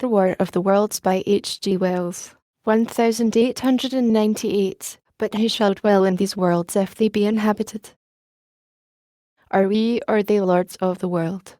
The War of the Worlds by H.G. Wells. 1898. But who shall dwell in these worlds if they be inhabited? Are we or they lords of the world?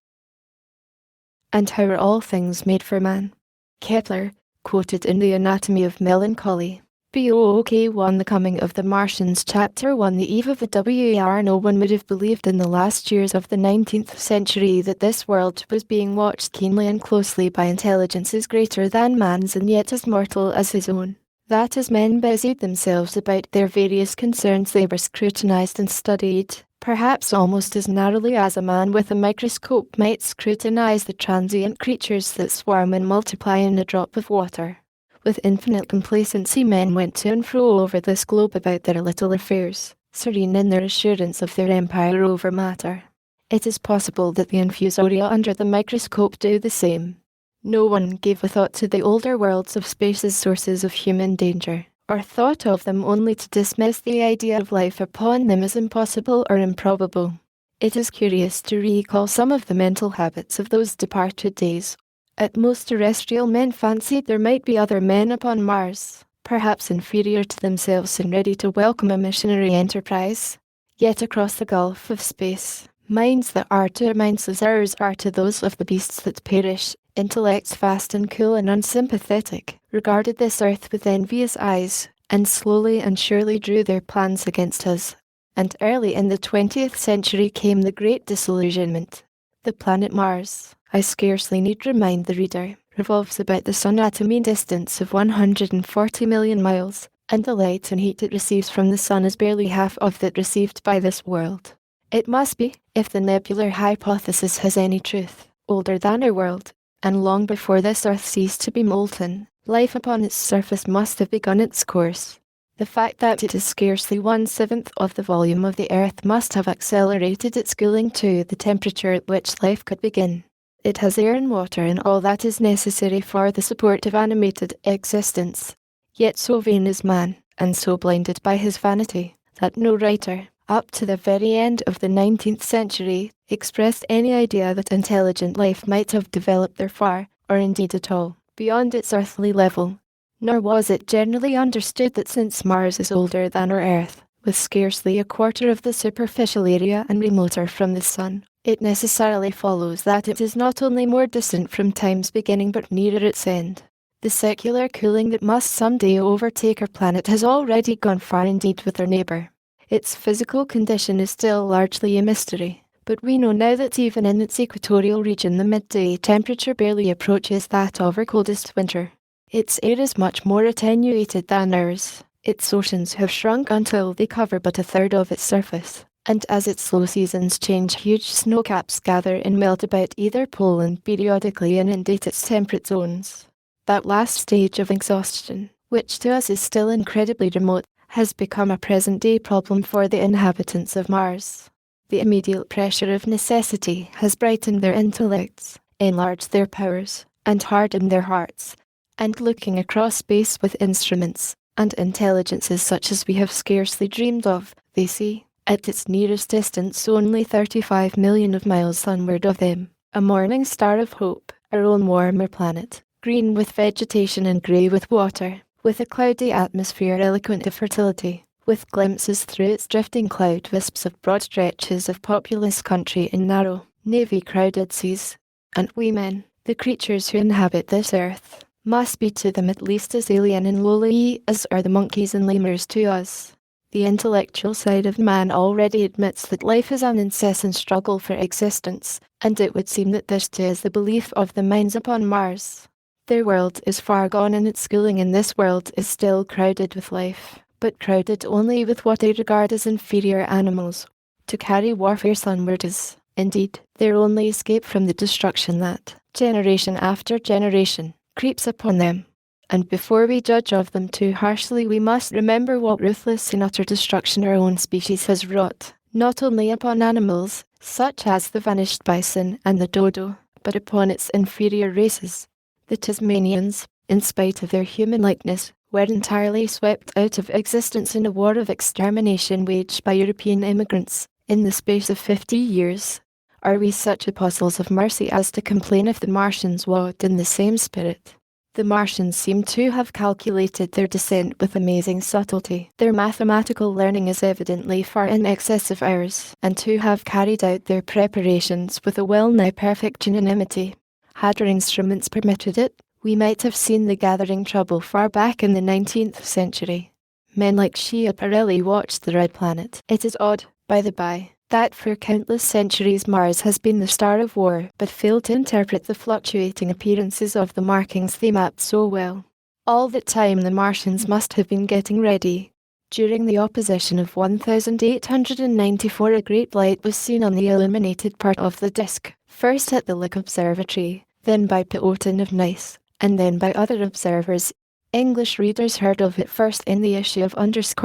And how are all things made for man? Kepler, quoted in The Anatomy of Melancholy. Book 1 The Coming of the Martians Chapter 1 The eve of the war. No one would have believed in the last years of the 19th century that this world was being watched keenly and closely by intelligences greater than man's and yet as mortal as his own. That as men busied themselves about their various concerns they were scrutinized and studied, perhaps almost as narrowly as a man with a microscope might scrutinize the transient creatures that swarm and multiply in a drop of water. With infinite complacency men went to and fro over this globe about their little affairs, serene in their assurance of their empire over matter. It is possible that the infusoria under the microscope do the same. No one gave a thought to the older worlds of space as sources of human danger, or thought of them only to dismiss the idea of life upon them as impossible or improbable. It is curious to recall some of the mental habits of those departed days. At most terrestrial men fancied there might be other men upon Mars, perhaps inferior to themselves and ready to welcome a missionary enterprise. Yet across the gulf of space, minds that are to minds as ours are to those of the beasts that perish, intellects fast and cool and unsympathetic, regarded this earth with envious eyes, and slowly and surely drew their plans against us. And early in the 20th century came the great disillusionment. The planet Mars, I scarcely need remind the reader, revolves about the sun at a mean distance of 140 million miles, and the light and heat it receives from the sun is barely half of that received by this world. It must be, if the nebular hypothesis has any truth, older than our world, and long before this earth ceased to be molten, life upon its surface must have begun its course. The fact that it is scarcely 1/7 of the volume of the earth must have accelerated its cooling to the temperature at which life could begin. It has air and water and all that is necessary for the support of animated existence. Yet so vain is man, and so blinded by his vanity, that no writer, up to the very end of the 19th century, expressed any idea that intelligent life might have developed there far, or indeed at all, beyond its earthly level. Nor was it generally understood that since Mars is older than our Earth, with scarcely a quarter of the superficial area and remoter from the Sun, it necessarily follows that it is not only more distant from time's beginning but nearer its end. The secular cooling that must someday overtake our planet has already gone far indeed with our neighbour. Its physical condition is still largely a mystery, but we know now that even in its equatorial region the midday temperature barely approaches that of our coldest winter. Its air is much more attenuated than ours. Its oceans have shrunk until they cover but a third of its surface, and as its slow seasons change, huge snowcaps gather and melt about either pole and periodically inundate its temperate zones. That last stage of exhaustion, which to us is still incredibly remote, has become a present-day problem for the inhabitants of Mars. The immediate pressure of necessity has brightened their intellects, enlarged their powers, and hardened their hearts. And looking across space with instruments and intelligences such as we have scarcely dreamed of, they see, at its nearest distance only 35 million of miles sunward of them, a morning star of hope, our own warmer planet, green with vegetation and grey with water, with a cloudy atmosphere eloquent of fertility, with glimpses through its drifting cloud wisps of broad stretches of populous country and narrow, navy-crowded seas. And we men, the creatures who inhabit this earth, must be to them at least as alien and lowly as are the monkeys and lemurs to us. The intellectual side of man already admits that life is an incessant struggle for existence, and it would seem that this too is the belief of the minds upon Mars. Their world is far gone in its schooling, and this world is still crowded with life, but crowded only with what they regard as inferior animals. To carry warfare sunward is, indeed, their only escape from the destruction that, generation after generation, creeps upon them. And before we judge of them too harshly, we must remember what ruthless and utter destruction our own species has wrought, not only upon animals, such as the vanished bison and the dodo, but upon its inferior races. The Tasmanians, in spite of their human likeness, were entirely swept out of existence in a war of extermination waged by European immigrants, in the space of 50 years. Are we such apostles of mercy as to complain if the Martians walked in the same spirit? The Martians seem to have calculated their descent with amazing subtlety. Their mathematical learning is evidently far in excess of ours, and to have carried out their preparations with a well-nigh perfect unanimity. Had our instruments permitted it, we might have seen the gathering trouble far back in the 19th century. Men like Schiaparelli watched the red planet. It is odd, by the by, that for countless centuries Mars has been the star of war, but failed to interpret the fluctuating appearances of the markings they mapped so well. All that time the Martians must have been getting ready. During the opposition of 1894 a great light was seen on the illuminated part of the disk, first at the Lick Observatory, then by Piotin of Nice, and then by other observers. English readers heard of it first in the issue of _NATURE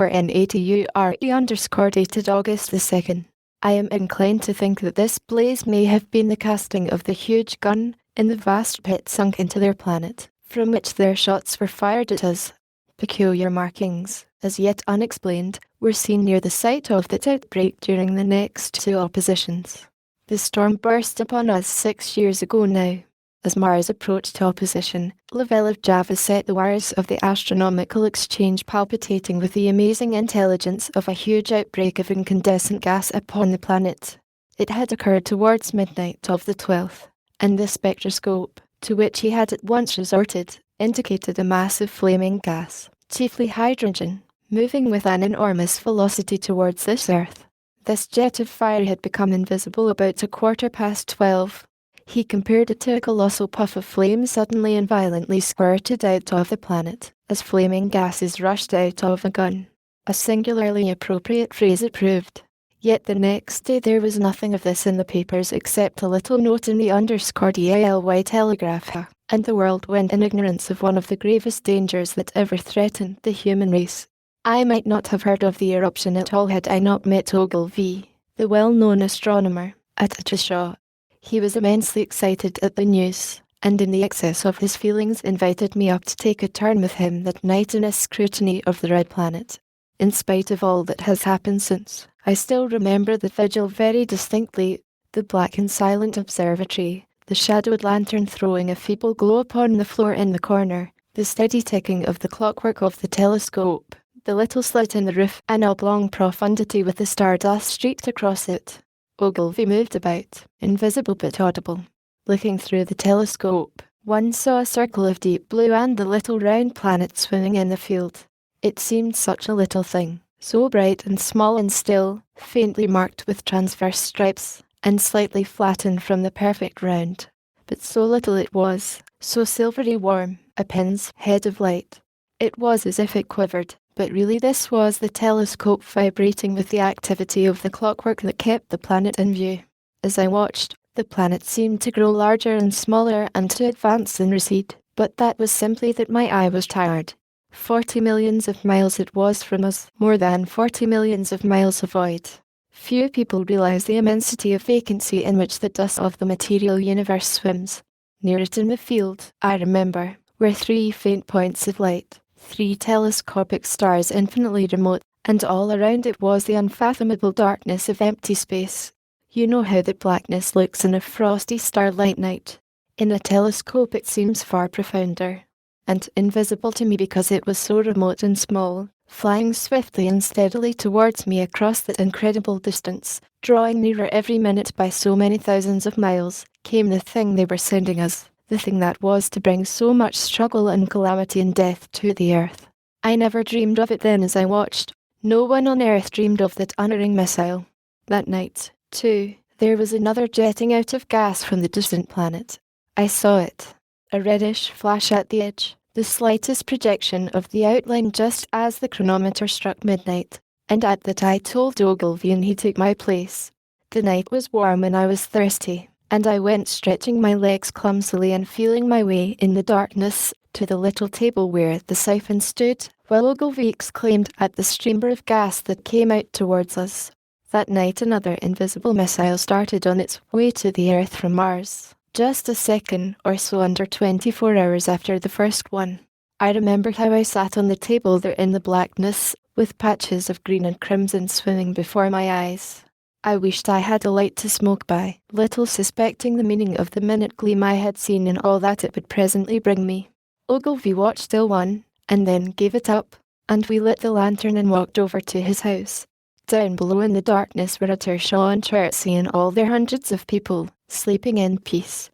dated August the 2nd. I am inclined to think that this blaze may have been the casting of the huge gun in the vast pit sunk into their planet, from which their shots were fired at us. Peculiar markings, as yet unexplained, were seen near the site of that outbreak during the next two oppositions. The storm burst upon us 6 years ago now. As Mars approached opposition, Lavelle of Java set the wires of the astronomical exchange palpitating with the amazing intelligence of a huge outbreak of incandescent gas upon the planet. It had occurred towards midnight of the 12th, and the spectroscope, to which he had at once resorted, indicated a mass of flaming gas, chiefly hydrogen, moving with an enormous velocity towards this Earth. This jet of fire had become invisible about 12:15. He compared it to a colossal puff of flame suddenly and violently squirted out of the planet, as flaming gases rushed out of a gun. A singularly appropriate phrase it proved. Yet the next day there was nothing of this in the papers except a little note in the _DALY telegraph, and the world went in ignorance of one of the gravest dangers that ever threatened the human race. I might not have heard of the eruption at all had I not met Ogilvy, the well-known astronomer, at Trishaw. He was immensely excited at the news, and in the excess of his feelings invited me up to take a turn with him that night in a scrutiny of the red planet. In spite of all that has happened since, I still remember the vigil very distinctly, the black and silent observatory, the shadowed lantern throwing a feeble glow upon the floor in the corner, the steady ticking of the clockwork of the telescope, the little slit in the roof, an oblong profundity with the stardust streaked across it. Ogilvy moved about, invisible but audible. Looking through the telescope, one saw a circle of deep blue and the little round planet swimming in the field. It seemed such a little thing, so bright and small and still, faintly marked with transverse stripes, and slightly flattened from the perfect round. But so little it was, so silvery warm, a pin's head of light. It was as if it quivered, but really this was the telescope vibrating with the activity of the clockwork that kept the planet in view. As I watched, the planet seemed to grow larger and smaller and to advance and recede, but that was simply that my eye was tired. 40 millions of miles it was from us, more than 40 millions of miles of void. Few people realize the immensity of vacancy in which the dust of the material universe swims. Near it in the field, I remember, were 3 faint points of light. 3 telescopic stars infinitely remote, and all around it was the unfathomable darkness of empty space. You know how the blackness looks in a frosty starlight night. In a telescope it seems far profounder, and invisible to me because it was so remote and small, flying swiftly and steadily towards me across that incredible distance, drawing nearer every minute by so many thousands of miles, came the thing they were sending us. The thing that was to bring so much struggle and calamity and death to the earth. I never dreamed of it then as I watched. No one on earth dreamed of that unerring missile. That night, too, there was another jetting out of gas from the distant planet. I saw it. A reddish flash at the edge, the slightest projection of the outline just as the chronometer struck midnight, and at that I told Ogilvy and he took my place. The night was warm and I was thirsty, and I went stretching my legs clumsily and feeling my way in the darkness to the little table where the siphon stood, while Ogilvy exclaimed at the streamer of gas that came out towards us. That night another invisible missile started on its way to the Earth from Mars, just a second or so under 24 hours after the first one. I remember how I sat on the table there in the blackness, with patches of green and crimson swimming before my eyes. I wished I had a light to smoke by, little suspecting the meaning of the minute gleam I had seen and all that it would presently bring me. Ogilvy watched till 1, and then gave it up, and we lit the lantern and walked over to his house. Down below in the darkness were Uttershaw and Chertsey and all their hundreds of people, sleeping in peace.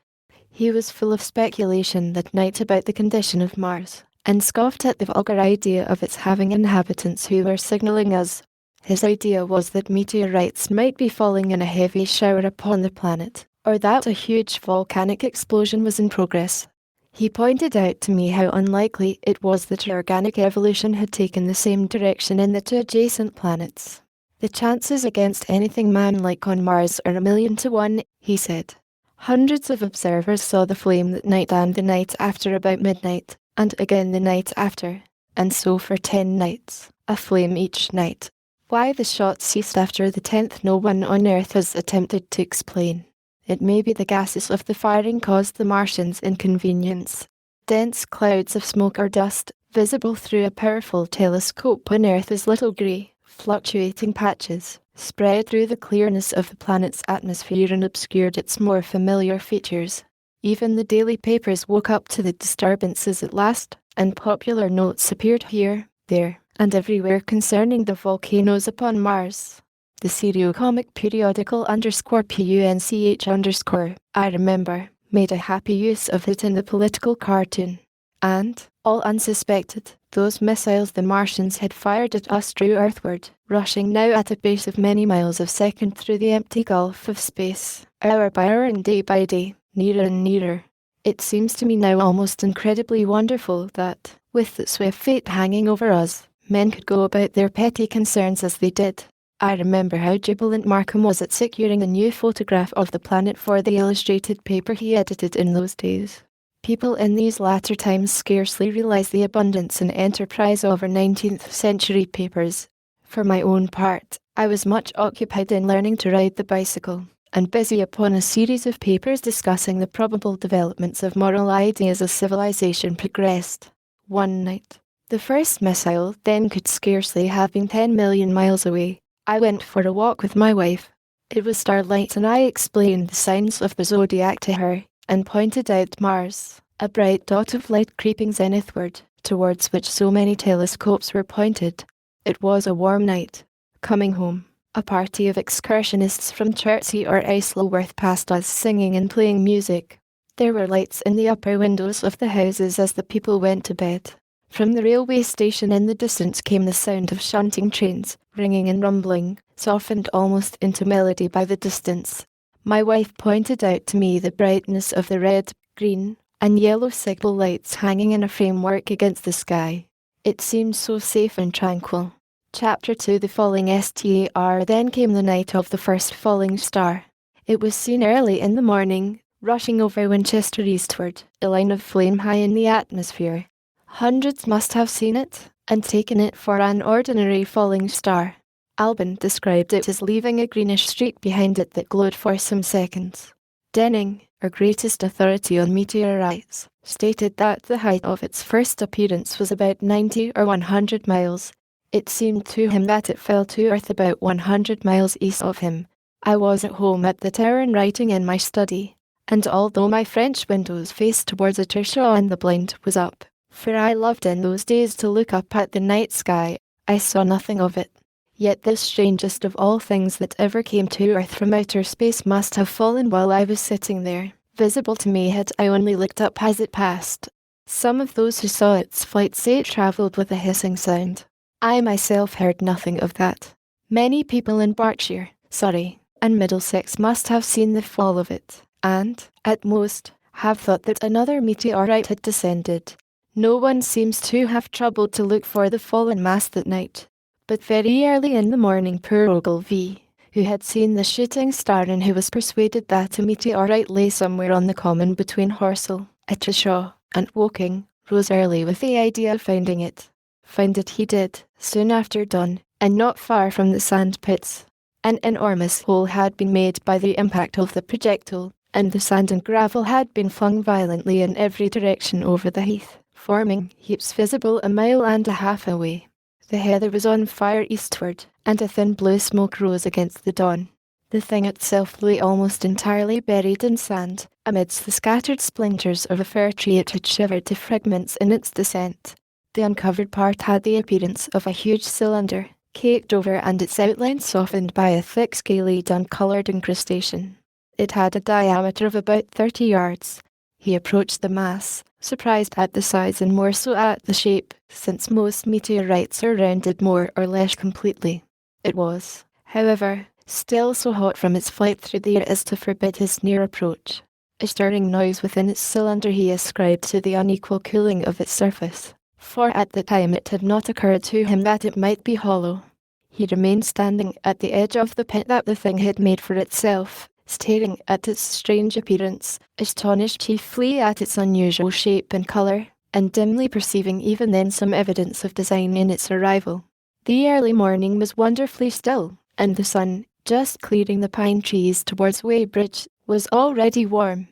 He was full of speculation that night about the condition of Mars, and scoffed at the vulgar idea of its having inhabitants who were signalling us. His idea was that meteorites might be falling in a heavy shower upon the planet, or that a huge volcanic explosion was in progress. He pointed out to me how unlikely it was that organic evolution had taken the same direction in the 2 adjacent planets. The chances against anything man-like on Mars are 1,000,000 to 1, he said. Hundreds of observers saw the flame that night and the night after about midnight, and again the night after, and so for 10 nights, a flame each night. Why the shot ceased after the 10th no one on Earth has attempted to explain. It may be the gases of the firing caused the Martians inconvenience. Dense clouds of smoke or dust, visible through a powerful telescope on Earth as little grey, fluctuating patches, spread through the clearness of the planet's atmosphere and obscured its more familiar features. Even the daily papers woke up to the disturbances at last, and popular notes appeared here, there, and everywhere concerning the volcanoes upon Mars. The serio-comic periodical _PUNCH_, I remember, made a happy use of it in the political cartoon. And, all unsuspected, those missiles the Martians had fired at us drew earthward, rushing now at a pace of many miles a second through the empty gulf of space, hour by hour and day by day, nearer and nearer. It seems to me now almost incredibly wonderful that, with the swift fate hanging over us, men could go about their petty concerns as they did. I remember how jubilant Markham was at securing a new photograph of the planet for the illustrated paper he edited in those days. People in these latter times scarcely realize the abundance and enterprise of our 19th century papers. For my own part, I was much occupied in learning to ride the bicycle, and busy upon a series of papers discussing the probable developments of moral ideas as civilization progressed. One night, the first missile then could scarcely have been 10 million miles away. I went for a walk with my wife. It was starlight and I explained the signs of the zodiac to her, and pointed out Mars, a bright dot of light creeping zenithward, towards which so many telescopes were pointed. It was a warm night. Coming home, a party of excursionists from Chertsey or Isleworth passed us singing and playing music. There were lights in the upper windows of the houses as the people went to bed. From the railway station in the distance came the sound of shunting trains, ringing and rumbling, softened almost into melody by the distance. My wife pointed out to me the brightness of the red, green, and yellow signal lights hanging in a framework against the sky. It seemed so safe and tranquil. Chapter 2 The Falling Star. Then came the night of the first falling star. It was seen early in the morning, rushing over Winchester eastward, a line of flame high in the atmosphere. Hundreds must have seen it, and taken it for an ordinary falling star. Albin described it as leaving a greenish streak behind it that glowed for some seconds. Denning, our greatest authority on meteorites, stated that the height of its first appearance was about 90 or 100 miles. It seemed to him that it fell to earth about 100 miles east of him. I was at home at the tower and writing in my study, and although my French windows faced towards Uttershaw and the blind was up, for I loved in those days to look up at the night sky, I saw nothing of it. Yet this strangest of all things that ever came to earth from outer space must have fallen while I was sitting there, visible to me had I only looked up as it passed. Some of those who saw its flight say it travelled with a hissing sound. I myself heard nothing of that. Many people in Berkshire, Surrey, and Middlesex must have seen the fall of it, and, at most, have thought that another meteorite had descended. No one seems to have troubled to look for the fallen mass that night. But very early in the morning poor Ogilvy, who had seen the shooting star and who was persuaded that a meteorite lay somewhere on the common between Horsell, Uttershaw, and Woking, rose early with the idea of finding it. Find it he did, soon after dawn, and not far from the sand pits. An enormous hole had been made by the impact of the projectile, and the sand and gravel had been flung violently in every direction over the heath, forming heaps visible a mile and a half away. The heather was on fire eastward, and a thin blue smoke rose against the dawn. The thing itself lay almost entirely buried in sand. Amidst the scattered splinters of a fir tree it had shivered to fragments in its descent. The uncovered part had the appearance of a huge cylinder, caked over and its outline softened by a thick scaly dun-coloured incrustation. It had a diameter of about 30 yards. He approached the mass, surprised at the size and more so at the shape, since most meteorites are rounded more or less completely. It was, however, still so hot from its flight through the air as to forbid his near approach. A stirring noise within its cylinder he ascribed to the unequal cooling of its surface, for at the time it had not occurred to him that it might be hollow. He remained standing at the edge of the pit that the thing had made for itself, staring at its strange appearance, astonished chiefly at its unusual shape and colour, and dimly perceiving even then some evidence of design in its arrival. The early morning was wonderfully still, and the sun, just clearing the pine trees towards Weybridge, was already warm.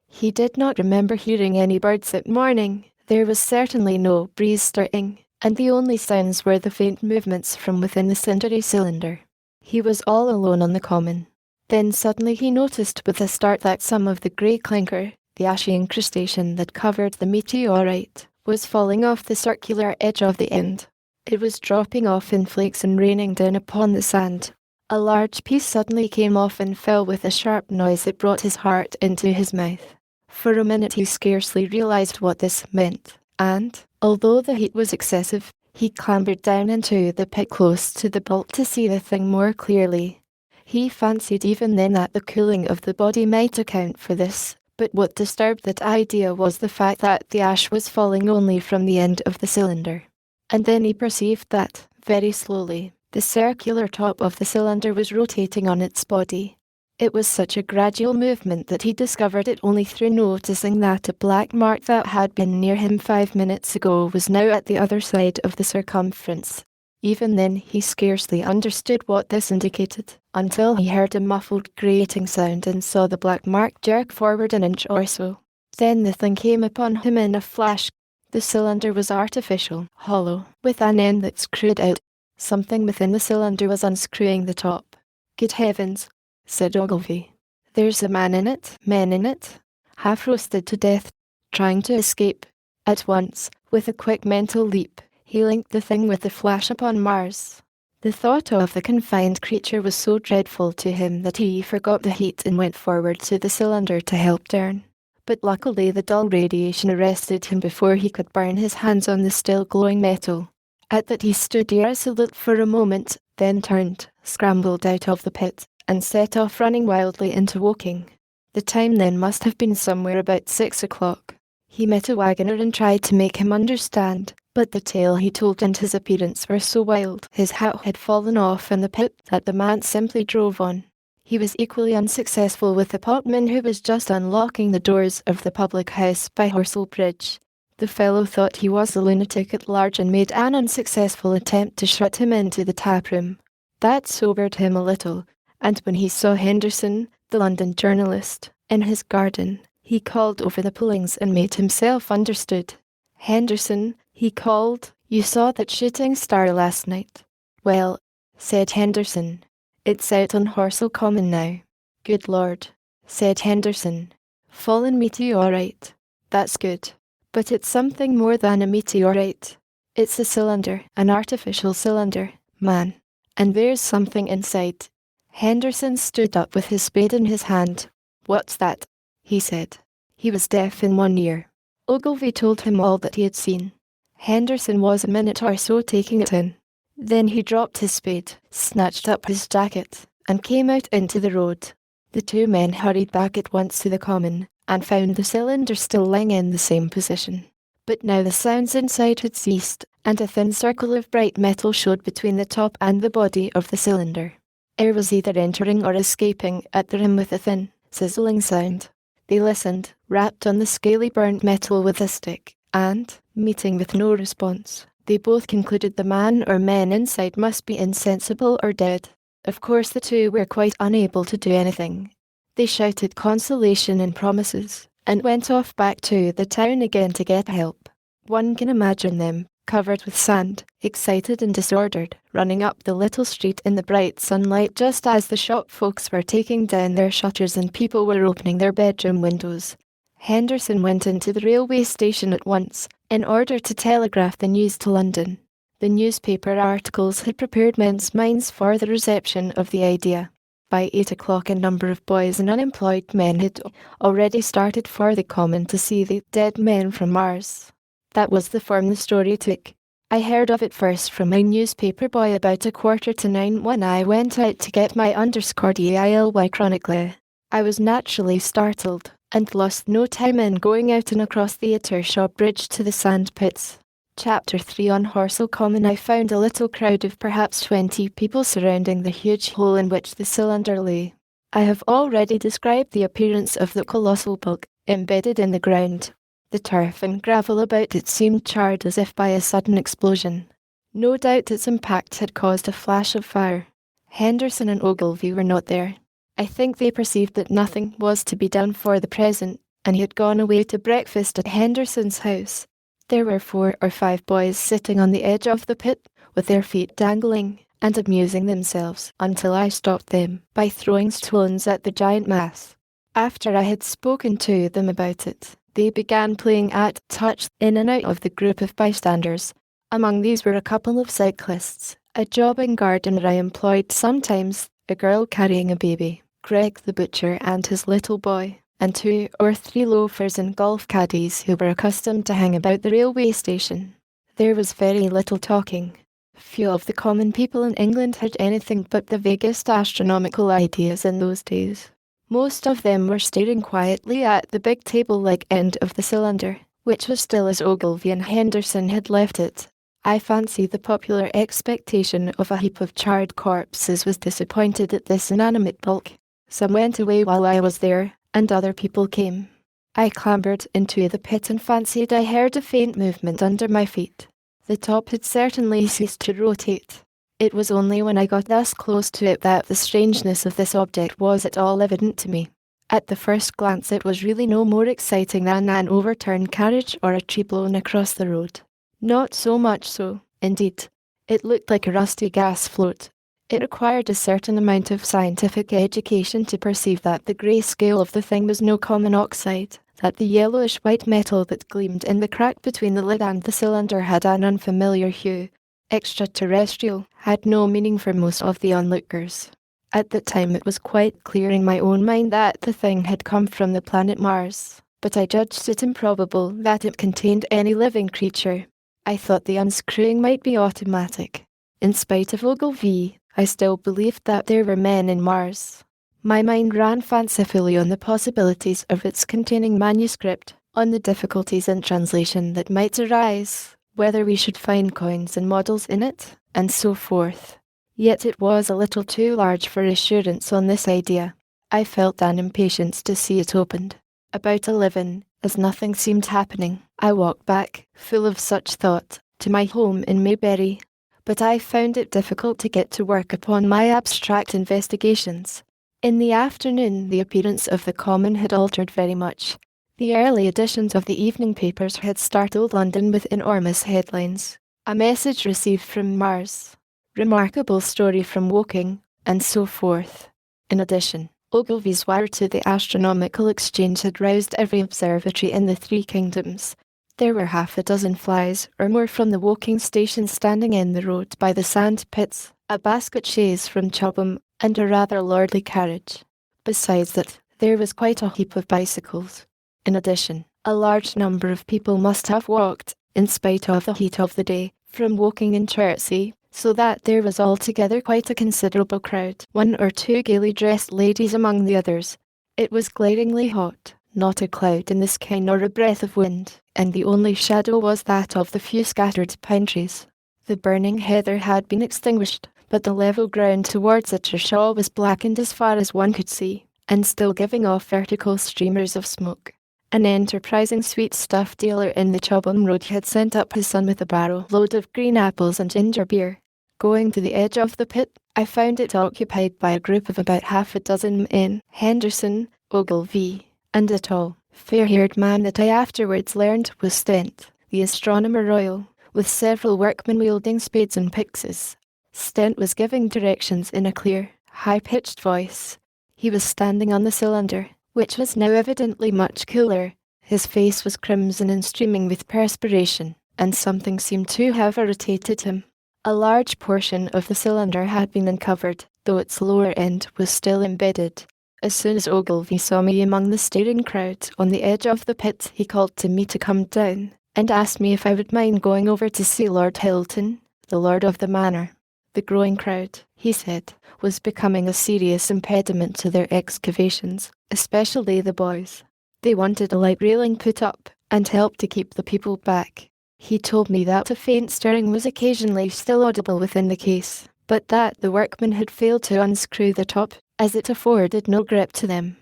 He did not remember hearing any birds that morning. There was certainly no breeze stirring, and the only sounds were the faint movements from within the cindery cylinder. He was all alone on the common. Then suddenly he noticed with a start that some of the grey clinker, the ashy incrustation that covered the meteorite, was falling off the circular edge of the end. It was dropping off in flakes and raining down upon the sand. A large piece suddenly came off and fell with a sharp noise that brought his heart into his mouth. For a minute he scarcely realised what this meant, and, although the heat was excessive, he clambered down into the pit close to the bolt to see the thing more clearly. He fancied even then that the cooling of the body might account for this, but what disturbed that idea was the fact that the ash was falling only from the end of the cylinder. And then he perceived that, very slowly, the circular top of the cylinder was rotating on its body. It was such a gradual movement that he discovered it only through noticing that a black mark that had been near him 5 minutes ago was now at the other side of the circumference. Even then he scarcely understood what this indicated, until he heard a muffled grating sound and saw the black mark jerk forward an inch or so. Then the thing came upon him in a flash. The cylinder was artificial, hollow, with an end that screwed out. Something within the cylinder was unscrewing the top. "Good heavens," said Ogilvy. "There's a man in it, men in it, half roasted to death, trying to escape." At once, with a quick mental leap, he linked the thing with the flash upon Mars. The thought of the confined creature was so dreadful to him that he forgot the heat and went forward to the cylinder to help turn. But luckily the dull radiation arrested him before he could burn his hands on the still glowing metal. At that he stood irresolute for a moment, then turned, scrambled out of the pit, and set off running wildly into Woking. The time then must have been somewhere about 6 o'clock. He met a wagoner and tried to make him understand, but the tale he told and his appearance were so wild, his hat had fallen off in the pit, that the man simply drove on. He was equally unsuccessful with the potman who was just unlocking the doors of the public house by Horsell Bridge. The fellow thought he was a lunatic at large and made an unsuccessful attempt to shut him into the tap-room. That sobered him a little, and when he saw Henderson, the London journalist, in his garden, he called over the pullings and made himself understood. "Henderson," he called, "you saw that shooting star last night?" "Well," said Henderson, "it's out on Horsell Common now." "Good Lord," said Henderson. "Fallen meteorite. That's good. But it's something more than a meteorite. It's a cylinder, an artificial cylinder, man. And there's something inside." Henderson stood up with his spade in his hand. "What's that?" he said. He was deaf in one ear. Ogilvy told him all that he had seen. Henderson was a minute or so taking it in. Then he dropped his spade, snatched up his jacket, and came out into the road. The two men hurried back at once to the common, and found the cylinder still lying in the same position. But now the sounds inside had ceased, and a thin circle of bright metal showed between the top and the body of the cylinder. Air was either entering or escaping at the rim with a thin, sizzling sound. They listened, rapped on the scaly burnt metal with a stick, and, meeting with no response, they both concluded the man or men inside must be insensible or dead. Of course the two were quite unable to do anything. They shouted consolation and promises, and went off back to the town again to get help. One can imagine them, covered with sand, excited and disordered, running up the little street in the bright sunlight just as the shop folks were taking down their shutters and people were opening their bedroom windows. Henderson went into the railway station at once, in order to telegraph the news to London. The newspaper articles had prepared men's minds for the reception of the idea. By 8 o'clock a number of boys and unemployed men had already started for the Common to see the dead men from Mars. That was the form the story took. I heard of it first from my newspaper boy about 8:45 when I went out to get my _DILY Chronicler. I was naturally startled, and lost no time in going out and across the Attershaw Bridge to the sand pits. Chapter 3 On Horsell Common. I found a little crowd of perhaps 20 people surrounding the huge hole in which the cylinder lay. I have already described the appearance of the colossal bulk, embedded in the ground. The turf and gravel about it seemed charred as if by a sudden explosion. No doubt its impact had caused a flash of fire. Henderson and Ogilvy were not there. I think they perceived that nothing was to be done for the present, and he had gone away to breakfast at Henderson's house. There were 4 or 5 boys sitting on the edge of the pit, with their feet dangling, and amusing themselves until I stopped them by throwing stones at the giant mass. After I had spoken to them about it, they began playing at touch in and out of the group of bystanders. Among these were a couple of cyclists, a jobbing gardener I employed sometimes, a girl carrying a baby, Greg the butcher and his little boy, and 2 or 3 loafers and golf caddies who were accustomed to hang about the railway station. There was very little talking. Few of the common people in England had anything but the vaguest astronomical ideas in those days. Most of them were staring quietly at the big table-like end of the cylinder, which was still as Ogilvy and Henderson had left it. I fancy the popular expectation of a heap of charred corpses was disappointed at this inanimate bulk. Some went away while I was there, and other people came. I clambered into the pit and fancied I heard a faint movement under my feet. The top had certainly ceased to rotate. It was only when I got thus close to it that the strangeness of this object was at all evident to me. At the first glance it was really no more exciting than an overturned carriage or a tree blown across the road. Not so much so, indeed. It looked like a rusty gas float. It required a certain amount of scientific education to perceive that the grey scale of the thing was no common oxide, that the yellowish-white metal that gleamed in the crack between the lid and the cylinder had an unfamiliar hue. Extraterrestrial had no meaning for most of the onlookers. At that time it was quite clear in my own mind that the thing had come from the planet Mars, but I judged it improbable that it contained any living creature. I thought the unscrewing might be automatic. In spite of Ogilvy, I still believed that there were men in Mars. My mind ran fancifully on the possibilities of its containing manuscript, on the difficulties in translation that might arise, whether we should find coins and models in it, and so forth. Yet it was a little too large for assurance on this idea. I felt an impatience to see it opened. About 11, as nothing seemed happening, I walked back, full of such thought, to my home in Maybury. But I found it difficult to get to work upon my abstract investigations. In the afternoon the appearance of the Common had altered very much. The early editions of the evening papers had startled London with enormous headlines. A message received from Mars. Remarkable story from Woking, and so forth. In addition, Ogilvy's wire to the Astronomical Exchange had roused every observatory in the 3 kingdoms. There were 6 flies or more from the Woking station standing in the road by the sand pits, a basket chaise from Chobham, and a rather lordly carriage. Besides that, there was quite a heap of bicycles. In addition, a large number of people must have walked, in spite of the heat of the day, from Woking in Chertsey, so that there was altogether quite a considerable crowd, 1 or 2 gaily dressed ladies among the others. It was glaringly hot, not a cloud in the sky nor a breath of wind, and the only shadow was that of the few scattered pine trees. The burning heather had been extinguished, but the level ground towards Attershaw was blackened as far as one could see, and still giving off vertical streamers of smoke. An enterprising sweet stuff dealer in the Chobham Road had sent up his son with a barrow load of green apples and ginger beer. Going to the edge of the pit, I found it occupied by a group of about 6 men, Henderson, Ogilvy, and a tall, fair-haired man that I afterwards learned was Stent, the Astronomer Royal, with several workmen wielding spades and picks. Stent was giving directions in a clear, high-pitched voice. He was standing on the cylinder, which was now evidently much cooler. His face was crimson and streaming with perspiration, and something seemed to have irritated him. A large portion of the cylinder had been uncovered, though its lower end was still embedded. As soon as Ogilvy saw me among the staring crowd on the edge of the pit, he called to me to come down, and asked me if I would mind going over to see Lord Hilton, the lord of the manor. The growing crowd, he said, was becoming a serious impediment to their excavations, especially the boys. They wanted a light railing put up, and help to keep the people back. He told me that a faint stirring was occasionally still audible within the case, but that the workmen had failed to unscrew the top, as it afforded no grip to them.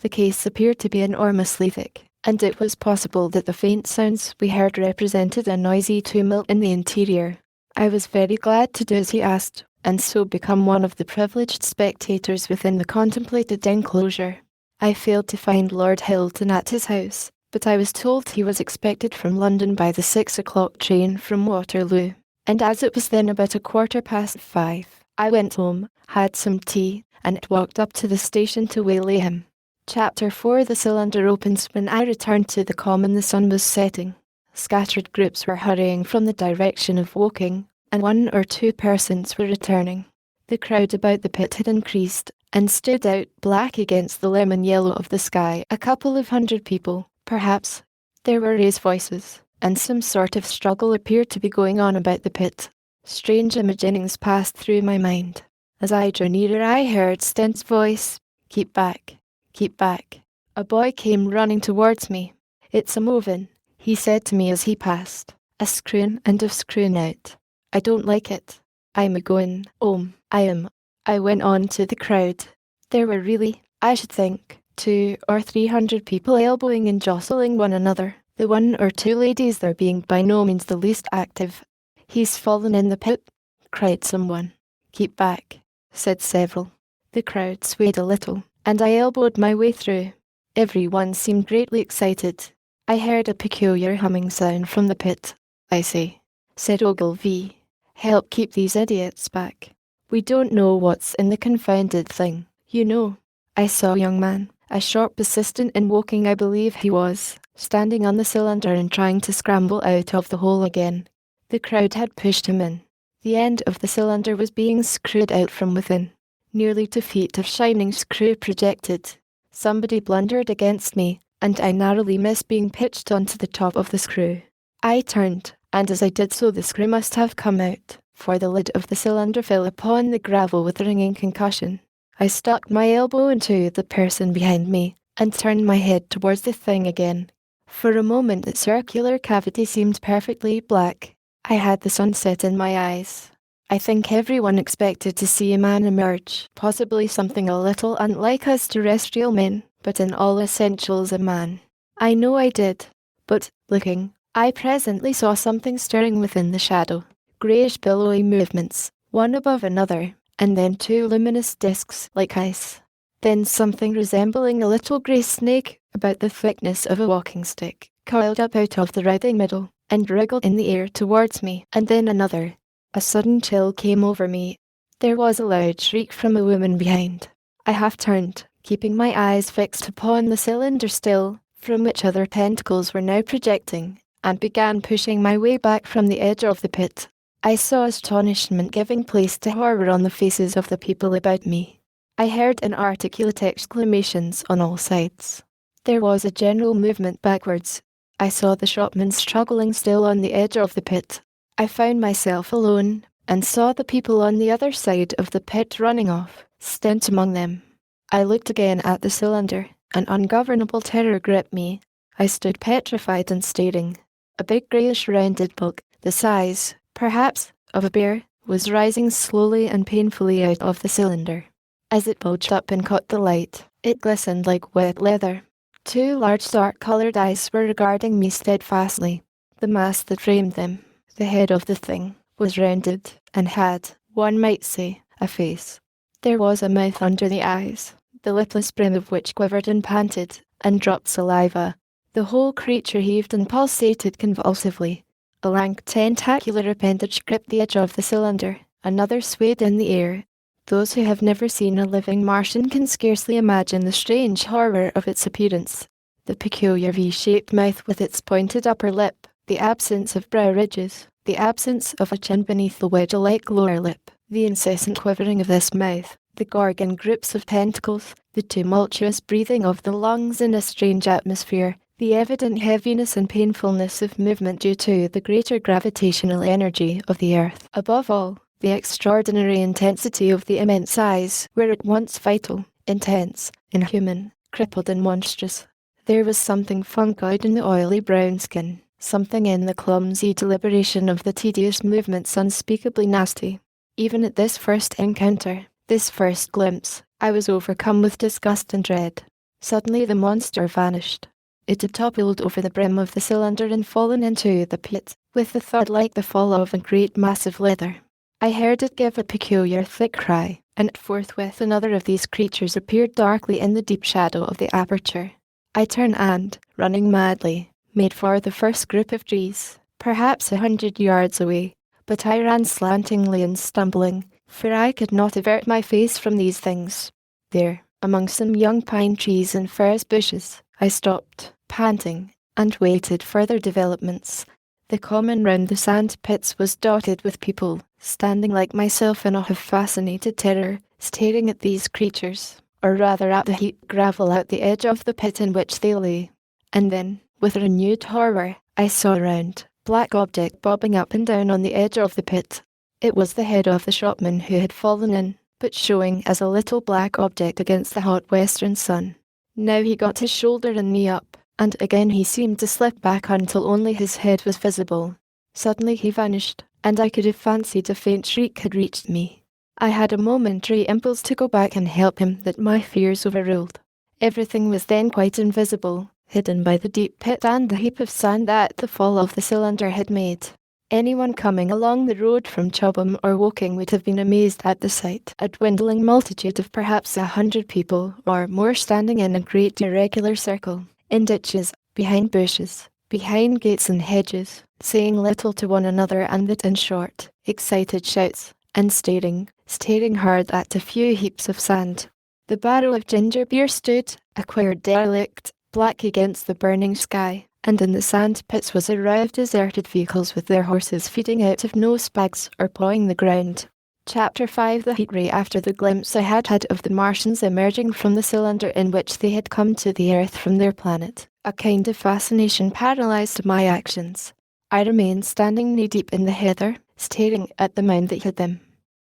The case appeared to be enormously thick, and it was possible that the faint sounds we heard represented a noisy tumult in the interior. I was very glad to do as he asked, and so become one of the privileged spectators within the contemplated enclosure. I failed to find Lord Hilton at his house, but I was told he was expected from London by the 6 o'clock train from Waterloo, and as it was then about 5:15, I went home, had some tea, and walked up to the station to waylay him. Chapter 4. The cylinder opens. When I returned to the common, the sun was setting. Scattered groups were hurrying from the direction of Woking, and 1 or 2 persons were returning. The crowd about the pit had increased, and stood out black against the lemon yellow of the sky. A couple of 100 people, perhaps. There were raised voices, and some sort of struggle appeared to be going on about the pit. Strange imaginings passed through my mind. As I drew nearer, I heard Stent's voice. Keep back. Keep back. A boy came running towards me. It's a movin', he said to me as he passed. A screwin' and a screwin' out. I don't like it. I'm a-goin' 'ome. I am. I went on to the crowd. There were really, I should think, 200 or 300 people elbowing and jostling one another, the 1 or 2 ladies there being by no means the least active. He's fallen in the pit, cried someone. Keep back, said several. The crowd swayed a little, and I elbowed my way through. Everyone seemed greatly excited. I heard a peculiar humming sound from the pit. I say, said Ogilvy. Help keep these idiots back. We don't know what's in the confounded thing, you know. I saw a young man, a short assistant in Woking I believe he was, standing on the cylinder and trying to scramble out of the hole again. The crowd had pushed him in. The end of the cylinder was being screwed out from within. Nearly 2 feet of shining screw projected. Somebody blundered against me, and I narrowly missed being pitched onto the top of the screw. I turned, and as I did so the screw must have come out, for the lid of the cylinder fell upon the gravel with a ringing concussion. I stuck my elbow into the person behind me, and turned my head towards the thing again. For a moment the circular cavity seemed perfectly black. I had the sunset in my eyes. I think everyone expected to see a man emerge, possibly something a little unlike us terrestrial men, but in all essentials a man. I know I did, but, looking, I presently saw something stirring within the shadow. Greyish billowy movements, one above another, and then 2 luminous discs like ice. Then something resembling a little grey snake, about the thickness of a walking stick, coiled up out of the writhing middle, and wriggled in the air towards me, and then another. A sudden chill came over me. There was a loud shriek from a woman behind. I half turned, keeping my eyes fixed upon the cylinder still, from which other tentacles were now projecting, and began pushing my way back from the edge of the pit. I saw astonishment giving place to horror on the faces of the people about me. I heard inarticulate exclamations on all sides. There was a general movement backwards. I saw the shopmen struggling still on the edge of the pit. I found myself alone, and saw the people on the other side of the pit running off, Stent among them. I looked again at the cylinder. An ungovernable terror gripped me. I stood petrified and staring. A big greyish rounded bulk, the size, perhaps, of a bear, was rising slowly and painfully out of the cylinder. As it bulged up and caught the light, it glistened like wet leather. 2 large dark-coloured eyes were regarding me steadfastly. The mask that framed them, the head of the thing, was rounded, and had, one might say, a face. There was a mouth under the eyes, the lipless brim of which quivered and panted, and dropped saliva. The whole creature heaved and pulsated convulsively. A lank tentacular appendage gripped the edge of the cylinder, another swayed in the air. Those who have never seen a living Martian can scarcely imagine the strange horror of its appearance. The peculiar V-shaped mouth with its pointed upper lip, the absence of brow ridges, the absence of a chin beneath the wedge-like lower lip, the incessant quivering of this mouth, the gorgon groups of tentacles, the tumultuous breathing of the lungs in a strange atmosphere, the evident heaviness and painfulness of movement due to the greater gravitational energy of the Earth. Above all, the extraordinary intensity of the immense eyes were at once vital, intense, inhuman, crippled and monstrous. There was something fungicide in the oily brown skin, something in the clumsy deliberation of the tedious movements unspeakably nasty. Even at this first encounter, this first glimpse, I was overcome with disgust and dread. Suddenly the monster vanished. It had toppled over the brim of the cylinder and fallen into the pit, with a thud like the fall of a great mass of leather. I heard it give a peculiar thick cry, and forthwith another of these creatures appeared darkly in the deep shadow of the aperture. I turned and, running madly, made for the first group of trees, perhaps 100 yards away, but I ran slantingly and stumbling, for I could not avert my face from these things. There, among some young pine trees and furze bushes, I stopped, panting, and waited further developments. The common round the sand pits was dotted with people, standing like myself in a half-fascinated terror, staring at these creatures, or rather at the heaped gravel at the edge of the pit in which they lay. And then, with renewed horror, I saw a round, black object bobbing up and down on the edge of the pit. It was the head of the shopman who had fallen in, but showing as a little black object against the hot western sun. Now he got his shoulder and knee up, and again he seemed to slip back until only his head was visible. Suddenly he vanished, and I could have fancied a faint shriek had reached me. I had a momentary impulse to go back and help him that my fears overruled. Everything was then quite invisible, hidden by the deep pit and the heap of sand that the fall of the cylinder had made. Anyone coming along the road from Chobham or Woking would have been amazed at the sight. A dwindling multitude of perhaps 100 people or more standing in a great irregular circle, in ditches, behind bushes, behind gates and hedges, saying little to one another and that in short, excited shouts, and staring hard at a few heaps of sand. The barrel of ginger beer stood, a queer derelict, black against the burning sky, and in the sand pits was a row of deserted vehicles with their horses feeding out of nose bags or pawing the ground. Chapter 5. The heat ray. After the glimpse I had had of the Martians emerging from the cylinder in which they had come to the Earth from their planet, a kind of fascination paralysed my actions. I remained standing knee-deep in the heather, staring at the mound that hid them.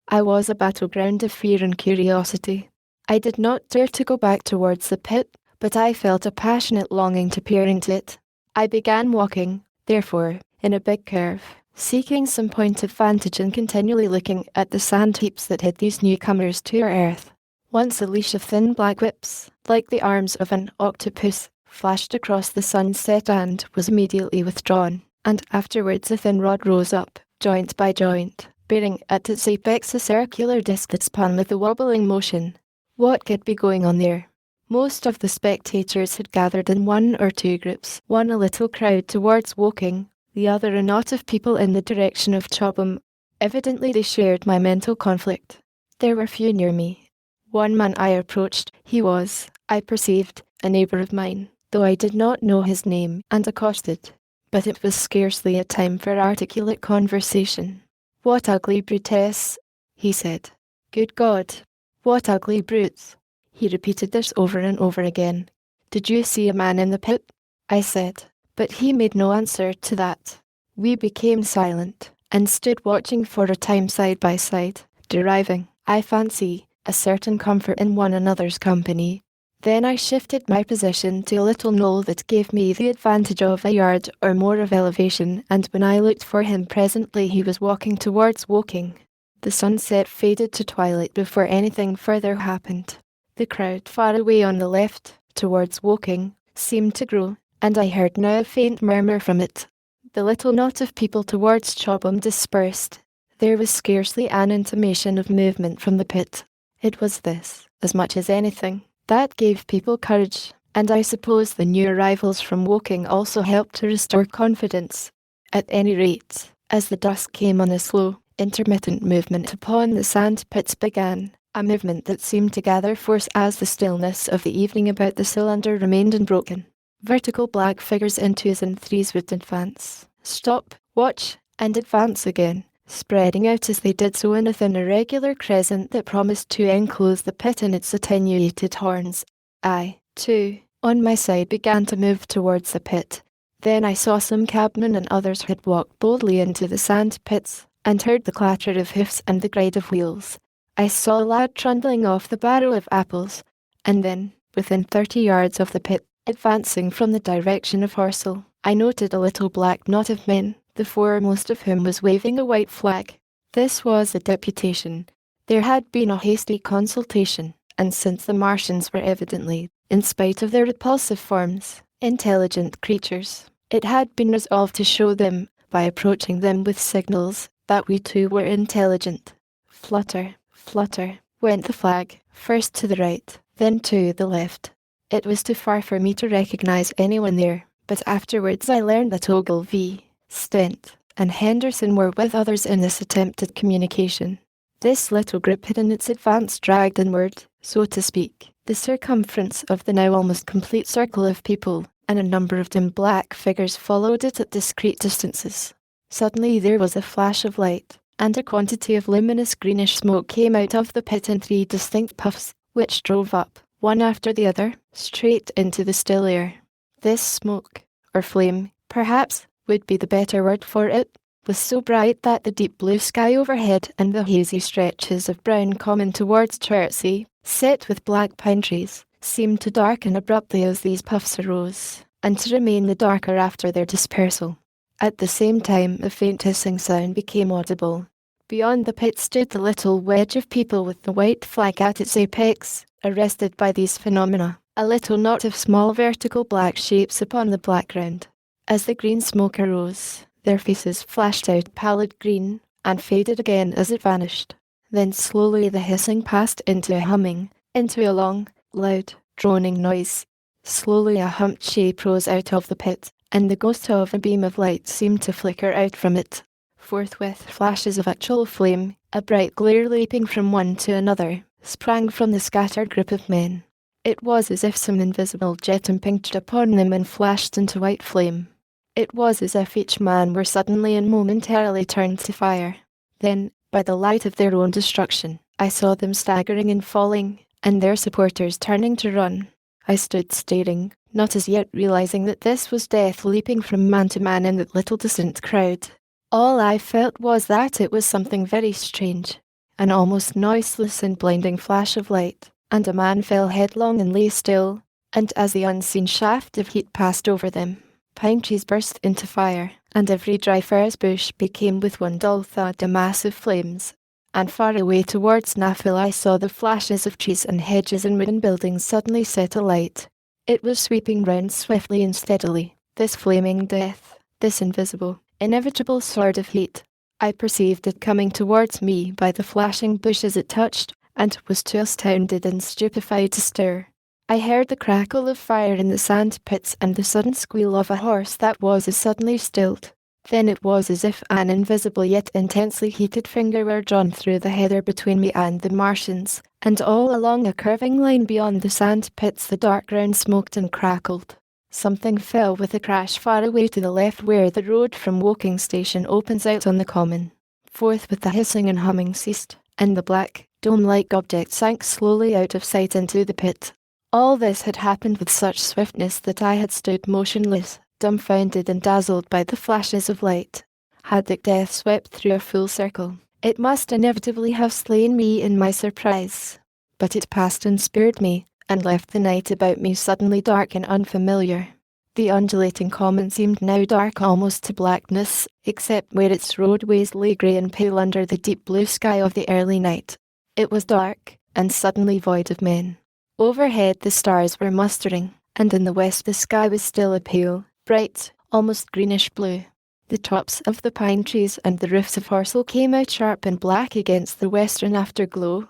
I was a battleground of fear and curiosity. I did not dare to go back towards the pit, but I felt a passionate longing to peer into it. I began walking, therefore, in a big curve, seeking some point of vantage and continually looking at the sand heaps that hid these newcomers to our Earth. Once a leash of thin black whips, like the arms of an octopus, flashed across the sunset and was immediately withdrawn, and afterwards a thin rod rose up, joint by joint, bearing at its apex a circular disc that spun with a wobbling motion. What could be going on there? Most of the spectators had gathered in one or two groups, one a little crowd towards Woking, the other a knot of people in the direction of Chobham. Evidently they shared my mental conflict. There were few near me. One man I approached, he was, I perceived, a neighbour of mine, though I did not know his name, and accosted. But it was scarcely a time for articulate conversation. "What ugly brutes," he said. "Good God, what ugly brutes." He repeated this over and over again. "Did you see a man in the pit?" I said, but he made no answer to that. We became silent, and stood watching for a time side by side, deriving, I fancy, a certain comfort in one another's company. Then I shifted my position to a little knoll that gave me the advantage of a yard or more of elevation, and when I looked for him presently he was walking towards Woking. The sunset faded to twilight before anything further happened. The crowd far away on the left, towards Woking, seemed to grow, and I heard now a faint murmur from it. The little knot of people towards Chobham dispersed. There was scarcely an intimation of movement from the pit. It was this, as much as anything, that gave people courage, and I suppose the new arrivals from Woking also helped to restore confidence. At any rate, as the dusk came on, a slow, intermittent movement upon the sand pits began, a movement that seemed to gather force as the stillness of the evening about the cylinder remained unbroken. Vertical black figures in twos and threes would advance, stop, watch, and advance again, spreading out as they did so in a thin irregular crescent that promised to enclose the pit in its attenuated horns. I, too, on my side began to move towards the pit. Then I saw some cabmen and others had walked boldly into the sand pits, and heard the clatter of hoofs and the gride of wheels. I saw a lad trundling off the barrow of apples, and then, within 30 yards of the pit, advancing from the direction of Horsell, I noted a little black knot of men, the foremost of whom was waving a white flag. This was a deputation. There had been a hasty consultation, and since the Martians were evidently, in spite of their repulsive forms, intelligent creatures, it had been resolved to show them, by approaching them with signals, that we too were intelligent. Flutter, flutter, went the flag, first to the right, then to the left. It was too far for me to recognize anyone there, but afterwards I learned that Ogilvy, Stent, and Henderson were with others in this attempt at communication. This little group had in its advance dragged inward, so to speak, the circumference of the now almost complete circle of people, and a number of dim black figures followed it at discreet distances. Suddenly there was a flash of light, and a quantity of luminous greenish smoke came out of the pit in 3 distinct puffs, which drove up, one after the other, straight into the still air. This smoke, or flame, perhaps, would be the better word for it, was so bright that the deep blue sky overhead and the hazy stretches of brown common towards Chertsey, set with black pine trees, seemed to darken abruptly as these puffs arose, and to remain the darker after their dispersal. At the same time a faint hissing sound became audible. Beyond the pit stood the little wedge of people with the white flag at its apex, arrested by these phenomena, a little knot of small vertical black shapes upon the black ground. As the green smoke arose, their faces flashed out pallid green, and faded again as it vanished. Then slowly the hissing passed into a humming, into a long, loud, droning noise. Slowly a humped shape rose out of the pit, and the ghost of a beam of light seemed to flicker out from it. Forthwith flashes of actual flame, a bright glare leaping from one to another, sprang from the scattered group of men. It was as if some invisible jet impinged upon them and flashed into white flame. It was as if each man were suddenly and momentarily turned to fire. Then, by the light of their own destruction, I saw them staggering and falling, and their supporters turning to run. I stood staring, not as yet realizing that this was death leaping from man to man in that little distant crowd. All I felt was that it was something very strange, an almost noiseless and blinding flash of light, and a man fell headlong and lay still, and as the unseen shaft of heat passed over them, pine trees burst into fire, and every dry furze bush became with one dull thud a mass of flames. And far away towards Snaffle I saw the flashes of trees and hedges and wooden buildings suddenly set alight. It was sweeping round swiftly and steadily, this flaming death, this invisible, inevitable sword of heat. I perceived it coming towards me by the flashing bushes it touched, and was too astounded and stupefied to stir. I heard the crackle of fire in the sand pits and the sudden squeal of a horse that was as suddenly stilled. Then it was as if an invisible yet intensely heated finger were drawn through the heather between me and the Martians, and all along a curving line beyond the sand pits the dark ground smoked and crackled. Something fell with a crash far away to the left where the road from Woking Station opens out on the common. Forthwith the hissing and humming ceased, and the black, dome-like object sank slowly out of sight into the pit. All this had happened with such swiftness that I had stood motionless, dumbfounded and dazzled by the flashes of light. Had the death swept through a full circle, it must inevitably have slain me in my surprise. But it passed and spared me, and left the night about me suddenly dark and unfamiliar. The undulating common seemed now dark almost to blackness, except where its roadways lay grey and pale under the deep blue sky of the early night. It was dark, and suddenly void of men. Overhead the stars were mustering, and in the west the sky was still a pale, bright, almost greenish blue. The tops of the pine trees and the roofs of Horsell came out sharp and black against the western afterglow.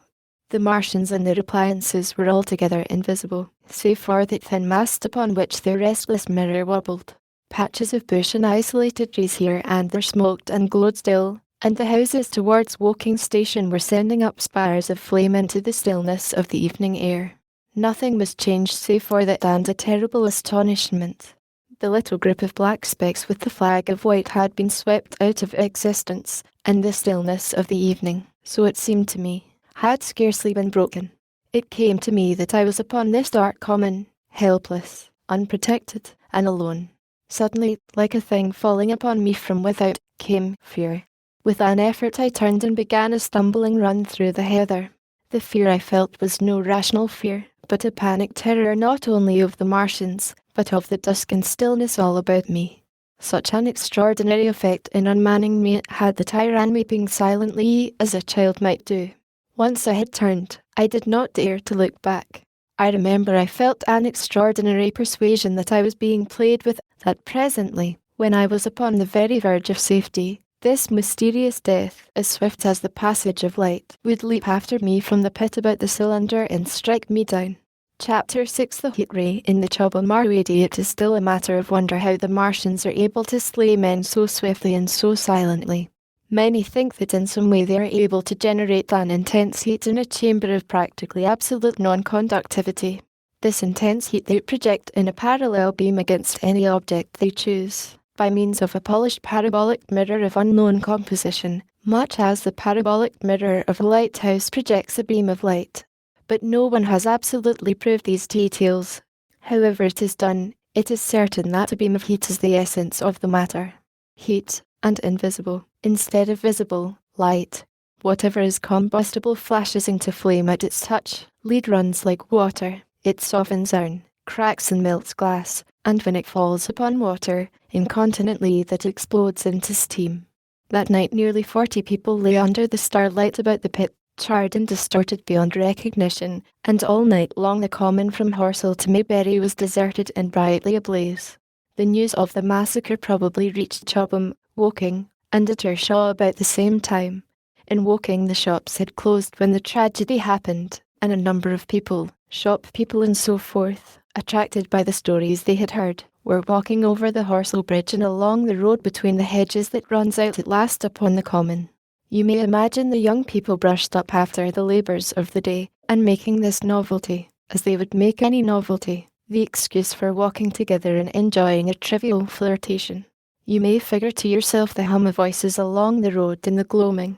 The Martians and their appliances were altogether invisible, save for the thin mast upon which their restless mirror wobbled. Patches of bush and isolated trees here and there smoked and glowed still, and the houses towards Woking station were sending up spires of flame into the stillness of the evening air. Nothing was changed save for that and a terrible astonishment. The little group of black specks with the flag of white had been swept out of existence, and the stillness of the evening, so it seemed to me, had scarcely been broken. It came to me that I was upon this dark common, helpless, unprotected, and alone. Suddenly, like a thing falling upon me from without, came fear. With an effort I turned and began a stumbling run through the heather. The fear I felt was no rational fear, but a panic terror not only of the Martians, but of the dusk and stillness all about me. Such an extraordinary effect in unmanning me had that I ran weeping silently as a child might do. Once I had turned, I did not dare to look back. I remember I felt an extraordinary persuasion that I was being played with, that presently, when I was upon the very verge of safety, this mysterious death, as swift as the passage of light, would leap after me from the pit about the cylinder and strike me down. Chapter 6 The Heat Ray in the Chobham-Marwadi. It is still a matter of wonder how the Martians are able to slay men so swiftly and so silently. Many think that in some way they are able to generate an intense heat in a chamber of practically absolute non-conductivity. This intense heat they project in a parallel beam against any object they choose, by means of a polished parabolic mirror of unknown composition, much as the parabolic mirror of a lighthouse projects a beam of light. But no one has absolutely proved these details. However it is done, it is certain that a beam of heat is the essence of the matter. Heat, and invisible, instead of visible, light. Whatever is combustible flashes into flame at its touch. Lead runs like water, it softens iron, cracks and melts glass, and when it falls upon water, incontinently that explodes into steam. That night nearly 40 people lay under the starlight about the pit, charred and distorted beyond recognition, and all night long the common from Horsell to Mayberry was deserted and brightly ablaze. The news of the massacre probably reached Chobham, Woking, and at Ershaw about the same time. In Woking the shops had closed when the tragedy happened, and a number of people, shop people and so forth, attracted by the stories they had heard, were walking over the Horsell Bridge and along the road between the hedges that runs out at last upon the common. You may imagine the young people brushed up after the labours of the day, and making this novelty, as they would make any novelty, the excuse for walking together and enjoying a trivial flirtation. You may figure to yourself the hum of voices along the road in the gloaming.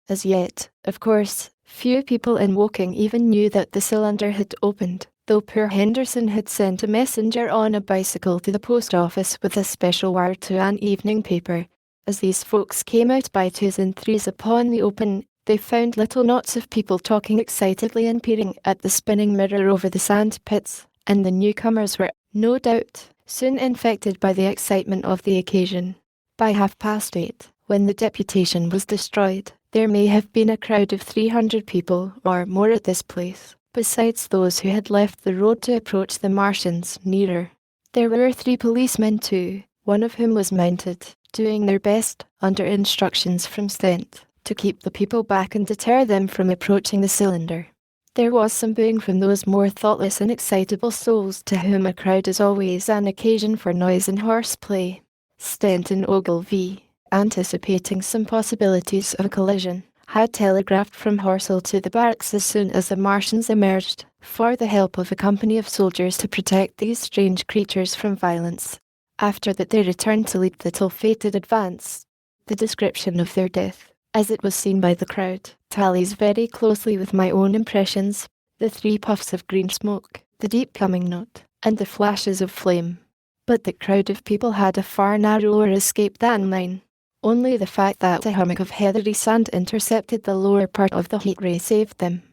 As yet, of course, few people in Woking even knew that the cylinder had opened, though poor Henderson had sent a messenger on a bicycle to the post office with a special wire to an evening paper. As these folks came out by twos and threes upon the open, they found little knots of people talking excitedly and peering at the spinning mirror over the sand pits, and the newcomers were, no doubt, soon infected by the excitement of the occasion. By 8:30, when the deputation was destroyed, there may have been a crowd of 300 people or more at this place, besides those who had left the road to approach the Martians nearer. There were 3 policemen too, one of whom was mounted, doing their best, under instructions from Stent, to keep the people back and deter them from approaching the cylinder. There was some booing from those more thoughtless and excitable souls to whom a crowd is always an occasion for noise and horseplay. Stent and Ogilvy, anticipating some possibilities of a collision, had telegraphed from Horsell to the barracks as soon as the Martians emerged, for the help of a company of soldiers to protect these strange creatures from violence. After that they returned to lead the ill-fated advance. The description of their death, as it was seen by the crowd, tallies very closely with my own impressions. The 3 puffs of green smoke, the deep coming note, and the flashes of flame. But the crowd of people had a far narrower escape than mine. Only the fact that a hummock of heathery sand intercepted the lower part of the heat ray saved them.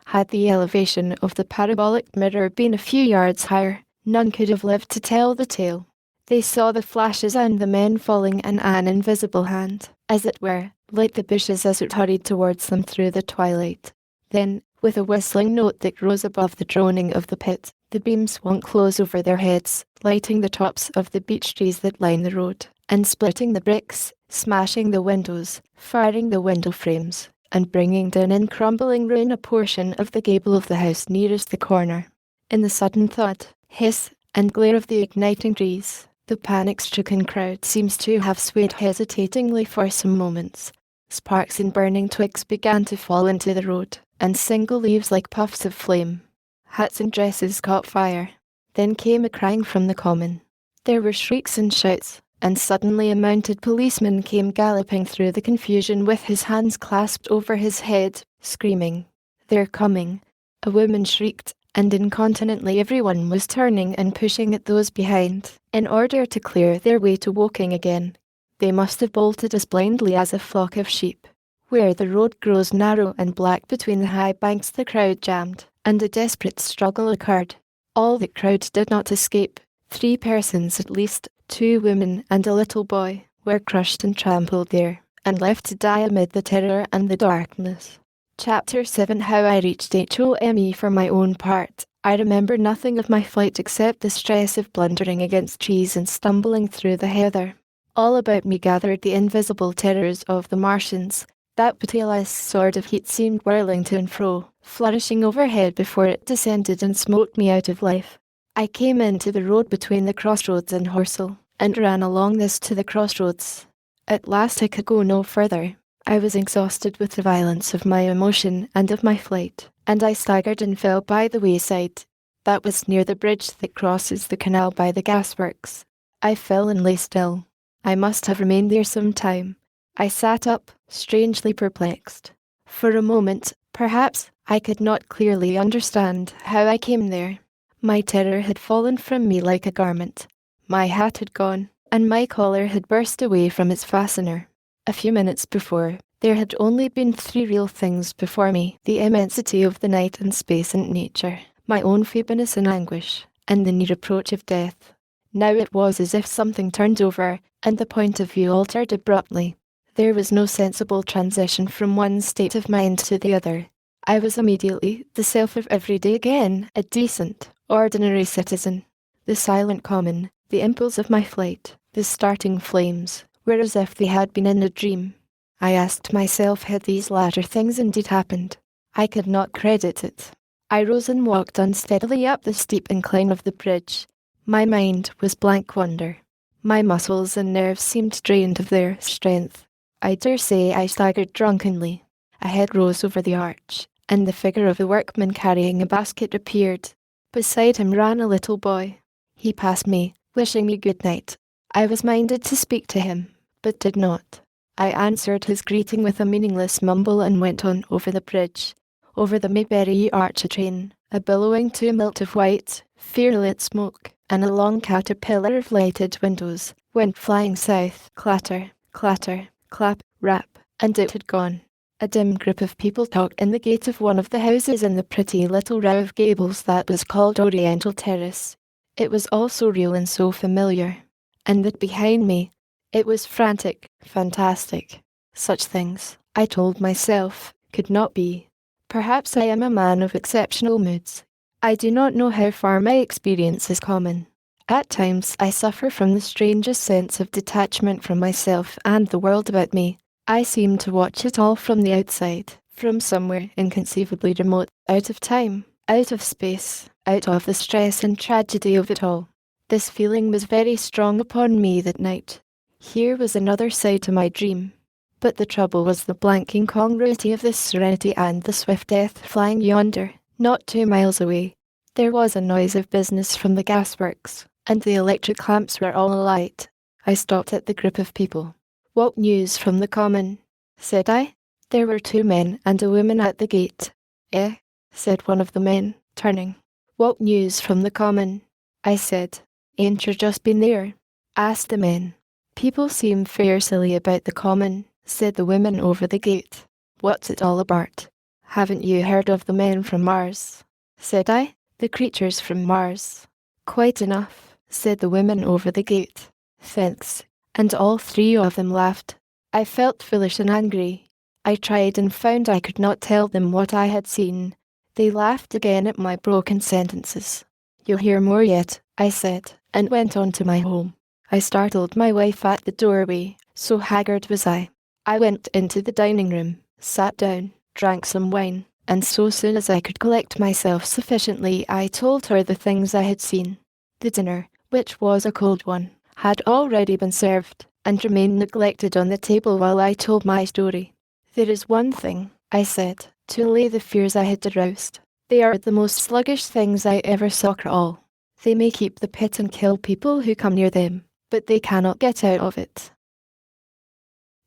Had the elevation of the parabolic mirror been a few yards higher, none could have lived to tell the tale. They saw the flashes and the men falling, and an invisible hand, as it were, lit the bushes as it hurried towards them through the twilight. Then, with a whistling note that rose above the droning of the pit, the beam swung close over their heads, lighting the tops of the beech trees that line the road, and splitting the bricks, smashing the windows, firing the window frames, and bringing down in crumbling ruin a portion of the gable of the house nearest the corner. In the sudden thud, hiss, and glare of the igniting trees. The panic-stricken crowd seems to have swayed hesitatingly for some moments. Sparks and burning twigs began to fall into the road, and single leaves like puffs of flame. Hats and dresses caught fire. Then came a crying from the common. There were shrieks and shouts, and suddenly a mounted policeman came galloping through the confusion with his hands clasped over his head, screaming, "They're coming!" A woman shrieked, and incontinently everyone was turning and pushing at those behind, in order to clear their way to Woking again. They must have bolted as blindly as a flock of sheep. Where the road grows narrow and black between the high banks, the crowd jammed, and a desperate struggle occurred. All the crowd did not escape. 3 persons at least, 2 women and a little boy, were crushed and trampled there, and left to die amid the terror and the darkness. Chapter 7. How I reached Home. For my own part, I remember nothing of my flight except the stress of blundering against trees and stumbling through the heather. All about me gathered the invisible terrors of the Martians. That pitiless sword of heat seemed whirling to and fro, flourishing overhead before it descended and smote me out of life. I came into the road between the crossroads and Horsell, and ran along this to the crossroads. At last I could go no further. I was exhausted with the violence of my emotion and of my flight, and I staggered and fell by the wayside. That was near the bridge that crosses the canal by the gasworks. I fell and lay still. I must have remained there some time. I sat up, strangely perplexed. For a moment, perhaps, I could not clearly understand how I came there. My terror had fallen from me like a garment. My hat had gone, and my collar had burst away from its fastener. A few minutes before, there had only been 3 real things before me: the immensity of the night and space and nature, my own feebleness and anguish, and the near approach of death. Now it was as if something turned over, and the point of view altered abruptly. There was no sensible transition from one state of mind to the other. I was immediately the self of every day again, a decent, ordinary citizen. The silent common, the impulse of my flight, the starting flames, were as if they had been in a dream. I asked myself had these latter things indeed happened. I could not credit it. I rose and walked unsteadily up the steep incline of the bridge. My mind was blank wonder. My muscles and nerves seemed drained of their strength. I dare say I staggered drunkenly. A head rose over the arch, and the figure of a workman carrying a basket appeared. Beside him ran a little boy. He passed me, wishing me good night. I was minded to speak to him, but did not. I answered his greeting with a meaningless mumble and went on over the bridge. Over the Mayberry arch a train, a billowing tumult of white, fear-lit smoke, and a long caterpillar of lighted windows, went flying south, clatter, clatter, clap, rap, and it had gone. A dim group of people talked in the gate of one of the houses in the pretty little row of gables that was called Oriental Terrace. It was all so real and so familiar. And that behind me, it was frantic, fantastic. Such things, I told myself, could not be. Perhaps I am a man of exceptional moods. I do not know how far my experience is common. At times I suffer from the strangest sense of detachment from myself and the world about me. I seem to watch it all from the outside, from somewhere inconceivably remote, out of time, out of space, out of the stress and tragedy of it all. This feeling was very strong upon me that night. Here was another side to my dream. But the trouble was the blank incongruity of this serenity and the swift death flying yonder, not 2 miles away. There was a noise of business from the gasworks, and the electric lamps were all alight. I stopped at the group of people. "What news from the common?" said I. There were 2 men and a woman at the gate. "Eh?" said one of the men, turning. "What news from the common?" I said. "Ain't you just been there?" asked the men. "People seem fair silly about the common," said the woman over the gate. "What's it all about?" "Haven't you heard of the men from Mars?" said I. "The creatures from Mars." "Quite enough," said the woman over the gate. "Thanks." And all 3 of them laughed. I felt foolish and angry. I tried and found I could not tell them what I had seen. They laughed again at my broken sentences. "You'll hear more yet," I said, and went on to my home. I startled my wife at the doorway, so haggard was I. I went into the dining room, sat down, drank some wine, and so soon as I could collect myself sufficiently I told her the things I had seen. The dinner, which was a cold one, had already been served, and remained neglected on the table while I told my story. "There is one thing," I said, to allay the fears I had aroused. "They are the most sluggish things I ever saw crawl. They may keep the pit and kill people who come near them, but they cannot get out of it.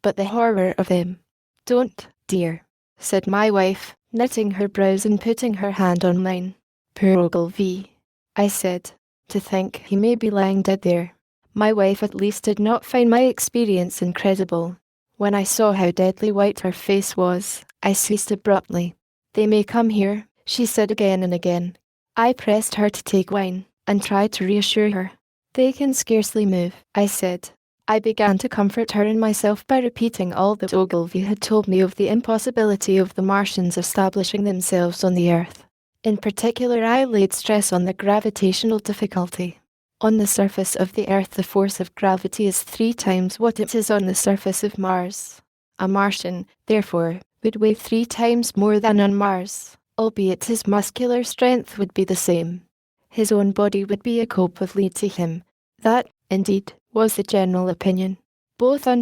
But the horror of them." "Don't, dear," said my wife, knitting her brows and putting her hand on mine. "Poor Ogilvy," I said. "To think he may be lying dead there." My wife at least did not find my experience incredible. When I saw how deadly white her face was, I ceased abruptly. "They may come here," she said again and again. I pressed her to take wine, and tried to reassure her. "They can scarcely move," I said. I began to comfort her and myself by repeating all that Ogilvy had told me of the impossibility of the Martians establishing themselves on the Earth. In particular, I laid stress on the gravitational difficulty. On the surface of the Earth, the force of gravity is 3 times what it is on the surface of Mars. A Martian, therefore, would weigh 3 times more than on Mars, albeit his muscular strength would be the same. His own body would be a cope of lead to him. That, indeed, was the general opinion. Both _THE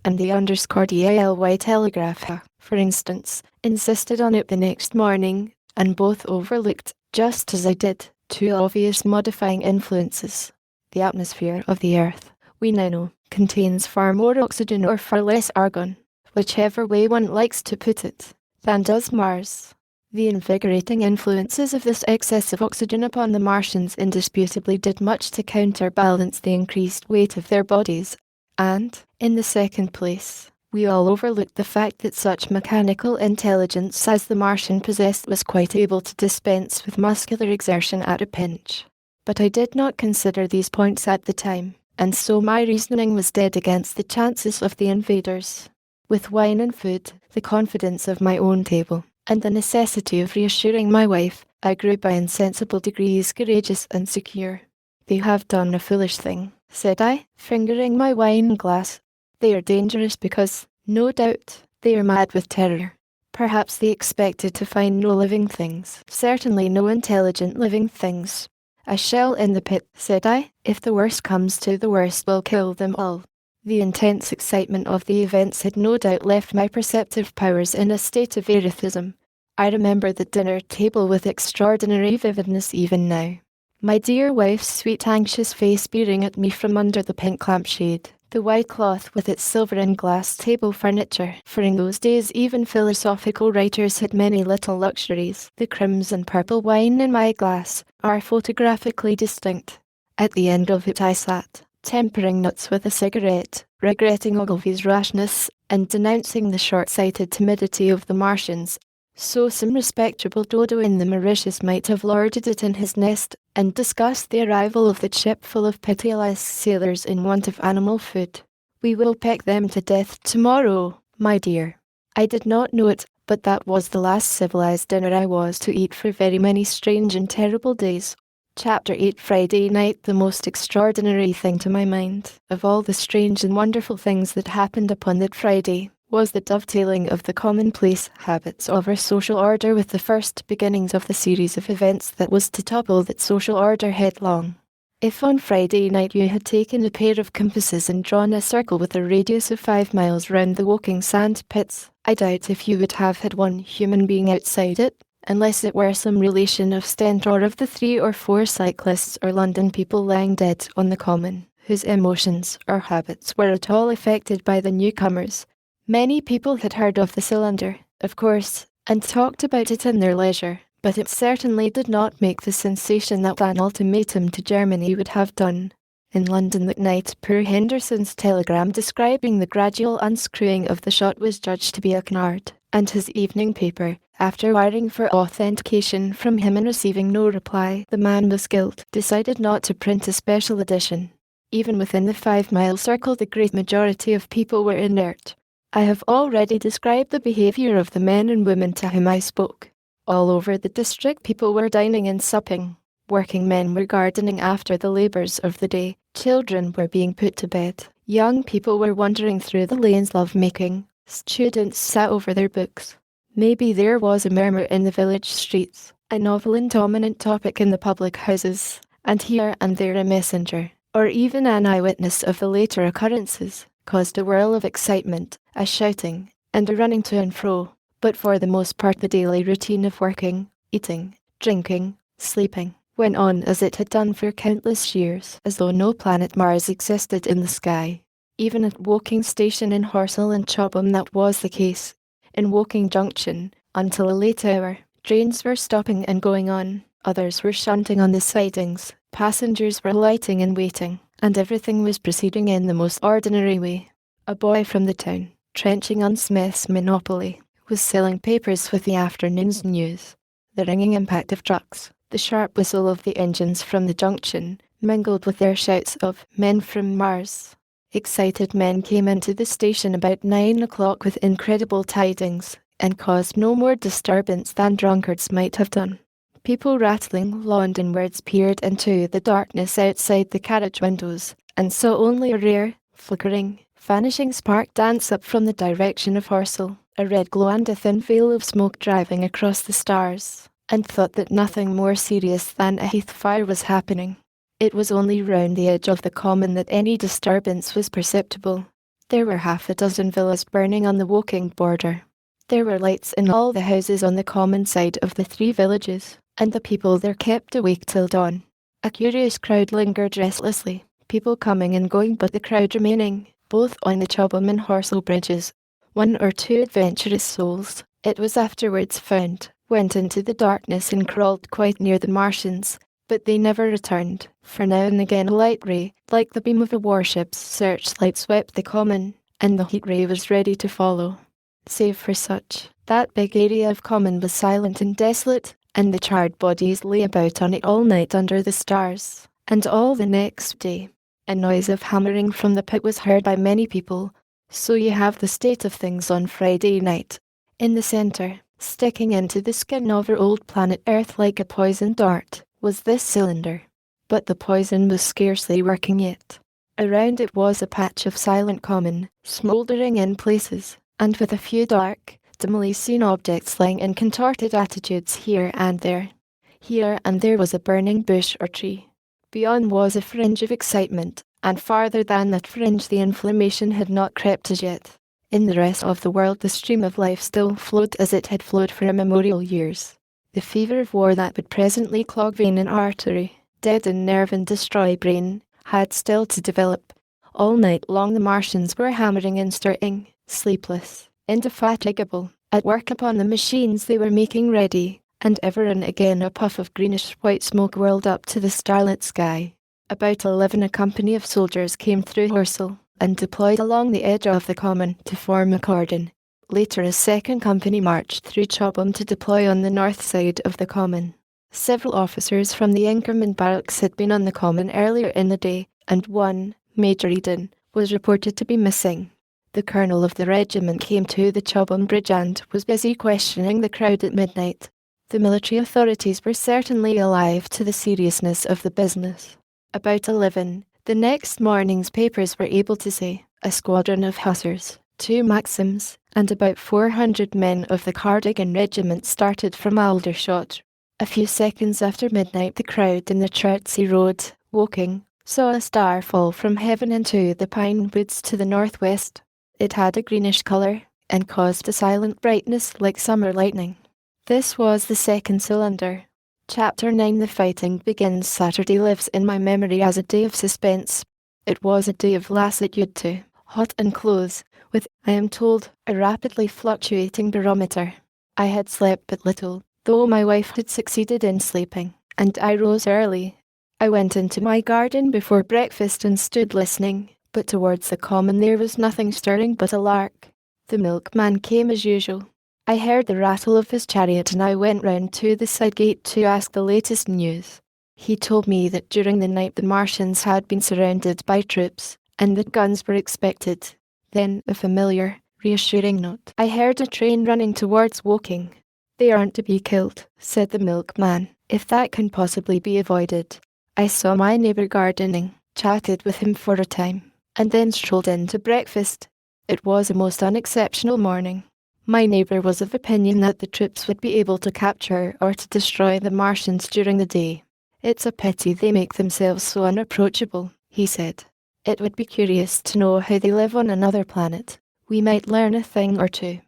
and the _DALY Telegraph, for instance, insisted on it the next morning, and both overlooked, just as I did, 2 obvious modifying influences. The atmosphere of the Earth, we now know, contains far more oxygen or far less argon, whichever way one likes to put it, than does Mars. The invigorating influences of this excess of oxygen upon the Martians indisputably did much to counterbalance the increased weight of their bodies, and, in the second place, we all overlooked the fact that such mechanical intelligence as the Martian possessed was quite able to dispense with muscular exertion at a pinch. But I did not consider these points at the time, and so my reasoning was dead against the chances of the invaders. With wine and food, the confidence of my own table, and the necessity of reassuring my wife, I grew by insensible degrees courageous and secure. "They have done a foolish thing," said I, fingering my wine glass. "They are dangerous because, no doubt, they are mad with terror. Perhaps they expected to find no living things, certainly no intelligent living things. A shell in the pit," said I, "if the worst comes to the worst, will kill them all." The intense excitement of the events had no doubt left my perceptive powers in a state of erethism. I remember the dinner table with extraordinary vividness even now. My dear wife's sweet anxious face peering at me from under the pink lampshade, the white cloth with its silver and glass table furniture, for in those days even philosophical writers had many little luxuries. The crimson purple wine in my glass are photographically distinct. At the end of it I sat, tempering nuts with a cigarette, regretting Ogilvy's rashness, and denouncing the short-sighted timidity of the Martians. So some respectable dodo in the Mauritius might have lorded it in his nest, and discussed the arrival of the ship full of pitiless sailors in want of animal food. "We will peck them to death tomorrow, my dear." I did not know it, but that was the last civilized dinner I was to eat for very many strange and terrible days. Chapter 8. Friday night. The most extraordinary thing to my mind, of all the strange and wonderful things that happened upon that Friday, was the dovetailing of the commonplace habits of our social order with the first beginnings of the series of events that was to topple that social order headlong. If on Friday night you had taken a pair of compasses and drawn a circle with a radius of 5 miles round the Woking sand pits, I doubt if you would have had one human being outside it, unless it were some relation of Stentor of the 3 or 4 cyclists or London people lying dead on the common, whose emotions or habits were at all affected by the newcomers. Many people had heard of the cylinder, of course, and talked about it in their leisure, but it certainly did not make the sensation that an ultimatum to Germany would have done. In London that night, poor Henderson's telegram describing the gradual unscrewing of the shot was judged to be a canard, and his evening paper, after wiring for authentication from him and receiving no reply, the man was killed, decided not to print a special edition. Even within the 5-mile circle, the great majority of people were inert. I have already described the behaviour of the men and women to whom I spoke. All over the district people were dining and supping. Working men were gardening after the labours of the day. Children were being put to bed. Young people were wandering through the lanes love-making. Students sat over their books. Maybe there was a murmur in the village streets, a novel and dominant topic in the public houses, and here and there a messenger, or even an eyewitness of the later occurrences, caused a whirl of excitement, a shouting, and a running to and fro, but for the most part the daily routine of working, eating, drinking, sleeping, went on as it had done for countless years, as though no planet Mars existed in the sky. Even at Woking Station in Horsell and Chobham that was the case. In Woking Junction, until a late hour, trains were stopping and going on, others were shunting on the sidings, passengers were alighting and waiting, and everything was proceeding in the most ordinary way. A boy from the town, trenching on Smith's Monopoly, was selling papers with the afternoon's news. The ringing impact of trucks, the sharp whistle of the engines from the junction, mingled with their shouts of "Men from Mars." Excited men came into the station about 9 o'clock with incredible tidings, and caused no more disturbance than drunkards might have done. People rattling London words peered into the darkness outside the carriage windows, and saw only a rare, flickering, vanishing spark dance up from the direction of Horsell, a red glow and a thin veil of smoke driving across the stars, and thought that nothing more serious than a heath fire was happening. It was only round the edge of the common that any disturbance was perceptible. There were half a dozen villas burning on the Woking border. There were lights in all the houses on the common side of the three villages, and the people there kept awake till dawn. A curious crowd lingered restlessly, people coming and going but the crowd remaining, both on the Chobham and Horsell bridges. One or two adventurous souls, it was afterwards found, went into the darkness and crawled quite near the Martians, but they never returned, for now and again a light ray, like the beam of a warship's searchlight, swept the common, and the heat ray was ready to follow. Save for such, that big area of common was silent and desolate, and the charred bodies lay about on it all night under the stars, and all the next day. A noise of hammering from the pit was heard by many people. So you have the state of things on Friday night. In the centre, sticking into the skin of our old planet Earth like a poison dart, was this cylinder. But the poison was scarcely working yet. Around it was a patch of silent common, smouldering in places, and with a few dark, dimly seen objects lying in contorted attitudes here and there. Here and there was a burning bush or tree. Beyond was a fringe of excitement, and farther than that fringe the inflammation had not crept as yet. In the rest of the world the stream of life still flowed as it had flowed for immemorial years. The fever of war that would presently clog vein and artery, deaden nerve and destroy brain, had still to develop. All night long the Martians were hammering and stirring, sleepless, indefatigable, at work upon the machines they were making ready, and ever and again a puff of greenish-white smoke whirled up to the starlit sky. About 11 a company of soldiers came through Horsell, and deployed along the edge of the common to form a cordon. Later a second company marched through Chobham to deploy on the north side of the common. Several officers from the Inkerman barracks had been on the common earlier in the day, and one, Major Eden, was reported to be missing. The colonel of the regiment came to the Chobham bridge and was busy questioning the crowd at midnight. The military authorities were certainly alive to the seriousness of the business. About 11, the next morning's papers were able to say, a squadron of hussars, 2 Maxims, and about 400 men of the Cardigan regiment started from Aldershot. A few seconds after midnight the crowd in the Chertsey Road, Woking, saw a star fall from heaven into the pine woods to the northwest. It had a greenish colour, and caused a silent brightness like summer lightning. This was the second cylinder. Chapter 9. The fighting begins. Saturday lives in my memory as a day of suspense. It was a day of lassitude too, hot and close, with, I am told, a rapidly fluctuating barometer. I had slept but little, though my wife had succeeded in sleeping, and I rose early. I went into my garden before breakfast and stood listening, but towards the common there was nothing stirring but a lark. The milkman came as usual. I heard the rattle of his chariot and I went round to the side gate to ask the latest news. He told me that during the night the Martians had been surrounded by troops, and that guns were expected. Then, a familiar, reassuring note. I heard a train running towards Woking. They aren't to be killed, said the milkman, if that can possibly be avoided. I saw my neighbour gardening, chatted with him for a time, and then strolled in to breakfast. It was a most unexceptional morning. My neighbour was of opinion that the troops would be able to capture or to destroy the Martians during the day. It's a pity they make themselves so unapproachable, he said. It would be curious to know how they live on another planet. We might learn a thing or two.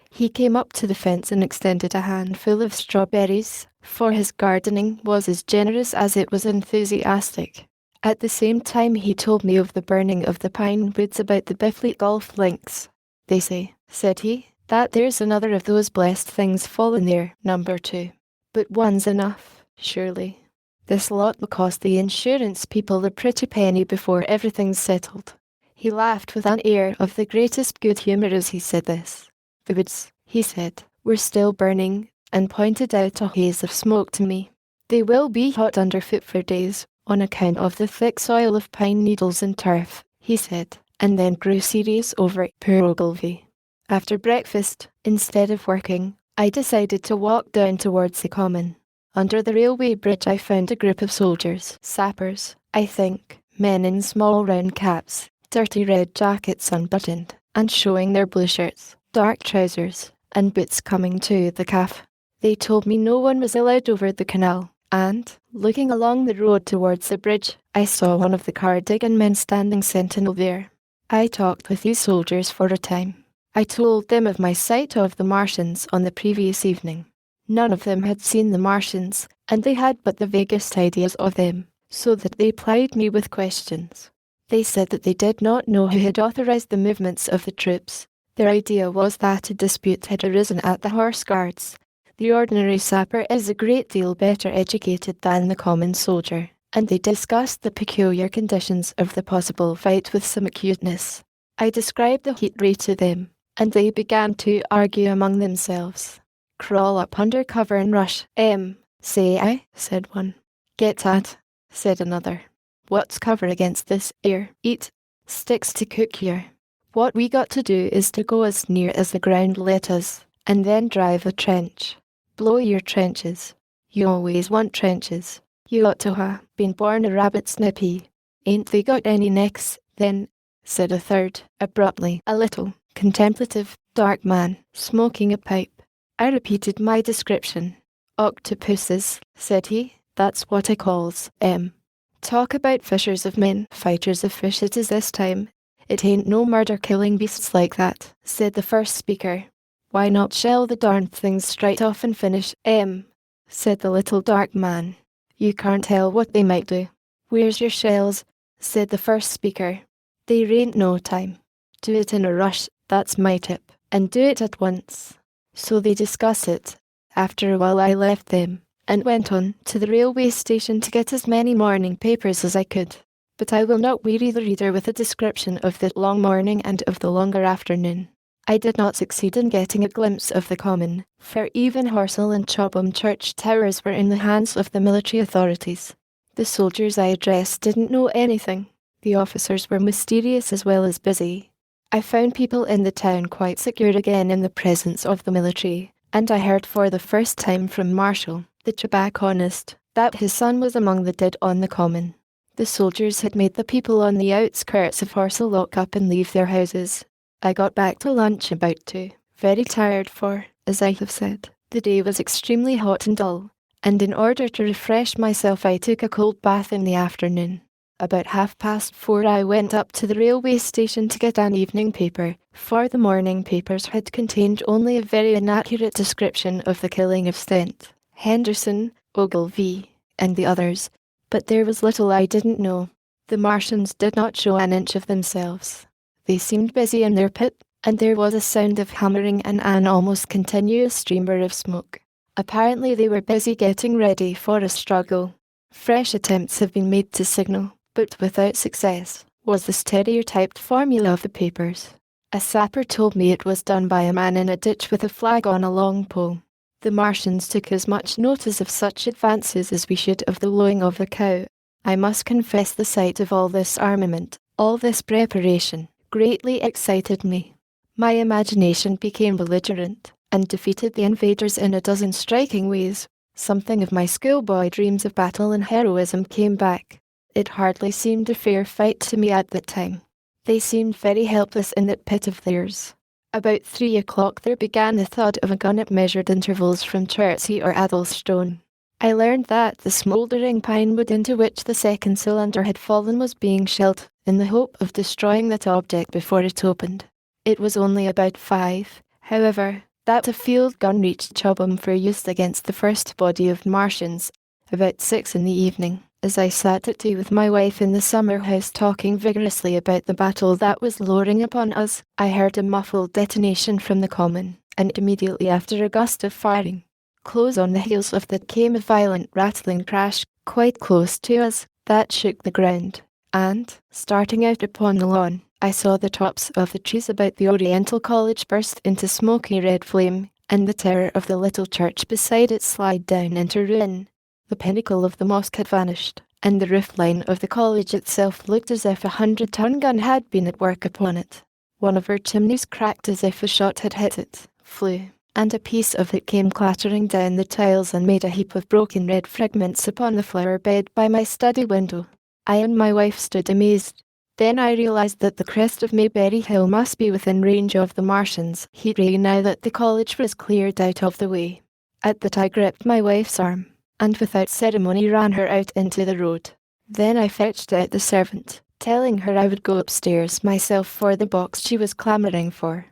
He came up to the fence and extended a handful of strawberries, for his gardening was as generous as it was enthusiastic. At the same time he told me of the burning of the pine woods about the Biffley golf links. They say, said he, that there's another of those blessed things fallen there, number 2. But one's enough, surely. This lot will cost the insurance people a pretty penny before everything's settled. He laughed with an air of the greatest good humour as he said this. The woods, he said, were still burning, and pointed out a haze of smoke to me. They will be hot underfoot for days, on account of the thick soil of pine needles and turf, he said, and then grew serious over poor Ogilvy. After breakfast, instead of working, I decided to walk down towards the common. Under the railway bridge I found a group of soldiers, sappers, I think, men in small round caps, dirty red jackets unbuttoned, and showing their blue shirts, dark trousers, and boots coming to the calf. They told me no one was allowed over the canal, and, looking along the road towards the bridge, I saw one of the Cardigan men standing sentinel there. I talked with these soldiers for a time. I told them of my sight of the Martians on the previous evening. None of them had seen the Martians, and they had but the vaguest ideas of them, so that they plied me with questions. They said that they did not know who had authorized the movements of the troops. Their idea was that a dispute had arisen at the Horse Guards. The ordinary sapper is a great deal better educated than the common soldier, and they discussed the peculiar conditions of the possible fight with some acuteness. I described the heat ray to them, and they began to argue among themselves. Crawl up under cover and rush, say I, said one. Get at, said another. What's cover against this air? Eat. Sticks to cook here. What we got to do is to go as near as the ground let us, and then drive a trench. Blow your trenches. You always want trenches. You ought to ha' been born a rabbit's nippy. Ain't they got any necks, then? Said a third, abruptly, a little, contemplative, dark man, smoking a pipe. I repeated my description. Octopuses, said he, that's what I calls 'em. Talk about fishers of men, fighters of fish it is this time. It ain't no murder killing beasts like that, said the first speaker. Why not shell the darned things straight off and finish, said the little dark man. You can't tell what they might do. Where's your shells, said the first speaker. There ain't no time. Do it in a rush, that's my tip, and do it at once. So they discuss it. After a while I left them, and went on to the railway station to get as many morning papers as I could. But I will not weary the reader with a description of the long morning and of the longer afternoon. I did not succeed in getting a glimpse of the common, for even Horsell and Chobham church towers were in the hands of the military authorities. The soldiers I addressed didn't know anything. The officers were mysterious as well as busy. I found people in the town quite secure again in the presence of the military, and I heard for the first time from Marshall, the tobacconist, that his son was among the dead on the common. The soldiers had made the people on the outskirts of Horsell lock up and leave their houses. I got back to lunch about 2, very tired for, as I have said, the day was extremely hot and dull, and in order to refresh myself I took a cold bath in the afternoon. About 4:30 I went up to the railway station to get an evening paper, for the morning papers had contained only a very inaccurate description of the killing of Stent, Henderson, Ogilvy, and the others, but there was little I didn't know. The Martians did not show an inch of themselves. They seemed busy in their pit, and there was a sound of hammering and an almost continuous streamer of smoke. Apparently they were busy getting ready for a struggle. Fresh attempts have been made to signal, but without success, was the stereotyped formula of the papers. A sapper told me it was done by a man in a ditch with a flag on a long pole. The Martians took as much notice of such advances as we should of the lowing of a cow. I must confess the sight of all this armament, all this preparation, greatly excited me. My imagination became belligerent, and defeated the invaders in a dozen striking ways. Something of my schoolboy dreams of battle and heroism came back. It hardly seemed a fair fight to me at that time. They seemed very helpless in that pit of theirs. About 3 o'clock there began the thud of a gun at measured intervals from Chertsey or Addlestone. I learned that the smouldering pine wood into which the second cylinder had fallen was being shelled, in the hope of destroying that object before it opened. It was only about 5, however, that a field gun reached Chobham for use against the first body of Martians, about 6 in the evening. As I sat at tea with my wife in the summer house talking vigorously about the battle that was lowering upon us, I heard a muffled detonation from the common, and immediately after a gust of firing. Close on the heels of that came a violent rattling crash, quite close to us, that shook the ground, and, starting out upon the lawn, I saw the tops of the trees about the Oriental College burst into smoky red flame, and the terror of the little church beside it slide down into ruin. The pinnacle of the mosque had vanished, and the roof line of the college itself looked as if a 100-ton gun had been at work upon it. One of her chimneys cracked as if a shot had hit it, flew, and a piece of it came clattering down the tiles and made a heap of broken red fragments upon the flower bed by my study window. I and my wife stood amazed. Then I realized that the crest of Mayberry Hill must be within range of the Martians' heat ray now that the college was cleared out of the way. At that I gripped my wife's arm, and without ceremony ran her out into the road. Then I fetched out the servant, telling her I would go upstairs myself for the box she was clamouring for.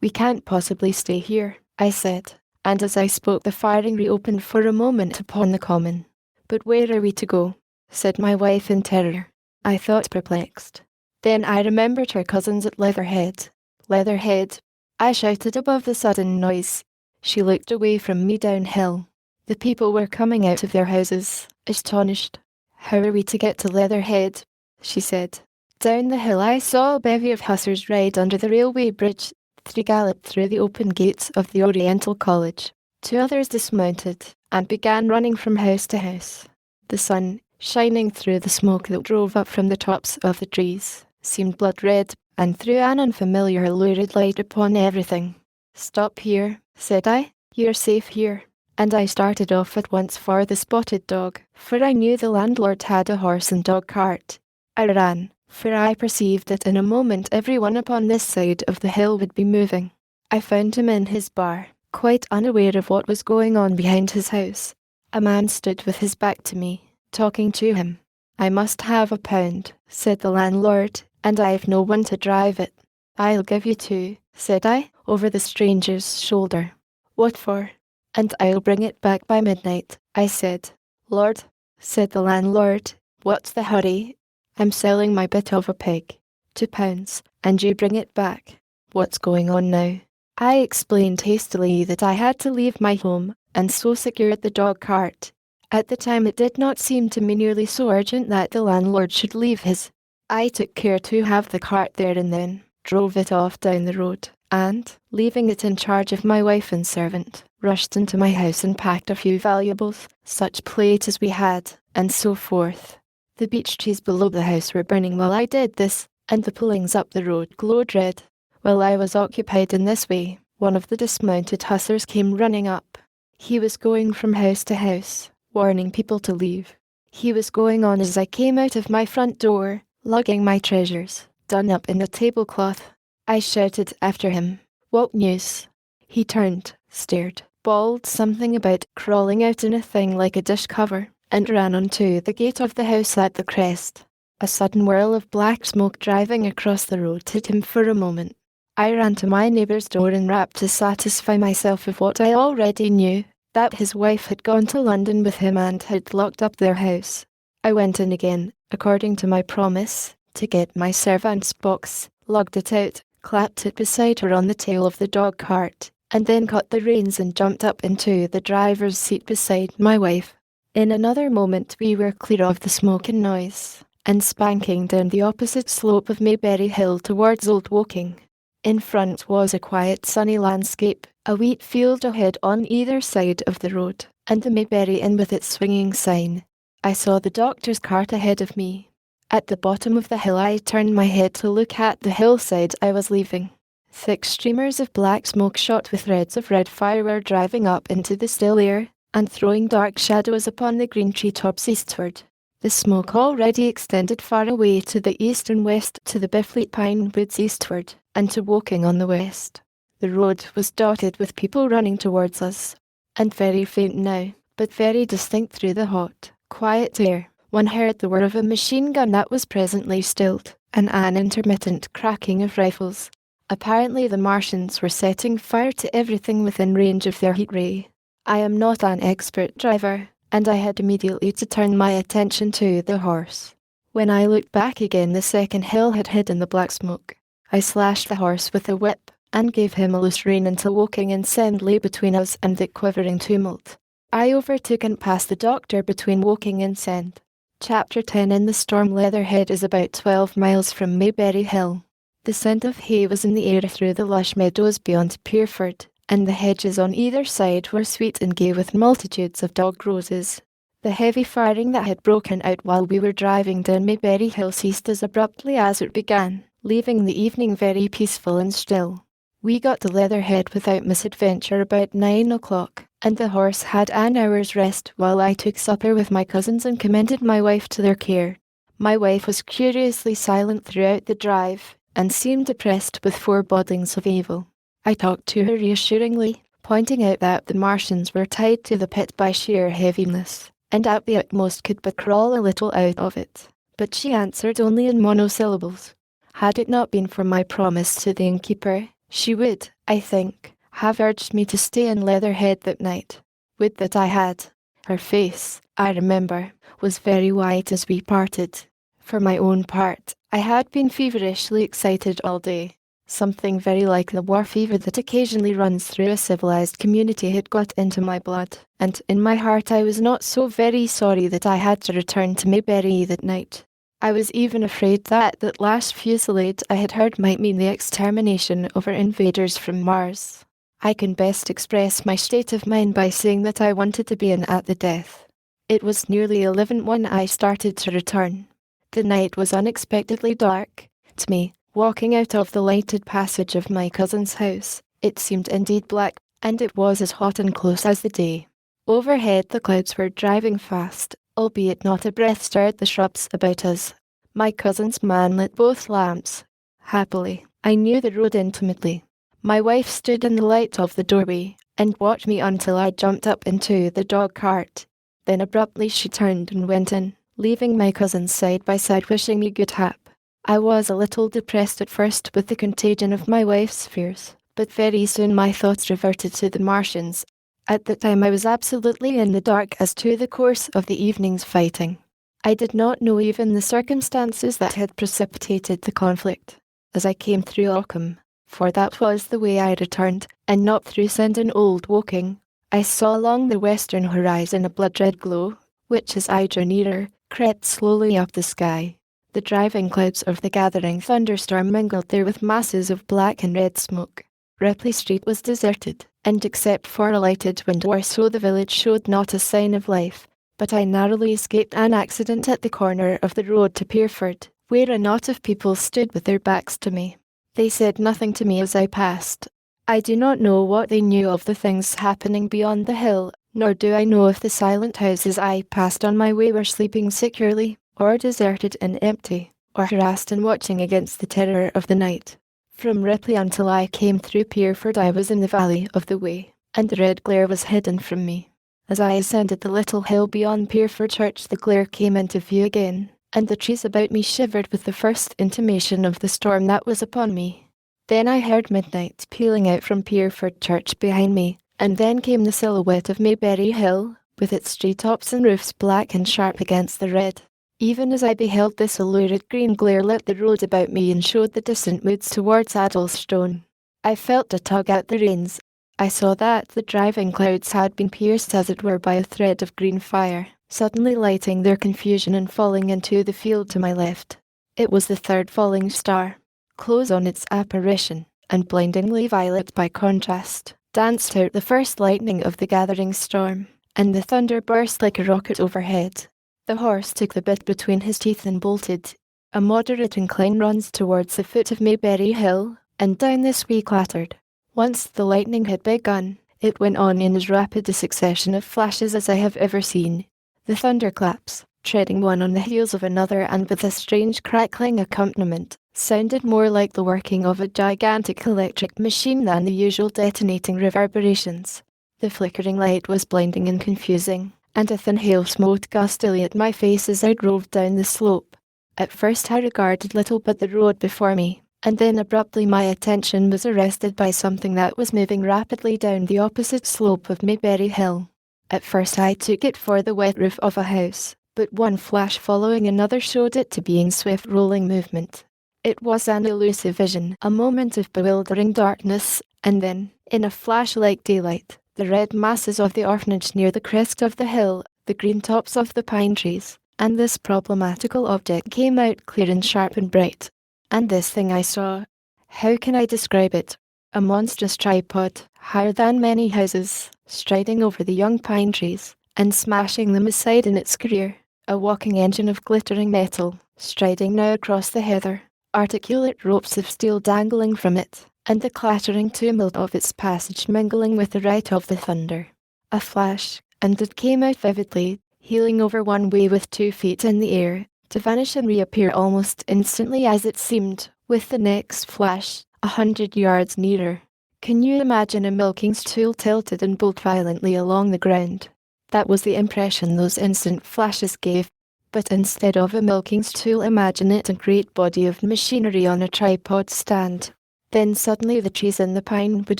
"We can't possibly stay here," I said, and as I spoke the firing reopened for a moment upon the common. "But where are we to go?" said my wife in terror. I thought, perplexed. Then I remembered her cousins at Leatherhead. "Leatherhead!" I shouted above the sudden noise. She looked away from me downhill. The people were coming out of their houses, astonished. "How are we to get to Leatherhead?" she said. Down the hill I saw a bevy of hussars ride under the railway bridge. 3 galloped through the open gates of the Oriental College. 2 others dismounted, and began running from house to house. The sun, shining through the smoke that drove up from the tops of the trees, seemed blood-red, and threw an unfamiliar lurid light upon everything. "Stop here," said I. "You're safe here." And I started off at once for the Spotted Dog, for I knew the landlord had a horse and dog cart. I ran, for I perceived that in a moment everyone upon this side of the hill would be moving. I found him in his bar, quite unaware of what was going on behind his house. A man stood with his back to me, talking to him. "I must have £1, said the landlord, "and I've no one to drive it." "I'll give you 2, said I, over the stranger's shoulder. "What for?" "And I'll bring it back by midnight," I said. "Lord," said the landlord, "what's the hurry?" "I'm selling my bit of a pig." £2, and you bring it back. What's going on now? I explained hastily that I had to leave my home, and so secured the dog cart. At the time it did not seem to me nearly so urgent that the landlord should leave his. I took care to have the cart there and then, drove it off down the road, and, leaving it in charge of my wife and servant, rushed into my house and packed a few valuables, such plate as we had, and so forth. The beech trees below the house were burning while I did this, and the pullings up the road glowed red. While I was occupied in this way, one of the dismounted hussars came running up. He was going from house to house, warning people to leave. He was going on as I came out of my front door, lugging my treasures, done up in a tablecloth. I shouted after him, "What news?" He turned, stared, bawled something about crawling out in a thing like a dish cover, and ran on to the gate of the house at the crest. A sudden whirl of black smoke driving across the road hid him for a moment. I ran to my neighbour's door and rapped to satisfy myself of what I already knew, that his wife had gone to London with him and had locked up their house. I went in again, according to my promise, to get my servant's box, lugged it out, clapped it beside her on the tail of the dog cart, and then caught the reins and jumped up into the driver's seat beside my wife. In another moment we were clear of the smoke and noise, and spanking down the opposite slope of Mayberry Hill towards Old Woking. In front was a quiet sunny landscape, a wheat field ahead on either side of the road, and the Mayberry Inn with its swinging sign. I saw the doctor's cart ahead of me. At the bottom of the hill I turned my head to look at the hillside I was leaving. Thick streamers of black smoke shot with threads of red fire were driving up into the still air, and throwing dark shadows upon the green tree-tops eastward. The smoke already extended far away to the east and west to the Biffleet pine woods eastward, and to Woking on the west. The road was dotted with people running towards us, and very faint now, but very distinct through the hot, quiet air. One heard the whir of a machine gun that was presently stilled, and an intermittent cracking of rifles. Apparently the Martians were setting fire to everything within range of their heat ray. I am not an expert driver, and I had immediately to turn my attention to the horse. When I looked back again, the second hill had hidden the black smoke. I slashed the horse with a whip, and gave him a loose rein until walking in sand lay between us and the quivering tumult. I overtook and passed the doctor between Woking and Send. Chapter 10. In the storm. Leatherhead is about 12 miles from Mayberry Hill. The scent of hay was in the air through the lush meadows beyond Pierford, and the hedges on either side were sweet and gay with multitudes of dog roses. The heavy firing that had broken out while we were driving down Mayberry Hill ceased as abruptly as it began, leaving the evening very peaceful and still. We got to Leatherhead without misadventure about 9 o'clock, and the horse had an hour's rest while I took supper with my cousins and commended my wife to their care. My wife was curiously silent throughout the drive, and seemed oppressed with forebodings of evil. I talked to her reassuringly, pointing out that the Martians were tied to the pit by sheer heaviness, and at the utmost could but crawl a little out of it. But she answered only in monosyllables. Had it not been for my promise to the innkeeper, she would, I think, have urged me to stay in Leatherhead that night. Would that I had. Her face, I remember, was very white as we parted. For my own part, I had been feverishly excited all day. Something very like the war fever that occasionally runs through a civilized community had got into my blood, and in my heart I was not so very sorry that I had to return to Mayberry that night. I was even afraid that last fusillade I had heard might mean the extermination of our invaders from Mars. I can best express my state of mind by saying that I wanted to be in at the death. It was nearly 11 when I started to return. The night was unexpectedly dark. To me, walking out of the lighted passage of my cousin's house, it seemed indeed black, and it was as hot and close as the day. Overhead the clouds were driving fast, albeit not a breath stirred the shrubs about us. My cousin's man lit both lamps. Happily, I knew the road intimately. My wife stood in the light of the doorway, and watched me until I jumped up into the dog cart. Then abruptly she turned and went in, leaving my cousins side by side wishing me good hap. I was a little depressed at first with the contagion of my wife's fears, but very soon my thoughts reverted to the Martians. At the time I was absolutely in the dark as to the course of the evening's fighting. I did not know even the circumstances that had precipitated the conflict. As I came through Ockham, for that was the way I returned, and not through Send and Old Woking, I saw along the western horizon a blood-red glow, which as I drew nearer, crept slowly up the sky. The driving clouds of the gathering thunderstorm mingled there with masses of black and red smoke. Ripley Street was deserted, and except for a lighted window or so the village showed not a sign of life, but I narrowly escaped an accident at the corner of the road to Pierford, where a knot of people stood with their backs to me. They said nothing to me as I passed. I do not know what they knew of the things happening beyond the hill, nor do I know if the silent houses I passed on my way were sleeping securely, or deserted and empty, or harassed and watching against the terror of the night. From Ripley until I came through Pierford I was in the valley of the Wey, and the red glare was hidden from me. As I ascended the little hill beyond Pierford Church the glare came into view again, and the trees about me shivered with the first intimation of the storm that was upon me. Then I heard midnight pealing out from Pierford Church behind me, and then came the silhouette of Mayberry Hill, with its tree-tops and roofs black and sharp against the red. Even as I beheld this, a lurid green glare lit the road about me and showed the distant woods towards Addlestone. I felt a tug at the reins. I saw that the driving clouds had been pierced as it were by a thread of green fire, suddenly lighting their confusion and falling into the field to my left. It was the third falling star. Close on its apparition, and blindingly violet by contrast, danced out the first lightning of the gathering storm, and the thunder burst like a rocket overhead. The horse took the bit between his teeth and bolted. A moderate incline runs towards the foot of Mayberry Hill, and down this we clattered. Once the lightning had begun, it went on in as rapid a succession of flashes as I have ever seen. The thunderclaps, treading one on the heels of another and with a strange crackling accompaniment, sounded more like the working of a gigantic electric machine than the usual detonating reverberations. The flickering light was blinding and confusing, and a thin hail smote gustily at my face as I drove down the slope. At first I regarded little but the road before me, and then abruptly my attention was arrested by something that was moving rapidly down the opposite slope of Mayberry Hill. At first I took it for the wet roof of a house, but one flash following another showed it to be in swift rolling movement. It was an elusive vision, a moment of bewildering darkness, and then, in a flash like daylight, the red masses of the orphanage near the crest of the hill, the green tops of the pine trees, and this problematical object came out clear and sharp and bright. And this thing I saw, how can I describe it? A monstrous tripod, higher than many houses, striding over the young pine trees, and smashing them aside in its career. A walking engine of glittering metal, striding now across the heather, articulate ropes of steel dangling from it, and the clattering tumult of its passage mingling with the rout of the thunder. A flash, and it came out vividly, heeling over one way with 2 feet in the air, to vanish and reappear almost instantly as it seemed, with the next flash, 100 yards nearer. Can you imagine a milking stool tilted and bowled violently along the ground? That was the impression those instant flashes gave. But instead of a milking stool, imagine it a great body of machinery on a tripod stand. Then suddenly the trees in the pine wood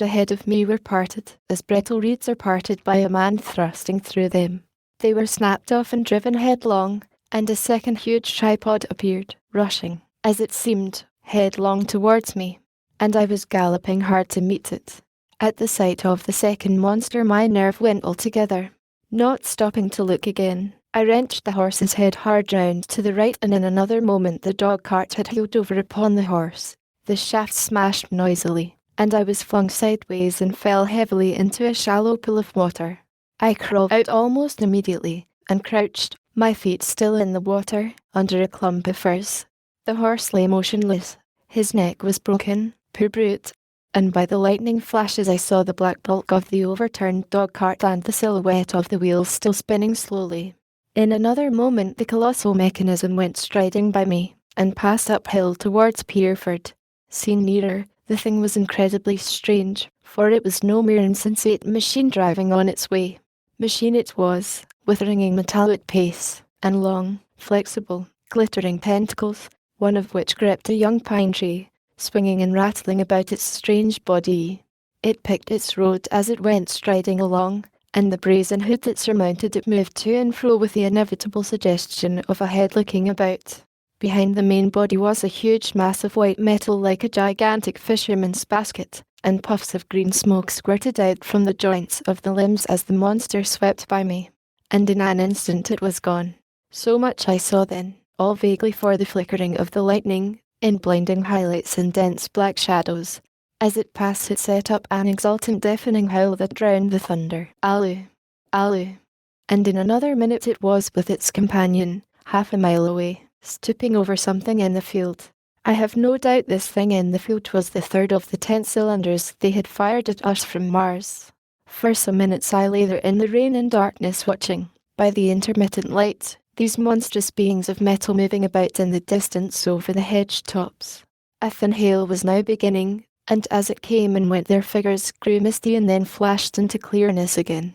ahead of me were parted, as brittle reeds are parted by a man thrusting through them. They were snapped off and driven headlong, and a second huge tripod appeared, rushing, as it seemed, headlong towards me, and I was galloping hard to meet it. At the sight of the second monster my nerve went altogether. Not stopping to look again, I wrenched the horse's head hard round to the right, and in another moment the dog cart had heeled over upon the horse. The shaft smashed noisily, and I was flung sideways and fell heavily into a shallow pool of water. I crawled out almost immediately, and crouched, my feet still in the water, under a clump of firs. The horse lay motionless. His neck was broken, poor brute, and by the lightning flashes I saw the black bulk of the overturned dog cart and the silhouette of the wheels still spinning slowly. In another moment the colossal mechanism went striding by me, and passed uphill towards Pierford. Seen nearer, the thing was incredibly strange, for it was no mere insensate machine driving on its way. Machine it was, with ringing metallic pace, and long, flexible, glittering tentacles, one of which gripped a young pine tree, swinging and rattling about its strange body. It picked its road as it went striding along, and the brazen hood that surmounted it moved to and fro with the inevitable suggestion of a head looking about. Behind the main body was a huge mass of white metal like a gigantic fisherman's basket, and puffs of green smoke squirted out from the joints of the limbs as the monster swept by me. And in an instant it was gone. So much I saw then, all vaguely for the flickering of the lightning, in blinding highlights and dense black shadows. As it passed it set up an exultant deafening howl that drowned the thunder. Alu! Alu! And in another minute it was with its companion, half a mile away, stooping over something in the field. I have no doubt this thing in the field was the third of the 10 cylinders they had fired at us from Mars. For some minutes I lay there in the rain and darkness watching, by the intermittent light, these monstrous beings of metal moving about in the distance over the hedge tops. A thin hail was now beginning, and as it came and went their figures grew misty and then flashed into clearness again.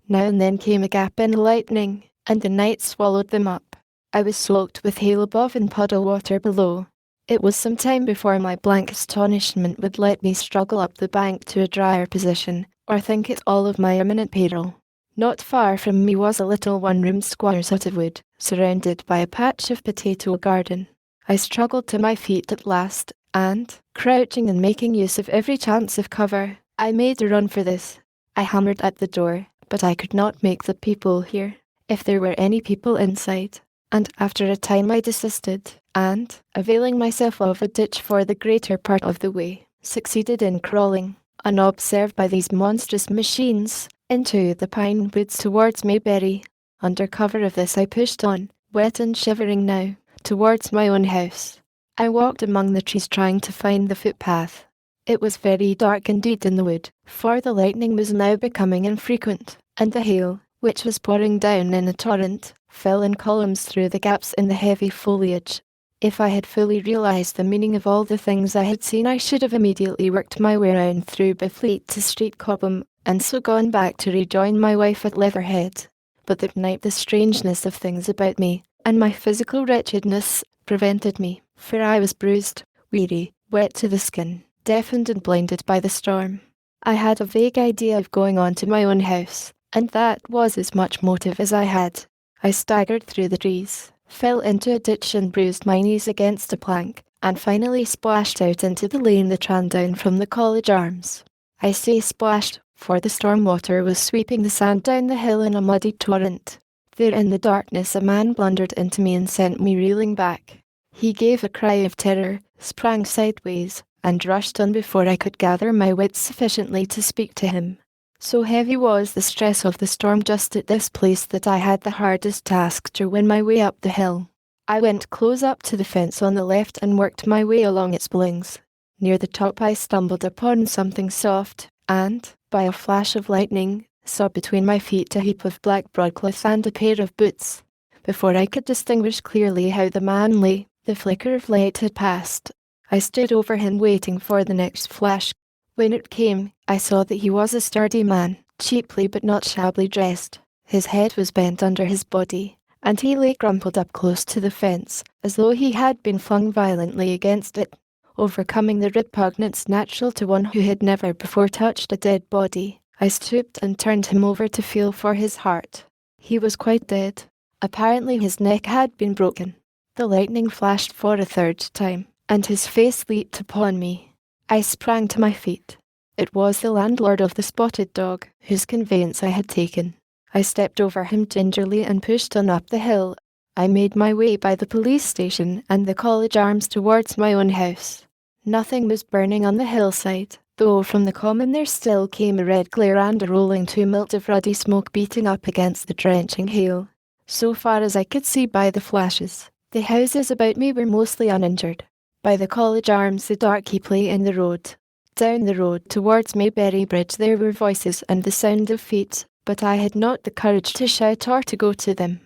Now and then came a gap in the lightning, and the night swallowed them up. I was soaked with hail above and puddle water below. It was some time before my blank astonishment would let me struggle up the bank to a drier position, or think it all of my imminent peril. Not far from me was a little one-roomed squire's hut of wood, surrounded by a patch of potato garden. I struggled to my feet at last, and, crouching and making use of every chance of cover, I made a run for this. I hammered at the door, but I could not make the people hear, if there were any people inside, and after a time I desisted, and, availing myself of a ditch for the greater part of the way, succeeded in crawling, unobserved by these monstrous machines, into the pine woods towards Mayberry. Under cover of this I pushed on, wet and shivering now, towards my own house. I walked among the trees trying to find the footpath. It was very dark indeed in the wood, for the lightning was now becoming infrequent, and the hail, which was pouring down in a torrent, fell in columns through the gaps in the heavy foliage. If I had fully realised the meaning of all the things I had seen, I should have immediately worked my way round through Byfleet to Street Cobham, and so gone back to rejoin my wife at Leatherhead. But that night the strangeness of things about me, and my physical wretchedness, prevented me, for I was bruised, weary, wet to the skin, deafened and blinded by the storm. I had a vague idea of going on to my own house, and that was as much motive as I had. I staggered through the trees, fell into a ditch and bruised my knees against a plank, and finally splashed out into the lane that ran down from the College Arms. I say splashed, for the storm water was sweeping the sand down the hill in a muddy torrent. There in the darkness a man blundered into me and sent me reeling back. He gave a cry of terror, sprang sideways, and rushed on before I could gather my wits sufficiently to speak to him. So heavy was the stress of the storm just at this place that I had the hardest task to win my way up the hill. I went close up to the fence on the left and worked my way along its blings. Near the top I stumbled upon something soft, and, by a flash of lightning, saw between my feet a heap of black broadcloth and a pair of boots. Before I could distinguish clearly how the man lay, the flicker of light had passed. I stood over him waiting for the next flash. When it came, I saw that he was a sturdy man, cheaply but not shabbily dressed. His head was bent under his body, and he lay crumpled up close to the fence, as though he had been flung violently against it, overcoming the repugnance natural to one who had never before touched a dead body. I stooped and turned him over to feel for his heart. He was quite dead. Apparently his neck had been broken. The lightning flashed for a third time, and his face leaped upon me. I sprang to my feet. It was the landlord of the Spotted Dog, whose conveyance I had taken. I stepped over him gingerly and pushed on up the hill. I made my way by the police station and the College Arms towards my own house. Nothing was burning on the hillside, though from the common there still came a red glare and a rolling tumult of ruddy smoke beating up against the drenching hail. So far as I could see by the flashes, the houses about me were mostly uninjured. By the College Arms the dark-keep lay in the road. Down the road towards Mayberry Bridge there were voices and the sound of feet, but I had not the courage to shout or to go to them.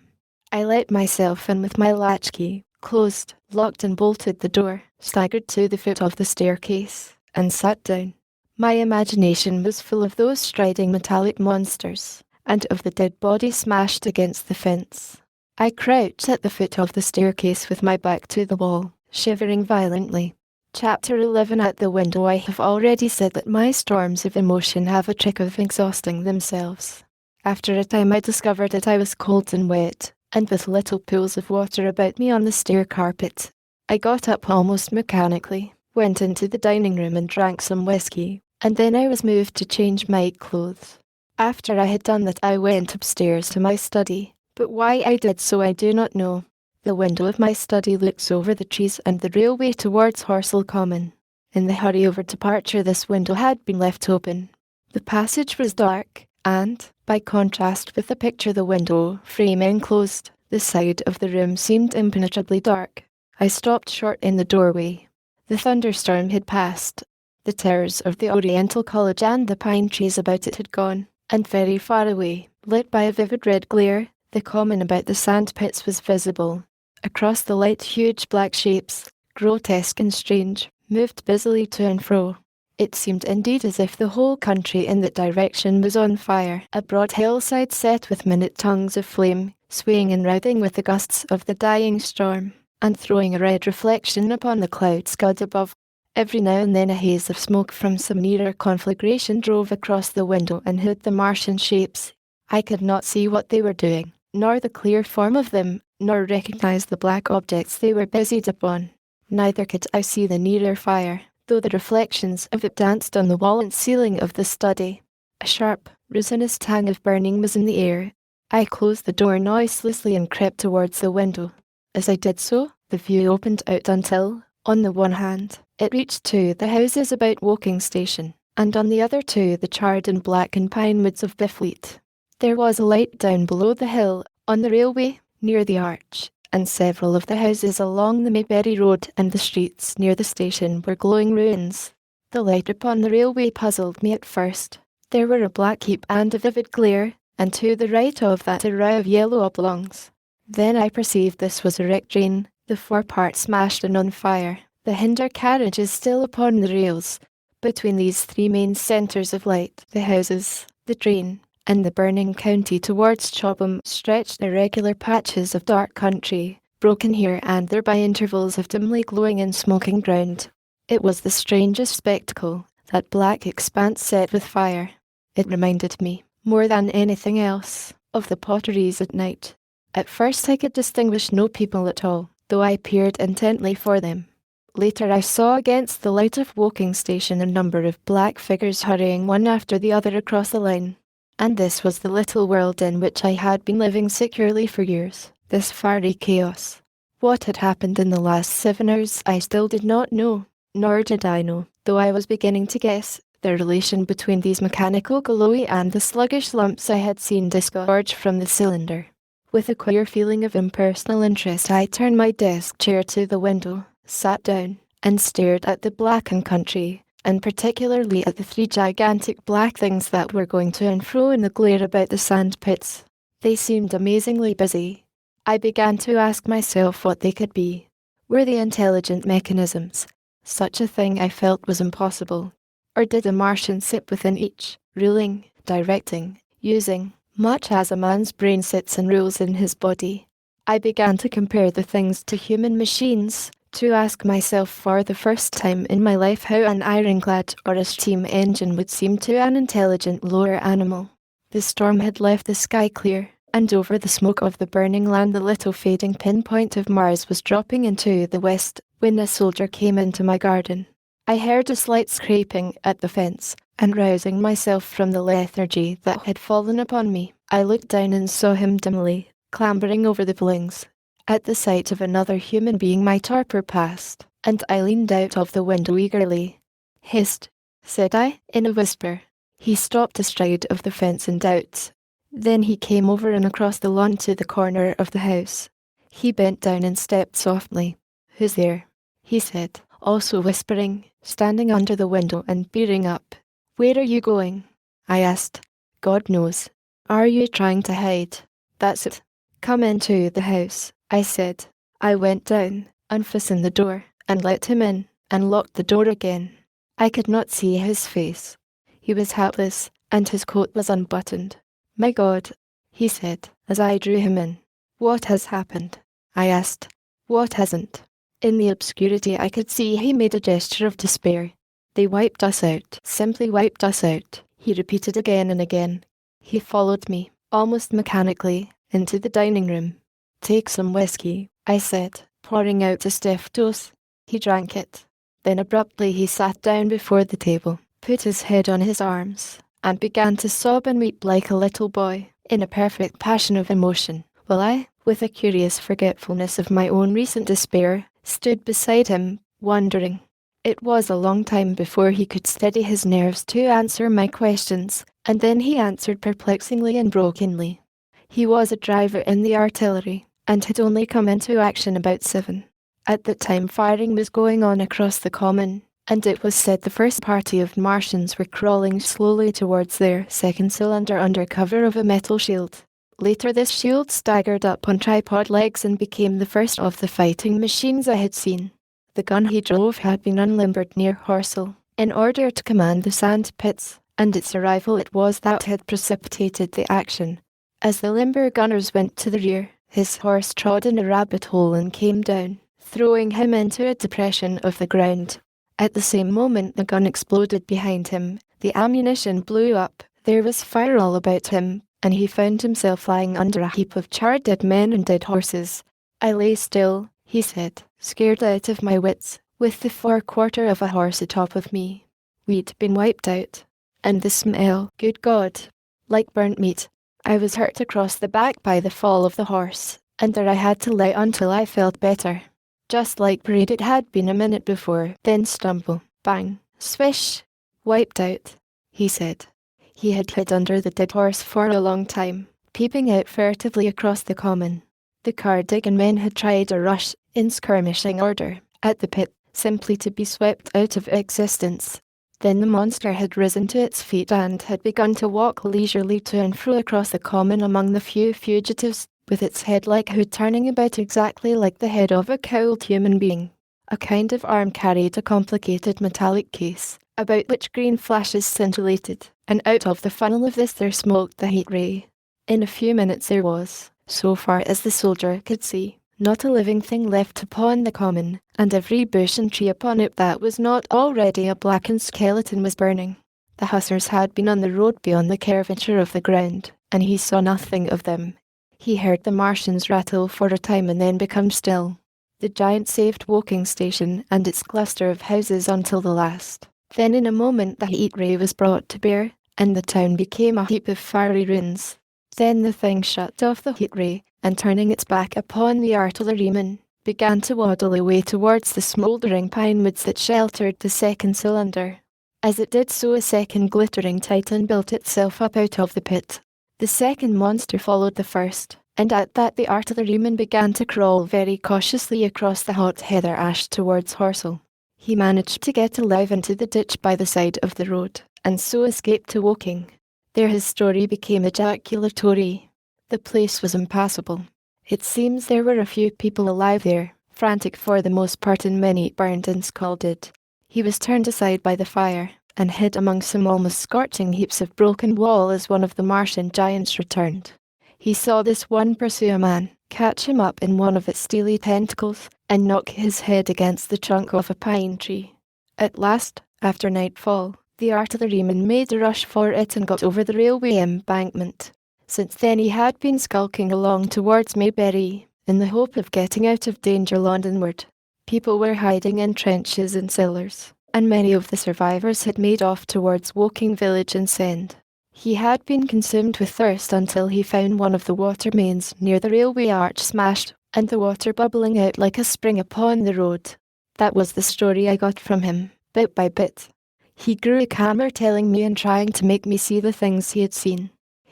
I let myself in with my latchkey, closed, locked and bolted the door, staggered to the foot of the staircase, and sat down. My imagination was full of those striding metallic monsters, and of the dead body smashed against the fence. I crouched at the foot of the staircase with my back to the wall, shivering violently. Chapter 11. At the window. I have already said that my storms of emotion have a trick of exhausting themselves. After a time I discovered that I was cold and wet, and with little pools of water about me on the stair carpet. I got up almost mechanically, went into the dining room and drank some whiskey, and then I was moved to change my clothes. After I had done that I went upstairs to my study, but why I did so I do not know. The window of my study looks over the trees and the railway towards Horsell Common. In the hurry of our departure this window had been left open. The passage was dark, and, by contrast with the picture the window frame enclosed, the side of the room seemed impenetrably dark. I stopped short in the doorway. The thunderstorm had passed. The terrors of the Oriental College and the pine trees about it had gone, and very far away, lit by a vivid red glare, the common about the sand pits was visible. Across the light huge black shapes, grotesque and strange, moved busily to and fro. It seemed indeed as if the whole country in that direction was on fire, a broad hillside set with minute tongues of flame, swaying and writhing with the gusts of the dying storm, and throwing a red reflection upon the cloud scud above. Every now and then a haze of smoke from some nearer conflagration drove across the window and hid the Martian shapes. I could not see what they were doing, nor the clear form of them, nor recognize the black objects they were busied upon. Neither could I see the nearer fire, though the reflections of it danced on the wall and ceiling of the study. A sharp, resinous tang of burning was in the air. I closed the door noiselessly and crept towards the window. As I did so, the view opened out until, on the one hand, it reached to the houses about Woking Station, and on the other to the charred and blackened pine woods of Biffleet. There was a light down below the hill, on the railway, near the arch, and several of the houses along the Mayberry Road and the streets near the station were glowing ruins. The light upon the railway puzzled me at first. There were a black heap and a vivid glare, and to the right of that a row of yellow oblongs. Then I perceived this was a wrecked train, the forepart smashed and on fire, the hinder carriages still upon the rails. Between these three main centres of light, the houses, The drain, and the burning county towards Chobham stretched irregular patches of dark country, broken here and there by intervals of dimly glowing and smoking ground. It was the strangest spectacle, that black expanse set with fire. It reminded me, more than anything else, of the potteries at night. At first I could distinguish no people at all, though I peered intently for them. Later I saw against the light of Woking station a number of black figures hurrying one after the other across the line. And this was the little world in which I had been living securely for years, this fiery chaos. What had happened in the last 7 hours I still did not know, nor did I know, though I was beginning to guess, the relation between these mechanical glowy and the sluggish lumps I had seen disgorge from the cylinder. With a queer feeling of impersonal interest I turned my desk chair to the window, sat down, and stared at the blackened country, and particularly at the 3 gigantic black things that were going to and fro in the glare about the sand pits. They seemed amazingly busy. I began to ask myself what they could be. Were they intelligent mechanisms? Such a thing I felt was impossible. Or did a Martian sit within each, ruling, directing, using, much as a man's brain sits and rules in his body? I began to compare the things to human machines, to ask myself for the first time in my life how an ironclad or a steam engine would seem to an intelligent lower animal. The storm had left the sky clear, and over the smoke of the burning land the little fading pinpoint of Mars was dropping into the west, when a soldier came into my garden. I heard a slight scraping at the fence, and rousing myself from the lethargy that had fallen upon me, I looked down and saw him dimly, clambering over the blings. At the sight of another human being my torpor passed, and I leaned out of the window eagerly. "Hist," said I, in a whisper. He stopped astride of the fence in doubt. Then he came over and across the lawn to the corner of the house. He bent down and stepped softly. "Who's there?" he said, also whispering, standing under the window and peering up. "Where are you going?" I asked. "God knows." "Are you trying to hide?" "That's it." "Come into the house," I said. I went down, unfastened the door, and let him in, and locked the door again. I could not see his face. He was hatless, and his coat was unbuttoned. "My God," he said, as I drew him in. "What has happened?" I asked. "What hasn't?" In the obscurity I could see he made a gesture of despair. "They wiped us out, simply wiped us out," he repeated again and again. He followed me, almost mechanically, into the dining room. "Take some whiskey," I said, pouring out a stiff dose. He drank it. Then abruptly he sat down before the table, put his head on his arms, and began to sob and weep like a little boy, in a perfect passion of emotion, while I, with a curious forgetfulness of my own recent despair, stood beside him, wondering. It was a long time before he could steady his nerves to answer my questions, and then he answered perplexingly and brokenly. He was a driver in the artillery, and had only come into action about 7. At that time firing was going on across the common, and it was said the first party of Martians were crawling slowly towards their second cylinder under cover of a metal shield. Later this shield staggered up on tripod legs and became the first of the fighting machines I had seen. The gun he drove had been unlimbered near Horsell, in order to command the sand pits, and its arrival it was that had precipitated the action. As the limber gunners went to the rear, his horse trod in a rabbit hole and came down, throwing him into a depression of the ground. At the same moment the gun exploded behind him, the ammunition blew up, there was fire all about him, and he found himself lying under a heap of charred dead men and dead horses. "I lay still," he said, "scared out of my wits, with the forequarter of a horse atop of me. We'd been wiped out. And the smell, good God, like burnt meat. I was hurt across the back by the fall of the horse, and there I had to lie until I felt better. Just like parade it had been a minute before, then stumble, bang, swish, wiped out," he said. He had hid under the dead horse for a long time, peeping out furtively across the common. The Cardigan men had tried a rush, in skirmishing order, at the pit, simply to be swept out of existence. Then the monster had risen to its feet and had begun to walk leisurely to and fro across the common among the few fugitives, with its head like hood turning about exactly like the head of a cowled human being. A kind of arm carried a complicated metallic case, about which green flashes scintillated, and out of the funnel of this there smoked the heat ray. In a few minutes there was, so far as the soldier could see, not a living thing left upon the common, and every bush and tree upon it that was not already a blackened skeleton was burning. The hussars had been on the road beyond the curvature of the ground, and he saw nothing of them. He heard the Martians rattle for a time and then become still. The giant saved Woking station and its cluster of houses until the last. Then in a moment the heat ray was brought to bear, and the town became a heap of fiery ruins. Then the thing shut off the heat ray, and turning its back upon the artilleryman, began to waddle away towards the smouldering pine woods that sheltered the second cylinder. As it did so a second glittering titan built itself up out of the pit. The second monster followed the first, and at that the artilleryman began to crawl very cautiously across the hot heather ash towards Horsell. He managed to get alive into the ditch by the side of the road, and so escaped to Woking. There his story became ejaculatory. The place was impassable. It seems there were a few people alive there, frantic for the most part, and many burned and scalded. He was turned aside by the fire, and hid among some almost scorching heaps of broken wall as one of the Martian giants returned. He saw this one pursue a man, catch him up in one of its steely tentacles, and knock his head against the trunk of a pine tree. At last, after nightfall, the artilleryman made a rush for it and got over the railway embankment. Since then he had been skulking along towards Maybury, in the hope of getting out of danger Londonward. People were hiding in trenches and cellars, and many of the survivors had made off towards Woking village and Send. He had been consumed with thirst until he found one of the water mains near the railway arch smashed, and the water bubbling out like a spring upon the road. That was the story I got from him, bit by bit. He grew calmer, telling me and trying to make me see the things he had seen.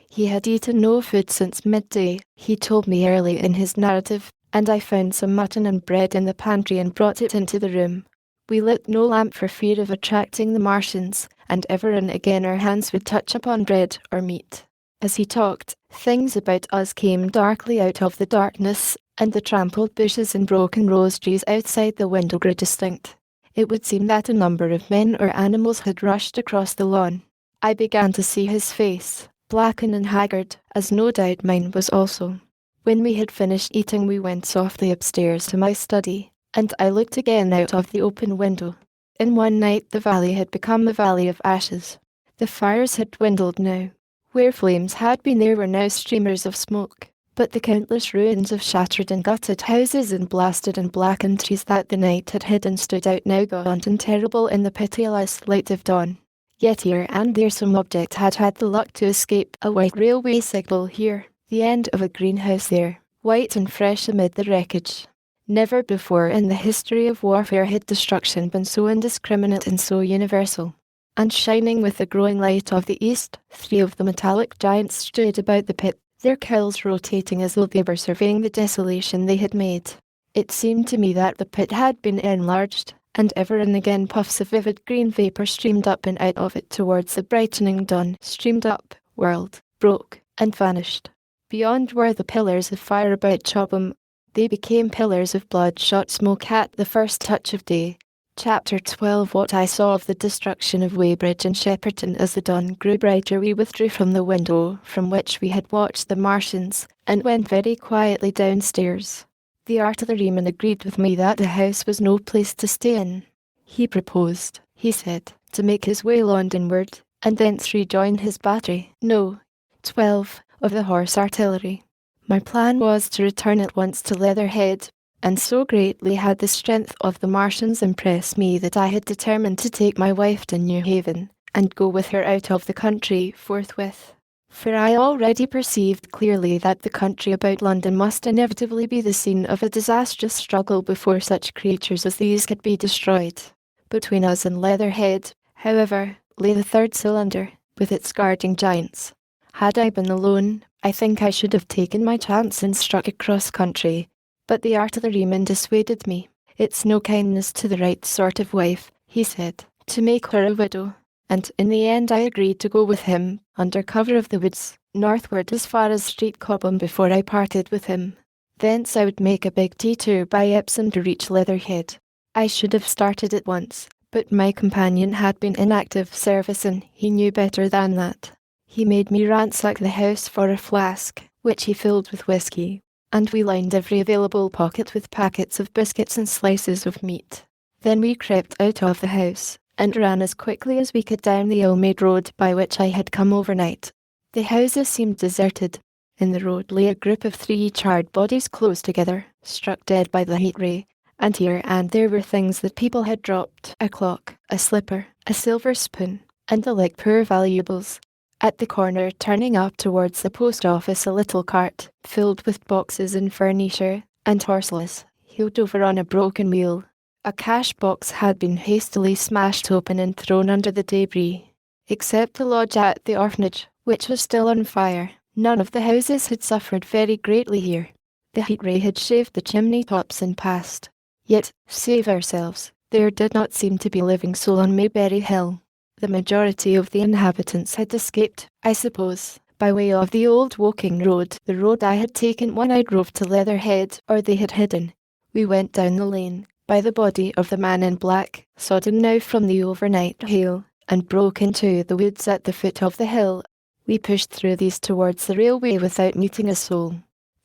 He had eaten no food since midday, he told me early in his narrative, and I found some mutton and bread in the pantry and brought it into the room. We lit no lamp for fear of attracting the Martians, and ever and again our hands would touch upon bread or meat. As he talked, things about us came darkly out of the darkness, and the trampled bushes and broken rose trees outside the window grew distinct. It would seem that a number of men or animals had rushed across the lawn. I began to see his face, blackened and haggard, as no doubt mine was also. When we had finished eating we went softly upstairs to my study, and I looked again out of the open window. In one night the valley had become a valley of ashes. The fires had dwindled now. Where flames had been there were now streamers of smoke, but the countless ruins of shattered and gutted houses and blasted and blackened trees that the night had hidden stood out now gaunt and terrible in the pitiless light of dawn. Yet here and there some object had had the luck to escape. A white railway signal here, the end of a greenhouse there, white and fresh amid the wreckage. Never before in the history of warfare had destruction been so indiscriminate and so universal. And shining with the growing light of the east, 3 of the metallic giants stood about the pit, their cowls rotating as though they were surveying the desolation they had made. It seemed to me that the pit had been enlarged, and ever and again puffs of vivid green vapour streamed up and out of it towards the brightening dawn, streamed up, whirled, broke, and vanished. Beyond were the pillars of fire about Chobham. They became pillars of bloodshot smoke at the first touch of day. Chapter 12. What I saw of the destruction of Weybridge and Shepperton. As the dawn grew brighter we withdrew from the window from which we had watched the Martians, and went very quietly downstairs. The artilleryman agreed with me that the house was no place to stay in. He proposed, he said, to make his way Londonward, and thence rejoin his battery, no, 12, of the horse artillery. My plan was to return at once to Leatherhead, and so greatly had the strength of the Martians impressed me that I had determined to take my wife to New Haven, and go with her out of the country forthwith. For I already perceived clearly that the country about London must inevitably be the scene of a disastrous struggle before such creatures as these could be destroyed. Between us and Leatherhead, however, lay the third cylinder, with its guarding giants. Had I been alone, I think I should have taken my chance and struck across country, but the artilleryman dissuaded me. It's no kindness to the right sort of wife, he said, to make her a widow, and in the end I agreed to go with him, under cover of the woods, northward as far as Street Cobham before I parted with him. Thence I would make a big detour by Epsom to reach Leatherhead. I should have started at once, But my companion had been in active service and he knew better than that. He made me ransack the house for a flask, which he filled with whiskey, and we lined every available pocket with packets of biscuits and slices of meat. Then we crept out of the house, and ran as quickly as we could down the ill-made road by which I had come overnight. The houses seemed deserted. In the road lay a group of 3 charred bodies close together, struck dead by the heat ray, and here and there were things that people had dropped: a clock, a slipper, a silver spoon, and the like poor valuables. At the corner turning up towards the post office, a little cart, filled with boxes and furniture, and horseless, heeled over on a broken wheel. A cash box had been hastily smashed open and thrown under the debris. Except the lodge at the orphanage, which was still on fire, none of the houses had suffered very greatly here. The heat ray had shaved the chimney tops and passed. Yet, save ourselves, there did not seem to be a living soul on Mayberry Hill. The majority of the inhabitants had escaped, I suppose, by way of the old Woking road, the road I had taken when I drove to Leatherhead, or they had hidden. We went down the lane, by the body of the man in black, sodden now from the overnight hail, and broke into the woods at the foot of the hill. We pushed through these towards the railway without meeting a soul.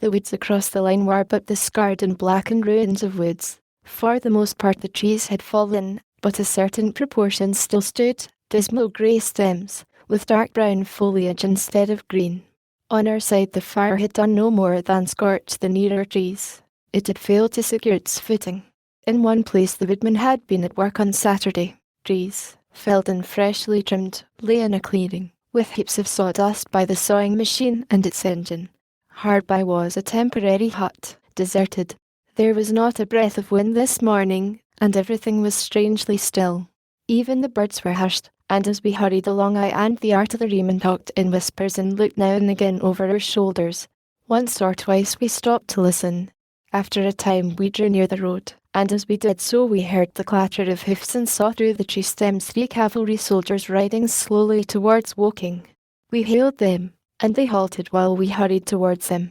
The woods across the line were but the scarred and blackened ruins of woods. For the most part the trees had fallen, but a certain proportion still stood, dismal grey stems, with dark brown foliage instead of green. On our side the fire had done no more than scorch the nearer trees. It had failed to secure its footing. In one place the woodman had been at work on Saturday. Trees, felled and freshly trimmed, lay in a clearing, with heaps of sawdust by the sawing machine and its engine. Hard by was a temporary hut, deserted. There was not a breath of wind this morning, and everything was strangely still. Even the birds were hushed, and as we hurried along I and the artilleryman talked in whispers and looked now and again over our shoulders. Once or twice we stopped to listen. After a time we drew near the road, and as we did so we heard the clatter of hoofs and saw through the tree stems 3 cavalry soldiers riding slowly towards Woking. We hailed them, and they halted while we hurried towards them.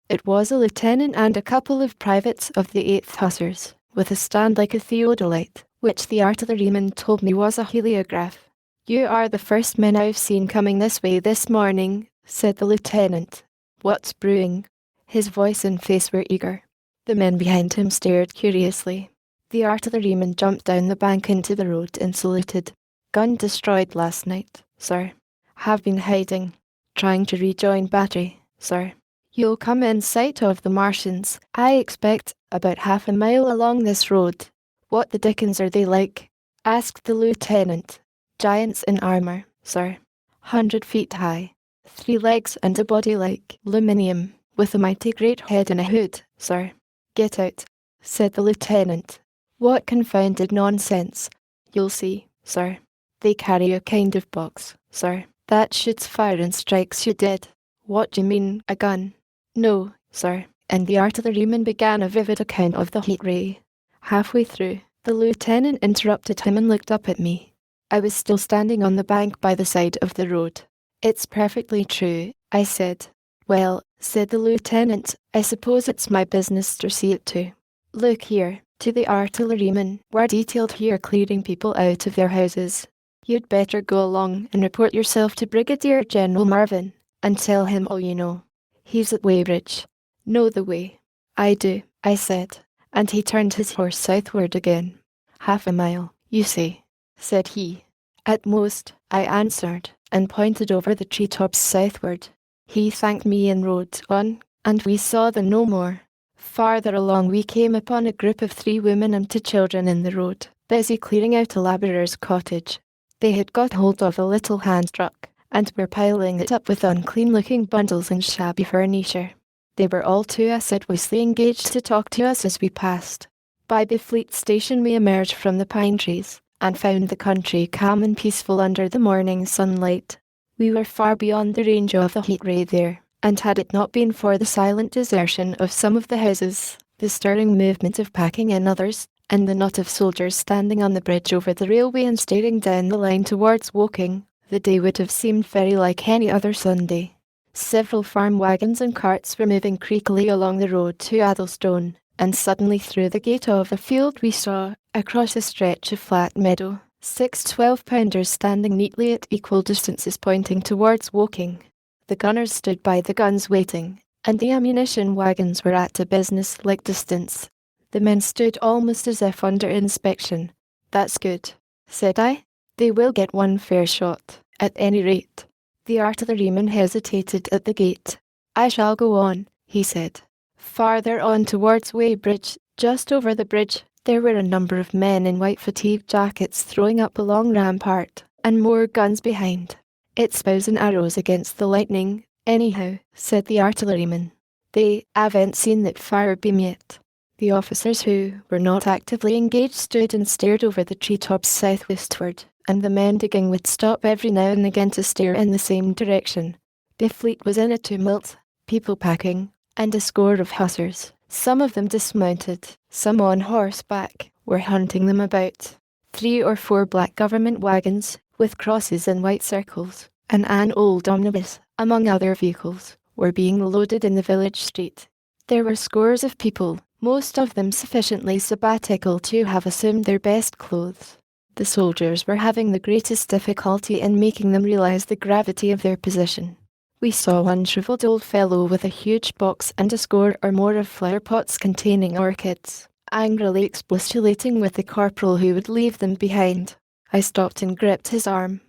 It was a lieutenant and a couple of privates of the 8th Hussars, with a stand like a theodolite, which the artilleryman told me was a heliograph. "You are the first men I've seen coming this way this morning," said the lieutenant. "What's brewing?" His voice and face were eager. The men behind him stared curiously. The artilleryman jumped down the bank into the road and saluted. "Gun destroyed last night, sir. Have been hiding. Trying to rejoin battery, sir. You'll come in sight of the Martians, I expect, about half a mile along this road." "What the dickens are they like?" asked the lieutenant. "Giants in armour, sir. 100 feet high. 3 legs and a body like aluminium, with a mighty great head and a hood, sir." "Get out," said the lieutenant. "What confounded nonsense." "You'll see, sir. They carry a kind of box, sir, that shoots fire and strikes you dead." "What do you mean, a gun?" "No, sir," and the artilleryman began a vivid account of the heat ray. Halfway through, the lieutenant interrupted him and looked up at me. I was still standing on the bank by the side of the road. "It's perfectly true," I said. "Well," said the lieutenant, "I suppose it's my business to see it to." "Look here," to the artilleryman, "we're detailed here clearing people out of their houses. You'd better go along and report yourself to Brigadier General Marvin, and tell him all you know. He's at Weybridge. Know the way?" "I do," I said, and he turned his horse southward again. "Half a mile, you say?" said he. "At most," I answered, and pointed over the treetops southward. He thanked me and rode on, and we saw them no more. Farther along we came upon a group of 3 women and 2 children in the road, busy clearing out a labourer's cottage. They had got hold of a little hand truck, and were piling it up with unclean-looking bundles and shabby furniture. They were all too assiduously engaged to talk to us as we passed. By the Fleet station we emerged from the pine trees, and found the country calm and peaceful under the morning sunlight. We were far beyond the range of the heat ray there, and had it not been for the silent desertion of some of the houses, the stirring movement of packing in others, and the knot of soldiers standing on the bridge over the railway and staring down the line towards Woking, the day would have seemed very like any other Sunday. Several farm wagons and carts were moving creakily along the road to Addlestone, and suddenly through the gate of the field we saw, across a stretch of flat meadow, 6 12-pounders standing neatly at equal distances pointing towards Woking. The gunners stood by the guns waiting, and the ammunition wagons were at a business-like distance. The men stood almost as if under inspection. "That's good," said I. "They will get one fair shot, at any rate." The artilleryman hesitated at the gate. "I shall go on," he said. Farther on towards Weybridge, just over the bridge, there were a number of men in white fatigue jackets throwing up a long rampart, and more guns behind. "It's bows and arrows against the lightning, anyhow," said the artilleryman. "They haven't seen that fire beam yet." The officers who were not actively engaged stood and stared over the treetops southwestward, and the men digging would stop every now and again to stare in the same direction. The fleet was in a tumult, people packing, and a score of hussars, some of them dismounted, some on horseback, were hunting them about. 3 or 4 black government wagons, with crosses and white circles, and an old omnibus, among other vehicles, were being loaded in the village street. There were scores of people, most of them sufficiently sabbatical to have assumed their best clothes. The soldiers were having the greatest difficulty in making them realize the gravity of their position. We saw one shriveled old fellow with a huge box and a score or more of flower pots containing orchids, angrily expostulating with the corporal who would leave them behind. I stopped and gripped his arm.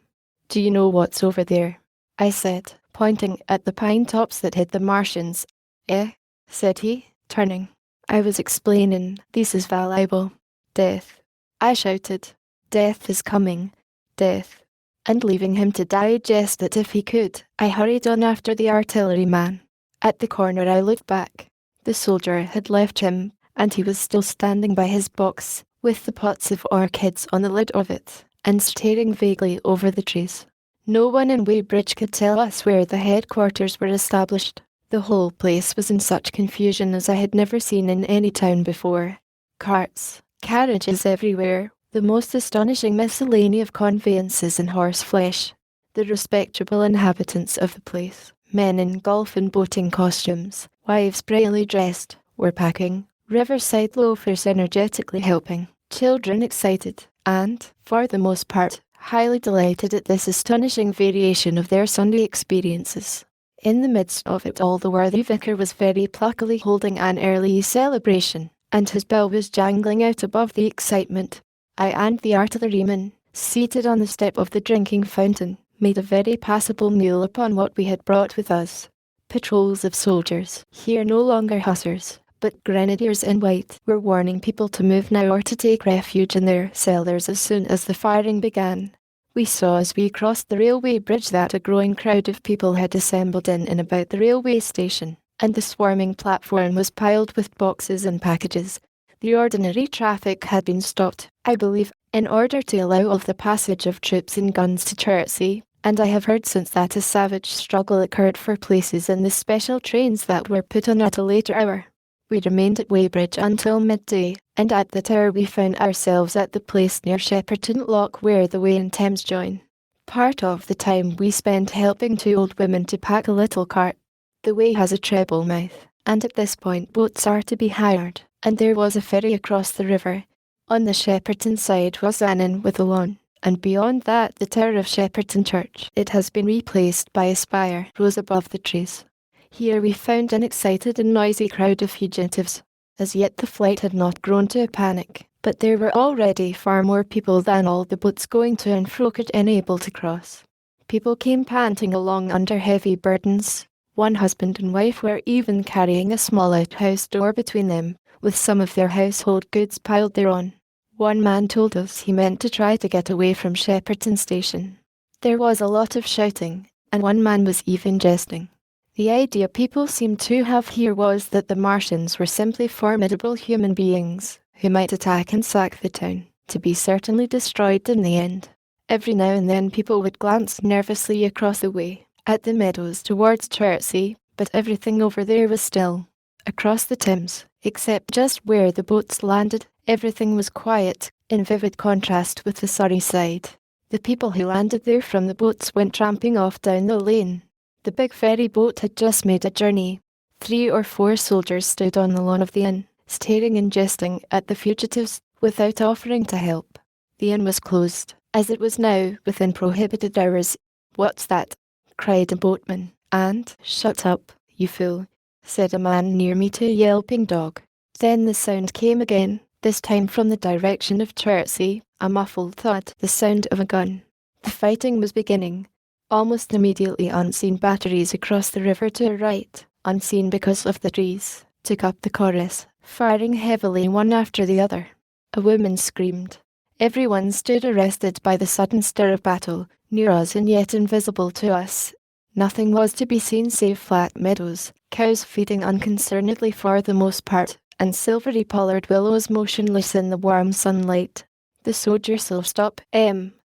"Do you know what's over there?" I said, pointing at the pine tops that hid the Martians. "Eh?" said he, turning. I was explaining, "This is valuable. Death." I shouted, "Death is coming. Death." And leaving him to digest it if he could, I hurried on after the artilleryman. At the corner I looked back. The soldier had left him, and he was still standing by his box, with the pots of orchids on the lid of it, and staring vaguely over the trees. No one in Weybridge could tell us where the headquarters were established. The whole place was in such confusion as I had never seen in any town before. Carts, carriages everywhere, the most astonishing miscellany of conveyances and horseflesh. The respectable inhabitants of the place, men in golf and boating costumes, wives brightly dressed, were packing, riverside loafers energetically helping, children excited, and, for the most part, highly delighted at this astonishing variation of their Sunday experiences. In the midst of it all the worthy vicar was very pluckily holding an early celebration, and his bell was jangling out above the excitement. I and the artilleryman, seated on the step of the drinking fountain, made a very passable meal upon what we had brought with us. Patrols of soldiers, here no longer hussars, but grenadiers in white, were warning people to move now or to take refuge in their cellars as soon as the firing began. We saw as we crossed the railway bridge that a growing crowd of people had assembled in and about the railway station, and the swarming platform was piled with boxes and packages. The ordinary traffic had been stopped, I believe, in order to allow of the passage of troops and guns to Chertsey, and I have heard since that a savage struggle occurred for places in the special trains that were put on at a later hour. We remained at Weybridge until midday, and at the Tower we found ourselves at the place near Shepperton Lock where the Wey and Thames join. Part of the time we spent helping 2 old women to pack a little cart. The Wey has a treble mouth, and at this point boats are to be hired, and there was a ferry across the river. On the Shepperton side was an inn with a lawn, and beyond that the tower of Shepperton Church. It has been replaced by a spire, rose above the trees. Here we found an excited and noisy crowd of fugitives. As yet the flight had not grown to a panic, but there were already far more people than all the boats going to and fro could enable to cross. People came panting along under heavy burdens. One husband and wife were even carrying a small outhouse door between them, with some of their household goods piled thereon. One man told us he meant to try to get away from Shepperton Station. There was a lot of shouting, and one man was even jesting. The idea people seemed to have here was that the Martians were simply formidable human beings, who might attack and sack the town, to be certainly destroyed in the end. Every now and then people would glance nervously across the way, at the meadows towards Chertsey, but everything over there was still. Across the Thames, except just where the boats landed, everything was quiet, in vivid contrast with the Surrey side. The people who landed there from the boats went tramping off down the lane. The big ferry boat had just made a journey. 3 or 4 soldiers stood on the lawn of the inn, staring and jesting at the fugitives, without offering to help. The inn was closed, as it was now within prohibited hours. "What's that?" cried a boatman, and "Shut up, you fool," said a man near me to a yelping dog. Then the sound came again, this time from the direction of Chertsey, a muffled thud, the sound of a gun. The fighting was beginning. Almost immediately unseen batteries across the river to our right, unseen because of the trees, took up the chorus, firing heavily one after the other. A woman screamed. Everyone stood arrested by the sudden stir of battle, near us and yet invisible to us. Nothing was to be seen save flat meadows, cows feeding unconcernedly for the most part, and silvery pollard willows motionless in the warm sunlight. "The soldiers will stop,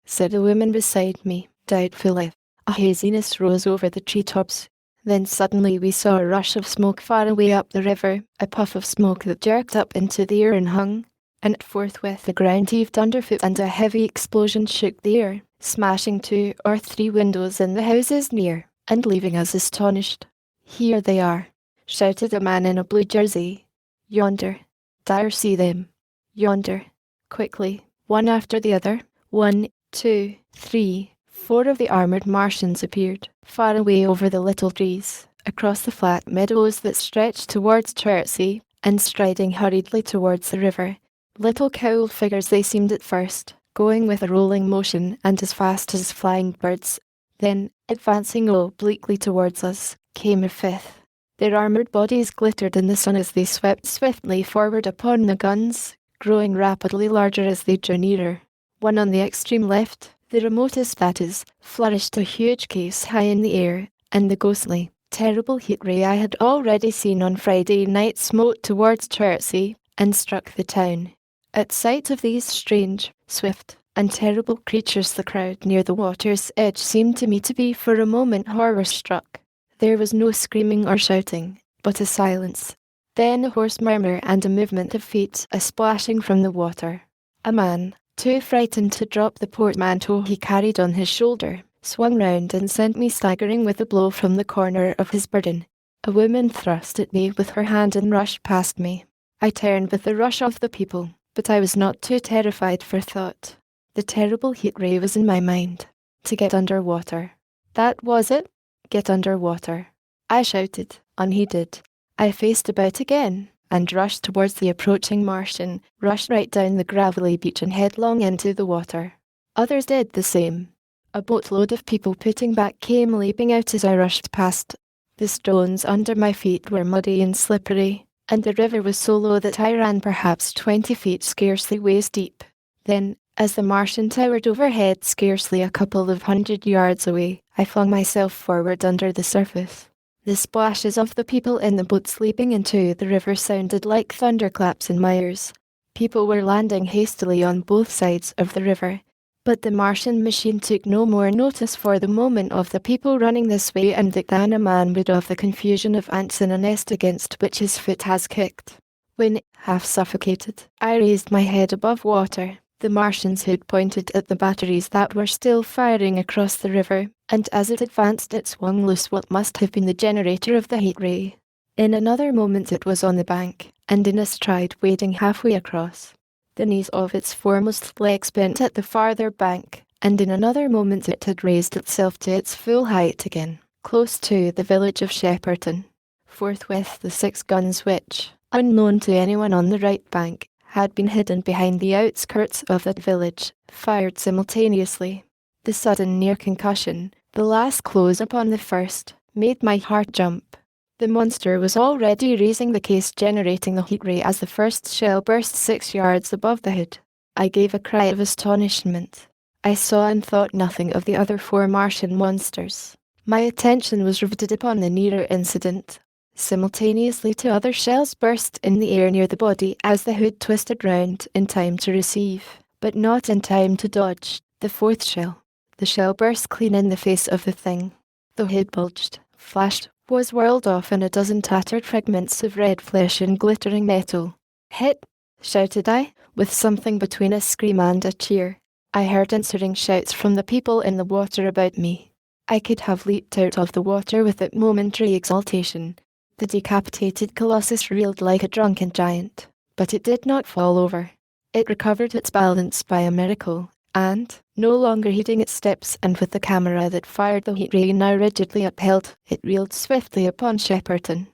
said a woman beside me, doubtfully. A haziness rose over the treetops. Then suddenly we saw a rush of smoke far away up the river, a puff of smoke that jerked up into the air and hung, and forthwith the ground heaved underfoot and a heavy explosion shook the air, smashing 2 or 3 windows in the houses near, and leaving us astonished. "Here they are," shouted a man in a blue jersey. "Yonder. Dare see them. Yonder." Quickly, one after the other, 1, 2, 3, 4 of the armoured Martians appeared, far away over the little trees, across the flat meadows that stretched towards Chertsey, and striding hurriedly towards the river. Little cowled figures they seemed at first, going with a rolling motion and as fast as flying birds. Then, advancing obliquely towards us, came a 5th. Their armoured bodies glittered in the sun as they swept swiftly forward upon the guns, growing rapidly larger as they drew nearer. One on the extreme left, the remotest that is, flourished a huge case high in the air, and the ghostly, terrible heat ray I had already seen on Friday night smote towards Chertsey, and struck the town. At sight of these strange, swift, and terrible creatures the crowd near the water's edge seemed to me to be for a moment horror-struck. There was no screaming or shouting, but a silence. Then a hoarse murmur and a movement of feet, a splashing from the water. A man, too frightened to drop the portmanteau he carried on his shoulder, swung round and sent me staggering with a blow from the corner of his burden. A woman thrust at me with her hand and rushed past me. I turned with the rush of the people, but I was not too terrified for thought. The terrible heat ray was in my mind. To get under water. That was it. Get under water. I shouted, unheeded. I faced about again, and rushed towards the approaching Martian, rushed right down the gravelly beach and headlong into the water. Others did the same. A boatload of people putting back came leaping out as I rushed past. The stones under my feet were muddy and slippery, and the river was so low that I ran perhaps 20 feet, scarcely waist deep. Then, as the Martian towered overhead scarcely a couple of 100 yards away, I flung myself forward under the surface. The splashes of the people in the boats leaping into the river sounded like thunderclaps in my ears. People were landing hastily on both sides of the river, but the Martian machine took no more notice for the moment of the people running this way and that than a man would of the confusion of ants in a nest against which his foot has kicked. When, half suffocated, I raised my head above water, the Martian's hood pointed at the batteries that were still firing across the river, and as it advanced it swung loose what must have been the generator of the heat ray. In another moment it was on the bank, and in a stride wading halfway across. The knees of its foremost legs bent at the farther bank, and in another moment it had raised itself to its full height again, close to the village of Shepperton. Forthwith the 6 guns which, unknown to anyone on the right bank, had been hidden behind the outskirts of that village, fired simultaneously. The sudden near concussion, the last close upon the first, made my heart jump. The monster was already raising the case generating the heat ray as the first shell burst 6 yards above the hood. I gave a cry of astonishment. I saw and thought nothing of the other 4 Martian monsters. My attention was riveted upon the nearer incident. Simultaneously 2 other shells burst in the air near the body as the hood twisted round in time to receive, but not in time to dodge, the 4th shell. The shell burst clean in the face of the thing. The hood bulged, flashed, was whirled off in a dozen tattered fragments of red flesh and glittering metal. "Hit!" shouted I, with something between a scream and a cheer. I heard answering shouts from the people in the water about me. I could have leaped out of the water with that momentary exultation. The decapitated colossus reeled like a drunken giant, but it did not fall over. It recovered its balance by a miracle, and, no longer heeding its steps and with the camera that fired the heat ray now rigidly upheld, it reeled swiftly upon Shepperton.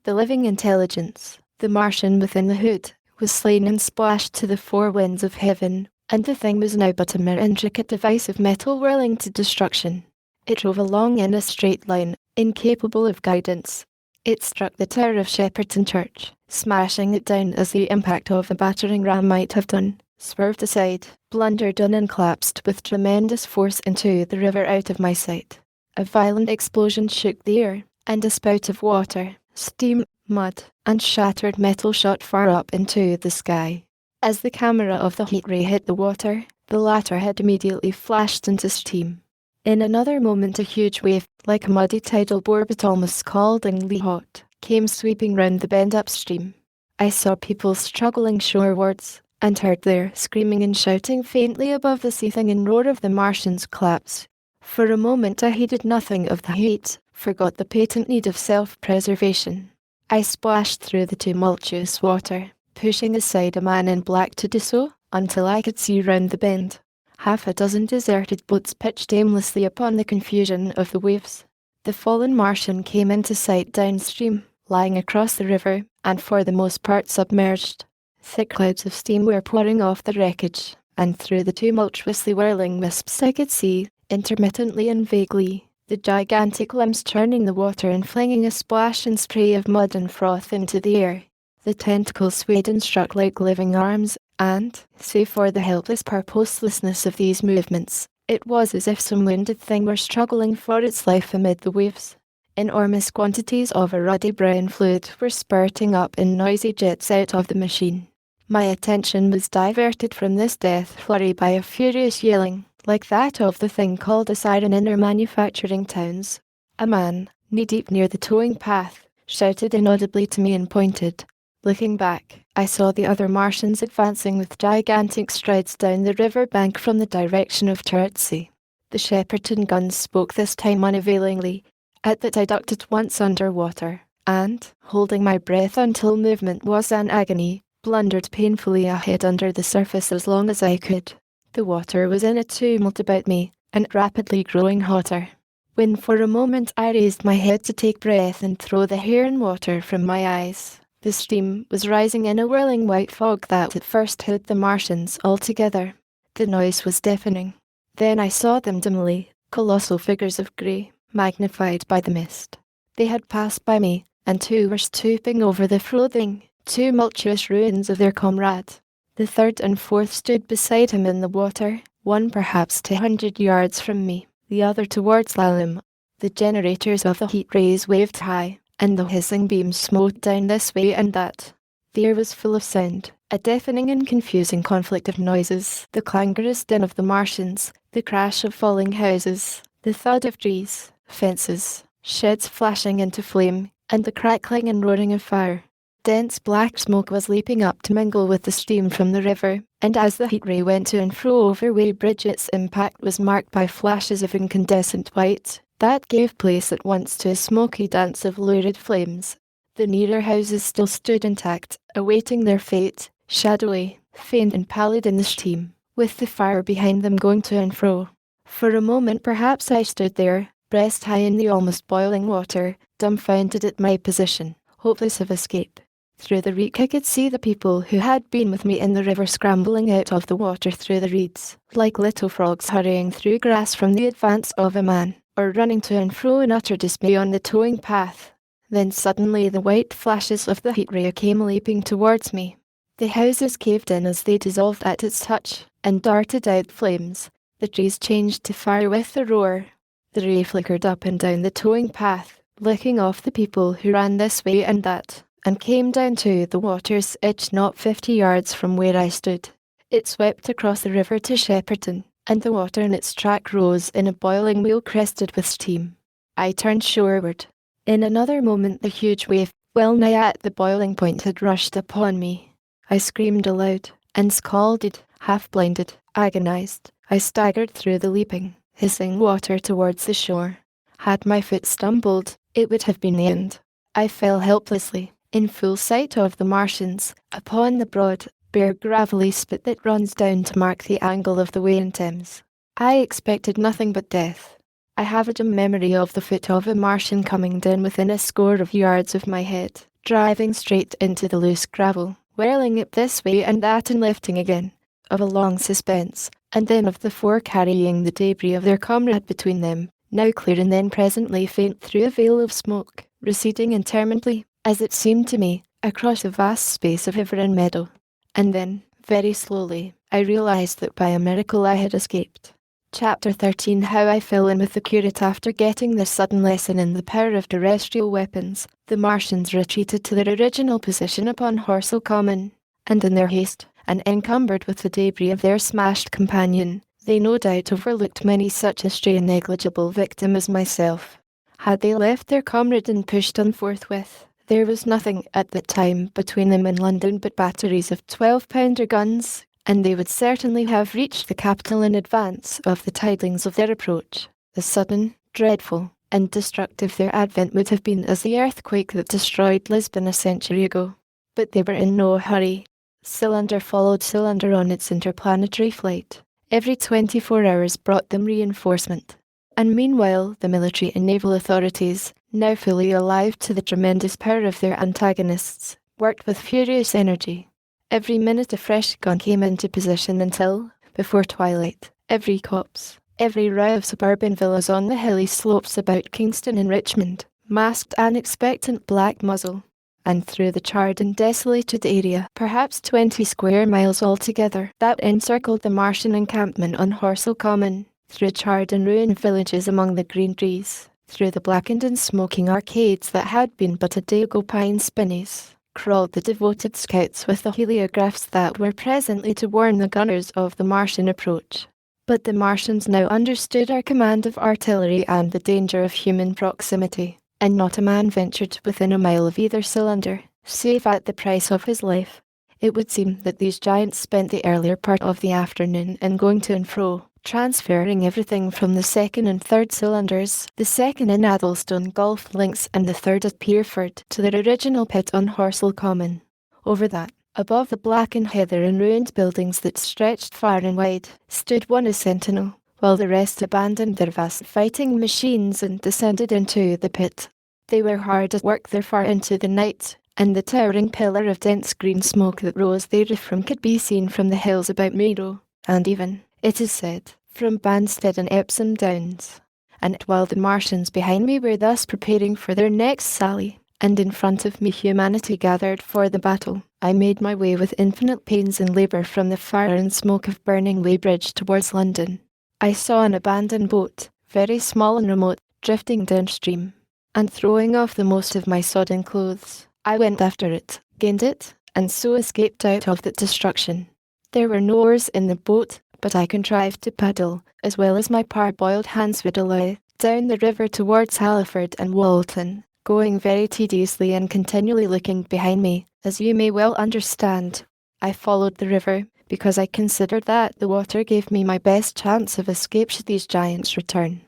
The living intelligence, the Martian within the hood, was slain and splashed to the four winds of heaven, and the thing was now but a mere intricate device of metal whirling to destruction. It drove along in a straight line, incapable of guidance. It struck the tower of Shepperton Church, smashing it down as the impact of a battering ram might have done, swerved aside, blundered on and collapsed with tremendous force into the river out of my sight. A violent explosion shook the air, and a spout of water, steam, mud, and shattered metal shot far up into the sky. As the camera of the heat ray hit the water, the latter had immediately flashed into steam. In another moment a huge wave, like a muddy tidal bore but almost scaldingly hot, came sweeping round the bend upstream. I saw people struggling shorewards, and heard their screaming and shouting faintly above the seething and roar of the Martian's collapse. For a moment I heeded nothing of the heat, forgot the patent need of self-preservation. I splashed through the tumultuous water, pushing aside a man in black to do so, until I could see round the bend. Half a dozen deserted boats pitched aimlessly upon the confusion of the waves. The fallen Martian came into sight downstream, lying across the river, and for the most part submerged. Thick clouds of steam were pouring off the wreckage, and through the tumultuously whirling wisps I could see, intermittently and vaguely, the gigantic limbs churning the water and flinging a splash and spray of mud and froth into the air. The tentacles swayed and struck like living arms, and, save for the helpless purposelessness of these movements, it was as if some wounded thing were struggling for its life amid the waves. Enormous quantities of a ruddy brown fluid were spurting up in noisy jets out of the machine. My attention was diverted from this death flurry by a furious yelling, like that of the thing called a siren in our manufacturing towns. A man, knee-deep near the towing path, shouted inaudibly to me and pointed. Looking back, I saw the other Martians advancing with gigantic strides down the river bank from the direction of Chertsey. The Shepperton guns spoke this time unavailingly. At that I ducked once under water, and, holding my breath until movement was an agony, blundered painfully ahead under the surface as long as I could. The water was in a tumult about me, and rapidly growing hotter. When for a moment I raised my head to take breath and throw the hair and water from my eyes, the steam was rising in a whirling white fog that at first hid the Martians altogether. The noise was deafening. Then I saw them dimly, colossal figures of grey, magnified by the mist. They had passed by me, and two were stooping over the frothing, tumultuous ruins of their comrade. The third and fourth stood beside him in the water, one perhaps 200 yards from me, the other towards Laleham. The generators of the heat rays waved high, and the hissing beams smote down this way and that. The air was full of sound, a deafening and confusing conflict of noises, the clangorous din of the Martians, the crash of falling houses, the thud of trees, fences, sheds flashing into flame, and the crackling and roaring of fire. Dense black smoke was leaping up to mingle with the steam from the river, and as the heat ray went to and fro over Weybridge its impact was marked by flashes of incandescent white, that gave place at once to a smoky dance of lurid flames. The nearer houses still stood intact, awaiting their fate, shadowy, faint and pallid in the steam, with the fire behind them going to and fro. For a moment perhaps I stood there, breast high in the almost boiling water, dumbfounded at my position, hopeless of escape. Through the reek I could see the people who had been with me in the river scrambling out of the water through the reeds, like little frogs hurrying through grass from the advance of a man, or running to and fro in utter dismay on the towing path. Then suddenly the white flashes of the heat ray came leaping towards me. The houses caved in as they dissolved at its touch, and darted out flames. The trees changed to fire with the roar. The ray flickered up and down the towing path, licking off the people who ran this way and that, and came down to the water's edge not 50 yards from where I stood. It swept across the river to Shepperton, and the water in its track rose in a boiling wheel crested with steam. I turned shoreward. In another moment the huge wave, well nigh at the boiling point, had rushed upon me. I screamed aloud, and scalded, half-blinded, agonized, I staggered through the leaping, hissing water towards the shore. Had my foot stumbled, it would have been the end. I fell helplessly, in full sight of the Martians, upon the broad, bare gravelly spit that runs down to mark the angle of the Wey Thames. I expected nothing but death. I have a dim memory of the foot of a Martian coming down within a score of yards of my head, driving straight into the loose gravel, whirling it this way and that and lifting again, of a long suspense, and then of the four carrying the debris of their comrade between them, now clear and then presently faint through a veil of smoke, receding interminably, as it seemed to me, across a vast space of river and meadow. And then, very slowly, I realised that by a miracle I had escaped. Chapter 13. How I fell in with the curate after getting this sudden lesson in the power of terrestrial weapons. The Martians retreated to their original position upon Horsell Common, and in their haste, and encumbered with the debris of their smashed companion, they no doubt overlooked many such a stray and negligible victim as myself. Had they left their comrade and pushed on forthwith, there was nothing at that time between them and London but batteries of 12-pounder guns, and they would certainly have reached the capital in advance of the tidings of their approach. The sudden, dreadful, and destructive their advent would have been as the earthquake that destroyed Lisbon a century ago. But they were in no hurry. Cylinder followed cylinder on its interplanetary flight. Every 24 hours brought them reinforcement. And meanwhile the military and naval authorities, now fully alive to the tremendous power of their antagonists, worked with furious energy. Every minute a fresh gun came into position until, before twilight, every copse, every row of suburban villas on the hilly slopes about Kingston and Richmond, masked an expectant black muzzle. And through the charred and desolated area, perhaps 20 square miles altogether, that encircled the Martian encampment on Horsell Common, through charred and ruined villages among the green trees, through the blackened and smoking arcades that had been but a day ago pine spinneys, crawled the devoted scouts with the heliographs that were presently to warn the gunners of the Martian approach. But the Martians now understood our command of artillery and the danger of human proximity, and not a man ventured within a mile of either cylinder, save at the price of his life. It would seem that these giants spent the earlier part of the afternoon in going to and fro, transferring everything from the second and third cylinders, the second in Addlestone Golf Links and the third at Pierford, to their original pit on Horsell Common. Over that, above the blackened heather and ruined buildings that stretched far and wide, stood one as sentinel, while the rest abandoned their vast fighting machines and descended into the pit. They were hard at work there far into the night, and the towering pillar of dense green smoke that rose therefrom could be seen from the hills about Meadow, and even, it is said, from Banstead and Epsom Downs. And while the Martians behind me were thus preparing for their next sally, and in front of me humanity gathered for the battle, I made my way with infinite pains and labour from the fire and smoke of burning Weybridge towards London. I saw an abandoned boat, very small and remote, drifting downstream, and throwing off the most of my sodden clothes, I went after it, gained it, and so escaped out of the destruction. There were no oars in the boat, but I contrived to paddle, as well as my parboiled hands would allow, down the river towards Halliford and Walton, going very tediously and continually looking behind me, as you may well understand. I followed the river, because I considered that the water gave me my best chance of escape should these giants return.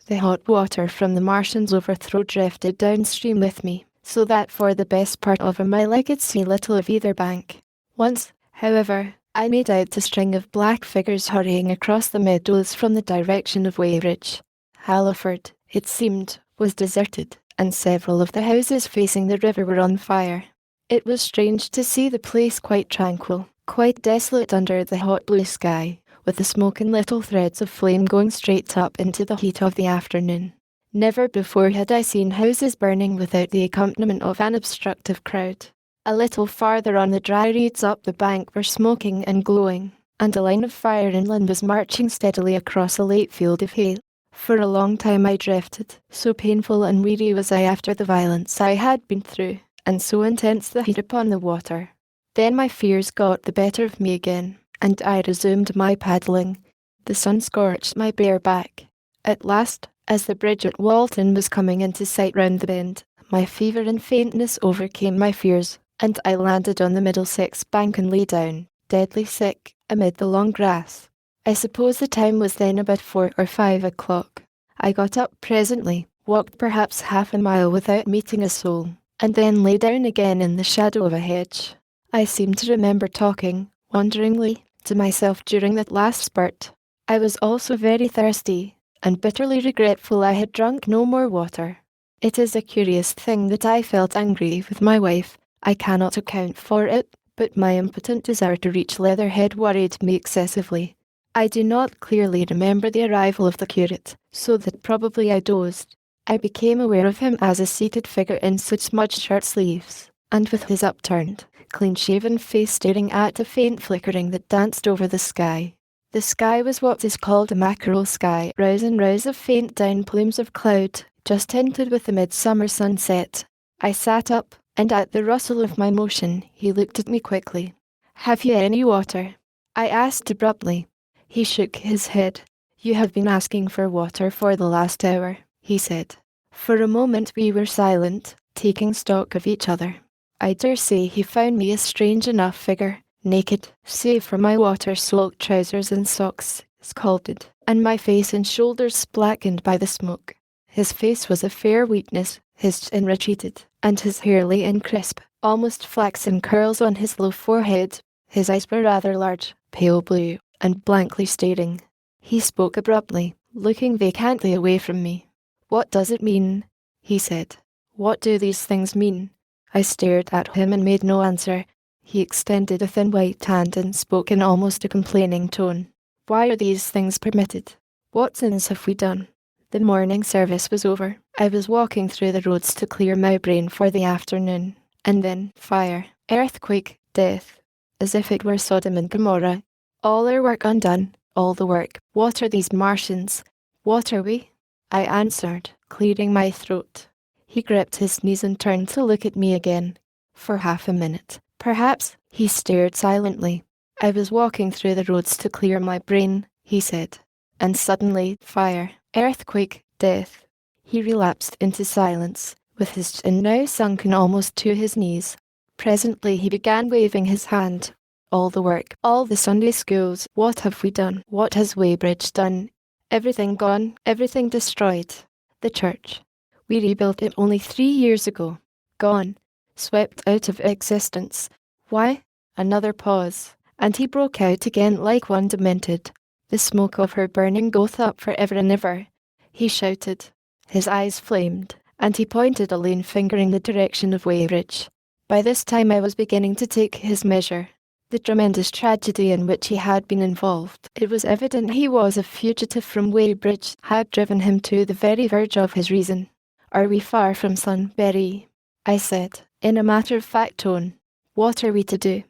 The hot water from the Martians' overthrow drifted downstream with me, so that for the best part of a mile I could see little of either bank. Once, however, I made out a string of black figures hurrying across the meadows from the direction of Weybridge. Halliford, it seemed, was deserted, and several of the houses facing the river were on fire. It was strange to see the place quite tranquil, quite desolate under the hot blue sky, with the smoke and little threads of flame going straight up into the heat of the afternoon. Never before had I seen houses burning without the accompaniment of an obstructive crowd. A little farther on the dry reeds up the bank were smoking and glowing, and a line of fire inland was marching steadily across a late field of hay. For a long time I drifted, so painful and weary was I after the violence I had been through, and so intense the heat upon the water. Then my fears got the better of me again, and I resumed my paddling. The sun scorched my bare back. At last, as the bridge at Walton was coming into sight round the bend, my fever and faintness overcame my fears, and I landed on the Middlesex bank and lay down, deadly sick, amid the long grass. I suppose the time was then about 4 or 5 o'clock. I got up presently, walked perhaps half a mile without meeting a soul, and then lay down again in the shadow of a hedge. I seem to remember talking, wonderingly, to myself during that last spurt. I was also very thirsty, and bitterly regretful I had drunk no more water. It is a curious thing that I felt angry with my wife. I cannot account for it, but my impotent desire to reach Leatherhead worried me excessively. I do not clearly remember the arrival of the curate, so that probably I dozed. I became aware of him as a seated figure in soot-smudged shirt sleeves, and with his upturned, clean-shaven face staring at a faint flickering that danced over the sky. The sky was what is called a mackerel sky, rows and rows of faint down plumes of cloud, just tinted with the midsummer sunset. I sat up, and at the rustle of my motion, he looked at me quickly. "Have you any water?" I asked abruptly. He shook his head. "You have been asking for water for the last hour," he said. For a moment we were silent, taking stock of each other. I dare say he found me a strange enough figure, naked, save for my water-soaked trousers and socks, scalded, and my face and shoulders blackened by the smoke. His face was a fair weakness, his chin retreated, and his hair lay in crisp, almost flaxen curls on his low forehead. His eyes were rather large, pale blue, and blankly staring. He spoke abruptly, looking vacantly away from me. "What does it mean?" he said. "What do these things mean?" I stared at him and made no answer. He extended a thin white hand and spoke in almost a complaining tone. "Why are these things permitted? What sins have we done?" The morning service was over. I was walking through the roads to clear my brain for the afternoon. And then, fire, earthquake, death. As if it were Sodom and Gomorrah. All our work undone, all the work. What are these Martians? What are we? I answered, clearing my throat. He gripped his knees and turned to look at me again. For half a minute, perhaps, he stared silently. "I was walking through the roads to clear my brain," he said. And suddenly, fire, earthquake, death. He relapsed into silence, with his chin now sunken almost to his knees. Presently he began waving his hand. "All the work, all the Sunday schools, what have we done? What has Weybridge done? Everything gone, everything destroyed. The church. We rebuilt it only 3 years ago. Gone. Swept out of existence. Why?" Another pause, and he broke out again like one demented. "The smoke of her burning goeth up for ever and ever," he shouted. His eyes flamed, and he pointed a lean finger in the direction of Weybridge. By this time I was beginning to take his measure. The tremendous tragedy in which he had been involved, it was evident he was a fugitive from Weybridge, had driven him to the very verge of his reason. "Are we far from Sunbury?" I said, in a matter-of-fact tone. "What are we to do?"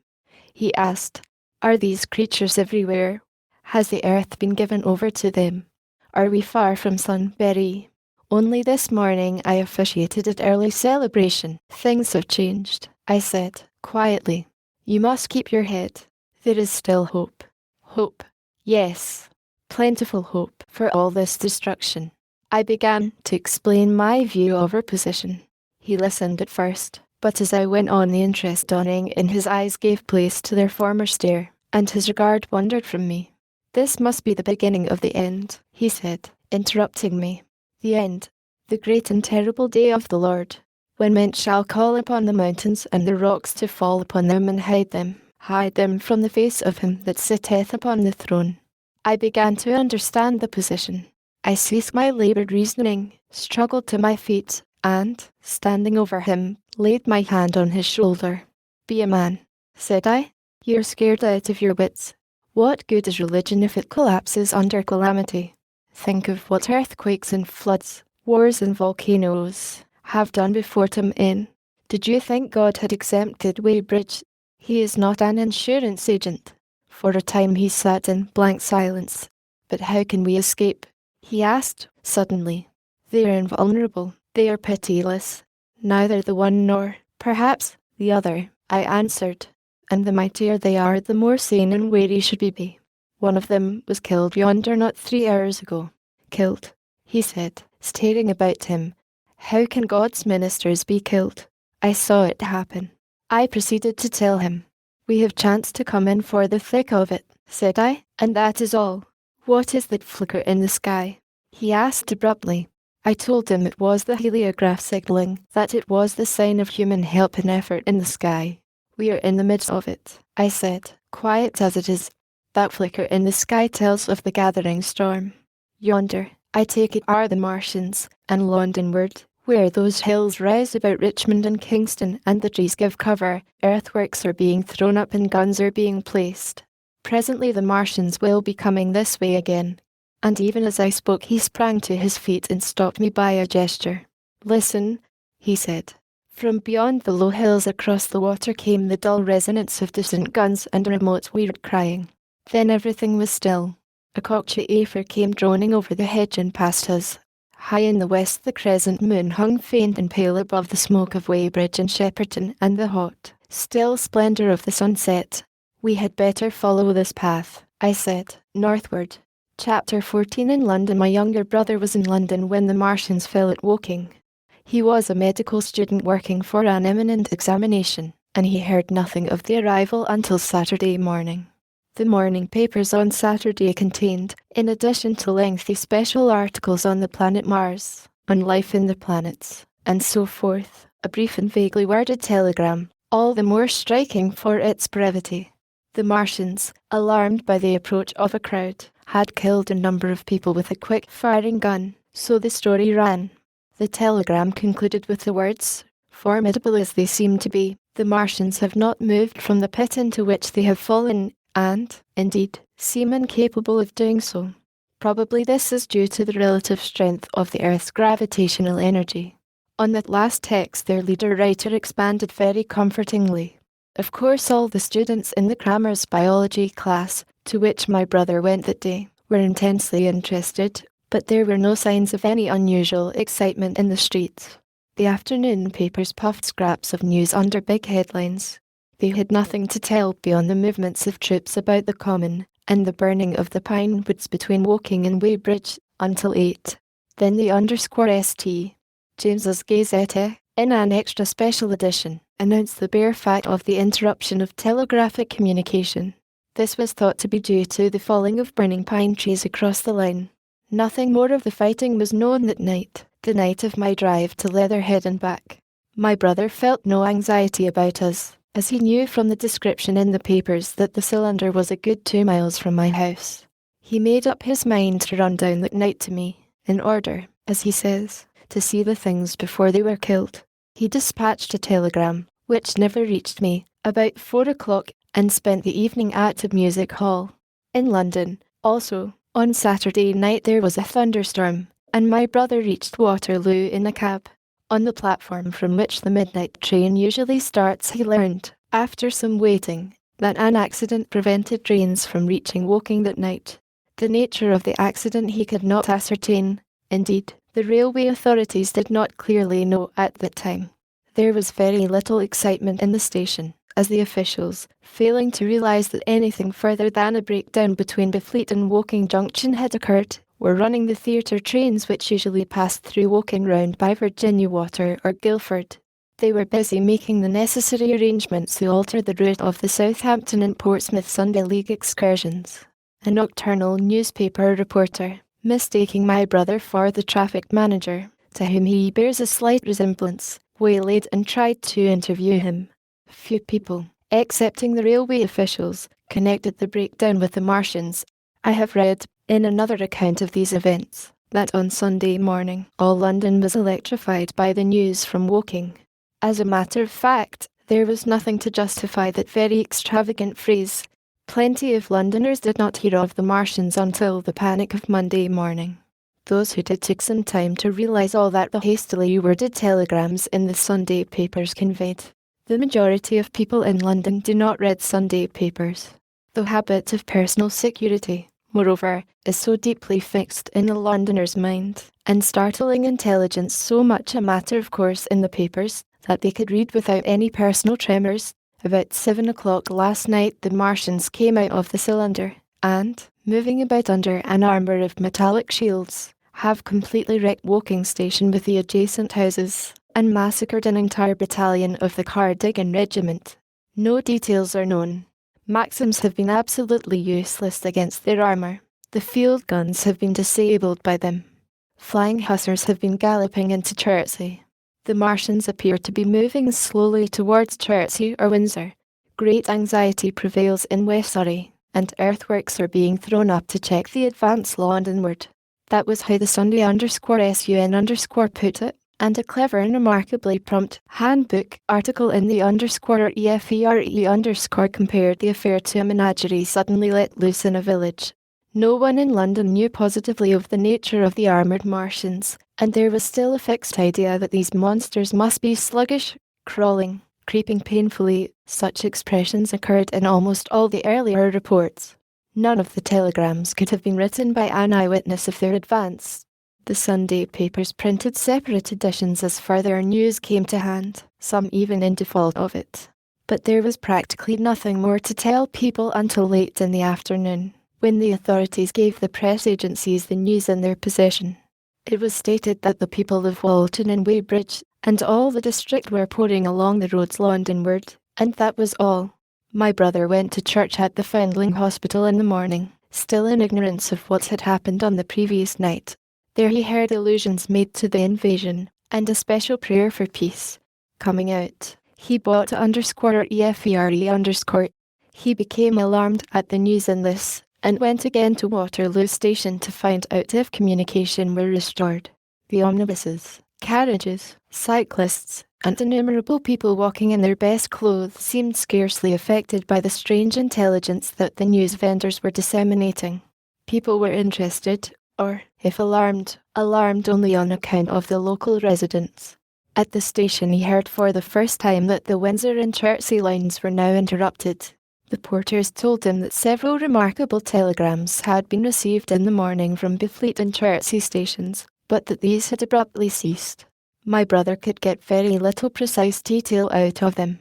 He asked. "Are these creatures everywhere? Has the earth been given over to them? Are we far from Sunbury?" "Only this morning I officiated at early celebration. Things have changed," I said, quietly. "You must keep your head. There is still hope." "Hope. Yes. Plentiful hope for all this destruction." I began to explain my view of our position. He listened at first, but as I went on the interest dawning in his eyes gave place to their former stare, and his regard wandered from me. "This must be the beginning of the end," he said, interrupting me. "The end, the great and terrible day of the Lord, when men shall call upon the mountains and the rocks to fall upon them and hide them from the face of him that sitteth upon the throne." I began to understand the position. I ceased my laboured reasoning, struggled to my feet, and, standing over him, laid my hand on his shoulder. "Be a man," said I. "You're scared out of your wits. What good is religion if it collapses under calamity? Think of what earthquakes and floods, wars and volcanoes have done before to men. Did you think God had exempted Weybridge? He is not an insurance agent." For a time he sat in blank silence. "But how can we escape?" he asked, suddenly. "They are invulnerable. They are pitiless. Neither the one nor, perhaps, the other," I answered. "And the mightier they are, the more sane and wary should we be. One of them was killed yonder not 3 hours ago." "Killed?" he said, staring about him. "How can God's ministers be killed?" I saw it happen. I proceeded to tell him. "We have chanced to come in for the thick of it," said I, "and that is all." "What is that flicker in the sky?" he asked abruptly. I told him it was the heliograph signaling, that it was the sign of human help and effort in the sky. We are in the midst of it, I said, quiet as it is. That flicker in the sky tells of the gathering storm. Yonder, I take it, are the Martians, and Londonward, where those hills rise about Richmond and Kingston and the trees give cover, earthworks are being thrown up and guns are being placed. Presently the Martians will be coming this way again. And even as I spoke he sprang to his feet and stopped me by a gesture. Listen, he said. From beyond the low hills across the water came the dull resonance of distant guns and remote weird crying. Then everything was still. A cockchafer came droning over the hedge and past us. High in the west the crescent moon hung faint and pale above the smoke of Weybridge and Shepperton and the hot, still splendour of the sunset. We had better follow this path, I said, northward. Chapter 14. In London. My younger brother was in London when the Martians fell at Woking. He was a medical student working for an imminent examination, and he heard nothing of the arrival until Saturday morning. The morning papers on Saturday contained, in addition to lengthy special articles on the planet Mars, on life in the planets, and so forth, a brief and vaguely worded telegram, all the more striking for its brevity. The Martians, alarmed by the approach of a crowd, had killed a number of people with a quick-firing gun, so the story ran. The telegram concluded with the words, formidable as they seem to be, the Martians have not moved from the pit into which they have fallen, and, indeed, seem incapable of doing so. Probably this is due to the relative strength of the Earth's gravitational energy. On that last text their leader-writer expanded very comfortingly. Of course all the students in the Crammers biology class, to which my brother went that day, were intensely interested, but there were no signs of any unusual excitement in the streets. The afternoon papers puffed scraps of news under big headlines. They had nothing to tell beyond the movements of troops about the common, and the burning of the pine woods between Woking and Weybridge, until 8. Then the _St. James's Gazette, in an extra special edition, announced the bare fact of the interruption of telegraphic communication. This was thought to be due to the falling of burning pine trees across the line. Nothing more of the fighting was known that night, the night of my drive to Leatherhead and back. My brother felt no anxiety about us, as he knew from the description in the papers that the cylinder was a good 2 miles from my house. He made up his mind to run down that night to me, in order, as he says, to see the things before they were killed. He dispatched a telegram, which never reached me, about 4 o'clock, and spent the evening at the music hall. In London, also, on Saturday night there was a thunderstorm, and my brother reached Waterloo in a cab. On the platform from which the midnight train usually starts he learned, after some waiting, that an accident prevented trains from reaching Woking that night. The nature of the accident he could not ascertain. Indeed, the railway authorities did not clearly know at that time. There was very little excitement in the station, as the officials, failing to realise that anything further than a breakdown between Byfleet and Woking Junction had occurred, were running the theatre trains which usually passed through Woking round by Virginia Water or Guildford. They were busy making the necessary arrangements to alter the route of the Southampton and Portsmouth Sunday League excursions. A nocturnal newspaper reporter, mistaking my brother for the traffic manager, to whom he bears a slight resemblance, waylaid and tried to interview him. Few people, excepting the railway officials, connected the breakdown with the Martians. I have read, in another account of these events, that on Sunday morning all London was electrified by the news from Woking. As a matter of fact, there was nothing to justify that very extravagant phrase. Plenty of Londoners did not hear of the Martians until the panic of Monday morning. Those who did took some time to realise all that the hastily worded telegrams in the Sunday papers conveyed. The majority of people in London do not read Sunday papers. The habit of personal security, moreover, is so deeply fixed in the Londoner's mind, and startling intelligence so much a matter of course in the papers, that they could read without any personal tremors. About 7 o'clock last night the Martians came out of the cylinder, and, moving about under an armour of metallic shields, have completely wrecked Woking Station with the adjacent houses, and massacred an entire battalion of the Cardigan Regiment. No details are known. Maxims have been absolutely useless against their armour. The field guns have been disabled by them. Flying hussars have been galloping into Chertsey. The Martians appear to be moving slowly towards Chertsey or Windsor. Great anxiety prevails in West Surrey, and earthworks are being thrown up to check the advance Londonward. That was how the Sunday_SUN_ put it, and a clever and remarkably prompt handbook article in the _EFERE_ compared the affair to a menagerie suddenly let loose in a village. No one in London knew positively of the nature of the armoured Martians, and there was still a fixed idea that these monsters must be sluggish, crawling, creeping painfully. Such expressions occurred in almost all the earlier reports. None of the telegrams could have been written by an eyewitness of their advance. The Sunday papers printed separate editions as further news came to hand, some even in default of it. But there was practically nothing more to tell people until late in the afternoon, when the authorities gave the press agencies the news in their possession. It was stated that the people of Walton and Weybridge and all the district were pouring along the roads Londonward, and that was all. My brother went to church at the Foundling Hospital in the morning, still in ignorance of what had happened on the previous night. There he heard allusions made to the invasion, and a special prayer for peace. Coming out, he bought _EFERE_. He became alarmed at the news in this, and went again to Waterloo Station to find out if communication were restored. The omnibuses, carriages, cyclists, and innumerable people walking in their best clothes seemed scarcely affected by the strange intelligence that the news vendors were disseminating. People were interested, or, if alarmed only on account of the local residents. At the station he heard for the first time that the Windsor and Chertsey lines were now interrupted. The porters told him that several remarkable telegrams had been received in the morning from Byfleet and Chertsey stations, but that these had abruptly ceased. My brother could get very little precise detail out of them.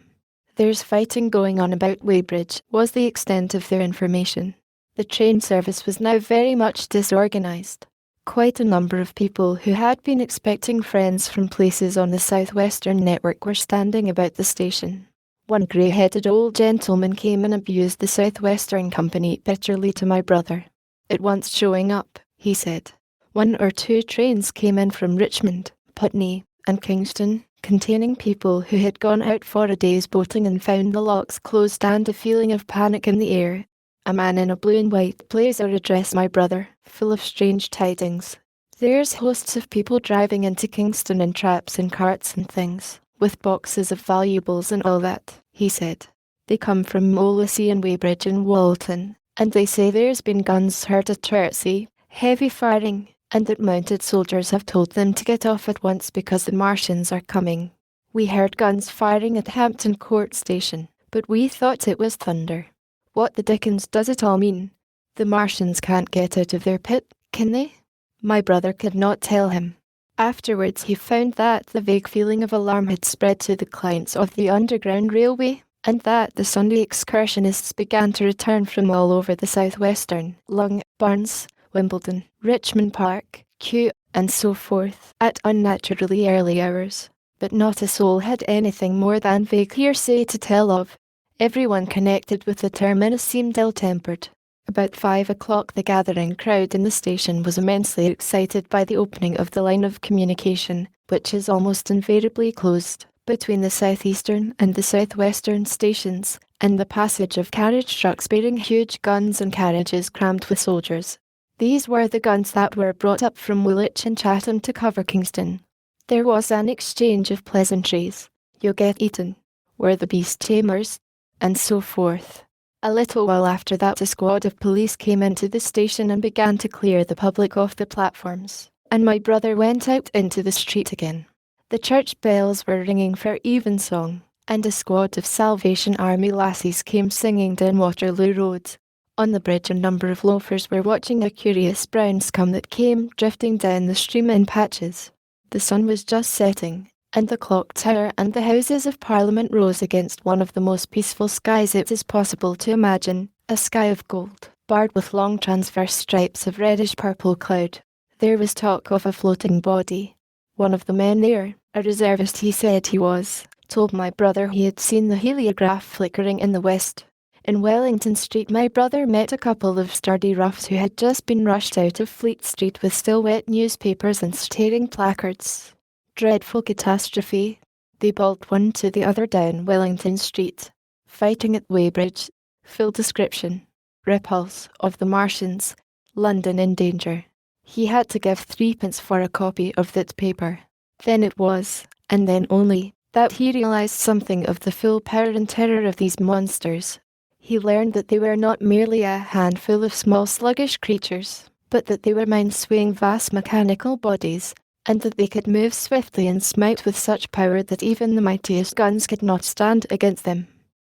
"There's fighting going on about Weybridge," was the extent of their information. The train service was now very much disorganised. Quite a number of people who had been expecting friends from places on the southwestern network were standing about the station. One grey-headed old gentleman came and abused the Southwestern Company bitterly to my brother. "It wants showing up," he said. 1 or 2 trains came in from Richmond, Putney, and Kingston, containing people who had gone out for a day's boating and found the locks closed and a feeling of panic in the air. A man in a blue and white blazer addressed my brother, full of strange tidings. "There's hosts of people driving into Kingston in traps and carts and things, with boxes of valuables and all that," he said. "They come from Molesey and Weybridge and Walton, and they say there's been guns heard at Chertsey, heavy firing, and that mounted soldiers have told them to get off at once because the Martians are coming. We heard guns firing at Hampton Court Station, but we thought it was thunder. What the dickens does it all mean? The Martians can't get out of their pit, can they?" My brother could not tell him. Afterwards he found that the vague feeling of alarm had spread to the clients of the Underground Railway, and that the Sunday excursionists began to return from all over the southwestern, Lung, Barnes, Wimbledon, Richmond Park, Kew, and so forth, at unnaturally early hours. But not a soul had anything more than vague hearsay to tell of. Everyone connected with the terminus seemed ill-tempered. About 5 o'clock the gathering crowd in the station was immensely excited by the opening of the line of communication, which is almost invariably closed, between the southeastern and the southwestern stations, and the passage of carriage trucks bearing huge guns and carriages crammed with soldiers. These were the guns that were brought up from Woolwich and Chatham to cover Kingston. There was an exchange of pleasantries. "You'll get eaten," were the beast tamers, and so forth. A little while after that a squad of police came into the station and began to clear the public off the platforms, and my brother went out into the street again. The church bells were ringing for evensong, and a squad of Salvation Army lassies came singing down Waterloo Road. On the bridge a number of loafers were watching a curious brown scum that came drifting down the stream in patches. The sun was just setting, and the clock tower and the Houses of Parliament rose against one of the most peaceful skies it is possible to imagine, a sky of gold, barred with long transverse stripes of reddish-purple cloud. There was talk of a floating body. One of the men there, a reservist he said he was, told my brother he had seen the heliograph flickering in the west. In Wellington Street, my brother met a couple of sturdy roughs who had just been rushed out of Fleet Street with still wet newspapers and staring placards. Dreadful catastrophe. They bawled one to the other down Wellington Street. Fighting at Weybridge. Full description. Repulse of the Martians. London in danger. He had to give 3p for a copy of that paper. Then it was, and then only, that he realised something of the full power and terror of these monsters. He learned that they were not merely a handful of small sluggish creatures, but that they were mind-swaying vast mechanical bodies, and that they could move swiftly and smite with such power that even the mightiest guns could not stand against them.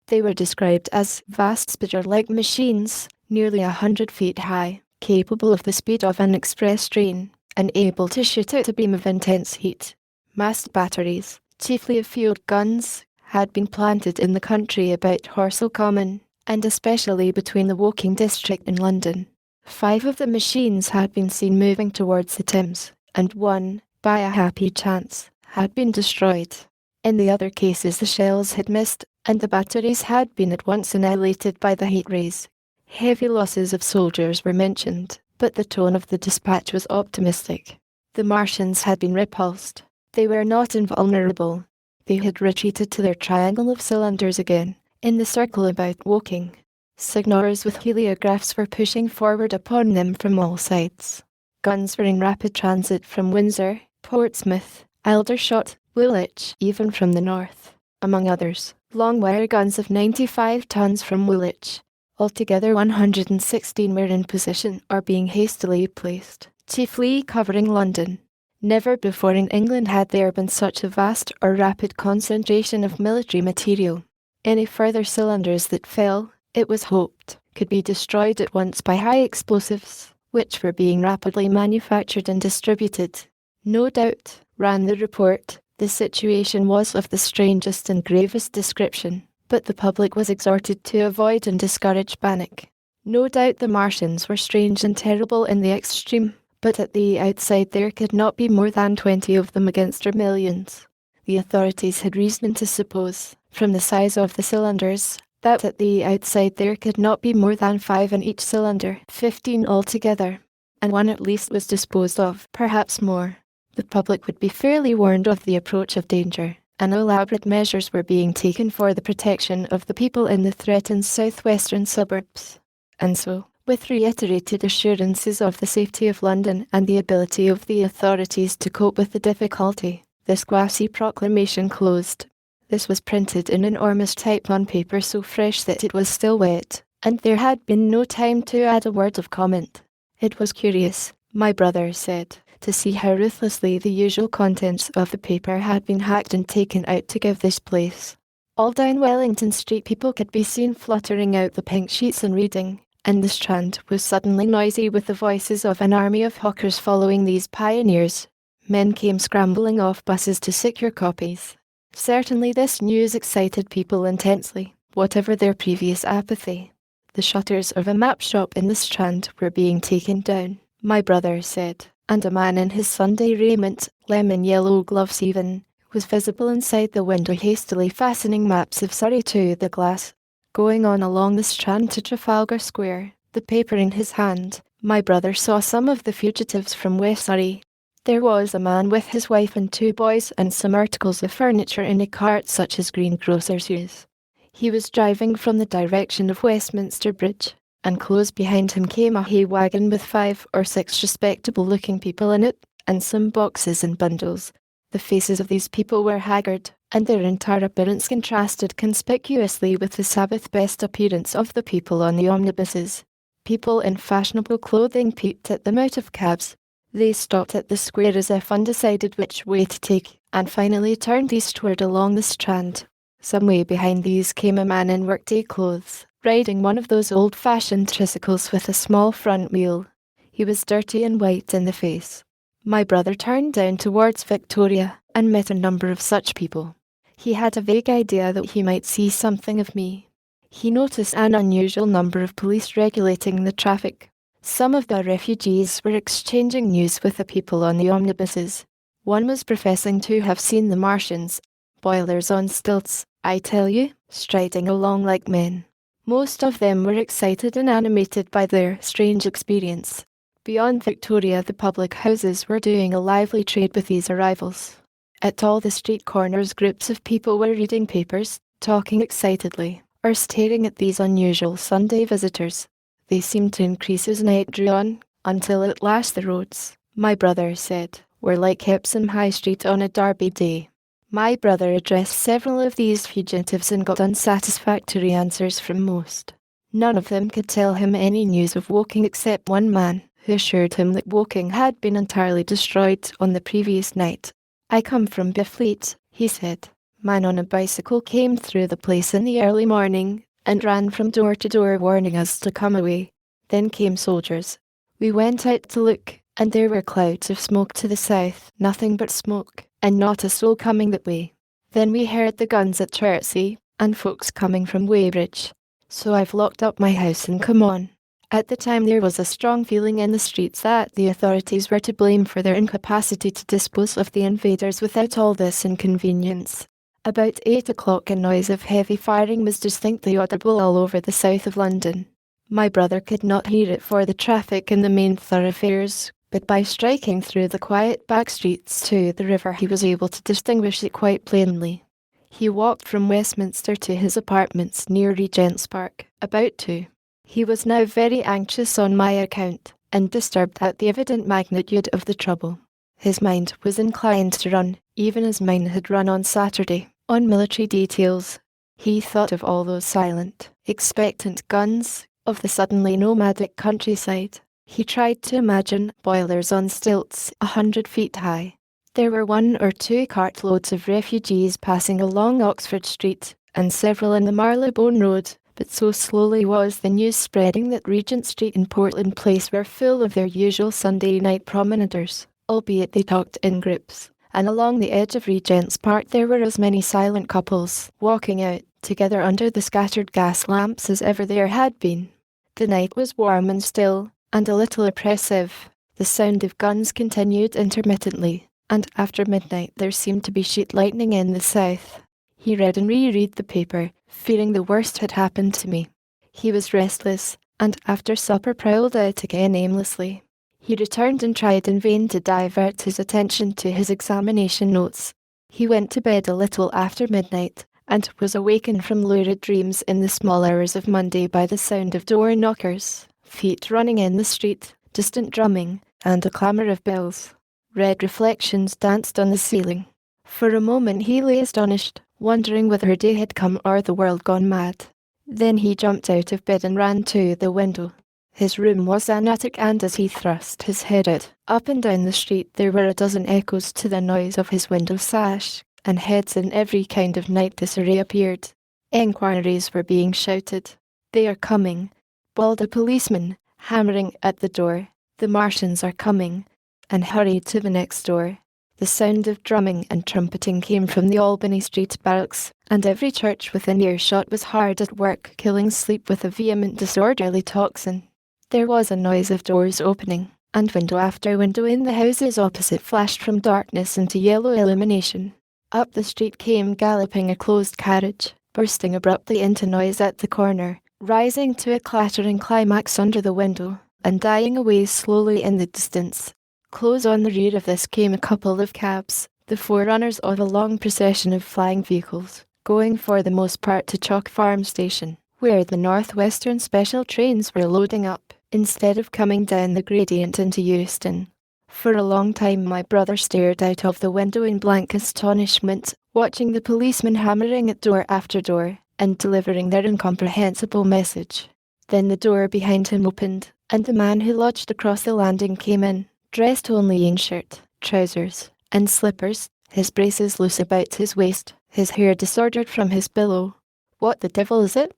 They were described as vast spider-like machines, nearly 100 feet high, capable of the speed of an express train, and able to shoot out a beam of intense heat. Massed batteries, chiefly of field guns, had been planted in the country about Horsell Common, and especially between the Woking district in London. 5 of the machines had been seen moving towards the Thames, and one, by a happy chance, had been destroyed. In the other cases the shells had missed, and the batteries had been at once annihilated by the heat rays. Heavy losses of soldiers were mentioned, but the tone of the dispatch was optimistic. The Martians had been repulsed. They were not invulnerable. They had retreated to their triangle of cylinders again, in the circle about Woking. Signalers with heliographs were pushing forward upon them from all sides. Guns were in rapid transit from Windsor, Portsmouth, Aldershot, Woolwich, even from the north, among others. Long wire guns of 95 tons from Woolwich. Altogether 116 were in position or being hastily placed, chiefly covering London. Never before in England had there been such a vast or rapid concentration of military material. Any further cylinders that fell, it was hoped, could be destroyed at once by high explosives, which were being rapidly manufactured and distributed. No doubt, ran the report, the situation was of the strangest and gravest description, but the public was exhorted to avoid and discourage panic. No doubt the Martians were strange and terrible in the extreme, but at the outside there could not be more than 20 of them against our millions. The authorities had reason to suppose, from the size of the cylinders, that at the outside there could not be more than 5 in each cylinder, 15 altogether, and one at least was disposed of, perhaps more. The public would be fairly warned of the approach of danger, and elaborate measures were being taken for the protection of the people in the threatened southwestern suburbs. And so, with reiterated assurances of the safety of London and the ability of the authorities to cope with the difficulty, this quasi proclamation closed. This was printed in enormous type on paper so fresh that it was still wet, and there had been no time to add a word of comment. It was curious, my brother said, to see how ruthlessly the usual contents of the paper had been hacked and taken out to give this place. All down Wellington Street people could be seen fluttering out the pink sheets and reading, and the Strand was suddenly noisy with the voices of an army of hawkers following these pioneers. Men came scrambling off buses to secure copies. Certainly this news excited people intensely, whatever their previous apathy. The shutters of a map shop in the Strand were being taken down, my brother said, and a man in his Sunday raiment, lemon yellow gloves even, was visible inside the window hastily fastening maps of Surrey to the glass. Going on along the Strand to Trafalgar Square, the paper in his hand, my brother saw some of the fugitives from West Surrey. There was a man with his wife and 2 boys and some articles of furniture in a cart such as greengrocers use. He was driving from the direction of Westminster Bridge, and close behind him came a hay wagon with 5 or 6 respectable-looking people in it, and some boxes and bundles. The faces of these people were haggard, and their entire appearance contrasted conspicuously with the Sabbath-best appearance of the people on the omnibuses. People in fashionable clothing peeped at them out of cabs. They stopped at the square as if undecided which way to take, and finally turned eastward along the Strand. Some way behind these came a man in workday clothes, riding one of those old-fashioned tricycles with a small front wheel. He was dirty and white in the face. My brother turned down towards Victoria, and met a number of such people. He had a vague idea that he might see something of me. He noticed an unusual number of police regulating the traffic. Some of the refugees were exchanging news with the people on the omnibuses. One was professing to have seen the Martians, boilers on stilts, I tell you, striding along like men. Most of them were excited and animated by their strange experience. Beyond Victoria, the public houses were doing a lively trade with these arrivals. At all the street corners, groups of people were reading papers, talking excitedly, or staring at these unusual Sunday visitors. They seemed to increase as night drew on, until at last the roads, my brother said, were like Epsom High Street on a Derby day. My brother addressed several of these fugitives and got unsatisfactory answers from most. None of them could tell him any news of Woking except one man, who assured him that Woking had been entirely destroyed on the previous night. I come from Byfleet, he said. Man on a bicycle came through the place in the early morning, and ran from door to door warning us to come away. Then came soldiers. We went out to look, and there were clouds of smoke to the south, nothing but smoke, and not a soul coming that way. Then we heard the guns at Chertsey, and folks coming from Weybridge. So I've locked up my house and come on. At the time there was a strong feeling in the streets that the authorities were to blame for their incapacity to dispose of the invaders without all this inconvenience. About 8 o'clock a noise of heavy firing was distinctly audible all over the south of London. My brother could not hear it for the traffic in the main thoroughfares, but by striking through the quiet back streets to the river he was able to distinguish it quite plainly. He walked from Westminster to his apartments near Regent's Park, about 2. He was now very anxious on my account, and disturbed at the evident magnitude of the trouble. His mind was inclined to run, even as mine had run on Saturday, on military details. He thought of all those silent, expectant guns, of the suddenly nomadic countryside. He tried to imagine boilers on stilts 100 feet high. There were 1 or 2 cartloads of refugees passing along Oxford Street, and several in the Marylebone Road, but so slowly was the news spreading that Regent Street and Portland Place were full of their usual Sunday night promenaders, albeit they talked in groups, and along the edge of Regent's Park there were as many silent couples, walking out, together under the scattered gas lamps as ever there had been. The night was warm and still, and a little oppressive. The sound of guns continued intermittently, and after midnight there seemed to be sheet lightning in the south. He read and reread the paper, fearing the worst had happened to me. He was restless, and after supper prowled out again aimlessly. He returned and tried in vain to divert his attention to his examination notes. He went to bed a little after midnight, and was awakened from lurid dreams in the small hours of Monday by the sound of door knockers, feet running in the street, distant drumming, and a clamour of bells. Red reflections danced on the ceiling. For a moment he lay astonished, wondering whether her day had come or the world gone mad. Then he jumped out of bed and ran to the window. His room was an attic, and as he thrust his head out, up and down the street there were a dozen echoes to the noise of his window sash, and heads in every kind of night disarray appeared. Enquiries were being shouted. "They are coming," bawled a policeman, hammering at the door. "The Martians are coming," and hurried to the next door. The sound of drumming and trumpeting came from the Albany Street barracks, and every church within earshot was hard at work killing sleep with a vehement disorderly tocsin. There was a noise of doors opening, and window after window in the houses opposite flashed from darkness into yellow illumination. Up the street came galloping a closed carriage, bursting abruptly into noise at the corner, rising to a clattering climax under the window, and dying away slowly in the distance. Close on the rear of this came a couple of cabs, the forerunners of a long procession of flying vehicles, going for the most part to Chalk Farm Station, where the Northwestern special trains were loading up, instead of coming down the gradient into Euston. For a long time my brother stared out of the window in blank astonishment, watching the policemen hammering at door after door, and delivering their incomprehensible message. Then the door behind him opened, and the man who lodged across the landing came in, dressed only in shirt, trousers, and slippers, his braces loose about his waist, his hair disordered from his billow. "What the devil is it?"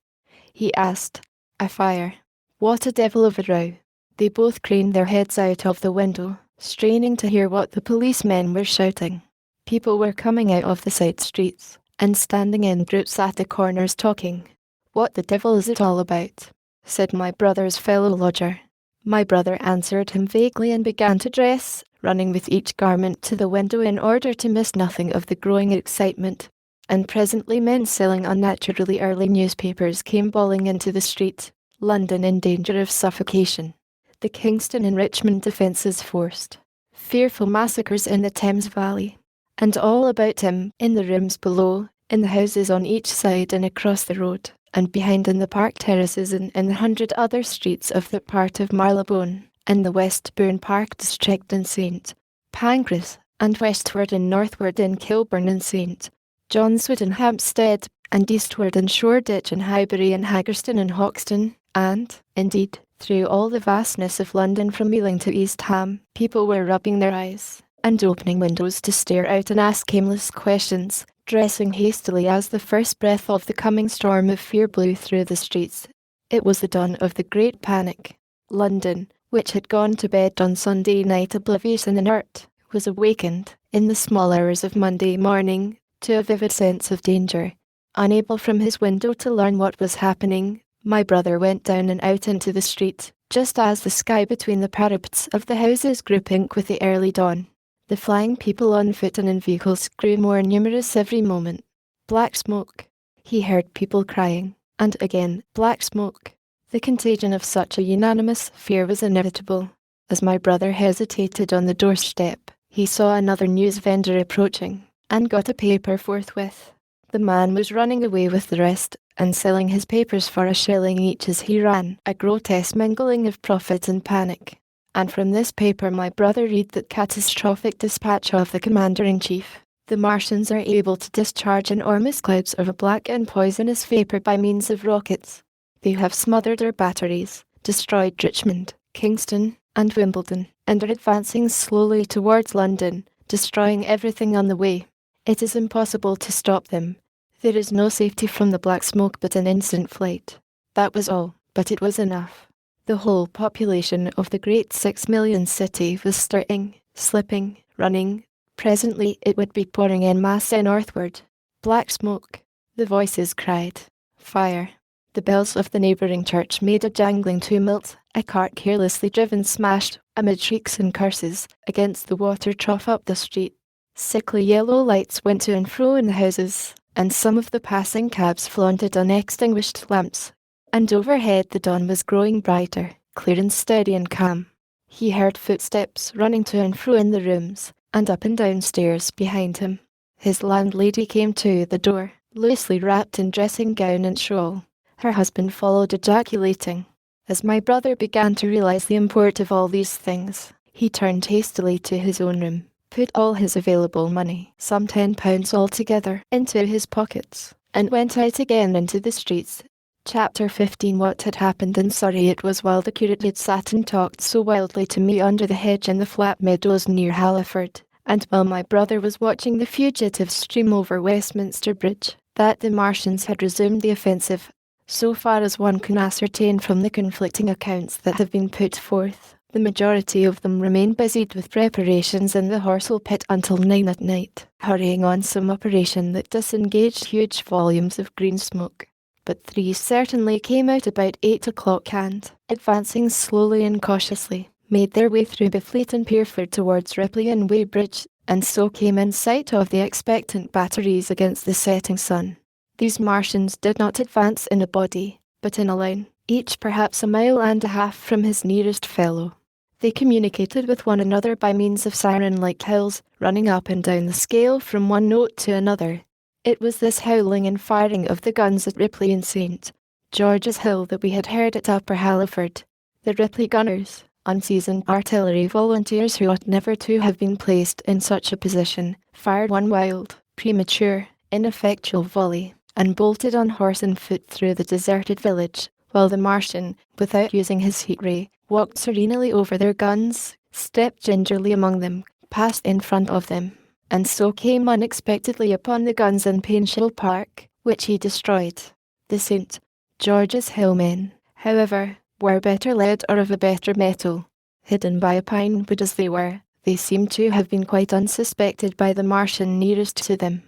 he asked. "A fire." What a devil of a row. They both craned their heads out of the window, straining to hear what the policemen were shouting. People were coming out of the side streets, and standing in groups at the corners talking. "What the devil is it all about?" said my brother's fellow lodger. My brother answered him vaguely and began to dress, running with each garment to the window in order to miss nothing of the growing excitement. and presently men selling unnaturally early newspapers came bawling into the street, London in danger of suffocation. The Kingston and Richmond defences forced. Fearful massacres in the Thames Valley. And all about him, in the rooms below, in the houses on each side and across the road, and behind in the park terraces and in the 100 other streets of that part of Marylebone, and the Westbourne Park district in St. Pancras, and westward and northward in Kilburn and St. John's Wood and Hampstead, and eastward in Shoreditch and Highbury and Haggerston and Hoxton, and, indeed, through all the vastness of London from Ealing to East Ham, people were rubbing their eyes, and opening windows to stare out and ask aimless questions, dressing hastily as the first breath of the coming storm of fear blew through the streets. It was the dawn of the great panic. London, which had gone to bed on Sunday night oblivious and inert, was awakened, in the small hours of Monday morning, to a vivid sense of danger. Unable from his window to learn what was happening, my brother went down and out into the street, just as the sky between the parapets of the houses grew pink with the early dawn. The flying people on foot and in vehicles grew more numerous every moment. Black smoke. He heard people crying, and again, black smoke. The contagion of such a unanimous fear was inevitable. As my brother hesitated on the doorstep, he saw another news vendor approaching, and got a paper forthwith. The man was running away with the rest, and selling his papers for a shilling each as he ran, a grotesque mingling of profit and panic. And from this paper my brother read that catastrophic dispatch of the Commander-in-Chief. The Martians are able to discharge enormous clouds of a black and poisonous vapour by means of rockets. They have smothered our batteries, destroyed Richmond, Kingston, and Wimbledon, and are advancing slowly towards London, destroying everything on the way. It is impossible to stop them. There is no safety from the black smoke but an instant flight. That was all, but it was enough. The whole population of the great 6 million city was stirring, slipping, running. Presently it would be pouring en masse northward. Black smoke. The voices cried, fire. The bells of the neighbouring church made a jangling tumult. A cart carelessly driven smashed, amid shrieks and curses, against the water trough up the street. Sickly yellow lights went to and fro in the houses, and some of the passing cabs flaunted unextinguished lamps. And overhead the dawn was growing brighter, clear and steady and calm. He heard footsteps running to and fro in the rooms, and up and down stairs behind him. His landlady came to the door, loosely wrapped in dressing gown and shawl. Her husband followed, ejaculating. As my brother began to realize the import of all these things, he turned hastily to his own room, put all his available money, some £10 altogether, into his pockets, and went out again into the streets. Chapter 15. What had happened in Surrey. It was while the curate had sat and talked so wildly to me under the hedge in the flat meadows near Halliford, and while my brother was watching the fugitives stream over Westminster Bridge, that the Martians had resumed the offensive. So far as one can ascertain from the conflicting accounts that have been put forth, the majority of them remain busied with preparations in the Horsell pit until 9 at night, hurrying on some operation that disengaged huge volumes of green smoke. But 3 certainly came out about 8 o'clock and, advancing slowly and cautiously, made their way through Byfleet and Pierford towards Ripley and Weybridge, and so came in sight of the expectant batteries against the setting sun. These Martians did not advance in a body, but in a line, each perhaps a mile and a half from his nearest fellow. They communicated with one another by means of siren-like howls, running up and down the scale from one note to another. It was this howling and firing of the guns at Ripley and St. George's Hill that we had heard at Upper Halliford. The Ripley gunners, unseasoned artillery volunteers who ought never to have been placed in such a position, fired one wild, premature, ineffectual volley, and bolted on horse and foot through the deserted village, while the Martian, without using his heat ray, walked serenely over their guns, stepped gingerly among them, passed in front of them, and so came unexpectedly upon the guns in Painshall Park, which he destroyed. The St. George's Hill men, however, were better led or of a better metal. Hidden by a pine wood as they were, they seemed to have been quite unsuspected by the Martian nearest to them.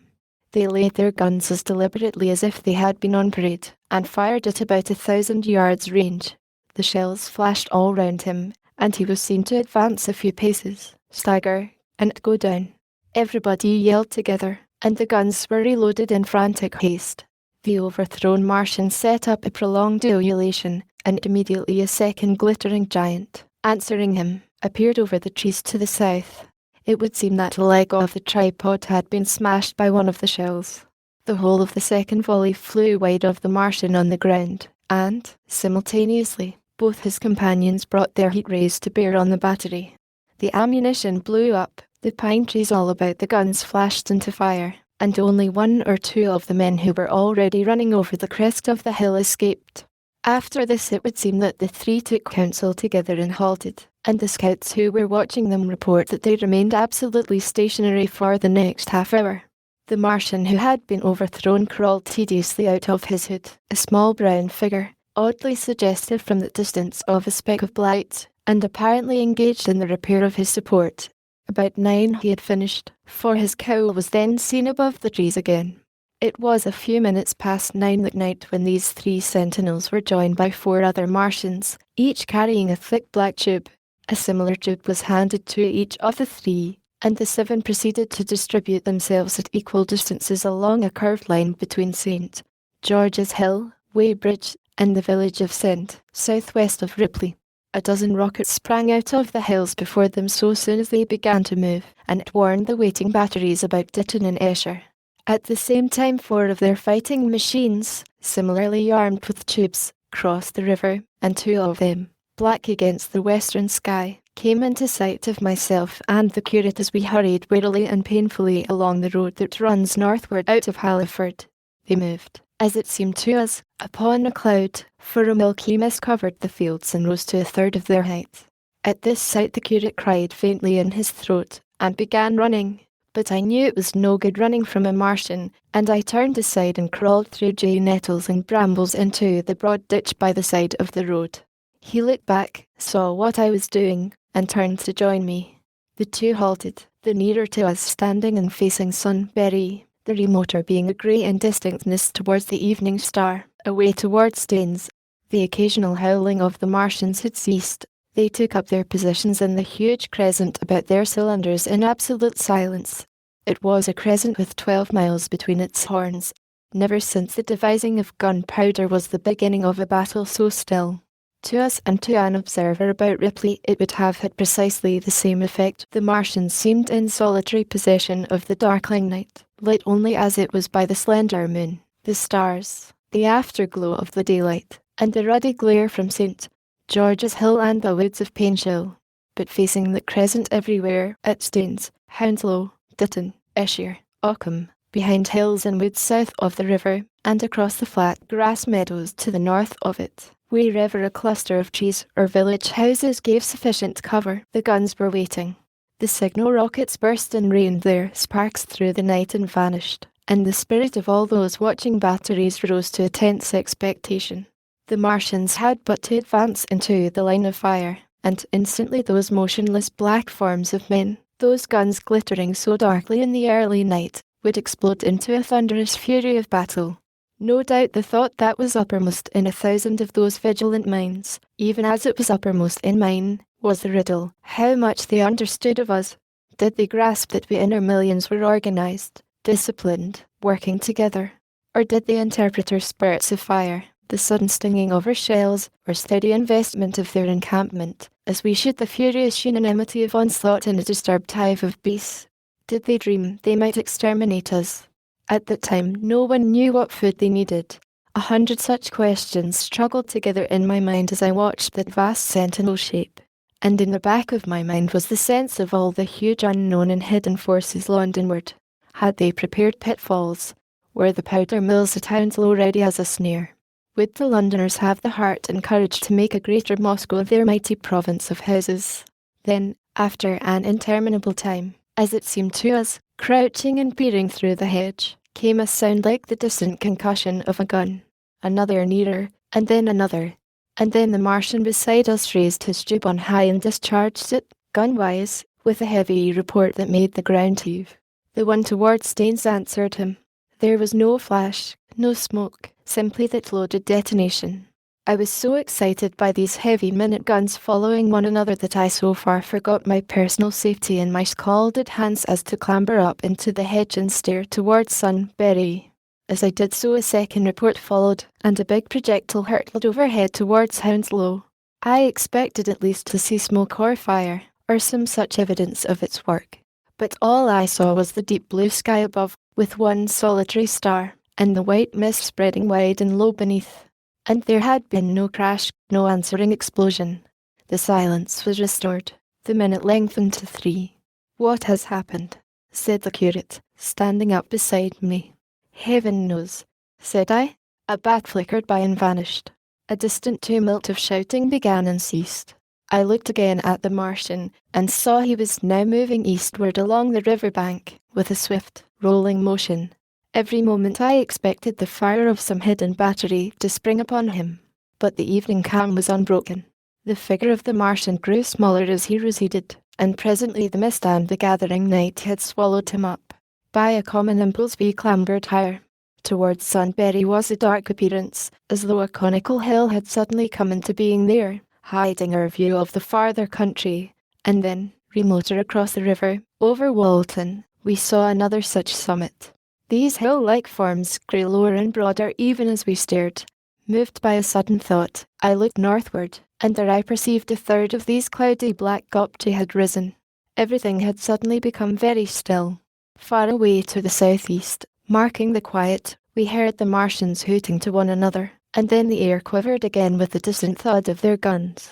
They laid their guns as deliberately as if they had been on parade, and fired at about 1,000 yards range. The shells flashed all round him, and he was seen to advance a few paces, stagger, and go down. Everybody yelled together, and the guns were reloaded in frantic haste. The overthrown Martian set up a prolonged ululation, and immediately a second glittering giant, answering him, appeared over the trees to the south. It would seem that a leg of the tripod had been smashed by one of the shells. The whole of the second volley flew wide of the Martian on the ground, and, simultaneously, both his companions brought their heat rays to bear on the battery. The ammunition blew up, the pine trees all about the guns flashed into fire, and only one or two of the men who were already running over the crest of the hill escaped. After this it would seem that the three took counsel together and halted, and the scouts who were watching them report that they remained absolutely stationary for the next half hour. The Martian who had been overthrown crawled tediously out of his hood, a small brown figure, oddly suggestive from the distance of a speck of blight, and apparently engaged in the repair of his support. About 9 he had finished, for his cowl was then seen above the trees again. It was a few minutes past 9 that night when these 3 sentinels were joined by 4 other Martians, each carrying a thick black tube. A similar tube was handed to each of the 3, and the 7 proceeded to distribute themselves at equal distances along a curved line between St. George's Hill, Weybridge, and the village of St. southwest of Ripley. A dozen rockets sprang out of the hills before them so soon as they began to move, and it warned the waiting batteries about Ditton and Esher. At the same time 4 of their fighting machines, similarly armed with tubes, crossed the river, and 2 of them, black against the western sky, came into sight of myself and the curate as we hurried wearily and painfully along the road that runs northward out of Halliford. They moved, as it seemed to us, upon a cloud, for a milky mist covered the fields and rose to a third of their height. At this sight the curate cried faintly in his throat, and began running, but I knew it was no good running from a Martian, and I turned aside and crawled through jay nettles and brambles into the broad ditch by the side of the road. He looked back, saw what I was doing, and turned to join me. The 2 halted, the nearer to us standing and facing Sunbury, the remoter being a grey indistinctness towards the evening star, away towards Staines. The occasional howling of the Martians had ceased. They took up their positions in the huge crescent about their cylinders in absolute silence. It was a crescent with 12 miles between its horns. Never since the devising of gunpowder was the beginning of a battle so still. To us and to an observer about Ripley it would have had precisely the same effect. The Martians seemed in solitary possession of the darkling night, lit only as it was by the slender moon, the stars, the afterglow of the daylight, and the ruddy glare from St. George's Hill and the woods of Painshill, but facing the crescent everywhere, at Staines, Hounslow, Ditton, Esher, Ockham, behind hills and woods south of the river, and across the flat grass meadows to the north of it. Wherever a cluster of trees or village houses gave sufficient cover, the guns were waiting. The signal rockets burst and rained their sparks through the night and vanished, and the spirit of all those watching batteries rose to a tense expectation. The Martians had but to advance into the line of fire, and instantly those motionless black forms of men, those guns glittering so darkly in the early night, would explode into a thunderous fury of battle. No doubt the thought that was uppermost in 1,000 of those vigilant minds, even as it was uppermost in mine, was the riddle: how much they understood of us. Did they grasp that we inner millions were organised, disciplined, working together? Or did they interpret our spirits of fire, the sudden stinging of our shells, or steady investment of their encampment, as we should the furious unanimity of onslaught in a disturbed hive of beasts? Did they dream they might exterminate us? At that time no one knew what food they needed. 100 such questions struggled together in my mind as I watched that vast sentinel shape. And in the back of my mind was the sense of all the huge unknown and hidden forces Londonward. Had they prepared pitfalls? Were the powder mills at Hounslow ready as a snare? Would the Londoners have the heart and courage to make a greater Moscow of their mighty province of houses? Then, after an interminable time, as it seemed to us, crouching and peering through the hedge, came a sound like the distant concussion of a gun. Another nearer, and then another. And then the Martian beside us raised his tube on high and discharged it, gun-wise, with a heavy report that made the ground heave. The one towards Staines answered him. There was no flash, no smoke, simply that loaded detonation. I was so excited by these heavy minute guns following one another that I so far forgot my personal safety in my scalded hands as to clamber up into the hedge and stare towards Sunbury. As I did so, a second report followed, and a big projectile hurtled overhead towards Hounslow. I expected at least to see smoke or fire, or some such evidence of its work. But all I saw was the deep blue sky above, with one solitary star, and the white mist spreading wide and low beneath. And there had been no crash, no answering explosion. The silence was restored. The minute lengthened to 3. "What has happened?" said the curate, standing up beside me. "Heaven knows," said I. A bat flickered by and vanished. A distant tumult of shouting began and ceased. I looked again at the Martian, and saw he was now moving eastward along the river bank, with a swift, rolling motion. Every moment I expected the fire of some hidden battery to spring upon him. But the evening calm was unbroken. The figure of the Martian grew smaller as he receded, and presently the mist and the gathering night had swallowed him up. By a common impulse we clambered higher. Towards Sunbury was a dark appearance, as though a conical hill had suddenly come into being there, hiding our view of the farther country. And then, remoter across the river, over Walton, we saw another such summit. These hill-like forms grew lower and broader even as we stared. Moved by a sudden thought, I looked northward, and there I perceived a third of these cloudy black gopti had risen. Everything had suddenly become very still. Far away to the southeast, marking the quiet, we heard the Martians hooting to one another, and then the air quivered again with the distant thud of their guns.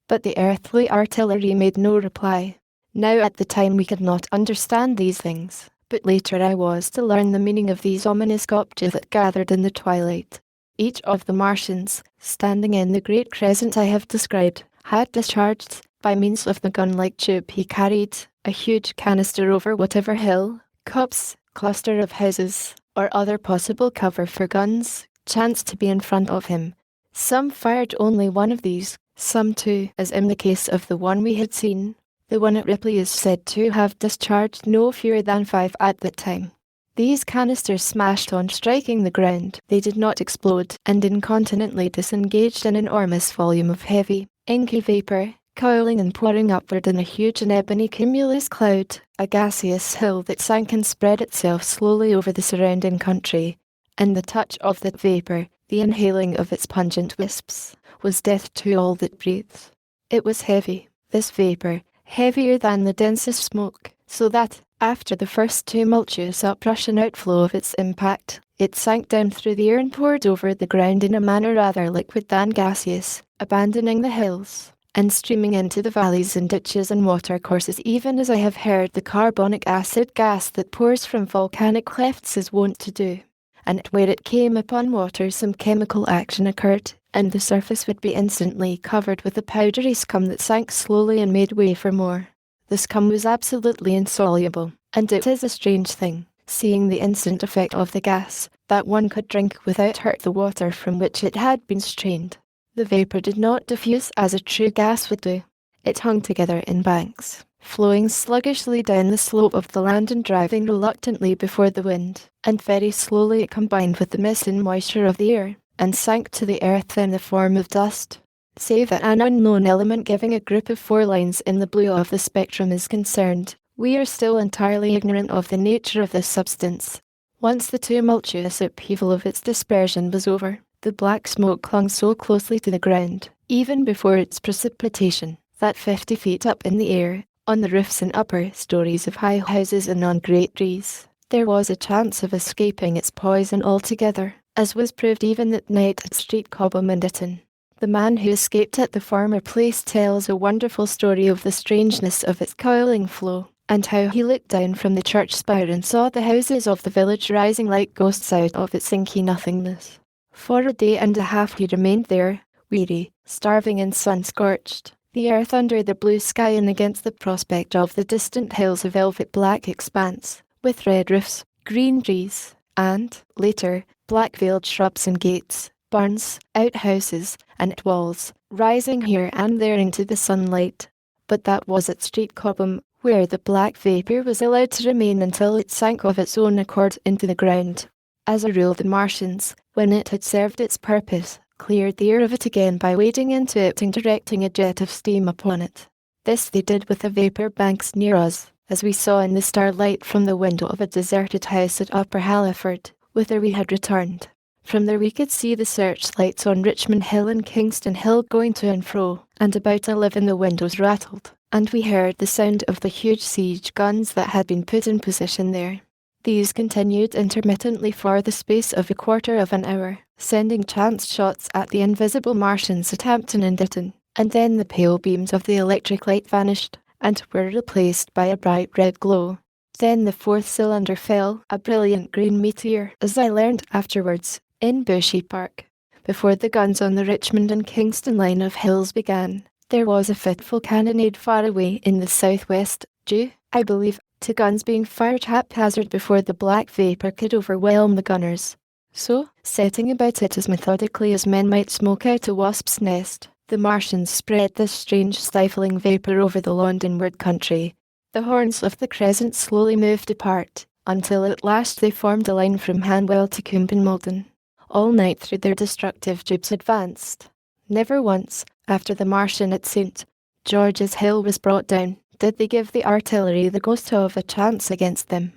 But the earthly artillery made no reply. Now at the time we could not understand these things, but later I was to learn the meaning of these ominous gopti that gathered in the twilight. Each of the Martians, standing in the great crescent I have described, had discharged, by means of the gun-like tube he carried, a huge canister over whatever hill, copse, cluster of houses, or other possible cover for guns, chanced to be in front of him. Some fired only one of these, some two, as in the case of the one we had seen. The one at Ripley is said to have discharged no fewer than 5 at that time. These canisters smashed on striking the ground. They did not explode, and incontinently disengaged an enormous volume of heavy, inky vapour, coiling and pouring upward in a huge and ebony cumulus cloud, a gaseous hill that sank and spread itself slowly over the surrounding country. And the touch of that vapour, the inhaling of its pungent wisps, was death to all that breathes. It was heavy, this vapour, heavier than the densest smoke, so that, after the first tumultuous uprush and outflow of its impact, it sank down through the air and poured over the ground in a manner rather liquid than gaseous, abandoning the hills, and streaming into the valleys and ditches and watercourses, even as I have heard the carbonic acid gas that pours from volcanic clefts is wont to do. And where it came upon water some chemical action occurred, and the surface would be instantly covered with a powdery scum that sank slowly and made way for more. The scum was absolutely insoluble, and it is a strange thing, seeing the instant effect of the gas, that one could drink without hurt the water from which it had been strained. The vapour did not diffuse as a true gas would do. It hung together in banks, flowing sluggishly down the slope of the land and driving reluctantly before the wind, and very slowly it combined with the mist and moisture of the air, and sank to the earth in the form of dust. Save that an unknown element giving a group of 4 lines in the blue of the spectrum is concerned, we are still entirely ignorant of the nature of this substance. Once the tumultuous upheaval of its dispersion was over, the black smoke clung so closely to the ground, even before its precipitation, that 50 feet up in the air, on the roofs and upper stories of high houses and on great trees, there was a chance of escaping its poison altogether, as was proved even that night at Street Cobham and Ditton. The man who escaped at the former place tells a wonderful story of the strangeness of its coiling flow, and how he looked down from the church spire and saw the houses of the village rising like ghosts out of its inky nothingness. For a day and a half he remained there, weary, starving and sun-scorched, the earth under the blue sky and against the prospect of the distant hills a velvet black expanse, with red roofs, green trees, and, later, black-veiled shrubs and gates, barns, outhouses, and walls, rising here and there into the sunlight. But that was at Street Cobham, where the black vapour was allowed to remain until it sank of its own accord into the ground. As a rule the Martians, when it had served its purpose, cleared the air of it again by wading into it and directing a jet of steam upon it. This they did with the vapour banks near us, as we saw in the starlight from the window of a deserted house at Upper Halliford, whither we had returned. From there we could see the searchlights on Richmond Hill and Kingston Hill going to and fro, and about 11 the windows rattled, and we heard the sound of the huge siege guns that had been put in position there. These continued intermittently for the space of a quarter of an hour, sending chance shots at the invisible Martians at Hampton and Ditton, and then the pale beams of the electric light vanished, and were replaced by a bright red glow. Then the fourth cylinder fell, a brilliant green meteor, as I learned afterwards, in Bushy Park. Before the guns on the Richmond and Kingston line of hills began, there was a fitful cannonade far away in the southwest, due, I believe, to guns being fired haphazard before the black vapour could overwhelm the gunners. So, setting about it as methodically as men might smoke out a wasp's nest, the Martians spread this strange stifling vapour over the Londonward country. The horns of the crescent slowly moved apart, until at last they formed a line from Hanwell to Combe and Malden. All night through their destructive tubes advanced. Never once, after the Martian at St. George's Hill was brought down, did they give the artillery the ghost of a chance against them.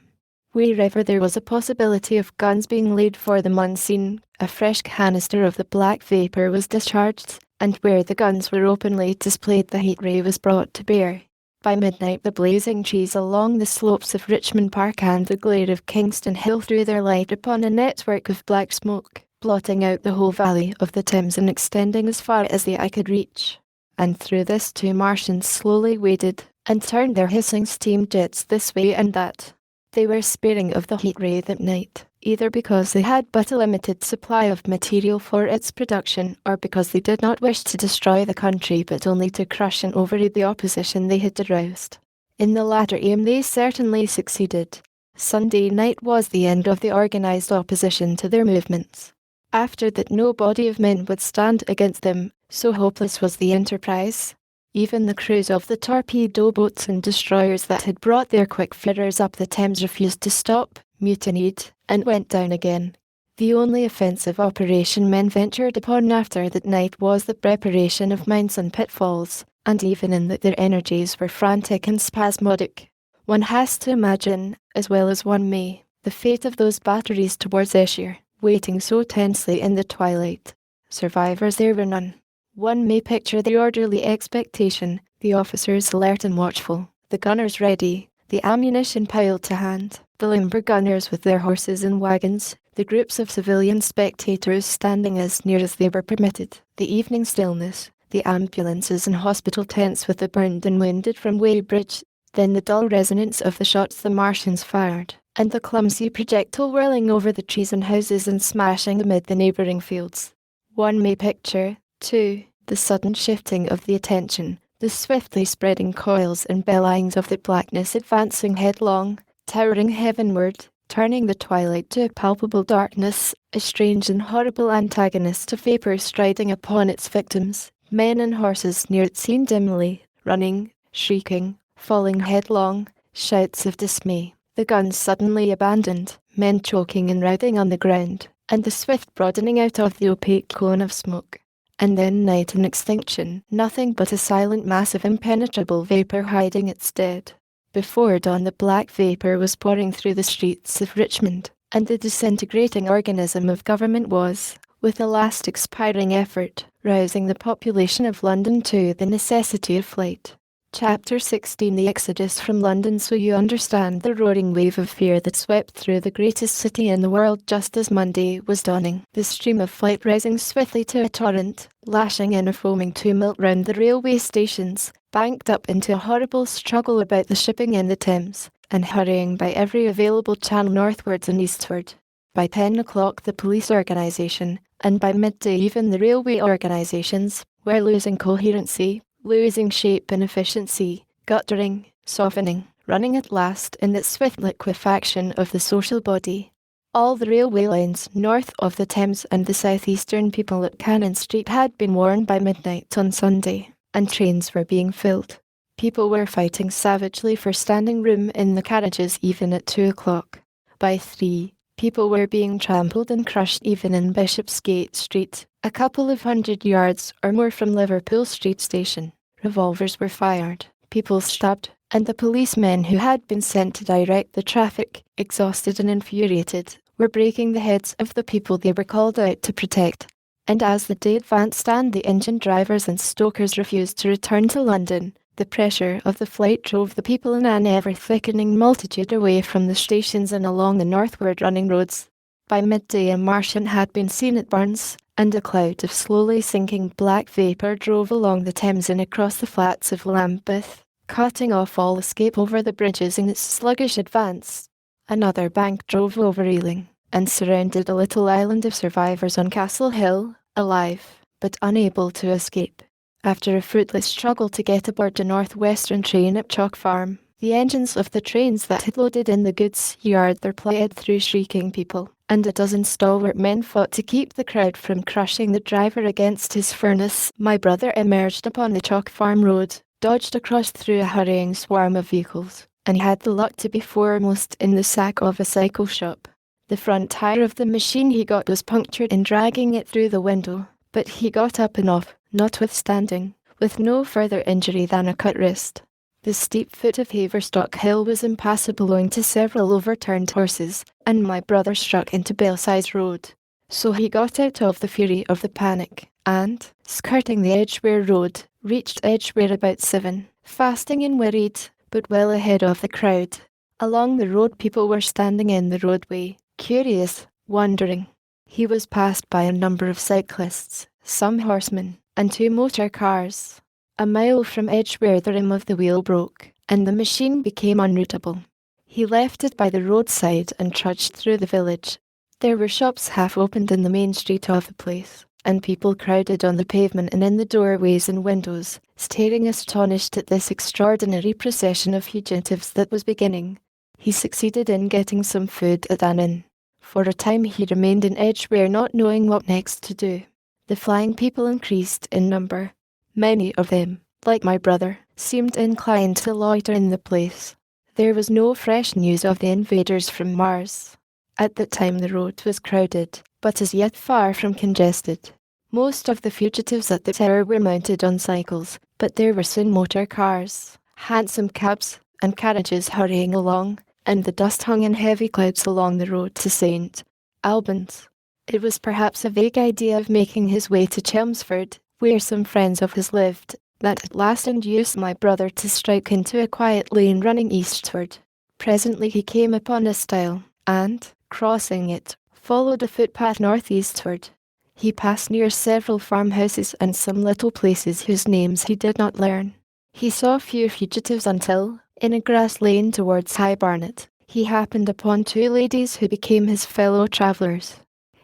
Wherever there was a possibility of guns being laid for them unseen, a fresh canister of the black vapour was discharged, and where the guns were openly displayed the heat ray was brought to bear. By midnight the blazing trees along the slopes of Richmond Park and the glare of Kingston Hill threw their light upon a network of black smoke, blotting out the whole valley of the Thames and extending as far as the eye could reach. And through this 2 Martians slowly waded, and turned their hissing steam jets this way and that. They were sparing of the heat ray that night, either because they had but a limited supply of material for its production, or because they did not wish to destroy the country but only to crush and override the opposition they had aroused. In the latter aim they certainly succeeded. Sunday night was the end of the organised opposition to their movements. After that no body of men would stand against them, so hopeless was the enterprise. Even the crews of the torpedo boats and destroyers that had brought their quick fritters up the Thames refused to stop, mutinied, and went down again. The only offensive operation men ventured upon after that night was the preparation of mines and pitfalls, and even in that their energies were frantic and spasmodic. One has to imagine, as well as one may, the fate of those batteries towards Esher, waiting so tensely in the twilight. Survivors there were none. One may picture the orderly expectation, the officers alert and watchful, the gunners ready, the ammunition piled to hand, the limber gunners with their horses and wagons, the groups of civilian spectators standing as near as they were permitted, the evening stillness, the ambulances and hospital tents with the burned and wounded from Weybridge, then the dull resonance of the shots the Martians fired, and the clumsy projectile whirling over the trees and houses and smashing amid the neighbouring fields. One may picture, too, the sudden shifting of the attention, the swiftly spreading coils and bellowings of the blackness advancing headlong, towering heavenward, turning the twilight to a palpable darkness, a strange and horrible antagonist to vapour striding upon its victims, men and horses near it seen dimly, running, shrieking, falling headlong, shouts of dismay, the guns suddenly abandoned, men choking and writhing on the ground, and the swift broadening out of the opaque cone of smoke. And then night and extinction, nothing but a silent mass of impenetrable vapour hiding its dead. Before dawn the black vapour was pouring through the streets of Richmond, and the disintegrating organism of government was, with a last expiring effort, rousing the population of London to the necessity of flight. Chapter 16 The Exodus from London. So you understand the roaring wave of fear that swept through the greatest city in the world just as Monday was dawning, the stream of flight rising swiftly to a torrent, lashing in a foaming tumult round the railway stations, banked up into a horrible struggle about the shipping in the Thames, and hurrying by every available channel northwards and eastward. By 10 o'clock the police organisation, and by midday even the railway organisations, were losing coherency, losing shape and efficiency, guttering, softening, running at last in that swift liquefaction of the social body. All the railway lines north of the Thames and the southeastern people at Cannon Street had been worn by midnight on Sunday, and trains were being filled. People were fighting savagely for standing room in the carriages even at 2 o'clock. By 3, People were being trampled and crushed even in Bishopsgate Street, a couple of 100 yards or more from Liverpool Street Station. Revolvers were fired, people stabbed, and the policemen who had been sent to direct the traffic, exhausted and infuriated, were breaking the heads of the people they were called out to protect. And as the day advanced and the engine drivers and stokers refused to return to London, the pressure of the flight drove the people in an ever-thickening multitude away from the stations and along the northward running roads. By midday a Martian had been seen at Barnes, and a cloud of slowly sinking black vapour drove along the Thames and across the flats of Lambeth, cutting off all escape over the bridges in its sluggish advance. Another bank drove over Ealing, and surrounded a little island of survivors on Castle Hill, alive, but unable to escape. After a fruitless struggle to get aboard the North-Western train at Chalk Farm, the engines of the trains that had loaded in the goods yard there ploughed through shrieking people, and a dozen stalwart men fought to keep the crowd from crushing the driver against his furnace. My brother emerged upon the Chalk Farm road, dodged across through a hurrying swarm of vehicles, and had the luck to be foremost in the sack of a cycle shop. The front tire of the machine he got was punctured in dragging it through the window, but he got up and off, notwithstanding, with no further injury than a cut wrist. The steep foot of Haverstock Hill was impassable owing to several overturned horses, and my brother struck into Belsize Road. So he got out of the fury of the panic, and, skirting the Edgware Road, reached Edgware about 7, fasting and worried, but well ahead of the crowd. Along the road people were standing in the roadway, curious, wondering. He was passed by a number of cyclists, some horsemen, and 2 motor cars. A mile from Edgware the rim of the wheel broke, and the machine became unroutable. He left it by the roadside and trudged through the village. There were shops half opened in the main street of the place, and people crowded on the pavement and in the doorways and windows, staring astonished at this extraordinary procession of fugitives that was beginning. He succeeded in getting some food at an inn. For a time he remained in Edgware not knowing what next to do. The flying people increased in number. Many of them, like my brother, seemed inclined to loiter in the place. There was no fresh news of the invaders from Mars. At that time the road was crowded, but as yet far from congested. Most of the fugitives at the tower were mounted on cycles, but there were soon motor cars, hansom cabs, and carriages hurrying along, and the dust hung in heavy clouds along the road to St. Albans. It was perhaps a vague idea of making his way to Chelmsford, where some friends of his lived, that at last induced my brother to strike into a quiet lane running eastward. Presently he came upon a stile, and, crossing it, followed a footpath northeastward. He passed near several farmhouses and some little places whose names he did not learn. He saw few fugitives until, in a grass lane towards High Barnet, he happened upon 2 ladies who became his fellow travellers.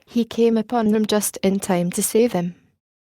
He came upon them just in time to save them.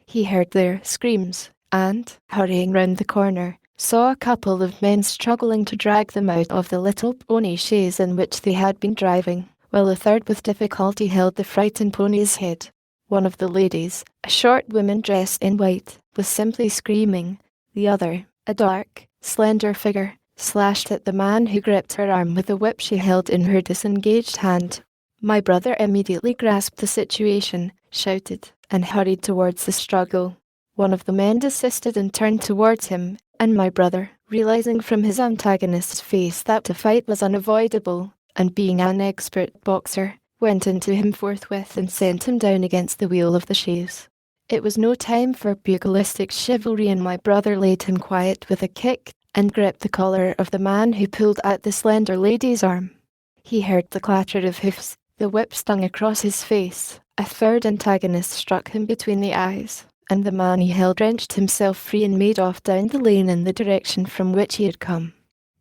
He heard their screams, and, hurrying round the corner, saw a couple of men struggling to drag them out of the little pony chaise in which they had been driving, while a third with difficulty held the frightened pony's head. One of the ladies, a short woman dressed in white, was simply screaming. The other, a dark, slender figure, slashed at the man who gripped her arm with the whip she held in her disengaged hand. My brother immediately grasped the situation, shouted, and hurried towards the struggle. One of the men desisted and turned towards him, and my brother, realizing from his antagonist's face that the fight was unavoidable, and being an expert boxer, went into him forthwith and sent him down against the wheel of the chaise. It was no time for pugilistic chivalry, and my brother laid him quiet with a kick, and gripped the collar of the man who pulled at the slender lady's arm. He heard the clatter of hoofs. The whip stung across his face. A third antagonist struck him between the eyes, and the man he held wrenched himself free and made off down the lane in the direction from which he had come.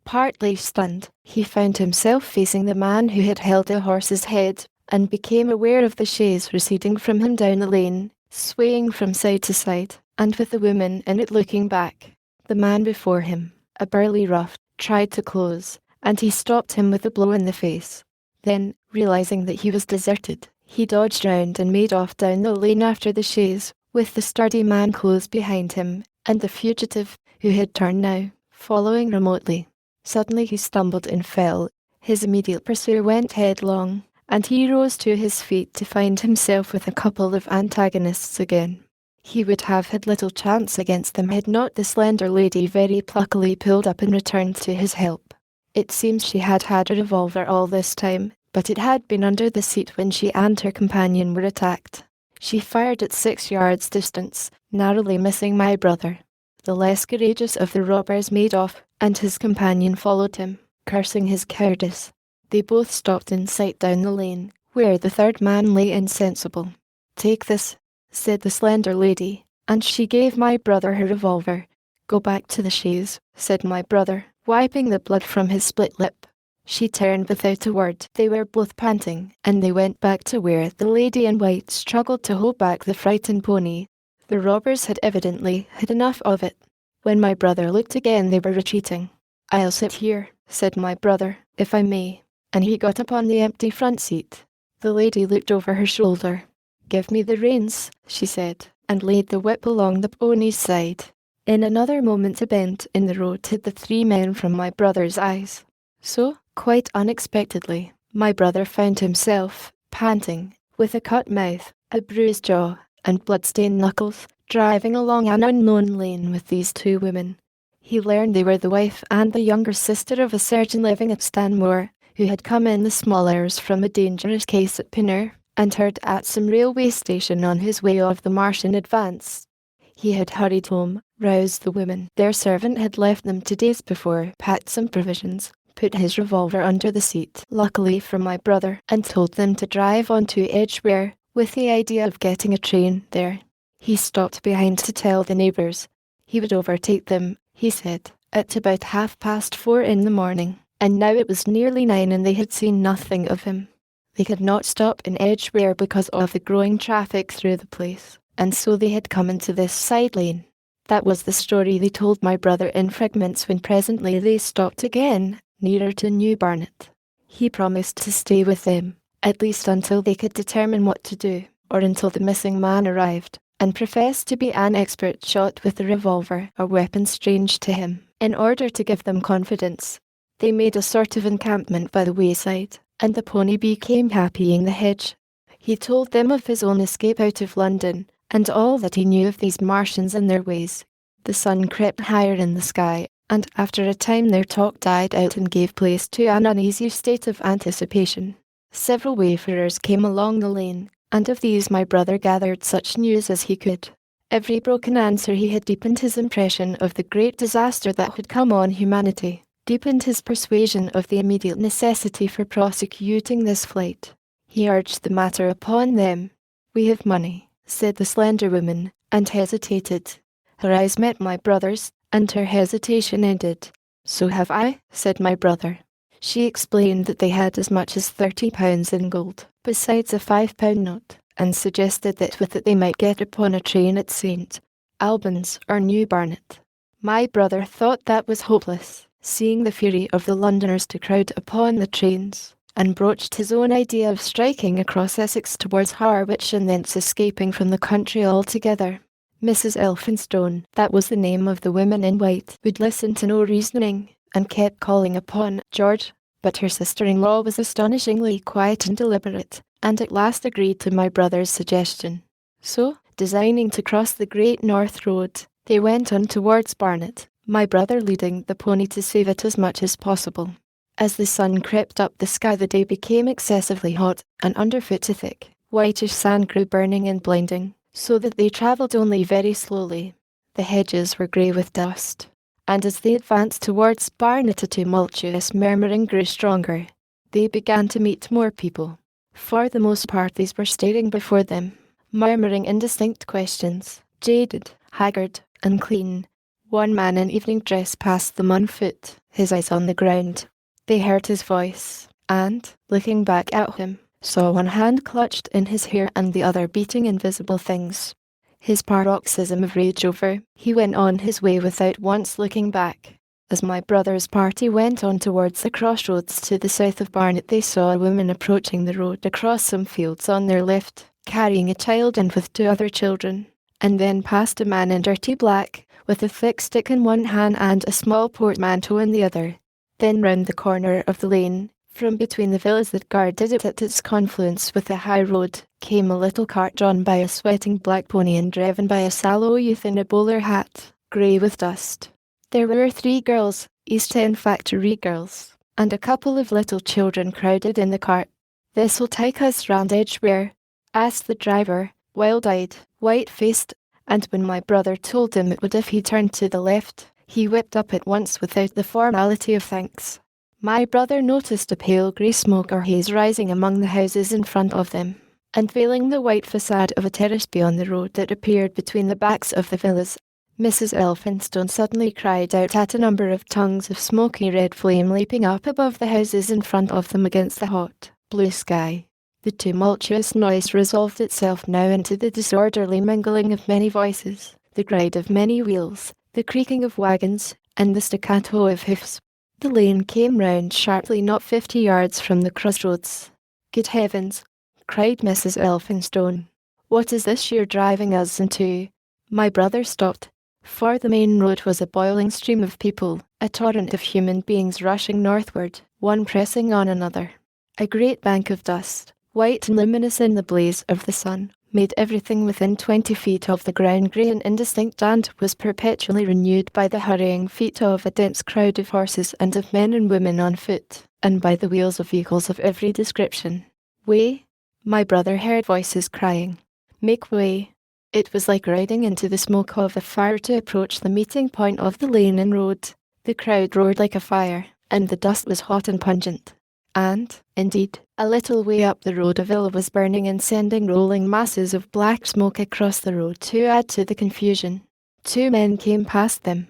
Partly stunned, he found himself facing the man who had held the horse's head, and became aware of the chaise receding from him down the lane, swaying from side to side, and with the woman in it looking back. The man before him, a burly rough, tried to close, and he stopped him with a blow in the face. Then, realizing that he was deserted, he dodged round and made off down the lane after the chaise, with the sturdy man close behind him, and the fugitive, who had turned now, following remotely. Suddenly he stumbled and fell. His immediate pursuer went headlong, and he rose to his feet to find himself with a couple of antagonists again. He would have had little chance against them had not the slender lady very pluckily pulled up and returned to his help. It seems she had had a revolver all this time, but it had been under the seat when she and her companion were attacked. She fired at 6 yards distance, narrowly missing my brother. The less courageous of the robbers made off, and his companion followed him, cursing his cowardice. They both stopped in sight down the lane, where the third man lay insensible. "Take this," said the slender lady, and she gave my brother her revolver. "Go back to the chaise," said my brother, wiping the blood from his split lip. She turned without a word. They were both panting, and they went back to where the lady in white struggled to hold back the frightened pony. The robbers had evidently had enough of it. When my brother looked again, they were retreating. "I'll sit here," said my brother, "if I may," and he got upon the empty front seat. The lady looked over her shoulder. "Give me the reins," she said, and laid the whip along the pony's side. In another moment a bend in the road hid the 3 men from my brother's eyes. So, quite unexpectedly, my brother found himself, panting, with a cut mouth, a bruised jaw, and blood-stained knuckles, driving along an unknown lane with these 2 women. He learned they were the wife and the younger sister of a surgeon living at Stanmore, who had come in the small hours from a dangerous case at Pinner, and heard at some railway station on his way of the march in advance. He had hurried home, roused the women. Their servant had left them 2 days before, packed some provisions, put his revolver under the seat, luckily for my brother, and told them to drive on to Edgware, with the idea of getting a train there. He stopped behind to tell the neighbours. He would overtake them, he said, at about 4:30 in the morning, and now it was nearly 9 and they had seen nothing of him. They could not stop in Edgware because of the growing traffic through the place, and so they had come into this side lane. That was the story they told my brother in fragments when presently they stopped again, nearer to New Barnet. He promised to stay with them, at least until they could determine what to do, or until the missing man arrived, and professed to be an expert shot with a revolver, a weapon strange to him. In order to give them confidence, they made a sort of encampment by the wayside, and the pony became happy in the hedge. He told them of his own escape out of London, and all that he knew of these Martians and their ways. The sun crept higher in the sky, and after a time their talk died out and gave place to an uneasy state of anticipation. Several wayfarers came along the lane, and of these my brother gathered such news as he could. Every broken answer he had deepened his impression of the great disaster that had come on humanity, deepened his persuasion of the immediate necessity for prosecuting this flight. He urged the matter upon them. "We have money," said the slender woman, and hesitated. Her eyes met my brother's, and her hesitation ended. "So have I," said my brother. She explained that they had as much as £30 in gold, besides a £5 note, and suggested that with it they might get upon a train at St. Albans or New Barnet. My brother thought that was hopeless, seeing the fury of the Londoners to crowd upon the trains, and broached his own idea of striking across Essex towards Harwich and thence escaping from the country altogether. Mrs. Elphinstone, that was the name of the woman in white, would listen to no reasoning, and kept calling upon George, but her sister-in-law was astonishingly quiet and deliberate, and at last agreed to my brother's suggestion. So, designing to cross the Great North Road, they went on towards Barnet, my brother leading the pony to save it as much as possible. As the sun crept up the sky, the day became excessively hot, and underfoot a thick, whitish sand grew burning and blinding, so that they travelled only very slowly. The hedges were grey with dust, and as they advanced towards Barnet a tumultuous murmuring grew stronger. They began to meet more people. For the most part these were staring before them, murmuring indistinct questions, jaded, haggard, and clean. One man in evening dress passed them on foot, his eyes on the ground. They heard his voice, and, looking back at him, saw one hand clutched in his hair and the other beating invisible things. His paroxysm of rage over, he went on his way without once looking back. As my brother's party went on towards the crossroads to the south of Barnet, they saw a woman approaching the road across some fields on their left, carrying a child and with 2 other children, and then passed a man in dirty black, with a thick stick in one hand and a small portmanteau in the other. Then round the corner of the lane, From between the villas that guarded it at its confluence with the high road, came a little cart drawn by a sweating black pony and driven by a sallow youth in a bowler hat, grey with dust. There were 3 girls, East End factory girls, and a couple of little children crowded in the cart. "This'll take us round Edgware?" asked the driver, wild-eyed, white-faced, and when my brother told him it would if he turned to the left, he whipped up at once without the formality of thanks. My brother noticed a pale grey smoke or haze rising among the houses in front of them, and veiling the white facade of a terrace beyond the road that appeared between the backs of the villas. Mrs. Elphinstone suddenly cried out at a number of tongues of smoky red flame leaping up above the houses in front of them against the hot, blue sky. The tumultuous noise resolved itself now into the disorderly mingling of many voices, the gride of many wheels, the creaking of wagons, and the staccato of hoofs. The lane came round sharply not 50 yards from the crossroads. "Good heavens!" cried Mrs. Elphinstone. "What is this you're driving us into?" My brother stopped, for the main road was a boiling stream of people, a torrent of human beings rushing northward, one pressing on another. A great bank of dust, white and luminous in the blaze of the sun, made everything within 20 feet of the ground grey and indistinct, and was perpetually renewed by the hurrying feet of a dense crowd of horses and of men and women on foot, and by the wheels of vehicles of every description. "Way!" my brother heard voices crying. "Make way!" It was like riding into the smoke of a fire to approach the meeting point of the lane and road. The crowd roared like a fire, and the dust was hot and pungent. And, indeed, a little way up the road a villa was burning and sending rolling masses of black smoke across the road to add to the confusion. 2 men came past them.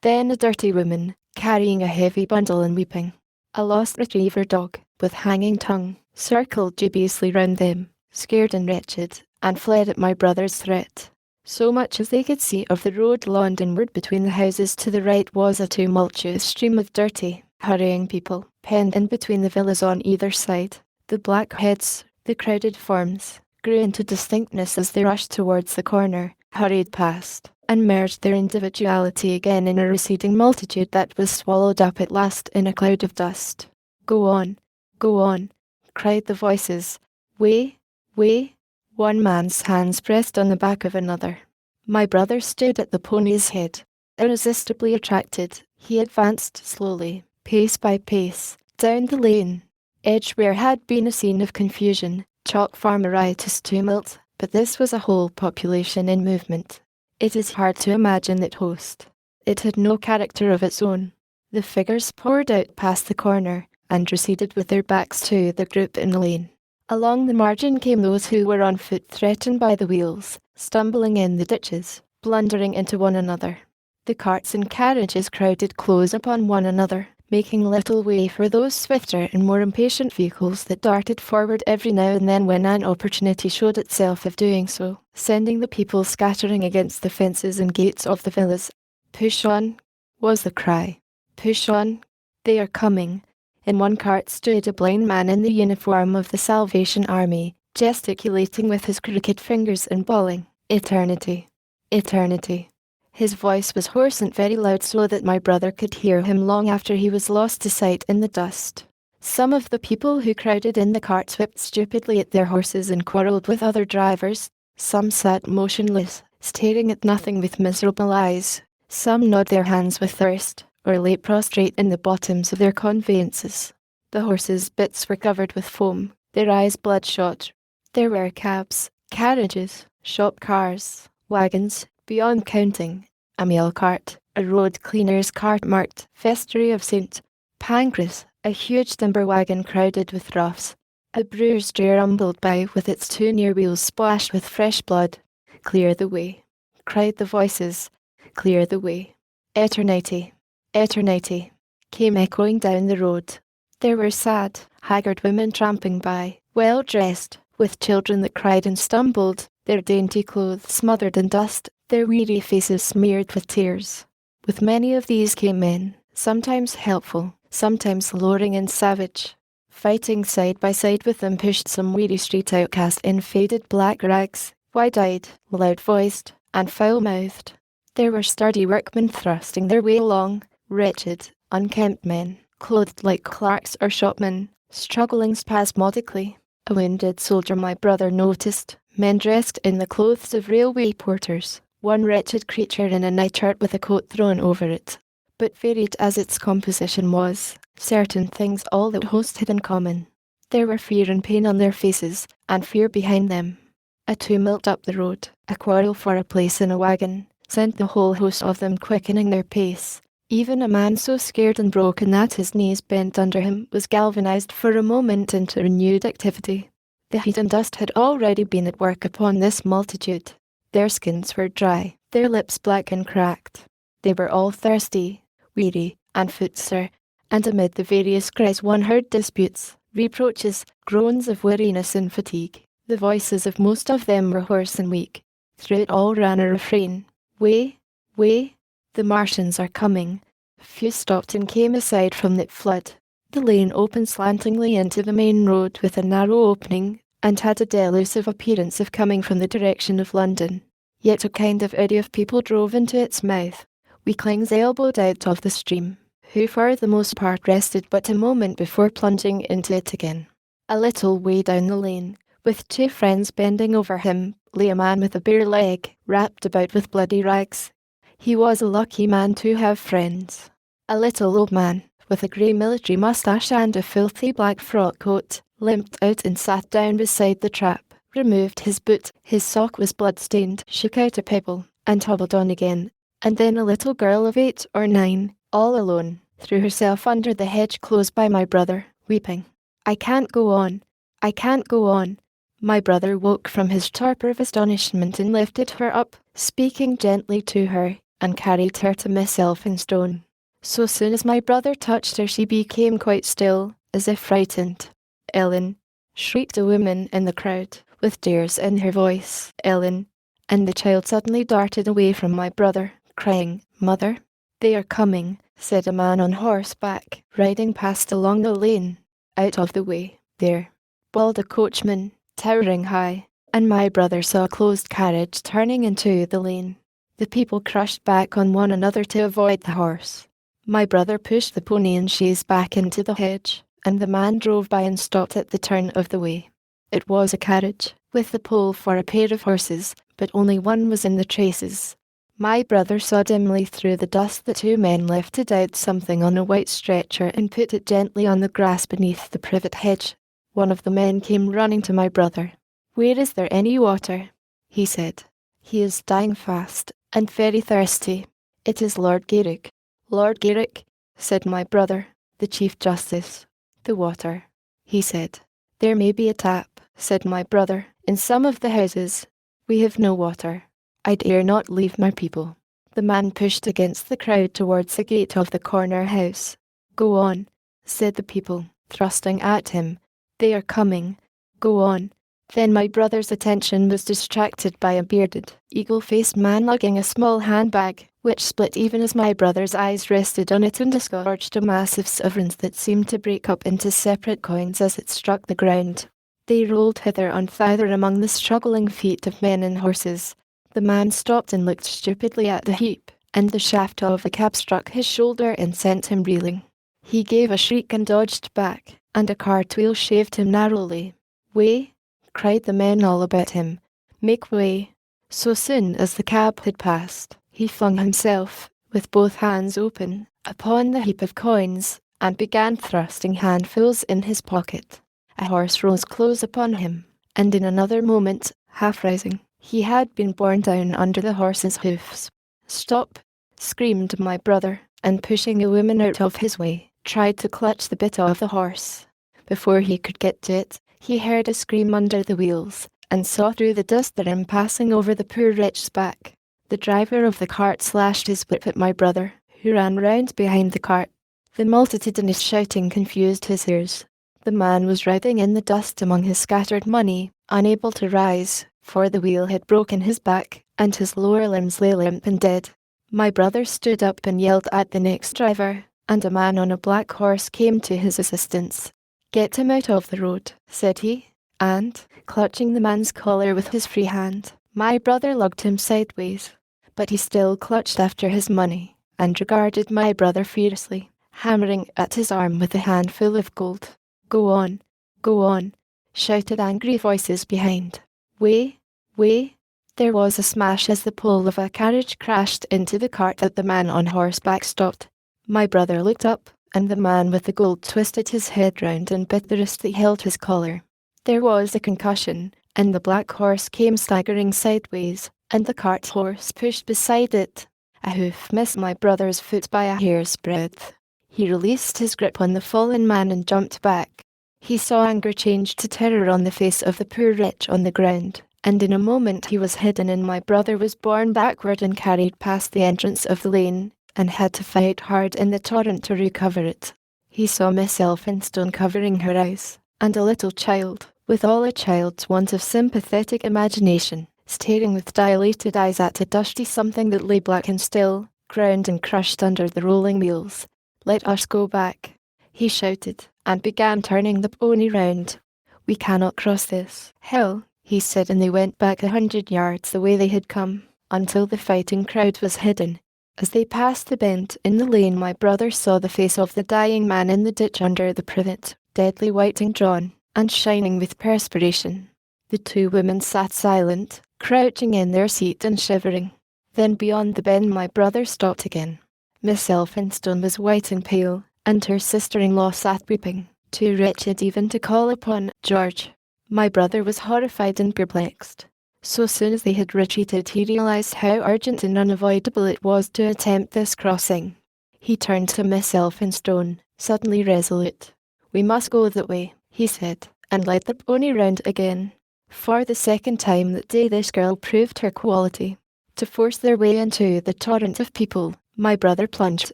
Then a dirty woman, carrying a heavy bundle and weeping. A lost retriever dog, with hanging tongue, circled dubiously round them, scared and wretched, and fled at my brother's threat. So much as they could see of the road lawned inward between the houses to the right was a tumultuous stream of dirty, hurrying people, penned in between the villas on either side. The black heads, the crowded forms, grew into distinctness as they rushed towards the corner, hurried past, and merged their individuality again in a receding multitude that was swallowed up at last in a cloud of dust. Go on, cried the voices. "Way, way!" One man's hands pressed on the back of another. My brother stood at the pony's head. Irresistibly attracted, he advanced slowly, pace by pace, down the lane. Edgware had been a scene of confusion, chalk farm riotous tumult, but this was a whole population in movement. It is hard to imagine it host. It had no character of its own. The figures poured out past the corner, and receded with their backs to the group in the lane. Along the margin came those who were on foot, threatened by the wheels, stumbling in the ditches, blundering into one another. The carts and carriages crowded close upon one another, making little way for those swifter and more impatient vehicles that darted forward every now and then when an opportunity showed itself of doing so, sending the people scattering against the fences and gates of the villas. "Push on," was the cry. "Push on. They are coming." In one cart stood a blind man in the uniform of the Salvation Army, gesticulating with his crooked fingers and bawling, "Eternity! Eternity!" His voice was hoarse and very loud, so that my brother could hear him long after he was lost to sight in the dust. Some of the people who crowded in the carts whipped stupidly at their horses and quarrelled with other drivers. Some sat motionless, staring at nothing with miserable eyes. Some gnawed their hands with thirst, or lay prostrate in the bottoms of their conveyances. The horses' bits were covered with foam, their eyes bloodshot. There were cabs, carriages, shop cars, wagons, beyond counting, a mail cart, a road cleaner's cart marked Vestry of St. Pancras, a huge timber wagon crowded with roughs. A brewer's dray rumbled by with its 2 near wheels splashed with fresh blood. "Clear the way," cried the voices. "Clear the way." "Eternity! Eternity!" came echoing down the road. There were sad, haggard women tramping by, well dressed, with children that cried and stumbled, their dainty clothes smothered in dust, their weary faces smeared with tears. With many of these came men, sometimes helpful, sometimes lowering and savage. Fighting side by side with them pushed some weary street outcast in faded black rags, wide-eyed, loud-voiced, and foul-mouthed. There were sturdy workmen thrusting their way along, wretched, unkempt men, clothed like clerks or shopmen, struggling spasmodically. A wounded soldier my brother noticed, men dressed in the clothes of railway porters, one wretched creature in a nightshirt with a coat thrown over it. But varied as its composition was, certain things all the host had in common. There were fear and pain on their faces, and fear behind them. A tumult up the road, a quarrel for a place in a wagon, sent the whole host of them quickening their pace. Even a man so scared and broken that his knees bent under him was galvanized for a moment into renewed activity. The heat and dust had already been at work upon this multitude. Their skins were dry, their lips black and cracked. They were all thirsty, weary, and footsore, and amid the various cries one heard disputes, reproaches, groans of weariness and fatigue. The voices of most of them were hoarse and weak. Through it all ran a refrain, "Way, way, the Martians are coming." Few stopped and came aside from that flood. The lane opened slantingly into the main road with a narrow opening, and had a delusive appearance of coming from the direction of London. Yet a kind of eddy of people drove into its mouth. Weaklings elbowed out of the stream, who for the most part rested but a moment before plunging into it again. A little way down the lane, with two friends bending over him, lay a man with a bare leg, wrapped about with bloody rags. He was a lucky man to have friends. A little old man, with a grey military moustache and a filthy black frock coat, limped out and sat down beside the trap, removed his boot, his sock was blood-stained, shook out a pebble, and hobbled on again. And then a little girl of 8 or 9, all alone, threw herself under the hedge close by my brother, weeping. "I can't go on. I can't go on." My brother woke from his torpor of astonishment and lifted her up, speaking gently to her, and carried her to Miss Elphinstone. So soon as my brother touched her she became quite still, as if frightened. "Ellen!" shrieked a woman in the crowd, with tears in her voice. "Ellen!" And the child suddenly darted away from my brother, crying, "Mother!" "They are coming," said a man on horseback, riding past along the lane. "Out of the way, there!" bawled a coachman, towering high, and my brother saw a closed carriage turning into the lane. The people crushed back on one another to avoid the horse. My brother pushed the pony and chaise back into the hedge, and the man drove by and stopped at the turn of the way. It was a carriage, with the pole for a pair of horses, but only one was in the traces. My brother saw dimly through the dust that 2 men lifted out something on a white stretcher and put it gently on the grass beneath the privet hedge. One of the men came running to my brother. "Where is there any water?" he said. "He is dying fast, and very thirsty. It is Lord Garrick." "Lord Garrick," said my brother, "the Chief Justice." "The water," he said. "There may be a tap," said my brother, "in some of the houses. We have no water. I dare not leave my people." The man pushed against the crowd towards the gate of the corner house. "Go on," said the people, thrusting at him. "They are coming. Go on." Then my brother's attention was distracted by a bearded, eagle-faced man lugging a small handbag, which split even as my brother's eyes rested on it and disgorged a mass of sovereigns that seemed to break up into separate coins as it struck the ground. They rolled hither and thither among the struggling feet of men and horses. The man stopped and looked stupidly at the heap, and the shaft of the cab struck his shoulder and sent him reeling. He gave a shriek and dodged back, and a cartwheel shaved him narrowly. "Way!" cried the men all about him. "Make way!" So soon as the cab had passed, he flung himself, with both hands open, upon the heap of coins, and began thrusting handfuls in his pocket. A horse rose close upon him, and in another moment, half rising, he had been borne down under the horse's hoofs. "Stop!" screamed my brother, and pushing a woman out of his way, tried to clutch the bit of the horse. Before he could get to it, he heard a scream under the wheels, and saw through the dust the rim passing over the poor wretch's back. The driver of the cart slashed his whip at my brother, who ran round behind the cart. The multitudinous shouting confused his ears. The man was writhing in the dust among his scattered money, unable to rise, for the wheel had broken his back, and his lower limbs lay limp and dead. My brother stood up and yelled at the next driver, and a man on a black horse came to his assistance. "Get him out of the road," said he, and, clutching the man's collar with his free hand, my brother lugged him sideways. But he still clutched after his money, and regarded my brother fiercely, hammering at his arm with a handful of gold. Go on, go on, shouted angry voices behind. Way, way. There was a smash as the pole of a carriage crashed into the cart that the man on horseback stopped. My brother looked up, and the man with the gold twisted his head round and bit the wrist that held his collar. There was a concussion, and the black horse came staggering sideways, and the cart horse pushed beside it. A hoof missed my brother's foot by a hair's breadth. He released his grip on the fallen man and jumped back. He saw anger change to terror on the face of the poor wretch on the ground, and in a moment he was hidden, and my brother was borne backward and carried past the entrance of the lane, and had to fight hard in the torrent to recover it. He saw Miss Elphinstone covering her eyes, and a little child, with all a child's want of sympathetic imagination, staring with dilated eyes at a dusty something that lay black and still, ground and crushed under the rolling wheels. Let us go back, he shouted, and began turning the pony round. We cannot cross this hill, he said, and they went back 100 yards the way they had come, until the fighting crowd was hidden. As they passed the bend in the lane, my brother saw the face of the dying man in the ditch under the privet, deadly white and drawn, and shining with perspiration. The two women sat silent, crouching in their seat and shivering. Then beyond the bend my brother stopped again. Miss Elphinstone was white and pale, and her sister-in-law sat weeping, too wretched even to call upon George. My brother was horrified and perplexed. So soon as they had retreated, he realized how urgent and unavoidable it was to attempt this crossing. He turned to Miss Elphinstone, suddenly resolute. We must go that way, he said, and led the pony round again. For the second time that day this girl proved her quality. To force their way into the torrent of people, my brother plunged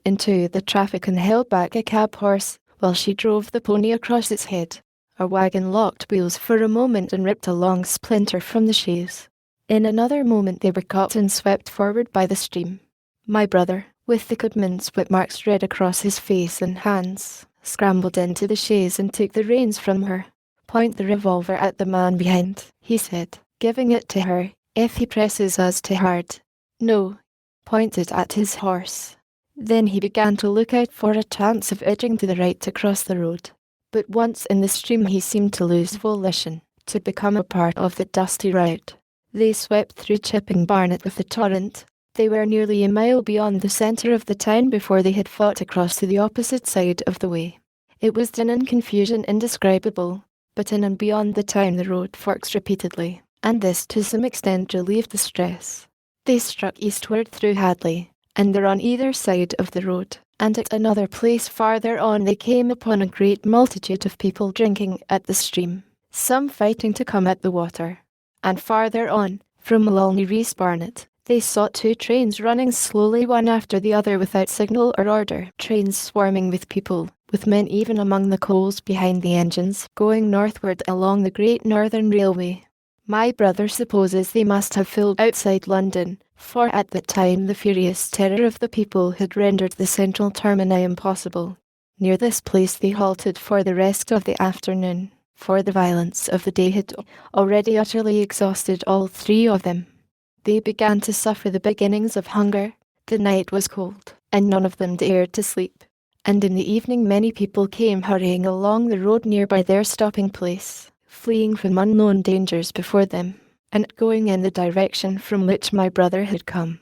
into the traffic and held back a cab horse, while she drove the pony across its head. Our wagon locked wheels for a moment and ripped a long splinter from the chaise. In another moment they were caught and swept forward by the stream. My brother, with the coachman's whip marks red across his face and hands, scrambled into the chaise and took the reins from her. Point the revolver at the man behind, he said, giving it to her, if he presses us too hard. No. Point it at his horse. Then he began to look out for a chance of edging to the right to cross the road. But once in the stream he seemed to lose volition, to become a part of the dusty route. They swept through Chipping Barnet with the torrent. They were nearly a mile beyond the centre of the town before they had fought across to the opposite side of the way. It was din and confusion indescribable, but in and beyond the town the road forks repeatedly, and this to some extent relieved the stress. They struck eastward through Hadley, and were on either side of the road, and at another place farther on they came upon a great multitude of people drinking at the stream, some fighting to come at the water. And farther on, from Lulney Barnet, they saw two trains running slowly one after the other without signal or order, trains swarming with people, with men even among the coals behind the engines, going northward along the Great Northern Railway. My brother supposes they must have filled outside London, for at that time the furious terror of the people had rendered the central termini impossible. Near this place they halted for the rest of the afternoon, for the violence of the day had already utterly exhausted all three of them. They began to suffer the beginnings of hunger. The night was cold, and none of them dared to sleep. And in the evening many people came hurrying along the road nearby their stopping place, fleeing from unknown dangers before them, and going in the direction from which my brother had come.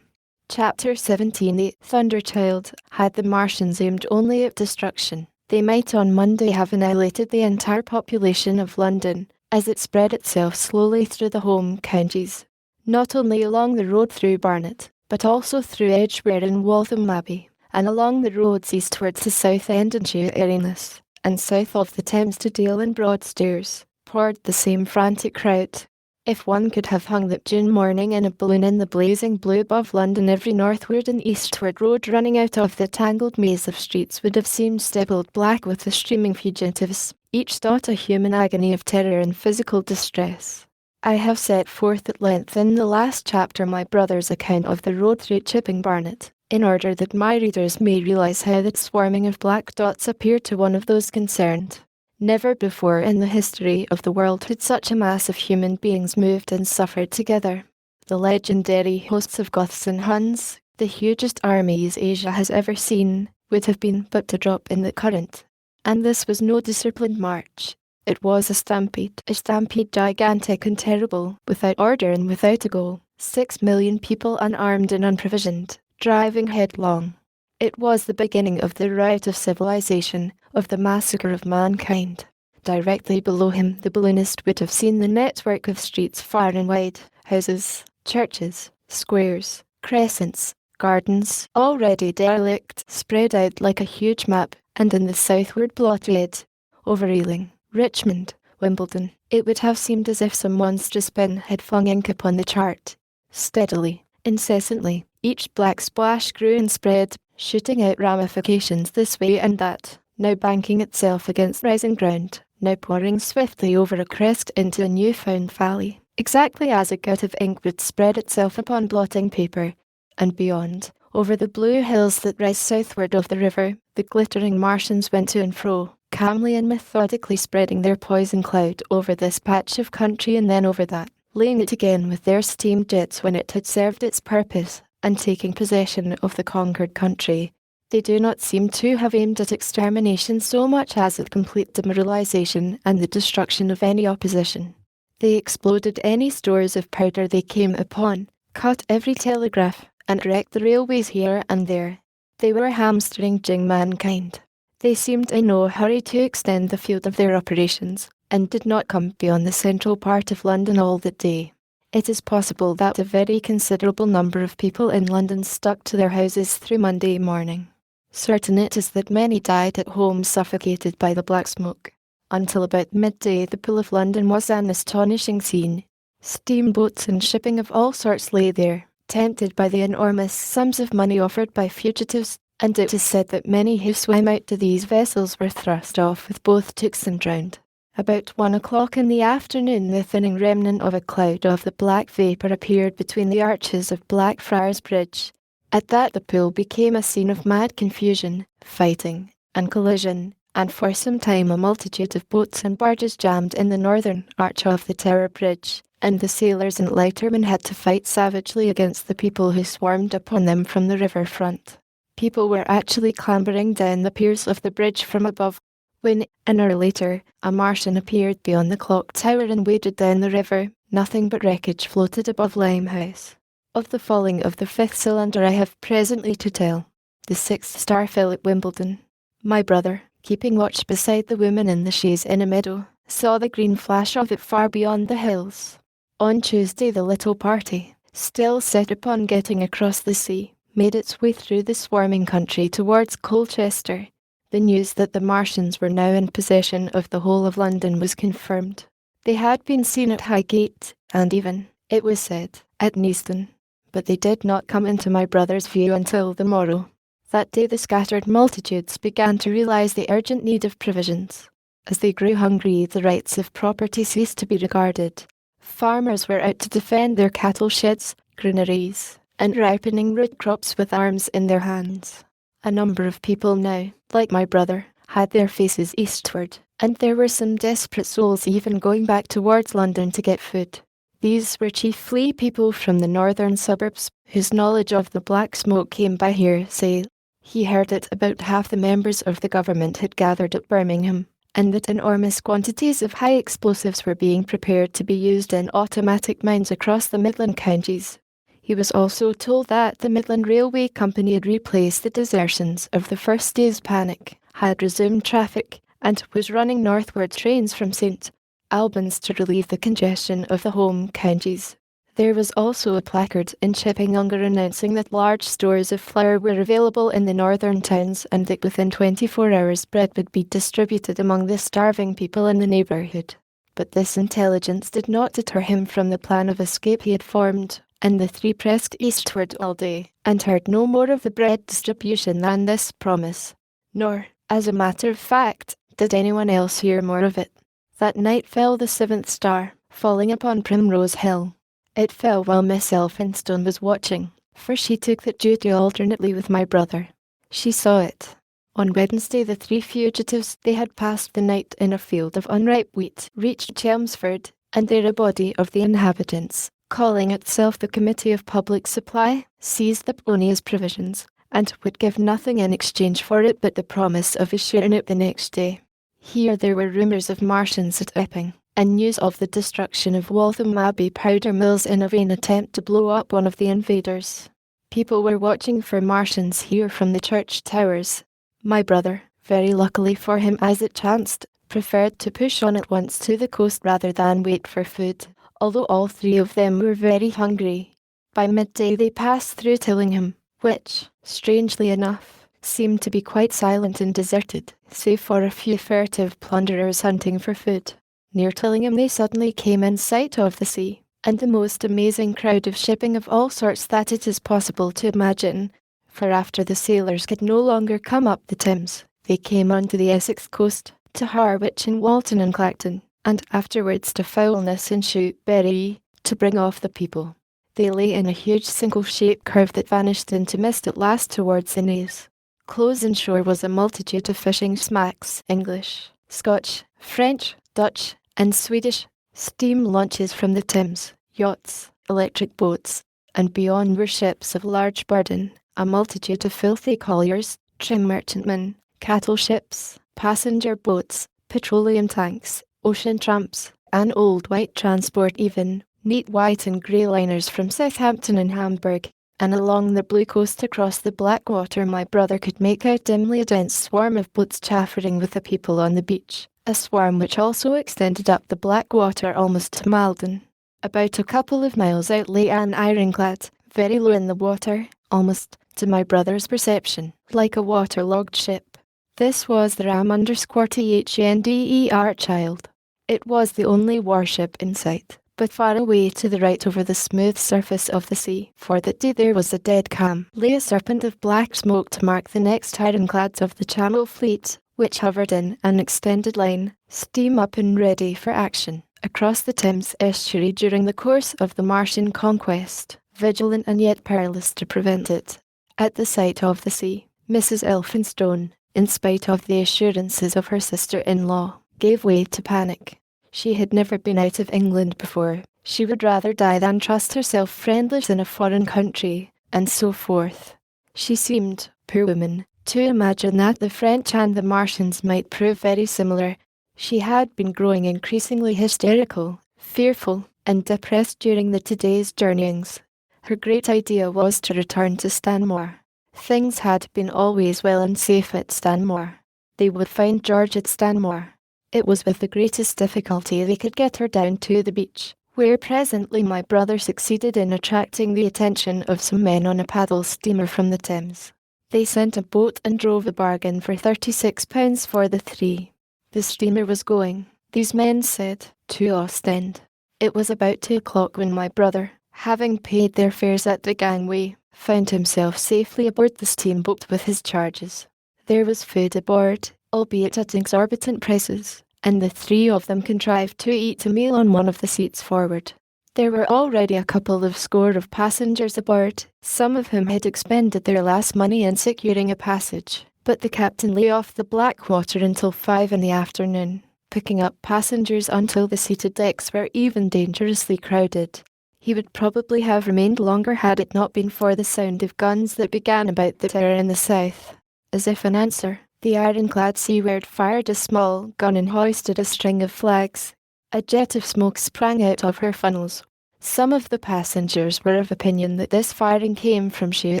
Chapter 17. The Thunderchild. Had the Martians aimed only at destruction, they might on Monday have annihilated the entire population of London, as it spread itself slowly through the home counties, not only along the road through Barnet, but also through Edgware and Waltham Abbey, and along the roads eastward to Southend and Sheerness, and south of the Thames to Dale and Broadstairs, poured the same frantic crowd. If one could have hung that June morning in a balloon in the blazing blue above London, every northward and eastward road running out of the tangled maze of streets would have seemed stippled black with the streaming fugitives, each thought a human agony of terror and physical distress. I have set forth at length in the last chapter my brother's account of the road through Chipping Barnet, in order that my readers may realise how that swarming of black dots appeared to one of those concerned. Never before in the history of the world had such a mass of human beings moved and suffered together. The legendary hosts of Goths and Huns, the hugest armies Asia has ever seen, would have been but a drop in the current. And this was no disciplined march. It was a stampede gigantic and terrible, without order and without a goal. 6 million people unarmed and unprovisioned, driving headlong. It was the beginning of the rout of civilization, of the massacre of mankind. Directly below him, the balloonist would have seen the network of streets far and wide, houses, churches, squares, crescents, gardens, already derelict, spread out like a huge map, and in the southward blot red, over Ealing, Richmond, Wimbledon, it would have seemed as if some monstrous pin had flung ink upon the chart. Steadily, incessantly, each black splash grew and spread, shooting out ramifications this way and that, now banking itself against rising ground, now pouring swiftly over a crest into a new-found valley, exactly as a gout of ink would spread itself upon blotting paper. And beyond, over the blue hills that rise southward of the river, the glittering Martians went to and fro, calmly and methodically spreading their poison cloud over this patch of country and then over that, laying it again with their steam jets when it had served its purpose, and taking possession of the conquered country. They do not seem to have aimed at extermination so much as at complete demoralization and the destruction of any opposition. They exploded any stores of powder they came upon, cut every telegraph, and wrecked the railways here and there. They were hamstringing mankind. They seemed in no hurry to extend the field of their operations, and did not come beyond the central part of London all that day. It is possible that a very considerable number of people in London stuck to their houses through Monday morning. Certain it is that many died at home suffocated by the black smoke. Until about midday the Pool of London was an astonishing scene. Steamboats and shipping of all sorts lay there, tempted by the enormous sums of money offered by fugitives, and it is said that many who swam out to these vessels were thrust off with both tooks and drowned. About 1 o'clock in the afternoon the thinning remnant of a cloud of the black vapour appeared between the arches of Blackfriars Bridge. At that the Pool became a scene of mad confusion, fighting, and collision, and for some time a multitude of boats and barges jammed in the northern arch of the Tower Bridge, and the sailors and lightermen had to fight savagely against the people who swarmed upon them from the river front. People were actually clambering down the piers of the bridge from above, when, an hour later, a Martian appeared beyond the clock tower and waded down the river. Nothing but wreckage floated above Limehouse. Of the falling of the 5th cylinder I have presently to tell. The 6th star fell at Wimbledon. My brother, keeping watch beside the woman in the chaise in a meadow, saw the green flash of it far beyond the hills. On Tuesday the little party, still set upon getting across the sea, made its way through the swarming country towards Colchester. The news that the Martians were now in possession of the whole of London was confirmed. They had been seen at Highgate, and even, it was said, at Neaston, but they did not come into my brother's view until the morrow. That day the scattered multitudes began to realise the urgent need of provisions. As they grew hungry, the rights of property ceased to be regarded. Farmers were out to defend their cattle sheds, granaries, and ripening root crops with arms in their hands. A number of people now, like my brother, had their faces eastward, and there were some desperate souls even going back towards London to get food. These were chiefly people from the northern suburbs, whose knowledge of the black smoke came by hearsay. He heard that about half the members of the government had gathered at Birmingham, and that enormous quantities of high explosives were being prepared to be used in automatic mines across the Midland counties. He was also told that the Midland Railway Company had replaced the desertions of the first day's panic, had resumed traffic, and was running northward trains from St. Albans to relieve the congestion of the home counties. There was also a placard in Chipping-Ongar announcing that large stores of flour were available in the northern towns and that within 24 hours bread would be distributed among the starving people in the neighbourhood. But this intelligence did not deter him from the plan of escape he had formed, and the three pressed eastward all day, and heard no more of the bread distribution than this promise. Nor, as a matter of fact, did anyone else hear more of it. That night fell the 7th star, falling upon Primrose Hill. It fell while Miss Elphinstone was watching, for she took that duty alternately with my brother. She saw it. On Wednesday the 3 fugitives they had passed the night in a field of unripe wheat, reached Chelmsford, and there a body of the inhabitants, calling itself the Committee of Public Supply, seized the pony as provisions, and would give nothing in exchange for it but the promise of a share in it the next day. Here there were rumours of Martians at Epping, and news of the destruction of Waltham Abbey powder mills in a vain attempt to blow up one of the invaders. People were watching for Martians here from the church towers. My brother, very luckily for him as it chanced, preferred to push on at once to the coast rather than wait for food, although all three of them were very hungry. By midday they passed through Tillingham, which, strangely enough, seemed to be quite silent and deserted, save for a few furtive plunderers hunting for food. Near Tillingham they suddenly came in sight of the sea, and the most amazing crowd of shipping of all sorts that it is possible to imagine, for after the sailors could no longer come up the Thames, they came on to the Essex coast, to Harwich and Walton and Clacton, and afterwards to Foulness and Shootbury, to bring off the people. They lay in a huge single-shaped curve that vanished into mist at last towards the Naze. Close in shore was a multitude of fishing smacks, English, Scotch, French, Dutch, and Swedish, steam launches from the Thames, yachts, electric boats, and beyond were ships of large burden, a multitude of filthy colliers, trim merchantmen, cattle ships, passenger boats, petroleum tanks, ocean tramps, an old white transport even, neat white and grey liners from Southampton and Hamburg, and along the blue coast across the black water my brother could make out dimly a dense swarm of boats chaffering with the people on the beach, a swarm which also extended up the black water almost to Malden. About a couple of miles out lay an ironclad, very low in the water, almost, to my brother's perception, like a waterlogged ship. This was the ram _THNDER Child. It was the only warship in sight, but far away to the right over the smooth surface of the sea, for that day there was a dead calm, lay a serpent of black smoke to mark the next ironclads of the Channel fleet, which hovered in an extended line, steam up and ready for action, across the Thames estuary during the course of the Martian conquest, vigilant and yet perilous to prevent it. At the sight of the sea, Mrs. Elphinstone, in spite of the assurances of her sister-in-law, gave way to panic. She had never been out of England before. She would rather die than trust herself friendless in a foreign country, and so forth. She seemed, poor woman, to imagine that the French and the Martians might prove very similar. She had been growing increasingly hysterical, fearful, and depressed during the today's journeyings. Her great idea was to return to Stanmore. Things had been always well and safe at Stanmore. They would find George at Stanmore. It was with the greatest difficulty they could get her down to the beach, where presently my brother succeeded in attracting the attention of some men on a paddle steamer from the Thames. They sent a boat and drove a bargain for £36 for the three. The steamer was going, these men said, to Ostend. It was about 2 o'clock when my brother, having paid their fares at the gangway, found himself safely aboard the steamboat with his charges. There was food aboard, albeit at exorbitant prices, and the three of them contrived to eat a meal on one of the seats forward. There were already a couple of score of passengers aboard, some of whom had expended their last money in securing a passage, but the captain lay off the Blackwater until 5 in the afternoon, picking up passengers until the seated decks were even dangerously crowded. He would probably have remained longer had it not been for the sound of guns that began about the tower in the south. As if in answer, the ironclad Seaward fired a small gun and hoisted a string of flags. A jet of smoke sprang out of her funnels. Some of the passengers were of opinion that this firing came from sheer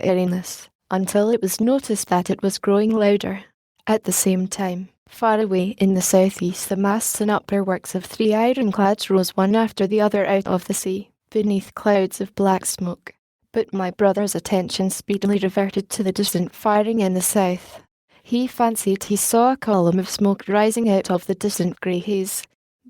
airiness, until it was noticed that it was growing louder. At the same time, far away in the southeast, the masts and upper works of 3 ironclads rose one after the other out of the sea, beneath clouds of black smoke. But my brother's attention speedily reverted to the distant firing in the south. He fancied he saw a column of smoke rising out of the distant grey haze.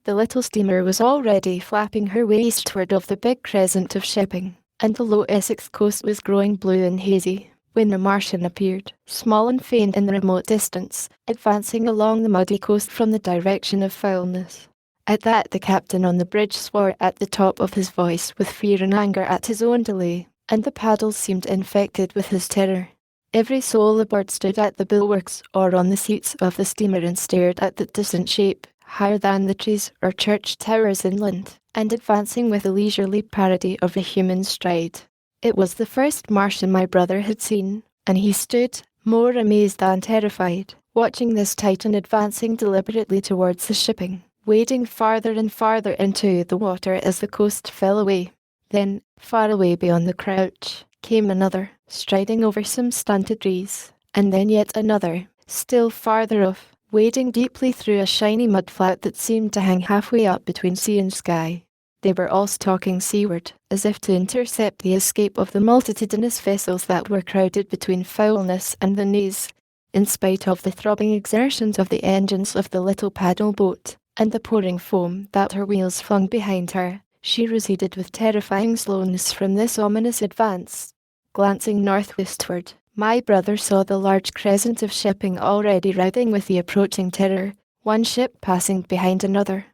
The little steamer was already flapping her way eastward of the big crescent of shipping, and the low Essex coast was growing blue and hazy, when the Martian appeared, small and faint in the remote distance, advancing along the muddy coast from the direction of Foulness. At that the captain on the bridge swore at the top of his voice with fear and anger at his own delay, and the paddles seemed infected with his terror. Every soul aboard stood at the bulwarks or on the seats of the steamer and stared at the distant shape, higher than the trees or church towers inland, and advancing with a leisurely parody of a human stride. It was the first Martian my brother had seen, and he stood, more amazed than terrified, watching this Titan advancing deliberately towards the shipping, wading farther and farther into the water as the coast fell away. Then, far away beyond the crouch, came another, striding over some stunted trees, and then yet another, still farther off, wading deeply through a shiny mudflat that seemed to hang halfway up between sea and sky. They were all stalking seaward, as if to intercept the escape of the multitudinous vessels that were crowded between Foulness and the Naze. In spite of the throbbing exertions of the engines of the little paddle boat, and the pouring foam that her wheels flung behind her, she receded with terrifying slowness from this ominous advance. Glancing northwestward, my brother saw the large crescent of shipping already writhing with the approaching terror, one ship passing behind another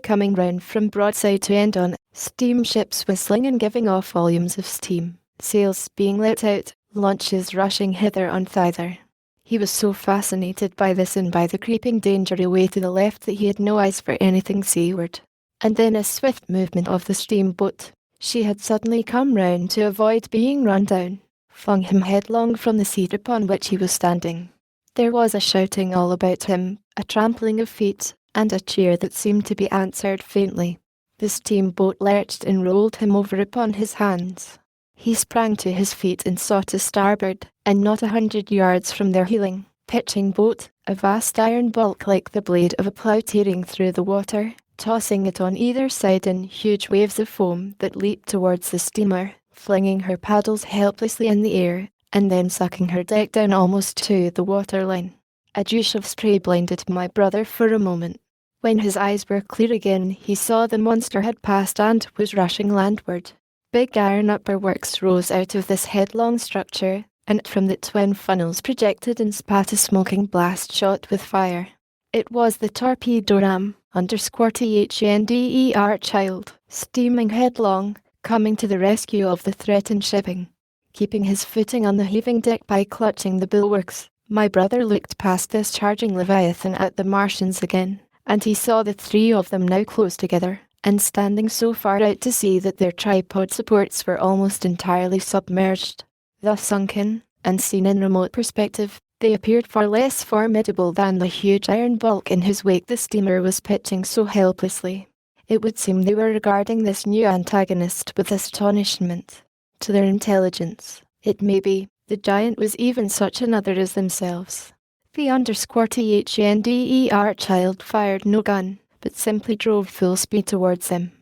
coming round from broadside to end on, steamships whistling and giving off volumes of steam, sails being let out, launches rushing hither and thither. He was so fascinated by this and by the creeping danger away to the left that he had no eyes for anything seaward. And then a swift movement of the steamboat, she had suddenly come round to avoid being run down, flung him headlong from the seat upon which he was standing. There was a shouting all about him, a trampling of feet, and a cheer that seemed to be answered faintly. The steamboat lurched and rolled him over upon his hands. He sprang to his feet and saw to starboard, and not 100 yards from their heeling, pitching boat, a vast iron bulk like the blade of a plough tearing through the water, tossing it on either side in huge waves of foam that leaped towards the steamer, flinging her paddles helplessly in the air, and then sucking her deck down almost to the waterline. A douche of spray blinded my brother for a moment. When his eyes were clear again, he saw the monster had passed and was rushing landward. Big iron upperworks rose out of this headlong structure, and from the twin funnels projected and spat a smoking blast shot with fire. It was the torpedo ram, _THNDER Child, steaming headlong, coming to the rescue of the threatened shipping. Keeping his footing on the heaving deck by clutching the bulwarks, my brother looked past this charging leviathan at the Martians again, and he saw the three of them now close together, and standing so far out to sea that their tripod supports were almost entirely submerged. Thus sunken, and seen in remote perspective, they appeared far less formidable than the huge iron bulk in whose wake the steamer was pitching so helplessly. It would seem they were regarding this new antagonist with astonishment. To their intelligence, it may be, the giant was even such another as themselves. The _THNDER Child fired no gun, but simply drove full speed towards them.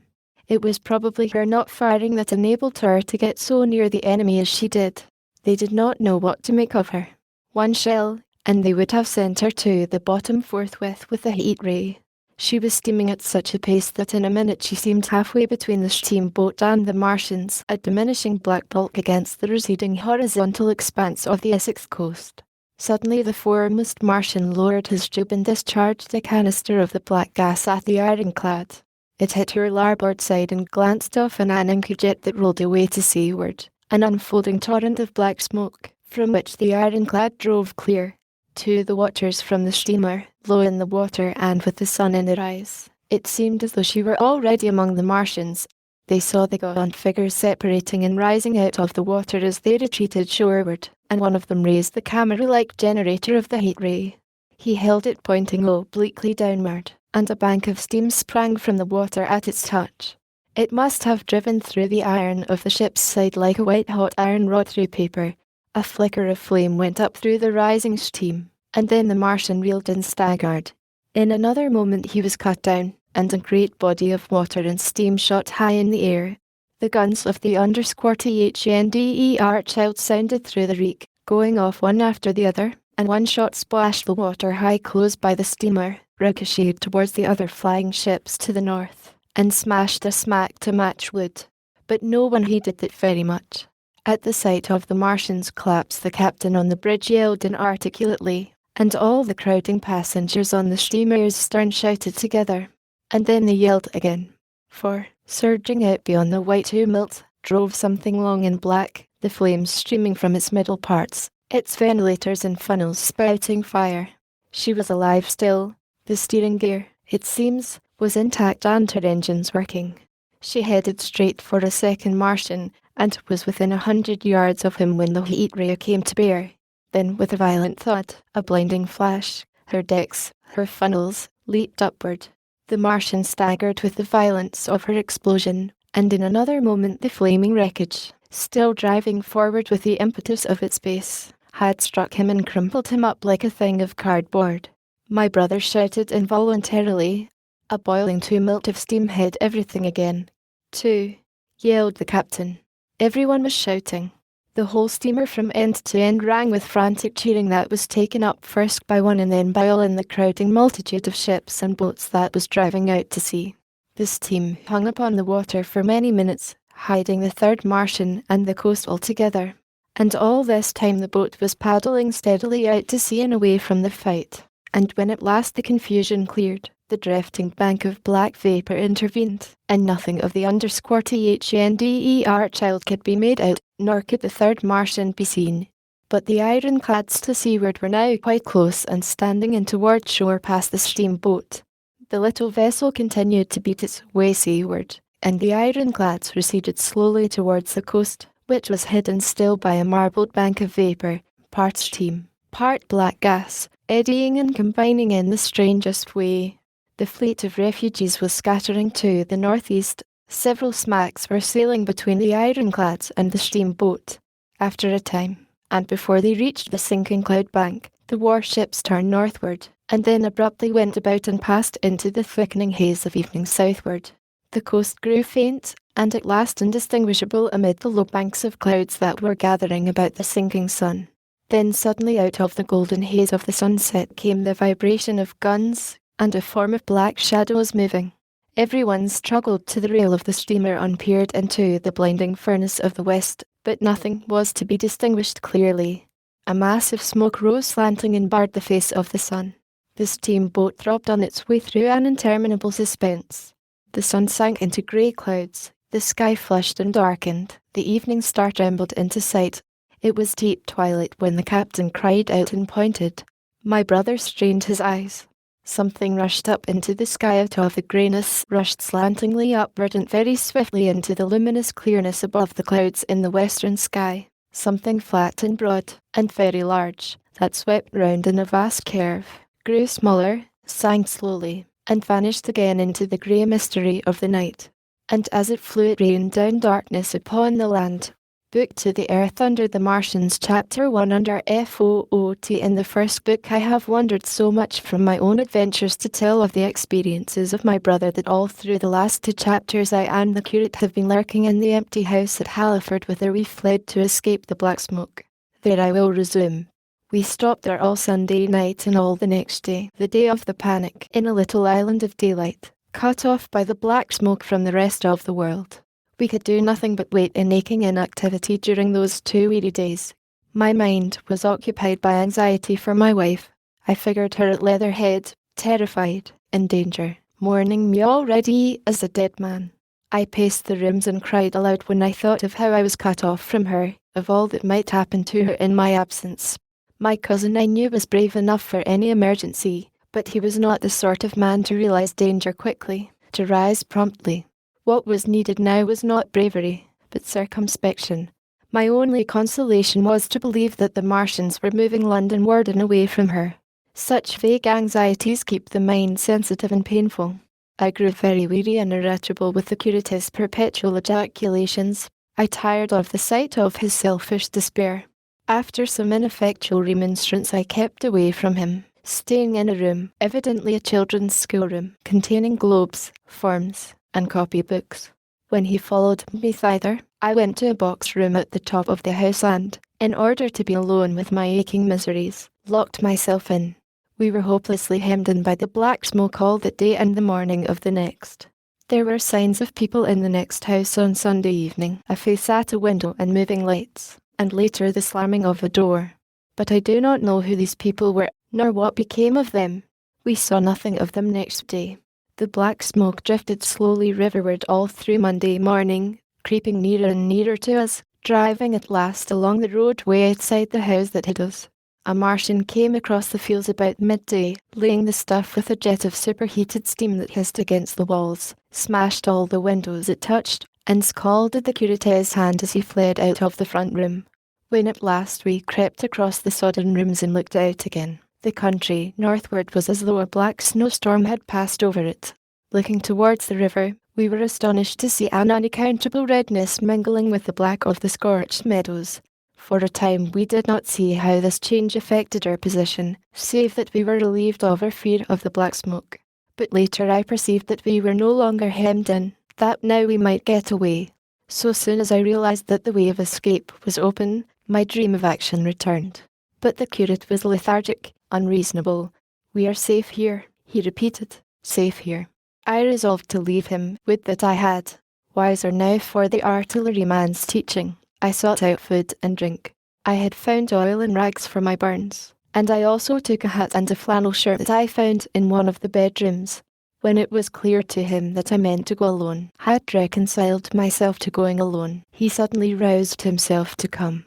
It was probably her not firing that enabled her to get so near the enemy as she did. They did not know what to make of her. One shell, and they would have sent her to the bottom forthwith with a heat ray. She was steaming at such a pace that in a minute she seemed halfway between the steamboat and the Martians, a diminishing black bulk against the receding horizontal expanse of the Essex coast. Suddenly the foremost Martian lowered his tube and discharged a canister of the black gas at the ironclad. It hit her larboard side and glanced off in an inkjet that rolled away to seaward, an unfolding torrent of black smoke, from which the ironclad drove clear. To the watchers from the steamer, low in the water and with the sun in their eyes, it seemed as though she were already among the Martians. They saw the gaunt figures separating and rising out of the water as they retreated shoreward, and one of them raised the camera-like generator of the heat ray. He held it pointing obliquely downward, and a bank of steam sprang from the water at its touch. It must have driven through the iron of the ship's side like a white-hot iron rod through paper. A flicker of flame went up through the rising steam, and then the Martian reeled and staggered. In another moment he was cut down, and a great body of water and steam shot high in the air. The guns of the _THNDER Child sounded through the reek, going off one after the other, and one shot splashed the water high close by the steamer, ricocheted towards the other flying ships to the north, and smashed a smack to match wood. But no one heeded it very much. At the sight of the Martians' collapse, the captain on the bridge yelled inarticulately, and all the crowding passengers on the steamer's stern shouted together. And then they yelled again. For, surging out beyond the white tumult, drove something long and black, the flames streaming from its middle parts, its ventilators and funnels spouting fire. She was alive still. The steering gear, it seems, was intact and her engines working. She headed straight for a second Martian, and was within 100 yards of him when the heat ray came to bear. Then, with a violent thud, a blinding flash, her decks, her funnels, leaped upward. The Martian staggered with the violence of her explosion, and in another moment the flaming wreckage, still driving forward with the impetus of its base, had struck him and crumpled him up like a thing of cardboard. My brother shouted involuntarily. A boiling tumult of steam hid everything again. "Two!" yelled the captain. Everyone was shouting. The whole steamer from end to end rang with frantic cheering that was taken up first by one and then by all in the crowding multitude of ships and boats that was driving out to sea. The steam hung upon the water for many minutes, hiding the third Martian and the coast altogether. And all this time the boat was paddling steadily out to sea and away from the fight. And when at last the confusion cleared, the drifting bank of black vapour intervened, and nothing of the _THNDER child could be made out, nor could the third Martian be seen. But the ironclads to seaward were now quite close and standing in toward shore past the steamboat. The little vessel continued to beat its way seaward, and the ironclads receded slowly towards the coast, which was hidden still by a marbled bank of vapour, part steam, part black gas, eddying and combining in the strangest way. The fleet of refugees was scattering to the northeast. Several smacks were sailing between the ironclads and the steamboat. After a time, and before they reached the sinking cloud bank, the warships turned northward, and then abruptly went about and passed into the thickening haze of evening southward. The coast grew faint, and at last indistinguishable amid the low banks of clouds that were gathering about the sinking sun. Then suddenly out of the golden haze of the sunset came the vibration of guns, and a form of black shadows moving. Everyone struggled to the rail of the steamer and peered into the blinding furnace of the west, but nothing was to be distinguished clearly. A mass of smoke rose slanting and barred the face of the sun. The steamboat throbbed on its way through an interminable suspense. The sun sank into grey clouds, the sky flushed and darkened, the evening star trembled into sight. It was deep twilight when the captain cried out and pointed. My brother strained his eyes. Something rushed up into the sky out of the greyness, rushed slantingly upward and very swiftly into the luminous clearness above the clouds in the western sky. Something flat and broad, and very large, that swept round in a vast curve, grew smaller, sank slowly, and vanished again into the grey mystery of the night. And as it flew it rained down darkness upon the land. Book to the Earth under the Martians, Chapter 1 under FOOT. In the first book I have wandered so much from my own adventures to tell of the experiences of my brother that all through the last two chapters I and the curate have been lurking in the empty house at Halliford whither we fled to escape the black smoke. There I will resume. We stopped there all Sunday night and all the next day, the day of the panic, in a little island of daylight, cut off by the black smoke from the rest of the world. We could do nothing but wait in aching inactivity during those 2 weary days. My mind was occupied by anxiety for my wife. I figured her at Leatherhead, terrified, in danger, mourning me already as a dead man. I paced the rooms and cried aloud when I thought of how I was cut off from her, of all that might happen to her in my absence. My cousin I knew was brave enough for any emergency, but he was not the sort of man to realize danger quickly, to rise promptly. What was needed now was not bravery, but circumspection. My only consolation was to believe that the Martians were moving Londonward and away from her. Such vague anxieties keep the mind sensitive and painful. I grew very weary and irritable with the curate's perpetual ejaculations. I tired of the sight of his selfish despair. After some ineffectual remonstrance I kept away from him, staying in a room, evidently a children's schoolroom, containing globes, forms, and copybooks. When he followed me thither, I went to a box room at the top of the house and, in order to be alone with my aching miseries, locked myself in. We were hopelessly hemmed in by the black smoke all that day and the morning of the next. There were signs of people in the next house on Sunday evening, a face at a window and moving lights, and later the slamming of a door. But I do not know who these people were, nor what became of them. We saw nothing of them next day. The black smoke drifted slowly riverward all through Monday morning, creeping nearer and nearer to us, driving at last along the roadway outside the house that hid us. A Martian came across the fields about midday, laying the stuff with a jet of superheated steam that hissed against the walls, smashed all the windows it touched, and scalded the curate's hand as he fled out of the front room. When at last we crept across the sodden rooms and looked out again, the country northward was as though a black snowstorm had passed over it. Looking towards the river, we were astonished to see an unaccountable redness mingling with the black of the scorched meadows. For a time we did not see how this change affected our position, save that we were relieved of our fear of the black smoke. But later I perceived that we were no longer hemmed in, that now we might get away. So soon as I realized that the way of escape was open, my dream of action returned. But the curate was lethargic, unreasonable. "We are safe here," he repeated, "safe here." I resolved to leave him, would that I had. Wiser now for the artilleryman's teaching, I sought out food and drink. I had found oil and rags for my burns, and I also took a hat and a flannel shirt that I found in one of the bedrooms. When it was clear to him that I meant to go alone, I had reconciled myself to going alone. He suddenly roused himself to come.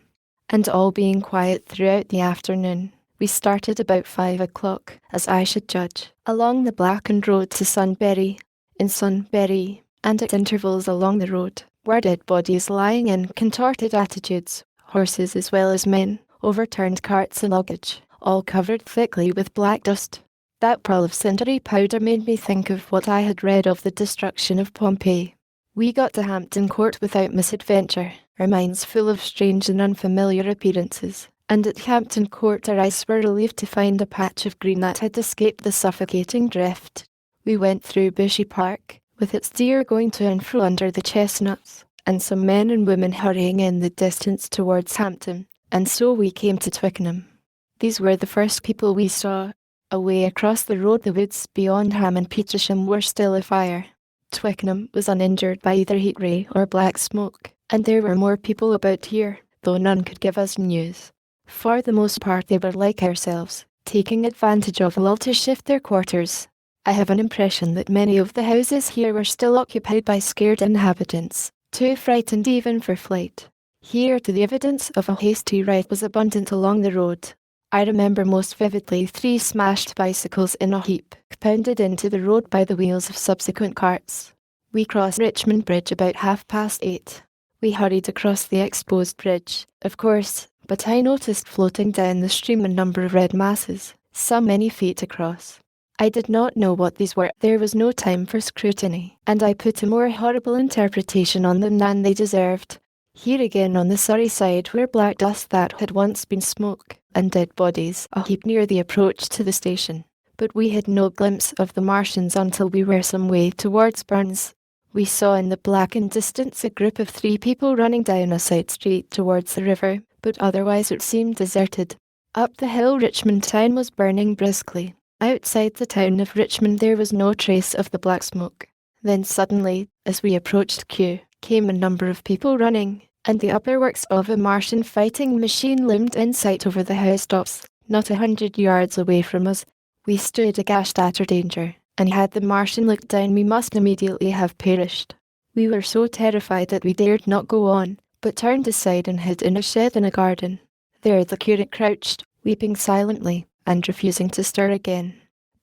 And all being quiet throughout the afternoon, we started about 5 o'clock, as I should judge, along the blackened road to Sunbury. In Sunbury, and at intervals along the road, were dead bodies lying in contorted attitudes, horses as well as men, overturned carts and luggage, all covered thickly with black dust. That pall of cindery powder made me think of what I had read of the destruction of Pompeii. We got to Hampton Court without misadventure, our minds full of strange and unfamiliar appearances, and at Hampton Court our eyes were relieved to find a patch of green that had escaped the suffocating drift. We went through Bushy Park, with its deer going to and fro under the chestnuts, and some men and women hurrying in the distance towards Hampton, and so we came to Twickenham. These were the first people we saw. Away across the road the woods beyond Ham and Petersham were still afire. Twickenham was uninjured by either heat ray or black smoke, and there were more people about here, though none could give us news. For the most part they were like ourselves, taking advantage of a lull to shift their quarters. I have an impression that many of the houses here were still occupied by scared inhabitants, too frightened even for flight. Here the evidence of a hasty riot was abundant along the road. I remember most vividly 3 smashed bicycles in a heap, pounded into the road by the wheels of subsequent carts. We crossed Richmond Bridge about 8:30. We hurried across the exposed bridge, of course, but I noticed floating down the stream a number of red masses, some many feet across. I did not know what these were. There was no time for scrutiny, and I put a more horrible interpretation on them than they deserved. Here again on the Surrey side were black dust that had once been smoke, and dead bodies a heap near the approach to the station. But we had no glimpse of the Martians until we were some way towards Burns. We saw in the blackened distance a group of 3 people running down a side street towards the river, but otherwise it seemed deserted. Up the hill Richmond town was burning briskly. Outside the town of Richmond there was no trace of the black smoke. Then suddenly, as we approached Kew, came a number of people running, and the upper works of a Martian fighting machine loomed in sight over the housetops, not 100 yards away from us. We stood aghast at our danger, and had the Martian looked down we must immediately have perished. We were so terrified that we dared not go on, but turned aside and hid in a shed in a garden. There the curate crouched, weeping silently, and refusing to stir again.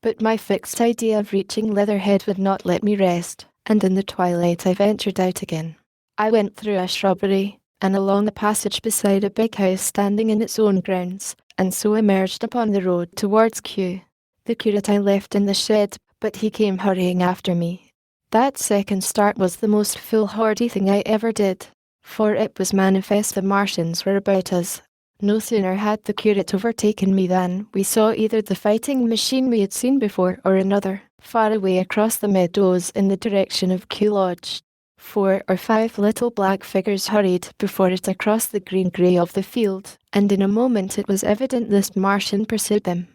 But my fixed idea of reaching Leatherhead would not let me rest, and in the twilight I ventured out again. I went through a shrubbery, and along the passage beside a big house standing in its own grounds, and so emerged upon the road towards Kew. The curate I left in the shed, but he came hurrying after me. That second start was the most foolhardy thing I ever did, for it was manifest the Martians were about us. No sooner had the curate overtaken me than we saw either the fighting machine we had seen before or another, far away across the meadows in the direction of Kew Lodge. 4 or 5 little black figures hurried before it across the green grey of the field, and in a moment it was evident this Martian pursued them.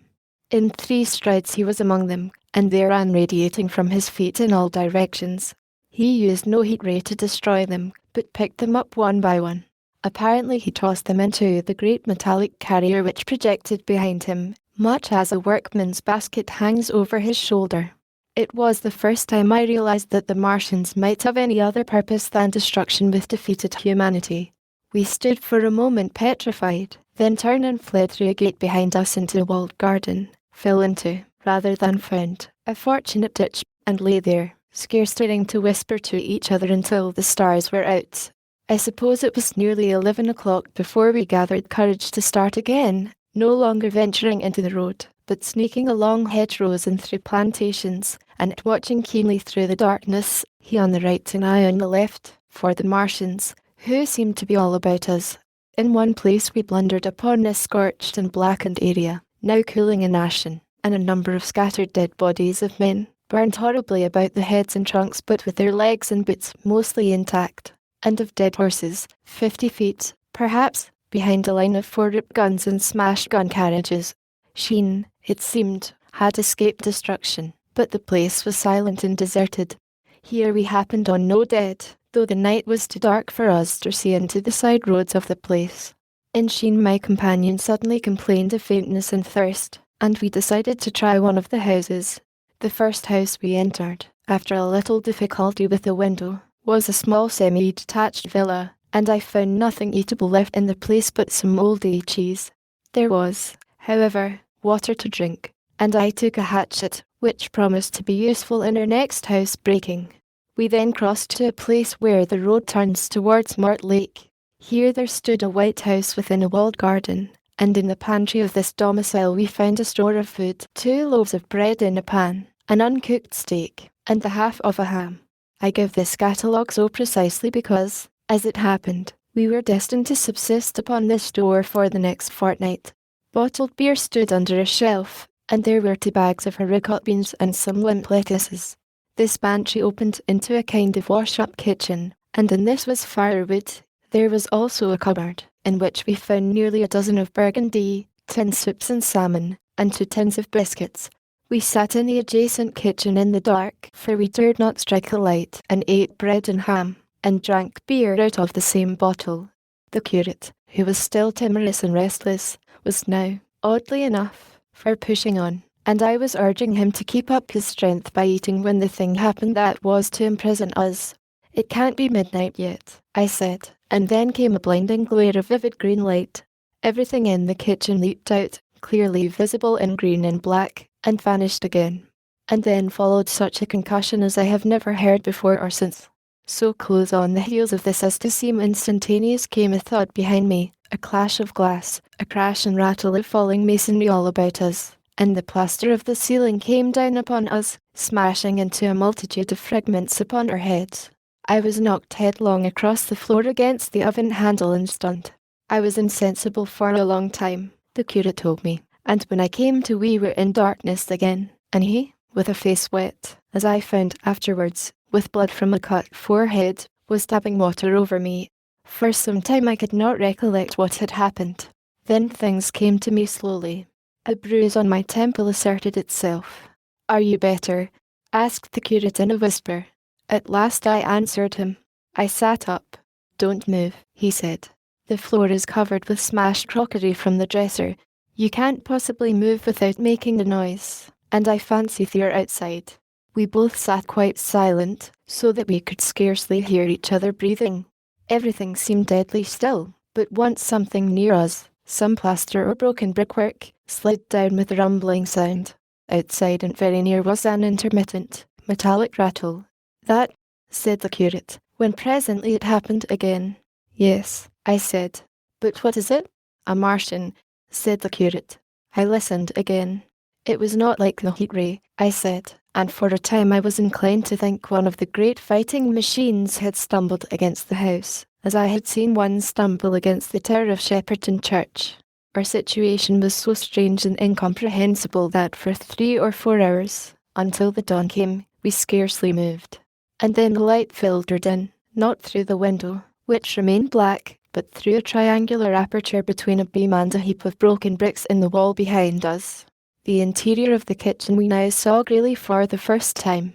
In 3 strides he was among them, and they ran radiating from his feet in all directions. He used no heat ray to destroy them, but picked them up one by one. Apparently he tossed them into the great metallic carrier which projected behind him, much as a workman's basket hangs over his shoulder. It was the first time I realized that the Martians might have any other purpose than destruction with defeated humanity. We stood for a moment petrified, then turned and fled through a gate behind us into a walled garden, fell into, rather than found, a fortunate ditch, and lay there, scarce daring to whisper to each other until the stars were out. I suppose it was nearly 11 o'clock before we gathered courage to start again, no longer venturing into the road, but sneaking along hedgerows and through plantations, and watching keenly through the darkness, he on the right and I on the left, for the Martians, who seemed to be all about us. In one place we blundered upon a scorched and blackened area, now cooling and ashen, and a number of scattered dead bodies of men, burned horribly about the heads and trunks but with their legs and boots mostly intact, and of dead horses, 50 feet, perhaps, behind a line of 4 ripped guns and smashed gun carriages. Sheen, it seemed, had escaped destruction, but the place was silent and deserted. Here we happened on no dead, though the night was too dark for us to see into the side roads of the place. In Sheen my companion suddenly complained of faintness and thirst, and we decided to try one of the houses. The first house we entered, after a little difficulty with the window, was a small semi-detached villa, and I found nothing eatable left in the place but some old-day cheese. There was, however, water to drink, and I took a hatchet, which promised to be useful in our next house breaking. We then crossed to a place where the road turns towards Mort Lake. Here there stood a white house within a walled garden, and in the pantry of this domicile we found a store of food, 2 loaves of bread in a pan, an uncooked steak, and the half of a ham. I give this catalogue so precisely because, as it happened, we were destined to subsist upon this store for the next fortnight. Bottled beer stood under a shelf, and there were 2 bags of haricot beans and some limp lettuces. This pantry opened into a kind of wash-up kitchen, and in this was firewood. There was also a cupboard, in which we found nearly a dozen of burgundy, tin soups and salmon, and 2 tins of biscuits. We sat in the adjacent kitchen in the dark, for we dared not strike a light, and ate bread and ham, and drank beer out of the same bottle. The curate, who was still timorous and restless, was now, oddly enough, for pushing on, and I was urging him to keep up his strength by eating when the thing happened that was to imprison us. "It can't be midnight yet," I said, and then came a blinding glare of vivid green light. Everything in the kitchen leaped out, clearly visible in green and black, and vanished again. And then followed such a concussion as I have never heard before or since. So close on the heels of this as to seem instantaneous came a thud behind me, a clash of glass, a crash and rattle of falling masonry all about us, and the plaster of the ceiling came down upon us, smashing into a multitude of fragments upon our heads. I was knocked headlong across the floor against the oven handle and stunned. I was insensible for a long time, the curate told me, and when I came to we were in darkness again, and he, with a face wet, as I found afterwards, with blood from a cut forehead, was dabbing water over me. For some time I could not recollect what had happened. Then things came to me slowly. A bruise on my temple asserted itself. "Are you better?" asked the curate in a whisper. At last I answered him. I sat up. "Don't move," he said. "The floor is covered with smashed crockery from the dresser. You can't possibly move without making a noise, and I fancy they're outside." We both sat quite silent, so that we could scarcely hear each other breathing. Everything seemed deadly still, but once something near us, some plaster or broken brickwork, slid down with a rumbling sound. Outside and very near was an intermittent, metallic rattle. "That," said the curate, when presently it happened again. "Yes," I said. "But what is it?" "A Martian," said the curate. I listened again. It was not like the heat ray, I said, and for a time I was inclined to think one of the great fighting machines had stumbled against the house, as I had seen one stumble against the tower of Shepperton Church. Our situation was so strange and incomprehensible that for 3 or 4 hours, until the dawn came, we scarcely moved. And then the light filtered in, not through the window, which remained black, but through a triangular aperture between a beam and a heap of broken bricks in the wall behind us. The interior of the kitchen we now saw clearly for the first time.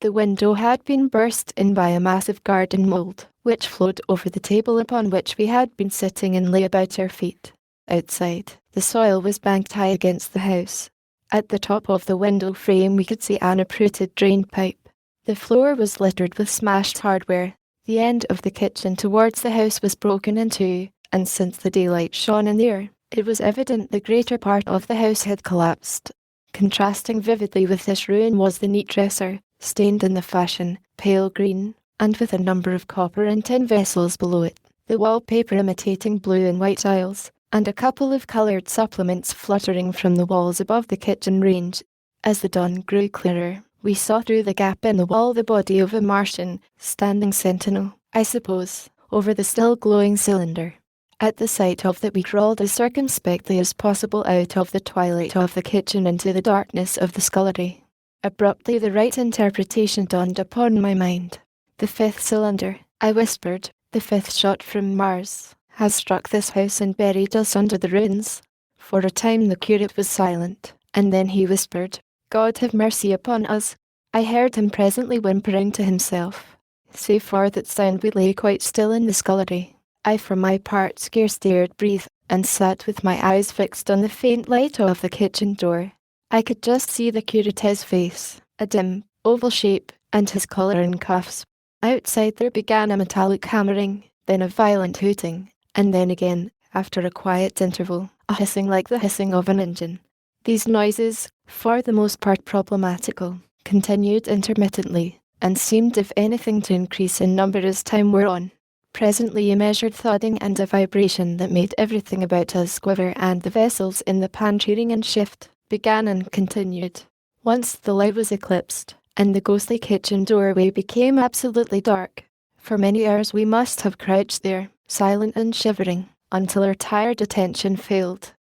The window had been burst in by a massive garden mould, which flowed over the table upon which we had been sitting and lay about our feet. Outside, the soil was banked high against the house. At the top of the window frame we could see an uprooted drain pipe. The floor was littered with smashed hardware. The end of the kitchen towards the house was broken in 2, and since the daylight shone in there, it was evident the greater part of the house had collapsed. Contrasting vividly with this ruin was the neat dresser, stained in the fashion, pale green, and with a number of copper and tin vessels below it, the wallpaper imitating blue and white tiles, and a couple of coloured supplements fluttering from the walls above the kitchen range. As the dawn grew clearer, we saw through the gap in the wall the body of a Martian, standing sentinel, I suppose, over the still glowing cylinder. At the sight of that we crawled as circumspectly as possible out of the twilight of the kitchen into the darkness of the scullery. Abruptly the right interpretation dawned upon my mind. "The fifth cylinder," I whispered, "the fifth shot from Mars, has struck this house and buried us under the ruins." For a time the curate was silent, and then he whispered, "God have mercy upon us." I heard him presently whimpering to himself. Save for that sound we lay quite still in the scullery. I for my part scarce dared breathe, and sat with my eyes fixed on the faint light of the kitchen door. I could just see the curate's face, a dim, oval shape, and his collar and cuffs. Outside there began a metallic hammering, then a violent hooting, and then again, after a quiet interval, a hissing like the hissing of an engine. These noises, for the most part problematical, continued intermittently, and seemed if anything to increase in number as time wore on. Presently a measured thudding and a vibration that made everything about us quiver, and the vessels in the pantry ring and shift, began and continued. Once the light was eclipsed, and the ghostly kitchen doorway became absolutely dark. For many hours we must have crouched there, silent and shivering, until our tired attention failed.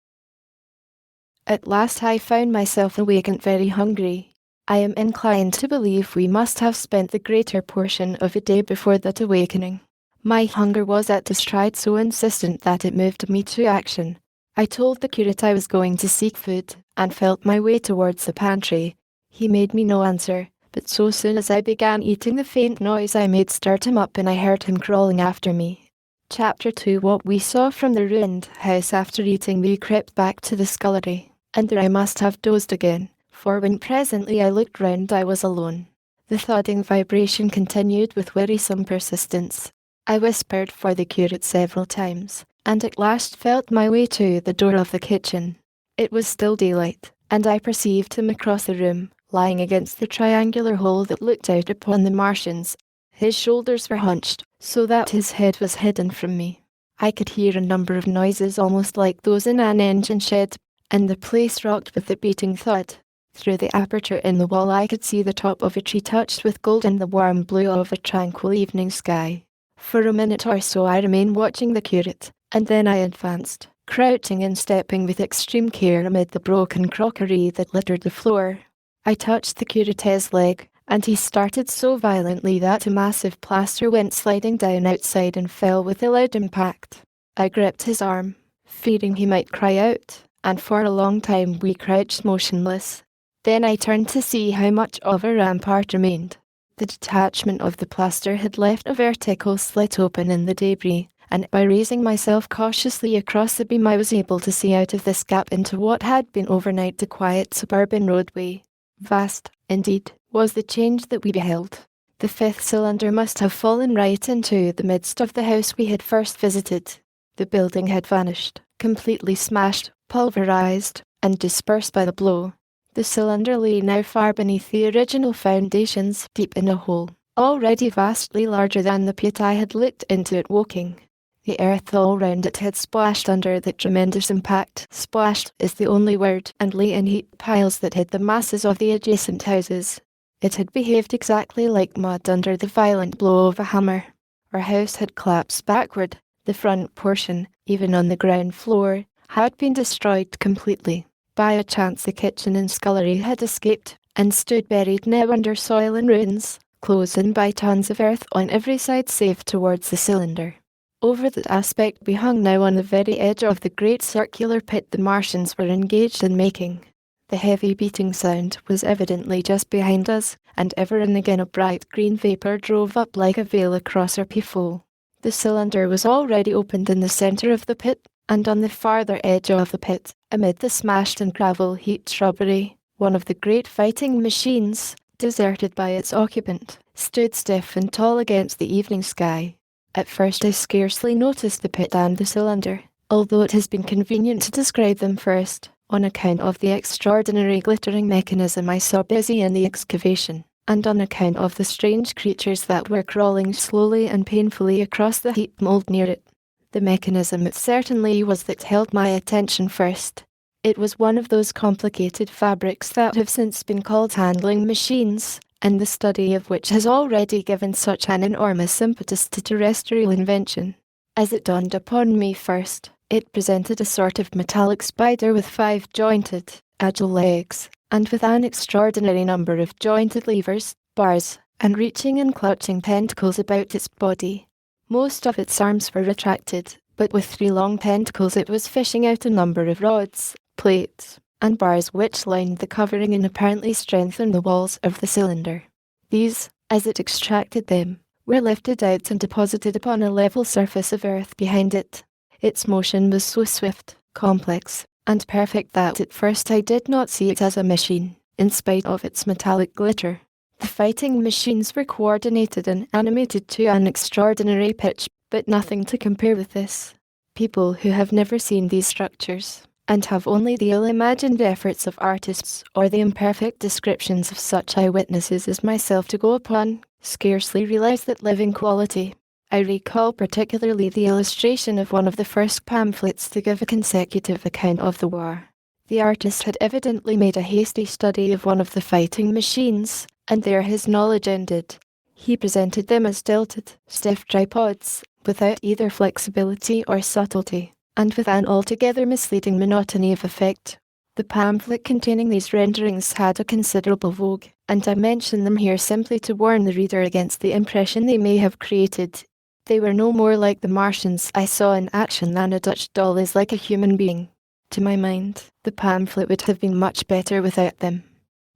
At last I found myself awake and very hungry. I am inclined to believe we must have spent the greater portion of a day before that awakening. My hunger was at a stride so insistent that it moved me to action. I told the curate I was going to seek food, and felt my way towards the pantry. He made me no answer, but so soon as I began eating the faint noise I made stirred him up, and I heard him crawling after me. Chapter 2. What we saw from the ruined house. After eating we crept back to the scullery, and there I must have dozed again, for when presently I looked round I was alone. The thudding vibration continued with wearisome persistence. I whispered for the curate several times, and at last felt my way to the door of the kitchen. It was still daylight, and I perceived him across the room, lying against the triangular hole that looked out upon the Martians. His shoulders were hunched, so that his head was hidden from me. I could hear a number of noises almost like those in an engine shed, and the place rocked with a beating thud. Through the aperture in the wall I could see the top of a tree touched with gold and the warm blue of a tranquil evening sky. For a minute or so I remained watching the curate, and then I advanced, crouching and stepping with extreme care amid the broken crockery that littered the floor. I touched the curate's leg, and he started so violently that a massive plaster went sliding down outside and fell with a loud impact. I gripped his arm, fearing he might cry out, and for a long time we crouched motionless. Then I turned to see how much of a rampart remained. The detachment of the plaster had left a vertical slit open in the debris, and by raising myself cautiously across the beam I was able to see out of this gap into what had been overnight the quiet suburban roadway. Vast, indeed, was the change that we beheld. The fifth cylinder must have fallen right into the midst of the house we had first visited. The building had vanished, completely smashed, pulverized, and dispersed by the blow. The cylinder lay now far beneath the original foundations, deep in a hole, already vastly larger than the pit I had looked into at Woking. The earth all round it had splashed under that tremendous impact. Splashed is the only word, and lay in heaped piles that hid the masses of the adjacent houses. It had behaved exactly like mud under the violent blow of a hammer. Our house had collapsed backward. The front portion, even on the ground floor, had been destroyed completely. By a chance the kitchen and scullery had escaped, and stood buried now under soil and ruins, closed in by tons of earth on every side save towards the cylinder. Over that aspect we hung now on the very edge of the great circular pit the Martians were engaged in making. The heavy beating sound was evidently just behind us, and ever and again a bright green vapour drove up like a veil across our peephole. The cylinder was already opened in the centre of the pit, and on the farther edge of the pit, amid the smashed and gravel-heaped shrubbery, one of the great fighting machines, deserted by its occupant, stood stiff and tall against the evening sky. At first I scarcely noticed the pit and the cylinder, although it has been convenient to describe them first, on account of the extraordinary glittering mechanism I saw busy in the excavation, and on account of the strange creatures that were crawling slowly and painfully across the heap mold near it. The mechanism it certainly was that held my attention first. It was one of those complicated fabrics that have since been called handling machines, and the study of which has already given such an enormous impetus to terrestrial invention. As it dawned upon me first, it presented a sort of metallic spider with 5 jointed, agile legs, and with an extraordinary number of jointed levers, bars, and reaching and clutching tentacles about its body. Most of its arms were retracted, but with 3 long tentacles it was fishing out a number of rods, plates, and bars which lined the covering and apparently strengthened the walls of the cylinder. These, as it extracted them, were lifted out and deposited upon a level surface of earth behind it. Its motion was so swift, complex, and perfect that at first I did not see it as a machine, in spite of its metallic glitter. The fighting machines were coordinated and animated to an extraordinary pitch, but nothing to compare with this. People who have never seen these structures, and have only the ill-imagined efforts of artists or the imperfect descriptions of such eyewitnesses as myself to go upon, scarcely realize that living quality. I recall particularly the illustration of one of the first pamphlets to give a consecutive account of the war. The artist had evidently made a hasty study of one of the fighting machines, and there his knowledge ended. He presented them as tilted, stiff tripods, without either flexibility or subtlety, and with an altogether misleading monotony of effect. The pamphlet containing these renderings had a considerable vogue, and I mention them here simply to warn the reader against the impression they may have created. They were no more like the Martians I saw in action than a Dutch doll is like a human being. To my mind, the pamphlet would have been much better without them.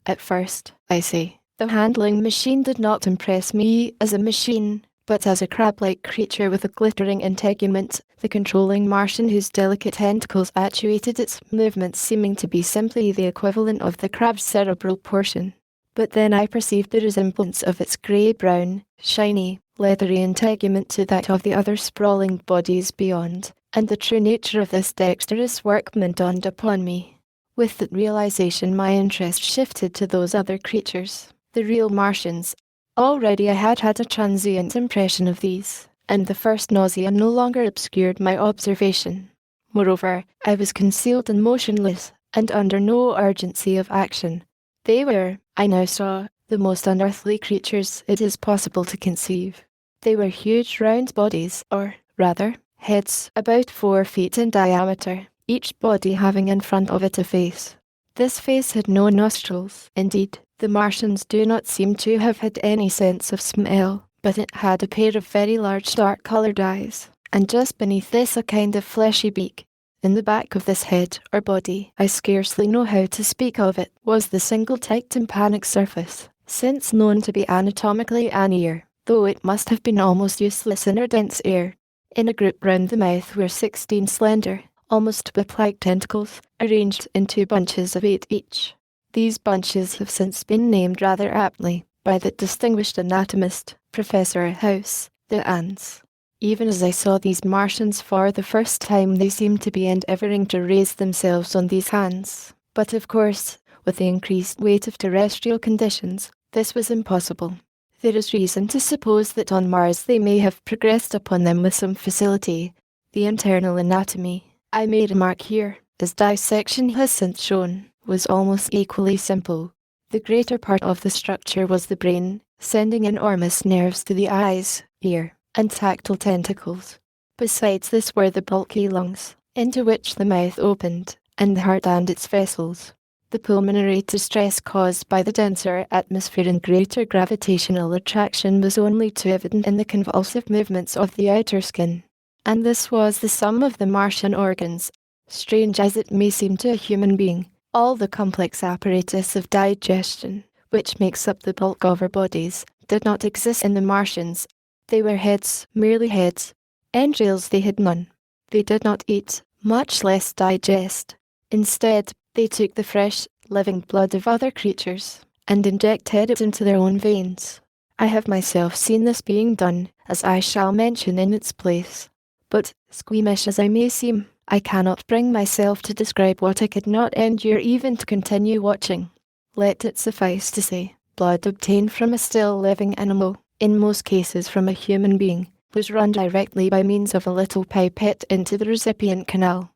At first, I say, the handling machine did not impress me as a machine, but as a crab-like creature with a glittering integument, the controlling Martian whose delicate tentacles actuated its movements seeming to be simply the equivalent of the crab's cerebral portion. But then I perceived the resemblance of its grey-brown, shiny, leathery integument to that of the other sprawling bodies beyond, and the true nature of this dexterous workman dawned upon me. With that realization my interest shifted to those other creatures, the real Martians. Already I had had a transient impression of these, and the first nausea no longer obscured my observation. Moreover, I was concealed and motionless, and under no urgency of action. They were, I now saw, the most unearthly creatures it is possible to conceive. They were huge round bodies, or, rather, heads about 4 feet in diameter, each body having in front of it a face. This face had no nostrils. Indeed, the Martians do not seem to have had any sense of smell, but it had a pair of very large dark-coloured eyes, and just beneath this a kind of fleshy beak. In the back of this head, or body, I scarcely know how to speak of it, was the single tight tympanic surface, since known to be anatomically an ear, though it must have been almost useless in a dense air. In a group round the mouth were 16 slender, almost whip-like tentacles, arranged in 2 bunches of 8 each. These bunches have since been named rather aptly, by the distinguished anatomist, Professor House, the ants. Even as I saw these Martians for the first time, they seemed to be endeavouring to raise themselves on these hands. But of course, with the increased weight of terrestrial conditions, this was impossible. There is reason to suppose that on Mars they may have progressed upon them with some facility. The internal anatomy, I may remark here, as dissection has since shown, was almost equally simple. The greater part of the structure was the brain, sending enormous nerves to the eyes, ear, and tactile tentacles. Besides this were the bulky lungs, into which the mouth opened, and the heart and its vessels. The pulmonary distress caused by the denser atmosphere and greater gravitational attraction was only too evident in the convulsive movements of the outer skin. And this was the sum of the Martian organs. Strange as it may seem to a human being, all the complex apparatus of digestion, which makes up the bulk of our bodies, did not exist in the Martians. They were heads, merely heads. Entrails they had none. They did not eat, much less digest. Instead, they took the fresh, living blood of other creatures, and injected it into their own veins. I have myself seen this being done, as I shall mention in its place. But, squeamish as I may seem, I cannot bring myself to describe what I could not endure even to continue watching. Let it suffice to say, Blood obtained from a still living animal, in most cases from a human being, was run directly by means of a little pipette into the recipient canal.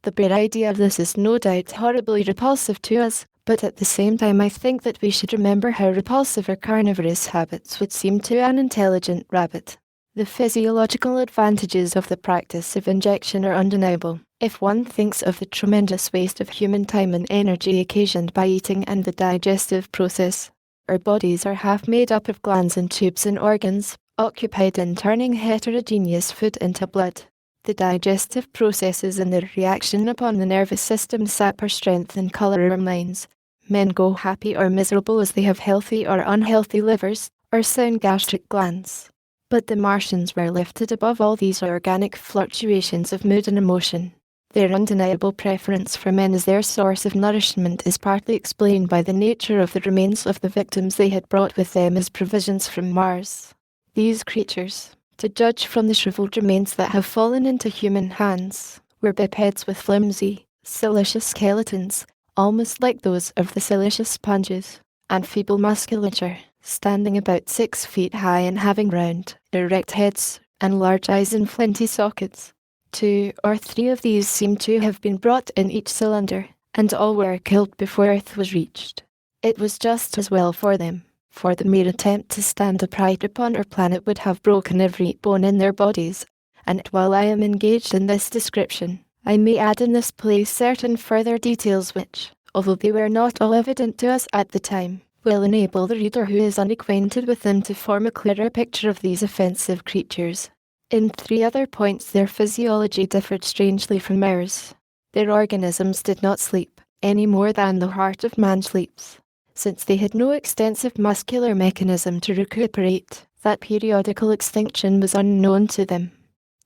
The bare idea of this is no doubt horribly repulsive to us, but at the same time I think that we should remember how repulsive our carnivorous habits would seem to an intelligent rabbit. The physiological advantages of the practice of injection are undeniable, if one thinks of the tremendous waste of human time and energy occasioned by eating and the digestive process. Our bodies are half made up of glands and tubes and organs, occupied in turning heterogeneous food into blood. The digestive processes and their reaction upon the nervous system sap our strength and colour our minds. Men go happy or miserable as they have healthy or unhealthy livers, or sound gastric glands. But the Martians were lifted above all these organic fluctuations of mood and emotion. Their undeniable preference for men as their source of nourishment is partly explained by the nature of the remains of the victims they had brought with them as provisions from Mars. These creatures, to judge from the shriveled remains that have fallen into human hands, were bipeds with flimsy, silicious skeletons, almost like those of the silicious sponges, and feeble musculature, standing about 6 feet high and having round, erect heads, and large eyes in flinty sockets. 2 or 3 of these seem to have been brought in each cylinder, and all were killed before Earth was reached. It was just as well for them, for the mere attempt to stand upright upon our planet would have broken every bone in their bodies, and while I am engaged in this description, I may add in this place certain further details which, although they were not all evident to us at the time, will enable the reader who is unacquainted with them to form a clearer picture of these offensive creatures. In 3 other points their physiology differed strangely from ours. Their organisms did not sleep, any more than the heart of man sleeps. Since they had no extensive muscular mechanism to recuperate, that periodical extinction was unknown to them.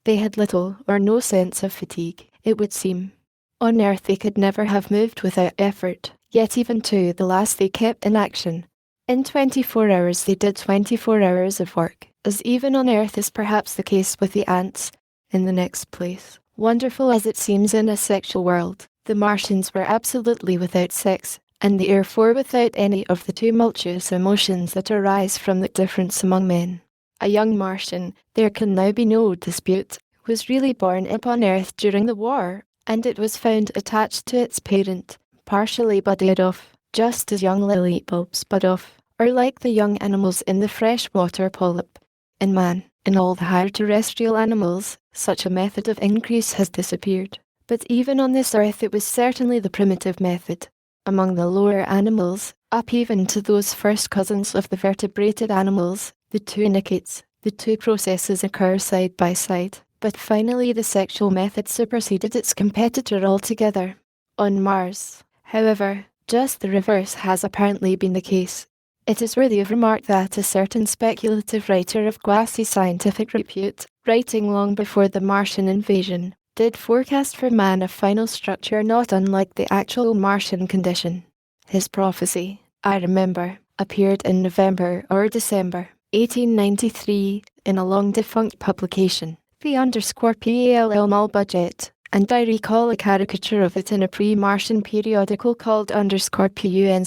They had little or no sense of fatigue, it would seem. On Earth they could never have moved without effort, yet even to the last they kept in action. In 24 hours they did 24 hours of work, as even on Earth is perhaps the case with the ants. In the next place, wonderful as it seems in a sexual world, the Martians were absolutely without sex, and therefore without any of the tumultuous emotions that arise from the difference among men. A young Martian, there can now be no dispute, was really born upon Earth during the war, and it was found attached to its parent, partially budded off, just as young lily bulbs bud off, or like the young animals in the freshwater polyp. In man, in all the higher terrestrial animals, such a method of increase has disappeared. But even on this earth it was certainly the primitive method. Among the lower animals, up even to those first cousins of the vertebrated animals, the 2 indicates, the 2 processes occur side by side, but finally the sexual method superseded its competitor altogether. On Mars, however, just the reverse has apparently been the case. It is worthy of remark that a certain speculative writer of quasi-scientific repute, writing long before the Martian invasion, did forecast for man a final structure not unlike the actual Martian condition. His prophecy, I remember, appeared in November or December 1893 in a long-defunct publication, the _PALL Mall Budget, and I recall a caricature of it in a pre-Martian periodical called _PUNCH_.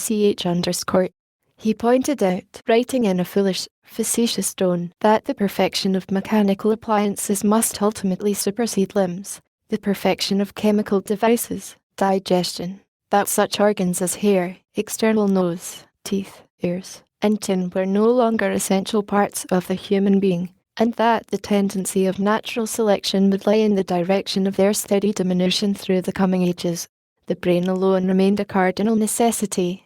He pointed out, writing in a foolish, facetious tone, that the perfection of mechanical appliances must ultimately supersede limbs, the perfection of chemical devices, digestion, that such organs as hair, external nose, teeth, ears, and chin were no longer essential parts of the human being, and that the tendency of natural selection would lie in the direction of their steady diminution through the coming ages. The brain alone remained a cardinal necessity.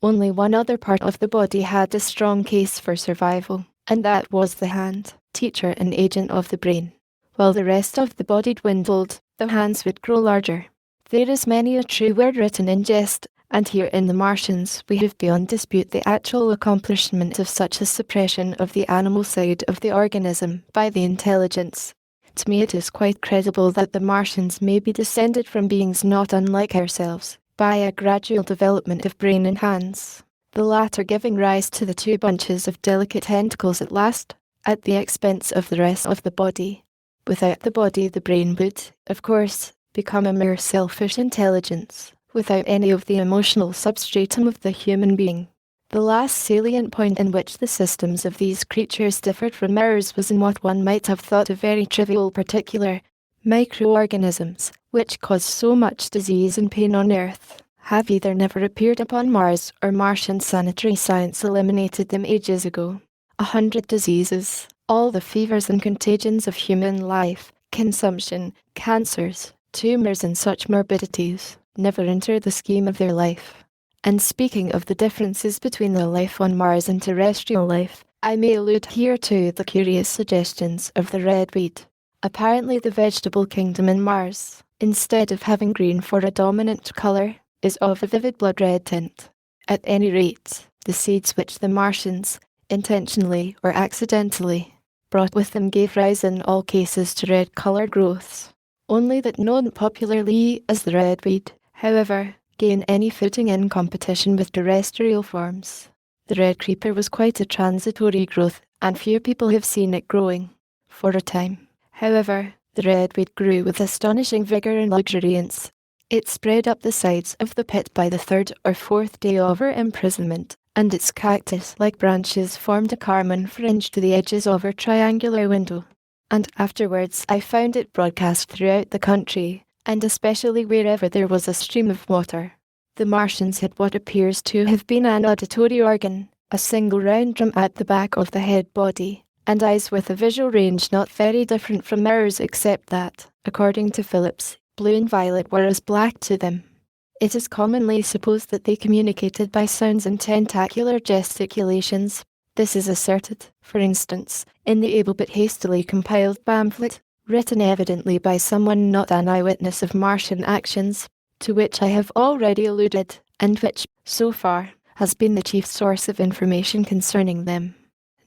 Only one other part of the body had a strong case for survival, and that was the hand, teacher and agent of the brain. While the rest of the body dwindled, the hands would grow larger. There is many a true word written in jest, and here in the Martians we have beyond dispute the actual accomplishment of such a suppression of the animal side of the organism by the intelligence. To me it is quite credible that the Martians may be descended from beings not unlike ourselves, by a gradual development of brain and hands, the latter giving rise to the 2 bunches of delicate tentacles at last, at the expense of the rest of the body. Without the body the brain would, of course, become a mere selfish intelligence, without any of the emotional substratum of the human being. The last salient point in which the systems of these creatures differed from ours was in what one might have thought a very trivial particular. Microorganisms, which cause so much disease and pain on Earth, have either never appeared upon Mars or Martian sanitary science eliminated them ages ago. 100 diseases, all the fevers and contagions of human life, consumption, cancers, tumors and such morbidities, never enter the scheme of their life. And speaking of the differences between the life on Mars and terrestrial life, I may allude here to the curious suggestions of the red weed. Apparently the vegetable kingdom in Mars, instead of having green for a dominant colour, is of a vivid blood red tint. At any rate, the seeds which the Martians, intentionally or accidentally, brought with them gave rise in all cases to red-coloured growths, only that known popularly as the red weed, however, gain any footing in competition with terrestrial forms. The red creeper was quite a transitory growth, and few people have seen it growing for a time. However, the red weed grew with astonishing vigour and luxuriance. It spread up the sides of the pit by the 3rd or 4th day of our imprisonment, and its cactus-like branches formed a carmine fringe to the edges of our triangular window. And afterwards I found it broadcast throughout the country, and especially wherever there was a stream of water. The Martians had what appears to have been an auditory organ, a single round drum at the back of the head body, and eyes with a visual range not very different from ours except that, according to Phillips, blue and violet were as black to them. It is commonly supposed that they communicated by sounds and tentacular gesticulations. This is asserted, for instance, in the able but hastily compiled pamphlet, written evidently by someone not an eyewitness of Martian actions, to which I have already alluded, and which, so far, has been the chief source of information concerning them.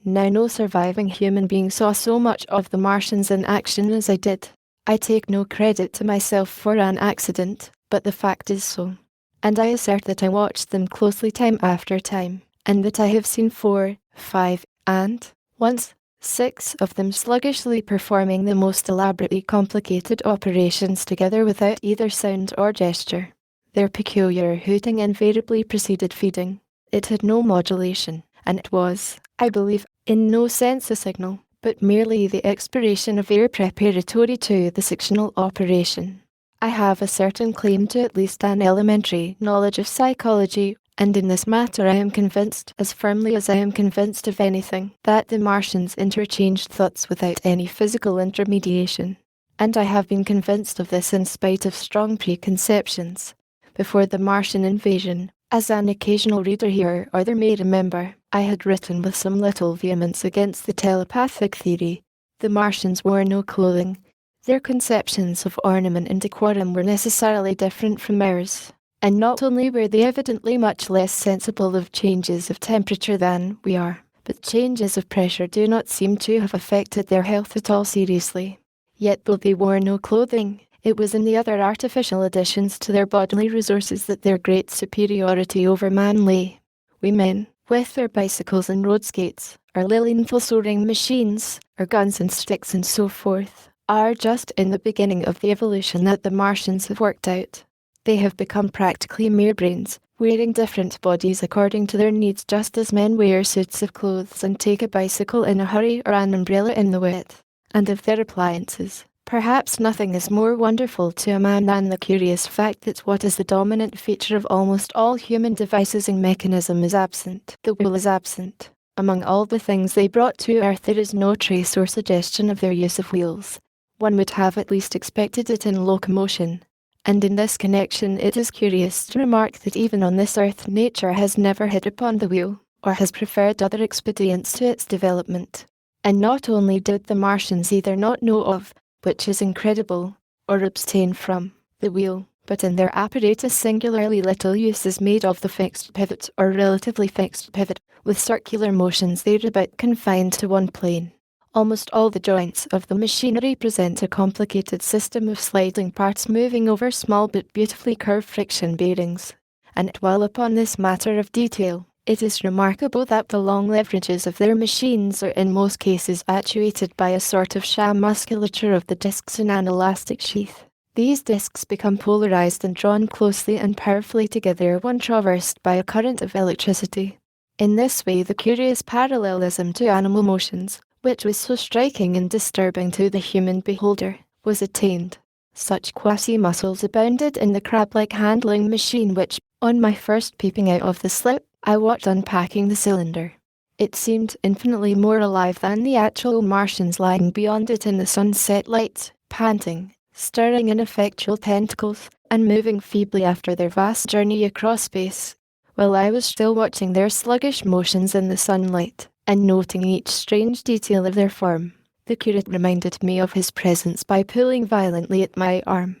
Now no surviving human being saw so much of the Martians in action as I did. I take no credit to myself for an accident, but the fact is so. And I assert that I watched them closely time after time, and that I have seen 4, 5, and, once, 6 of them sluggishly performing the most elaborately complicated operations together without either sound or gesture. Their peculiar hooting invariably preceded feeding. It had no modulation, and it was, I believe, in no sense a signal, but merely the expiration of air preparatory to the suctional operation. I have a certain claim to at least an elementary knowledge of psychology, and in this matter I am convinced, as firmly as I am convinced of anything, that the Martians interchanged thoughts without any physical intermediation. And I have been convinced of this in spite of strong preconceptions. Before the Martian invasion, as an occasional reader here or there may remember, I had written with some little vehemence against the telepathic theory. The Martians wore no clothing. Their conceptions of ornament and decorum were necessarily different from ours. And not only were they evidently much less sensible of changes of temperature than we are, but changes of pressure do not seem to have affected their health at all seriously. Yet though they wore no clothing, it was in the other artificial additions to their bodily resources that their great superiority over man lay. We men, with our bicycles and road skates, our Lilienthal soaring machines, our guns and sticks and so forth, are just in the beginning of the evolution that the Martians have worked out. They have become practically mere brains, wearing different bodies according to their needs just as men wear suits of clothes and take a bicycle in a hurry or an umbrella in the wet. And of their appliances, perhaps nothing is more wonderful to a man than the curious fact that what is the dominant feature of almost all human devices and mechanism is absent. The wheel is absent. Among all the things they brought to earth there is no trace or suggestion of their use of wheels. One would have at least expected it in locomotion. And in this connection it is curious to remark that even on this earth nature has never hit upon the wheel, or has preferred other expedients to its development. And not only did the Martians either not know of, which is incredible, or abstain from, the wheel, but in their apparatus singularly little use is made of the fixed pivot or relatively fixed pivot, with circular motions thereabout confined to one plane. Almost all the joints of the machinery present a complicated system of sliding parts moving over small but beautifully curved friction bearings. And while upon this matter of detail, it is remarkable that the long leverages of their machines are in most cases actuated by a sort of sham musculature of the discs in an elastic sheath. These discs become polarized and drawn closely and powerfully together when traversed by a current of electricity. In this way the curious parallelism to animal motions, which was so striking and disturbing to the human beholder, was attained. Such quasi-muscles abounded in the crab-like handling machine which, on my first peeping out of the slip, I watched unpacking the cylinder. It seemed infinitely more alive than the actual Martians lying beyond it in the sunset light, panting, stirring ineffectual tentacles, and moving feebly after their vast journey across space. While I was still watching their sluggish motions in the sunlight, and noting each strange detail of their form, the curate reminded me of his presence by pulling violently at my arm.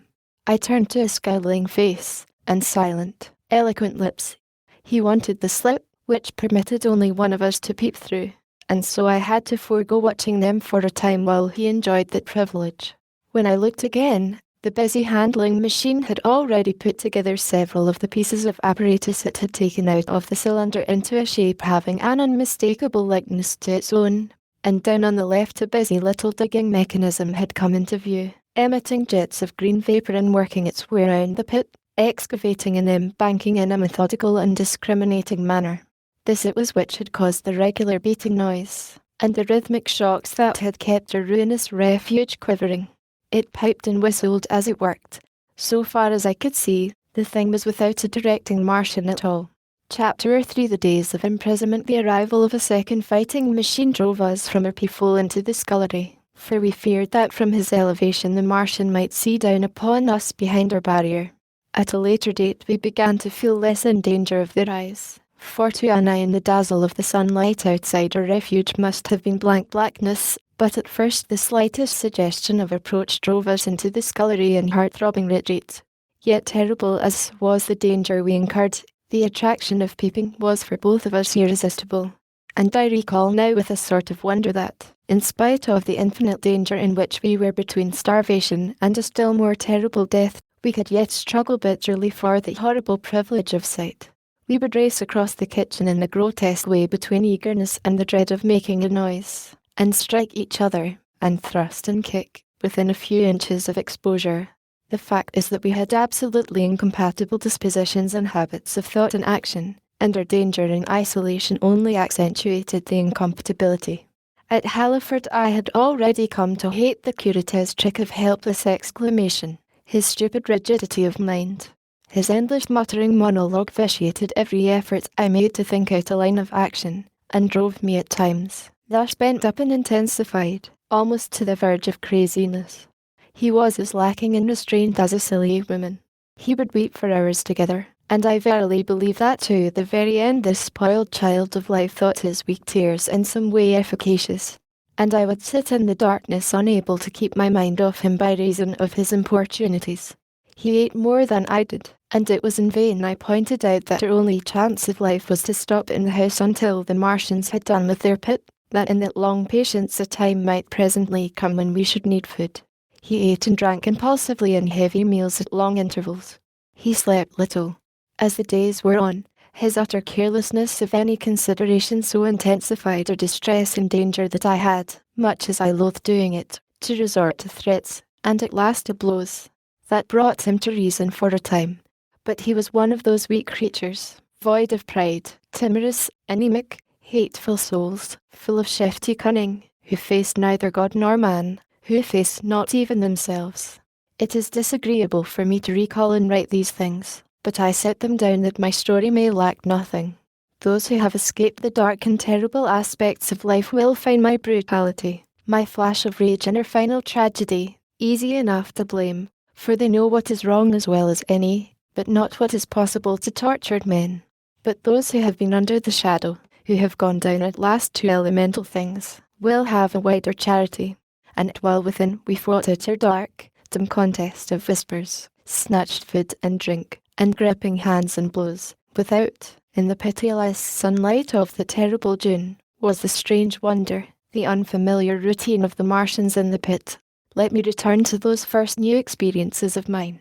I turned to a scowling face, and silent, eloquent lips. He wanted the slip, which permitted only one of us to peep through, and so I had to forego watching them for a time while he enjoyed that privilege. When I looked again, the busy handling machine had already put together several of the pieces of apparatus it had taken out of the cylinder into a shape having an unmistakable likeness to its own, and down on the left a busy little digging mechanism had come into view, emitting jets of green vapour and working its way round the pit, excavating and embanking in a methodical and discriminating manner. This it was which had caused the regular beating noise, and the rhythmic shocks that had kept our ruinous refuge quivering. It piped and whistled as it worked. So far as I could see, the thing was without a directing Martian at all. Chapter 3 The Days of Imprisonment. The arrival of a second fighting machine drove us from our peephole into the scullery, for we feared that from his elevation the Martian might see down upon us behind our barrier. At a later date we began to feel less in danger of their eyes, for to an eye in the dazzle of the sunlight outside our refuge must have been blank blackness, but at first the slightest suggestion of approach drove us into the scullery in heart-throbbing retreat. Yet terrible as was the danger we incurred, the attraction of peeping was for both of us irresistible, and I recall now with a sort of wonder that, in spite of the infinite danger in which we were between starvation and a still more terrible death, we could yet struggle bitterly for the horrible privilege of sight. We would race across the kitchen in a grotesque way between eagerness and the dread of making a noise, and strike each other, and thrust and kick, within a few inches of exposure. The fact is that we had absolutely incompatible dispositions and habits of thought and action, and our danger in isolation only accentuated the incompatibility. At Halliford I had already come to hate the curate's trick of helpless exclamation, his stupid rigidity of mind. His endless muttering monologue vitiated every effort I made to think out a line of action, and drove me at times, thus bent up and intensified, almost to the verge of craziness. He was as lacking in restraint as a silly woman. He would weep for hours together, and I verily believe that to the very end this spoiled child of life thought his weak tears in some way efficacious, and I would sit in the darkness unable to keep my mind off him by reason of his importunities. He ate more than I did, and it was in vain I pointed out that our only chance of life was to stop in the house until the Martians had done with their pit, that in that long patience a time might presently come when we should need food. He ate and drank impulsively in heavy meals at long intervals. He slept little. As the days wore on, his utter carelessness of any consideration so intensified our distress and danger that I had, much as I loathed doing it, to resort to threats, and at last to blows, that brought him to reason for a time. But he was one of those weak creatures, void of pride, timorous, anemic, hateful souls, full of shifty cunning, who faced neither God nor man, who faced not even themselves. It is disagreeable for me to recall and write these things, but I set them down that my story may lack nothing. Those who have escaped the dark and terrible aspects of life will find my brutality, my flash of rage and our final tragedy, easy enough to blame, for they know what is wrong as well as any, but not what is possible to tortured men. But those who have been under the shadow, who have gone down at last to elemental things, will have a wider charity. And while within we fought out our dark, dim contest of whispers, snatched food and drink, and gripping hands and blows, without, in the pitiless sunlight of the terrible June, was the strange wonder, the unfamiliar routine of the Martians in the pit. Let me return to those first new experiences of mine.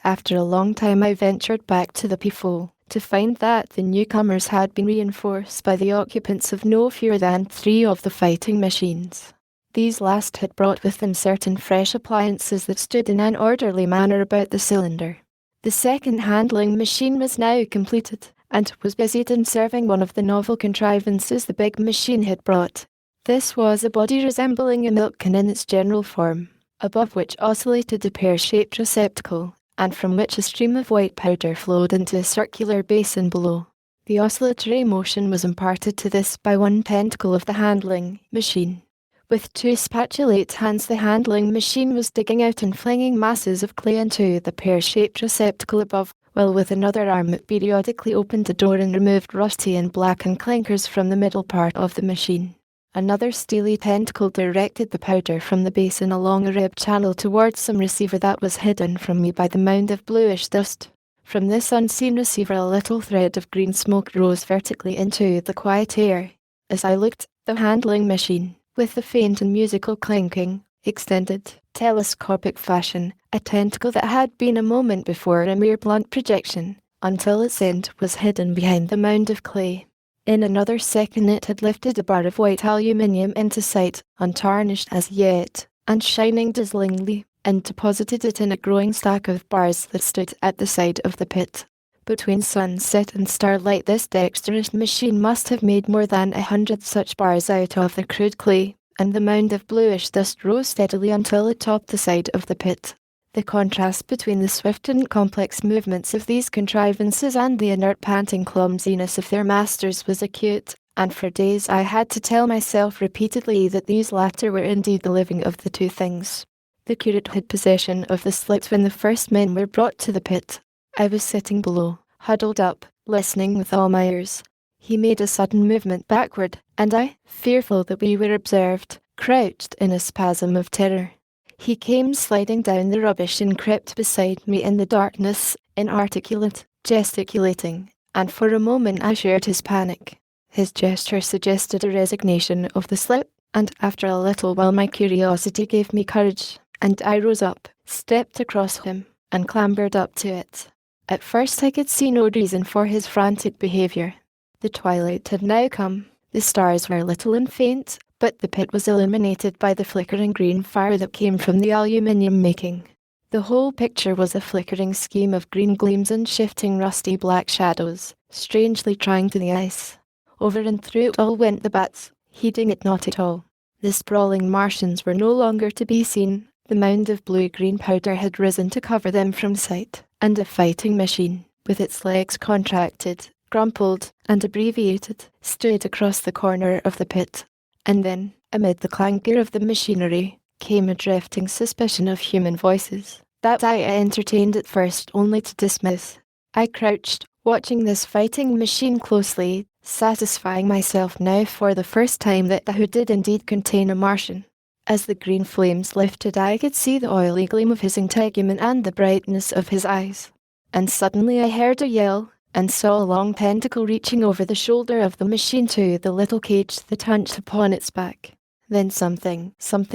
After a long time I ventured back to the peephole, to find that the newcomers had been reinforced by the occupants of no fewer than 3 of the fighting machines. These last had brought with them certain fresh appliances that stood in an orderly manner about the cylinder. The second handling machine was now completed, and was busied in serving one of the novel contrivances the big machine had brought. This was a body resembling a milk can in its general form, above which oscillated a pear-shaped receptacle, and from which a stream of white powder flowed into a circular basin below. The oscillatory motion was imparted to this by one tentacle of the handling machine. With two spatulate hands the handling machine was digging out and flinging masses of clay into the pear-shaped receptacle above, while with another arm it periodically opened a door and removed rusty and blackened clinkers from the middle part of the machine. Another steely tentacle directed the powder from the basin along a ribbed channel towards some receiver that was hidden from me by the mound of bluish dust. From this unseen receiver a little thread of green smoke rose vertically into the quiet air. As I looked, the handling machine, with the faint and musical clinking, extended, telescopic fashion, a tentacle that had been a moment before a mere blunt projection, until its end was hidden behind the mound of clay. In another second it had lifted a bar of white aluminium into sight, untarnished as yet, and shining dazzlingly, and deposited it in a growing stack of bars that stood at the side of the pit. Between sunset and starlight this dexterous machine must have made more than 100 such bars out of the crude clay, and the mound of bluish dust rose steadily until it topped the side of the pit. The contrast between the swift and complex movements of these contrivances and the inert panting clumsiness of their masters was acute, and for days I had to tell myself repeatedly that these latter were indeed the living of the two things. The curate had possession of the slit when the first men were brought to the pit. I was sitting below, huddled up, listening with all my ears. He made a sudden movement backward, and I, fearful that we were observed, crouched in a spasm of terror. He came sliding down the rubbish and crept beside me in the darkness, inarticulate, gesticulating, and for a moment I shared his panic. His gesture suggested a resignation of the slip, and after a little while my curiosity gave me courage, and I rose up, stepped across him, and clambered up to it. At first I could see no reason for his frantic behaviour. The twilight had now come, the stars were little and faint, but the pit was illuminated by the flickering green fire that came from the aluminium making. The whole picture was a flickering scheme of green gleams and shifting rusty black shadows, strangely trying to the ice. Over and through it all went the bats, heeding it not at all. The sprawling Martians were no longer to be seen, the mound of blue-green powder had risen to cover them from sight, and a fighting machine, with its legs contracted, crumpled, and abbreviated, stood across the corner of the pit. And then, amid the clangor of the machinery, came a drifting suspicion of human voices, that I entertained at first only to dismiss. I crouched, watching this fighting machine closely, satisfying myself now for the first time that the hood did indeed contain a Martian. As the green flames lifted I could see the oily gleam of his integument and the brightness of his eyes. And suddenly I heard a yell, and saw a long tentacle reaching over the shoulder of the machine to the little cage that hunched upon its back. Then something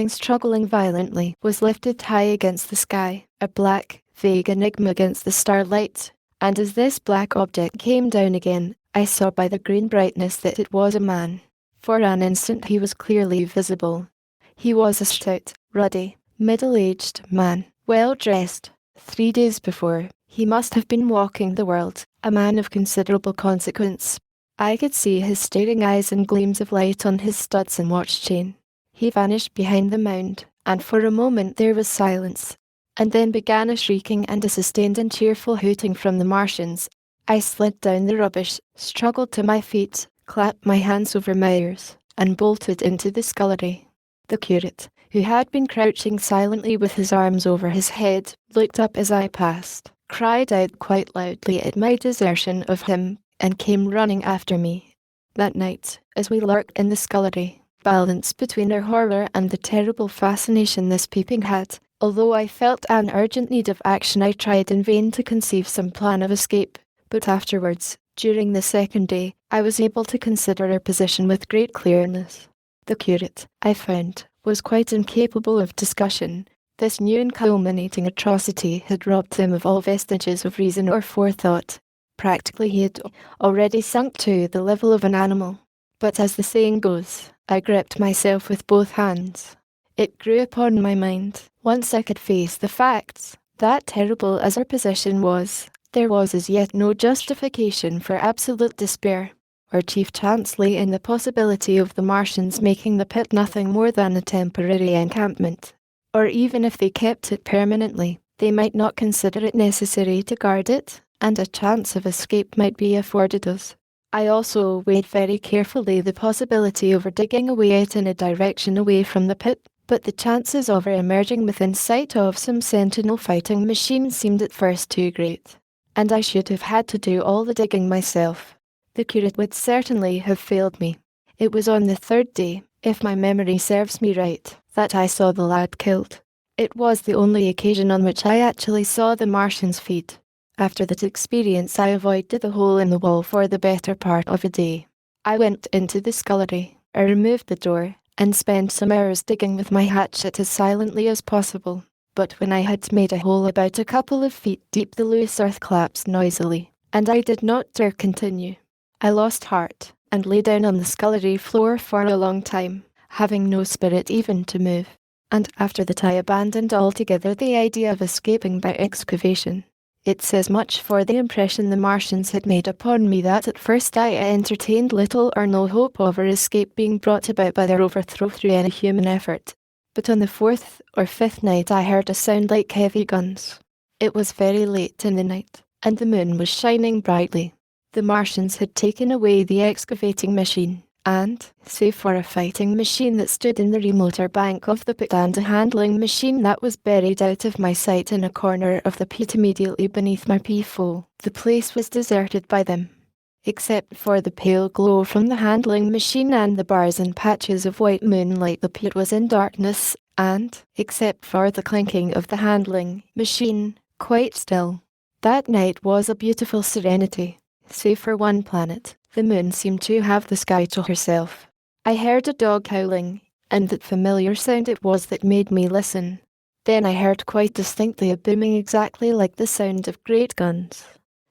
struggling violently, was lifted high against the sky, a black, vague enigma against the starlight, and as this black object came down again, I saw by the green brightness that it was a man. For an instant he was clearly visible. He was a stout, ruddy, middle-aged man, well-dressed. 3 days before, he must have been walking the world, a man of considerable consequence. I could see his staring eyes and gleams of light on his studs and watch chain. He vanished behind the mound, and for a moment there was silence, and then began a shrieking and a sustained and cheerful hooting from the Martians. I slid down the rubbish, struggled to my feet, clapped my hands over my ears, and bolted into the scullery. The curate, who had been crouching silently with his arms over his head, looked up as I passed, cried out quite loudly at my desertion of him, and came running after me. That night, as we lurked in the scullery, balanced between our horror and the terrible fascination this peeping had, although I felt an urgent need of action, I tried in vain to conceive some plan of escape. But afterwards, during the second day, I was able to consider our position with great clearness. The curate, I found, was quite incapable of discussion. This new and culminating atrocity had robbed him of all vestiges of reason or forethought. Practically he had already sunk to the level of an animal. But as the saying goes, I gripped myself with both hands. It grew upon my mind, once I could face the facts, that terrible as our position was, There was as yet no justification for absolute despair. Our chief chance lay in the possibility of the Martians making the pit nothing more than a temporary encampment. Or even if they kept it permanently, they might not consider it necessary to guard it, and a chance of escape might be afforded us. I also weighed very carefully the possibility of our digging away it in a direction away from the pit, but the chances of our emerging within sight of some sentinel fighting machine seemed at first too great, and I should have had to do all the digging myself. The curate would certainly have failed me. It was on the third day, if my memory serves me right, that I saw the lad killed. It was the only occasion on which I actually saw the Martian's feet. After that experience I avoided the hole in the wall for the better part of a day. I went into the scullery, I removed the door, and spent some hours digging with my hatchet as silently as possible. But when I had made a hole about a couple of feet deep, the loose earth collapsed noisily, and I did not dare continue. I lost heart, and lay down on the scullery floor for a long time, having no spirit even to move. And after that I abandoned altogether the idea of escaping by excavation. It says much for the impression the Martians had made upon me that at first I entertained little or no hope of our escape being brought about by their overthrow through any human effort. But on the fourth or fifth night I heard a sound like heavy guns. It was very late in the night, and the moon was shining brightly. The Martians had taken away the excavating machine, and, save for a fighting machine that stood in the remoter bank of the pit and a handling machine that was buried out of my sight in a corner of the pit immediately beneath my peephole, the place was deserted by them. Except for the pale glow from the handling machine and the bars and patches of white moonlight, the pit was in darkness, and, except for the clinking of the handling machine, quite still. That night was a beautiful serenity. Save for one planet, the moon seemed to have the sky to herself. I heard a dog howling, and that familiar sound it was that made me listen. Then I heard quite distinctly a booming exactly like the sound of great guns.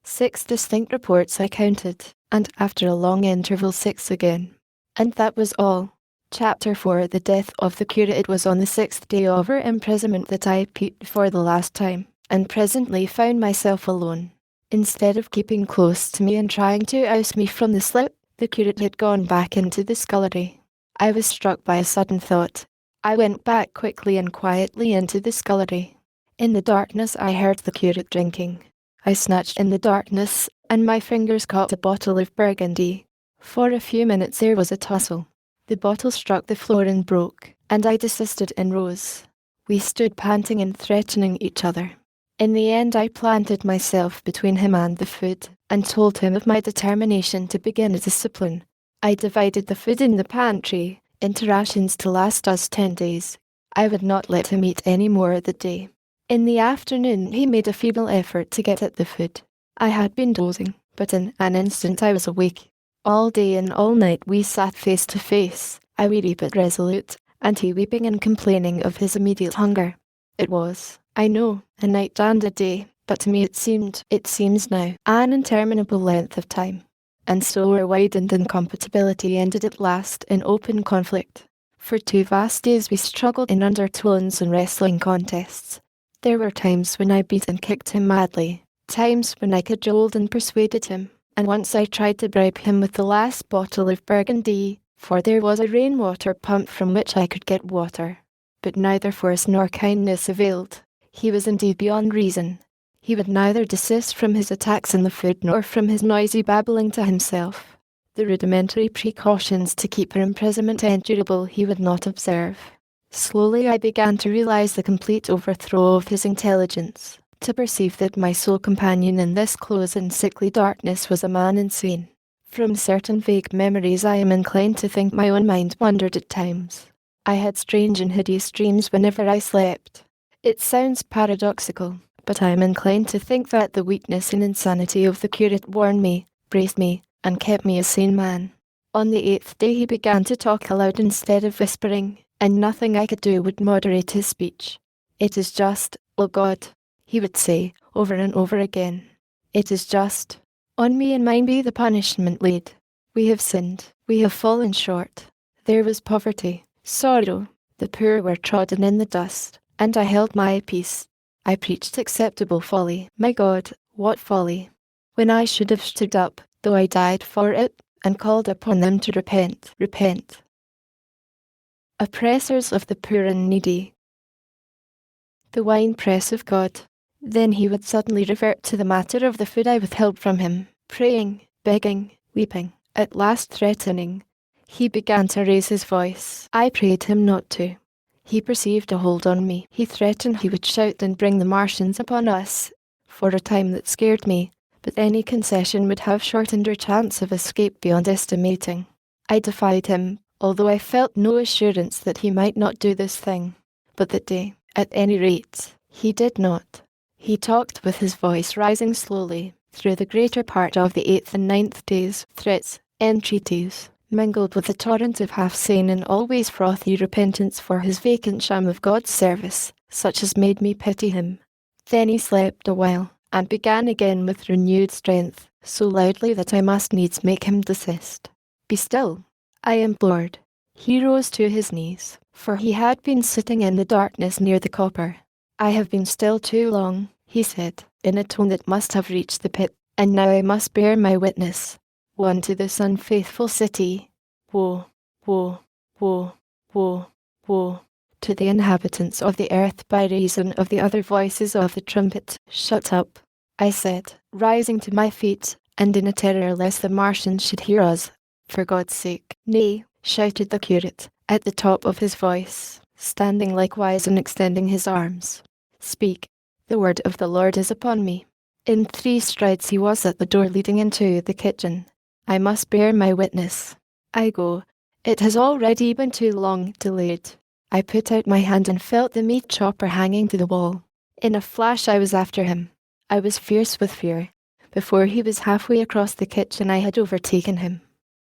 6 distinct reports I counted, and after a long interval 6 again. And that was all. Chapter 4 The Death of the Curate. It was on the 6th day of our imprisonment that I peeped for the last time, and presently found myself alone. Instead of keeping close to me and trying to oust me from the slip, the curate had gone back into the scullery. I was struck by a sudden thought. I went back quickly and quietly into the scullery. In the darkness I heard the curate drinking. I snatched in the darkness, and my fingers caught a bottle of burgundy. For a few minutes there was a tussle. The bottle struck the floor and broke, and I desisted and rose. We stood panting and threatening each other. In the end I planted myself between him and the food, and told him of my determination to begin a discipline. I divided the food in the pantry into rations to last us 10 days. I would not let him eat any more that day. In the afternoon he made a feeble effort to get at the food. I had been dozing, but in an instant I was awake. All day and all night we sat face to face, I weary but resolute, and he weeping and complaining of his immediate hunger. It was, I know, a night and a day, but to me it seems now, an interminable length of time. And so our widened incompatibility ended at last in open conflict. For 2 vast days we struggled in undertones and wrestling contests. There were times when I beat and kicked him madly, times when I cajoled and persuaded him, and once I tried to bribe him with the last bottle of burgundy, for there was a rainwater pump from which I could get water. But neither force nor kindness availed. He was indeed beyond reason. He would neither desist from his attacks on the food nor from his noisy babbling to himself. The rudimentary precautions to keep our imprisonment endurable he would not observe. Slowly I began to realize the complete overthrow of his intelligence, to perceive that my sole companion in this close and sickly darkness was a man insane. From certain vague memories I am inclined to think my own mind wandered at times. I had strange and hideous dreams whenever I slept. It sounds paradoxical, but I am inclined to think that the weakness and insanity of the curate warned me, braced me, and kept me a sane man. On the 8th day he began to talk aloud instead of whispering, and nothing I could do would moderate his speech. It is just, O God, he would say, over and over again. It is just. On me and mine be the punishment laid. We have sinned, we have fallen short. There was poverty, sorrow, the poor were trodden in the dust, and I held my peace. I preached acceptable folly. My God, What folly! When I should have stood up, though I died for it, and called upon them to repent, repent. Oppressors of the poor and needy. The winepress of God. Then he would suddenly revert to the matter of the food I withheld from him, praying, begging, weeping, at last threatening. He began to raise his voice. I prayed him not to. He perceived a hold on me. He threatened he would shout and bring the Martians upon us. For a time that scared me, but any concession would have shortened our chance of escape beyond estimating. I defied him, although I felt no assurance that he might not do this thing. But that day, at any rate, he did not. He talked with his voice rising slowly, through the greater part of the 8th and 9th days, threats, entreaties, mingled with a torrent of half-sane and always frothy repentance for his vacant sham of God's service, such as made me pity him. Then he slept a while, and began again with renewed strength, so loudly that I must needs make him desist. Be still, I implored. He rose to his knees, for he had been sitting in the darkness near the copper. I have been still too long, he said, in a tone that must have reached the pit, and now I must bear my witness. Woe unto this unfaithful city! Woe, woe, woe, woe, woe, to the inhabitants of the earth by reason of the other voices of the trumpet. Shut up, I said, rising to my feet, and in a terror lest the Martians should hear us. For God's sake. Nay, shouted the curate, at the top of his voice, standing likewise and extending his arms. Speak, the word of the Lord is upon me. In 3 strides he was at the door leading into the kitchen. I must bear my witness. I go. It has already been too long delayed. I put out my hand and felt the meat chopper hanging to the wall. In a flash I was after him. I was fierce with fear. Before he was halfway across the kitchen I had overtaken him.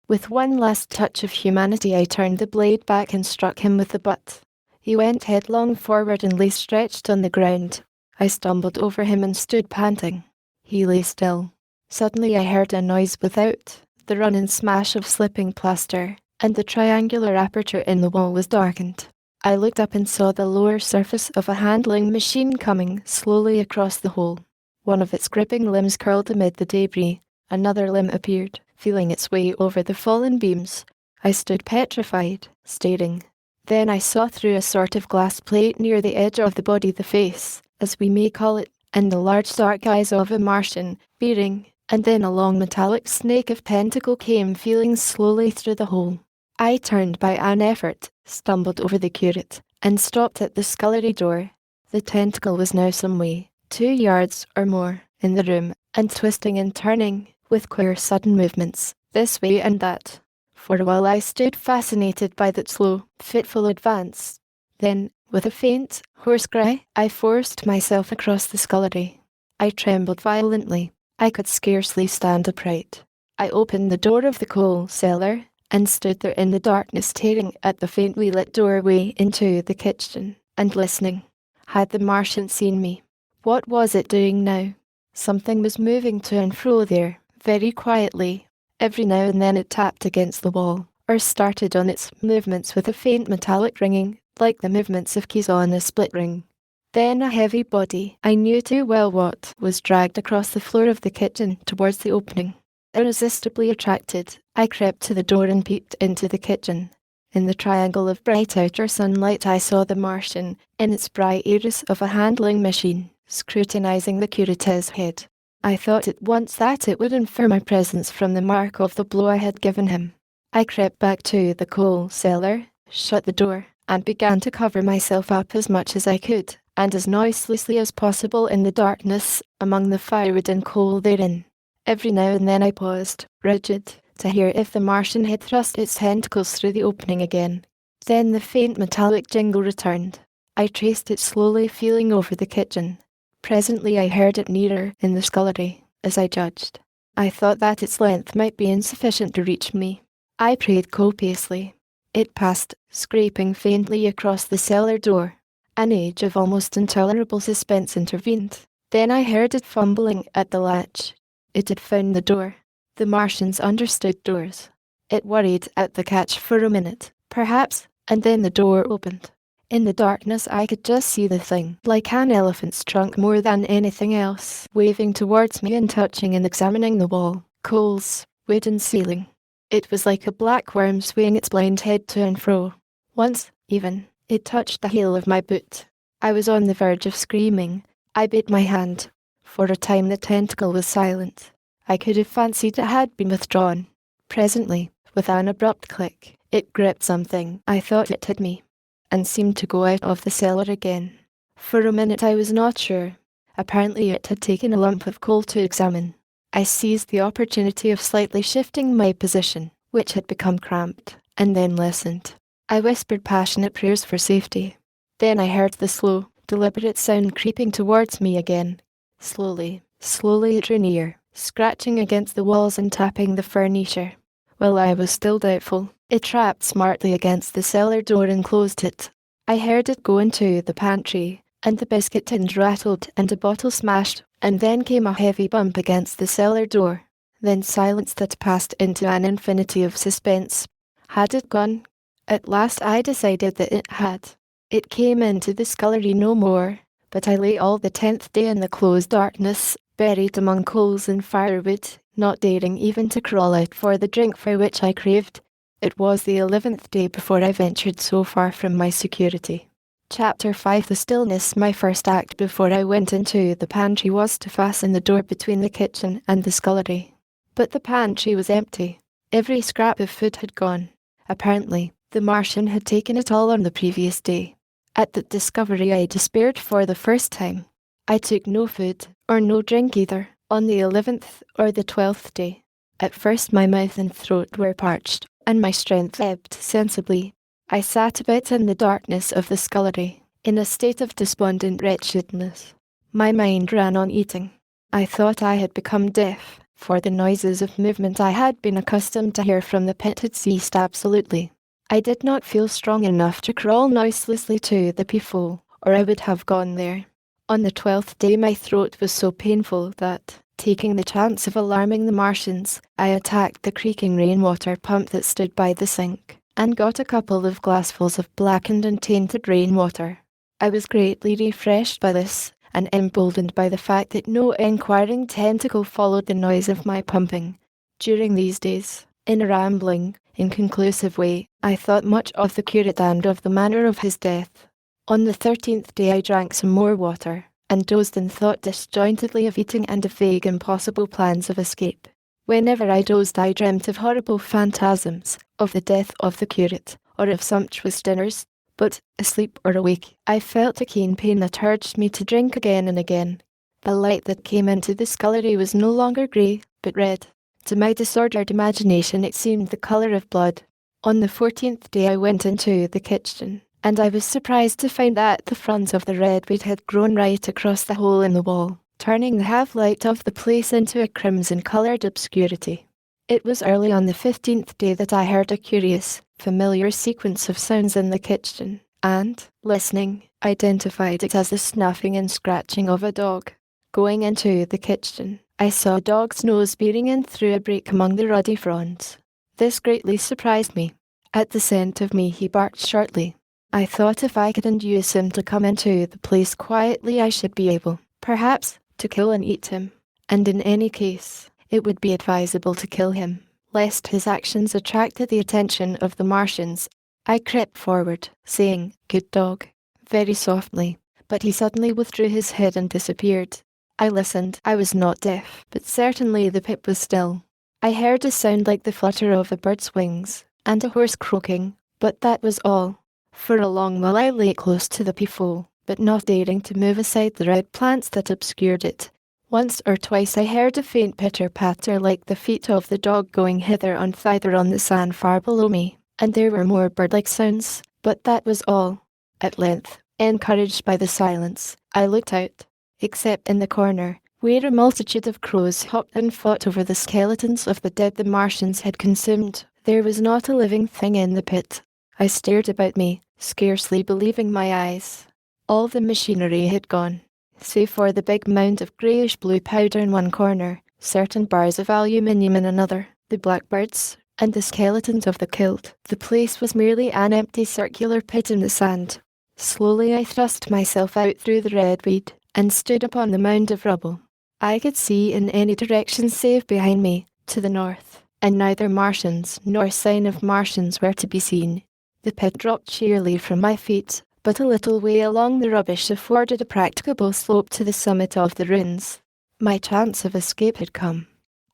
With one last touch of humanity I turned the blade back and struck him with the butt. He went headlong forward and lay stretched on the ground. I stumbled over him and stood panting. He lay still. Suddenly I heard a noise without, the run and smash of slipping plaster, and the triangular aperture in the wall was darkened. I looked up and saw the lower surface of a handling machine coming slowly across the hole. One of its gripping limbs curled amid the debris. Another limb appeared, feeling its way over the fallen beams. I stood petrified, staring. Then I saw through a sort of glass plate near the edge of the body the face, as we may call it, and the large dark eyes of a Martian, bearing, and then a long metallic snake of tentacle came feeling slowly through the hole. I turned by an effort, stumbled over the curate, and stopped at the scullery door. The tentacle was now some way, 2 yards or more, in the room, and twisting and turning, with queer sudden movements, this way and that. For a while I stood fascinated by that slow, fitful advance. Then, with a faint, hoarse cry, I forced myself across the scullery. I trembled violently. I could scarcely stand upright. I opened the door of the coal cellar, and stood there in the darkness staring at the faintly lit doorway into the kitchen, and listening. Had the Martian seen me? What was it doing now? Something was moving to and fro there, very quietly. Every now and then it tapped against the wall, or started on its movements with a faint metallic ringing, like the movements of keys on a split ring. Then a heavy body, I knew too well what, was dragged across the floor of the kitchen towards the opening. Irresistibly attracted, I crept to the door and peeped into the kitchen. In the triangle of bright outer sunlight I saw the Martian, in its bright iris of a handling machine, scrutinizing the curate's head. I thought at once that it would infer my presence from the mark of the blow I had given him. I crept back to the coal cellar, shut the door, and began to cover myself up as much as I could, and as noiselessly as possible in the darkness, among the firewood and coal therein. Every now and then I paused, rigid, to hear if the Martian had thrust its tentacles through the opening again. Then the faint metallic jingle returned. I traced it slowly, feeling over the kitchen. Presently I heard it nearer, in the scullery, as I judged. I thought that its length might be insufficient to reach me. I prayed copiously. It passed, scraping faintly across the cellar door. An age of almost intolerable suspense intervened. Then I heard it fumbling at the latch. It had found the door. The Martians understood doors. It worried at the catch for a minute, perhaps, and then the door opened. In the darkness I could just see the thing, like an elephant's trunk more than anything else, waving towards me and touching and examining the wall, coals, wood and ceiling. It was like a black worm swaying its blind head to and fro. Once, even, it touched the heel of my boot. I was on the verge of screaming. I bit my hand. For a time the tentacle was silent. I could have fancied it had been withdrawn. Presently, with an abrupt click, it gripped something. I thought it had me, and seemed to go out of the cellar again. For a minute I was not sure. Apparently it had taken a lump of coal to examine. I seized the opportunity of slightly shifting my position, which had become cramped, and then listened. I whispered passionate prayers for safety. Then I heard the slow, deliberate sound creeping towards me again. Slowly, slowly it drew near, scratching against the walls and tapping the furniture. While I was still doubtful, it rapped smartly against the cellar door and closed it. I heard it go into the pantry, and the biscuit tins rattled and a bottle smashed, and then came a heavy bump against the cellar door. Then silence that passed into an infinity of suspense. Had it gone? At last I decided that it had. It came into the scullery no more, but I lay all the 10th day in the close darkness, buried among coals and firewood, not daring even to crawl out for the drink for which I craved. It was the 11th day before I ventured so far from my security. Chapter 5 The stillness. My first act before I went into the pantry was to fasten the door between the kitchen and the scullery. But the pantry was empty. Every scrap of food had gone. Apparently, the Martian had taken it all on the previous day. At that discovery I despaired for the first time. I took no food, or no drink either, on the 11th or the 12th day. At first my mouth and throat were parched, and my strength ebbed sensibly. I sat about in the darkness of the scullery, in a state of despondent wretchedness. My mind ran on eating. I thought I had become deaf, for the noises of movement I had been accustomed to hear from the pit had ceased absolutely. I did not feel strong enough to crawl noiselessly to the peephole, or I would have gone there. On the 12th day my throat was so painful that, taking the chance of alarming the Martians, I attacked the creaking rainwater pump that stood by the sink, and got a couple of glassfuls of blackened and tainted rainwater. I was greatly refreshed by this, and emboldened by the fact that no enquiring tentacle followed the noise of my pumping. During these days, in a rambling, inconclusive way, I thought much of the curate and of the manner of his death. On the 13th day I drank some more water, and dozed and thought disjointedly of eating and of vague impossible plans of escape. Whenever I dozed I dreamt of horrible phantasms, of the death of the curate, or of sumptuous dinners, but, asleep or awake, I felt a keen pain that urged me to drink again and again. The light that came into the scullery was no longer grey, but red. To my disordered imagination it seemed the colour of blood. On the 14th day I went into the kitchen, and I was surprised to find that the fronds of the redweed had grown right across the hole in the wall, turning the half-light of the place into a crimson-coloured obscurity. It was early on the 15th day that I heard a curious, familiar sequence of sounds in the kitchen, and, listening, identified it as the snuffing and scratching of a dog. Going into the kitchen, I saw a dog's nose peering in through a break among the ruddy fronds. This greatly surprised me. At the scent of me he barked shortly. I thought if I could induce him to come into the place quietly I should be able, perhaps, to kill and eat him. And in any case, it would be advisable to kill him, lest his actions attracted the attention of the Martians. I crept forward, saying, "Good dog," very softly, but he suddenly withdrew his head and disappeared. I listened. I was not deaf, but certainly the pit was still. I heard a sound like the flutter of a bird's wings, and a horse croaking, but that was all. For a long while I lay close to the peephole, but not daring to move aside the red plants that obscured it. Once or twice I heard a faint pitter-patter like the feet of the dog going hither and thither on the sand far below me, and there were more bird-like sounds, but that was all. At length, encouraged by the silence, I looked out. Except in the corner, where a multitude of crows hopped and fought over the skeletons of the dead the Martians had consumed, there was not a living thing in the pit. I stared about me, scarcely believing my eyes. All the machinery had gone, save for the big mound of greyish-blue powder in one corner, certain bars of aluminium in another, the blackbirds, and the skeletons of the killed. The place was merely an empty circular pit in the sand. Slowly I thrust myself out through the red weed, and stood upon the mound of rubble. I could see in any direction save behind me, to the north, and neither Martians nor sign of Martians were to be seen. The pit dropped sheerly from my feet, but a little way along the rubbish afforded a practicable slope to the summit of the ruins. My chance of escape had come.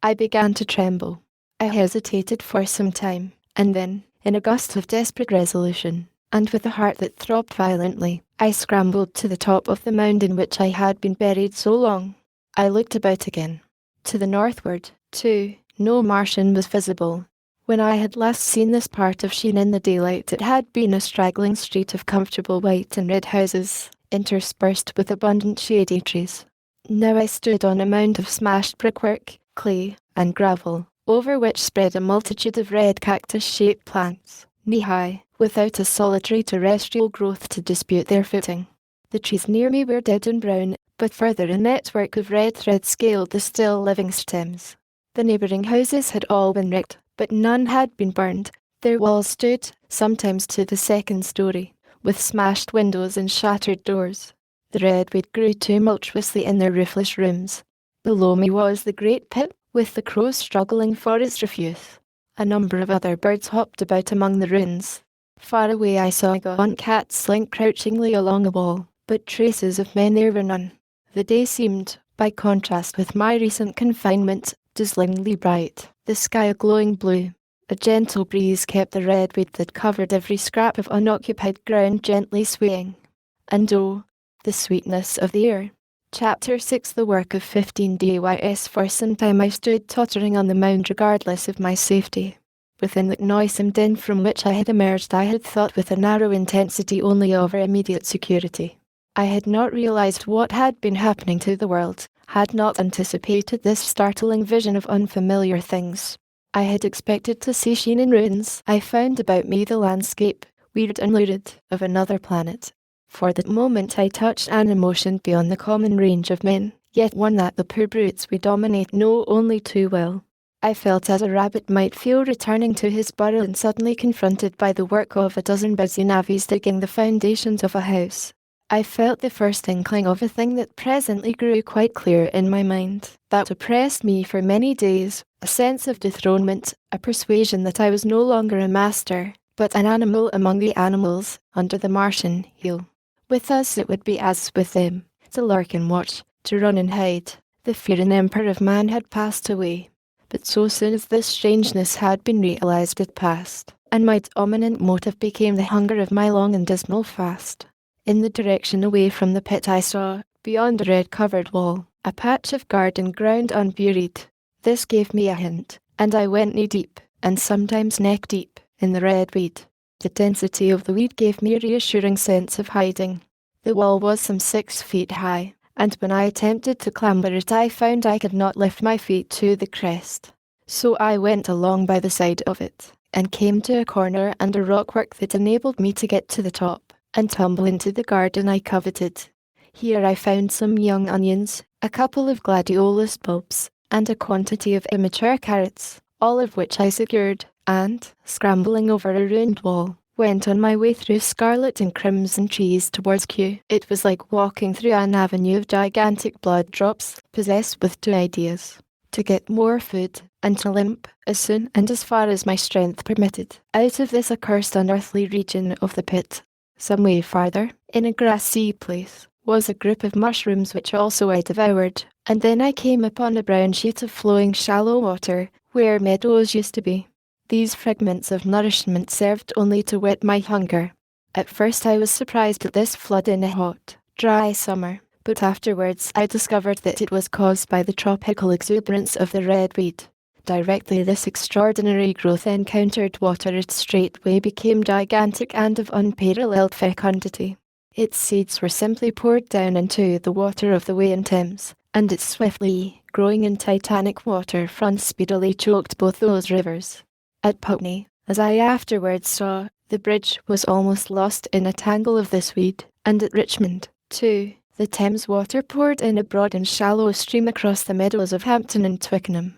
I began to tremble. I hesitated for some time, and then, in a gust of desperate resolution, and with a heart that throbbed violently, I scrambled to the top of the mound in which I had been buried so long. I looked about again. To the northward, too, no Martian was visible. When I had last seen this part of Sheen in the daylight, it had been a straggling street of comfortable white and red houses, interspersed with abundant shady trees. Now I stood on a mound of smashed brickwork, clay, and gravel, over which spread a multitude of red cactus-shaped plants, knee-high, without a solitary terrestrial growth to dispute their footing. The trees near me were dead and brown, but further a network of red thread scaled the still living stems. The neighbouring houses had all been wrecked, but none had been burned. Their walls stood, sometimes to the second story, with smashed windows and shattered doors. The redweed grew tumultuously in their roofless rooms. Below me was the great pit, with the crows struggling for its refuse. A number of other birds hopped about among the ruins. Far away I saw a gaunt cat slink crouchingly along a wall, but traces of men there were none. The day seemed, by contrast with my recent confinement, dazzlingly bright, the sky a glowing blue. A gentle breeze kept the redweed that covered every scrap of unoccupied ground gently swaying. And oh, the sweetness of the air. Chapter 6 The work of 15 days. For some time I stood tottering on the mound regardless of my safety. Within the noisome den from which I had emerged I had thought with a narrow intensity only over immediate security. I had not realized what had been happening to the world, had not anticipated this startling vision of unfamiliar things. I had expected to see Sheen in ruins. I found about me the landscape, weird and lurid, of another planet. For the moment I touched an emotion beyond the common range of men, yet one that the poor brutes we dominate know only too well. I felt as a rabbit might feel returning to his burrow and suddenly confronted by the work of a dozen busy navvies digging the foundations of a house. I felt the first inkling of a thing that presently grew quite clear in my mind, that oppressed me for many days, a sense of dethronement, a persuasion that I was no longer a master, but an animal among the animals, under the Martian heel. With us it would be as with them, to lurk and watch, to run and hide. The fear and emperor of man had passed away. But so soon as this strangeness had been realized it passed, and my dominant motive became the hunger of my long and dismal fast. In the direction away from the pit I saw, beyond a red-covered wall, a patch of garden ground unburied. This gave me a hint, and I went knee-deep, and sometimes neck-deep, in the red weed. The density of the weed gave me a reassuring sense of hiding. The wall was some 6 feet high, and when I attempted to clamber it I found I could not lift my feet to the crest. So I went along by the side of it, and came to a corner and a rockwork that enabled me to get to the top, and tumble into the garden I coveted. Here I found some young onions, a couple of gladiolus bulbs, and a quantity of immature carrots, all of which I secured, and, scrambling over a ruined wall, went on my way through scarlet and crimson trees towards Kew. It was like walking through an avenue of gigantic blood drops, possessed with 2 ideas: to get more food, and to limp, as soon and as far as my strength permitted, out of this accursed unearthly region of the pit. Some way farther, in a grassy place, was a group of mushrooms which also I devoured, and then I came upon a brown sheet of flowing shallow water, where meadows used to be. These fragments of nourishment served only to whet my hunger. At first I was surprised at this flood in a hot, dry summer, but afterwards I discovered that it was caused by the tropical exuberance of the redweed. Directly this extraordinary growth encountered water it straightway became gigantic and of unparalleled fecundity. Its seeds were simply poured down into the water of the Wye Thames, and its swiftly growing in titanic waterfront speedily choked both those rivers. At Putney, as I afterwards saw, the bridge was almost lost in a tangle of this weed, and at Richmond, too, the Thames water poured in a broad and shallow stream across the meadows of Hampton and Twickenham.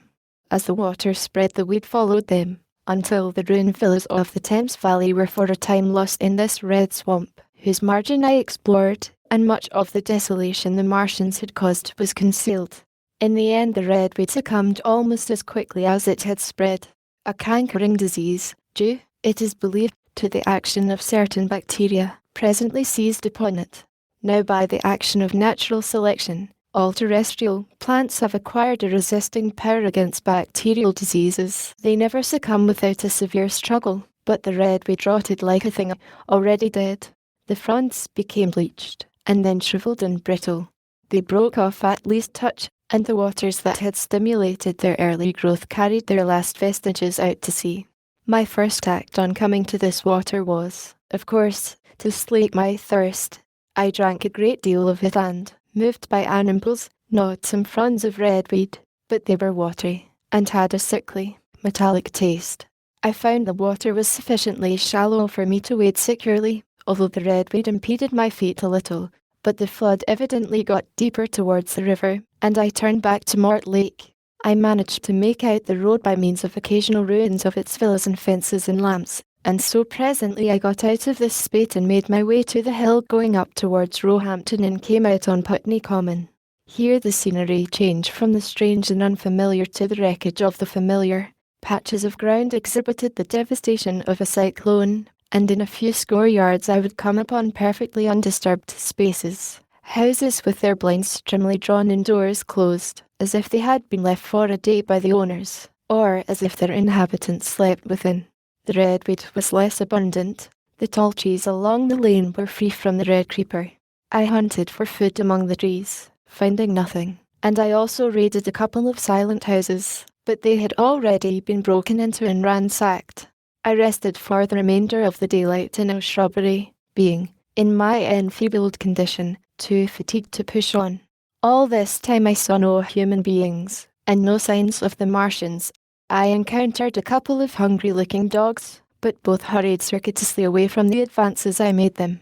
As the water spread the weed followed them, until the ruined villas of the Thames Valley were for a time lost in this red swamp, whose margin I explored, and much of the desolation the Martians had caused was concealed. In the end the redweed succumbed almost as quickly as it had spread. A cankering disease, due, it is believed, to the action of certain bacteria, presently seized upon it. Now by the action of natural selection, all terrestrial plants have acquired a resisting power against bacterial diseases. They never succumb without a severe struggle, but the redweed rotted like a thing already dead. The fronds became bleached, and then shriveled and brittle. They broke off at least touch, and the waters that had stimulated their early growth carried their last vestiges out to sea. My first act on coming to this water was, of course, to slake my thirst. I drank a great deal of it and, moved by an impulse, gnawed some fronds of redweed, but they were watery, and had a sickly, metallic taste. I found the water was sufficiently shallow for me to wade securely, although the redweed impeded my feet a little, but the flood evidently got deeper towards the river, and I turned back to Mortlake. I managed to make out the road by means of occasional ruins of its villas and fences and lamps, and so presently I got out of this spate and made my way to the hill going up towards Roehampton and came out on Putney Common. Here the scenery changed from the strange and unfamiliar to the wreckage of the familiar. Patches of ground exhibited the devastation of a cyclone, and in a few score yards I would come upon perfectly undisturbed spaces. Houses with their blinds trimly drawn and doors closed, as if they had been left for a day by the owners, or as if their inhabitants slept within. The redweed was less abundant. The tall trees along the lane were free from the red creeper. I hunted for food among the trees, finding nothing, and I also raided a couple of silent houses, but they had already been broken into and ransacked. I rested for the remainder of the daylight in a shrubbery, being, in my enfeebled condition, too fatigued to push on. All this time I saw no human beings, and no signs of the Martians. I encountered a couple of hungry-looking dogs, but both hurried circuitously away from the advances I made them.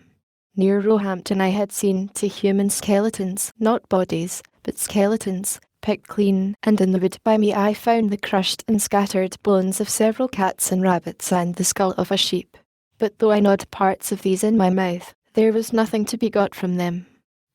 Near Roehampton I had seen 2 human skeletons, not bodies, but skeletons, picked clean, and in the wood by me I found the crushed and scattered bones of several cats and rabbits and the skull of a sheep. But though I gnawed parts of these in my mouth, there was nothing to be got from them.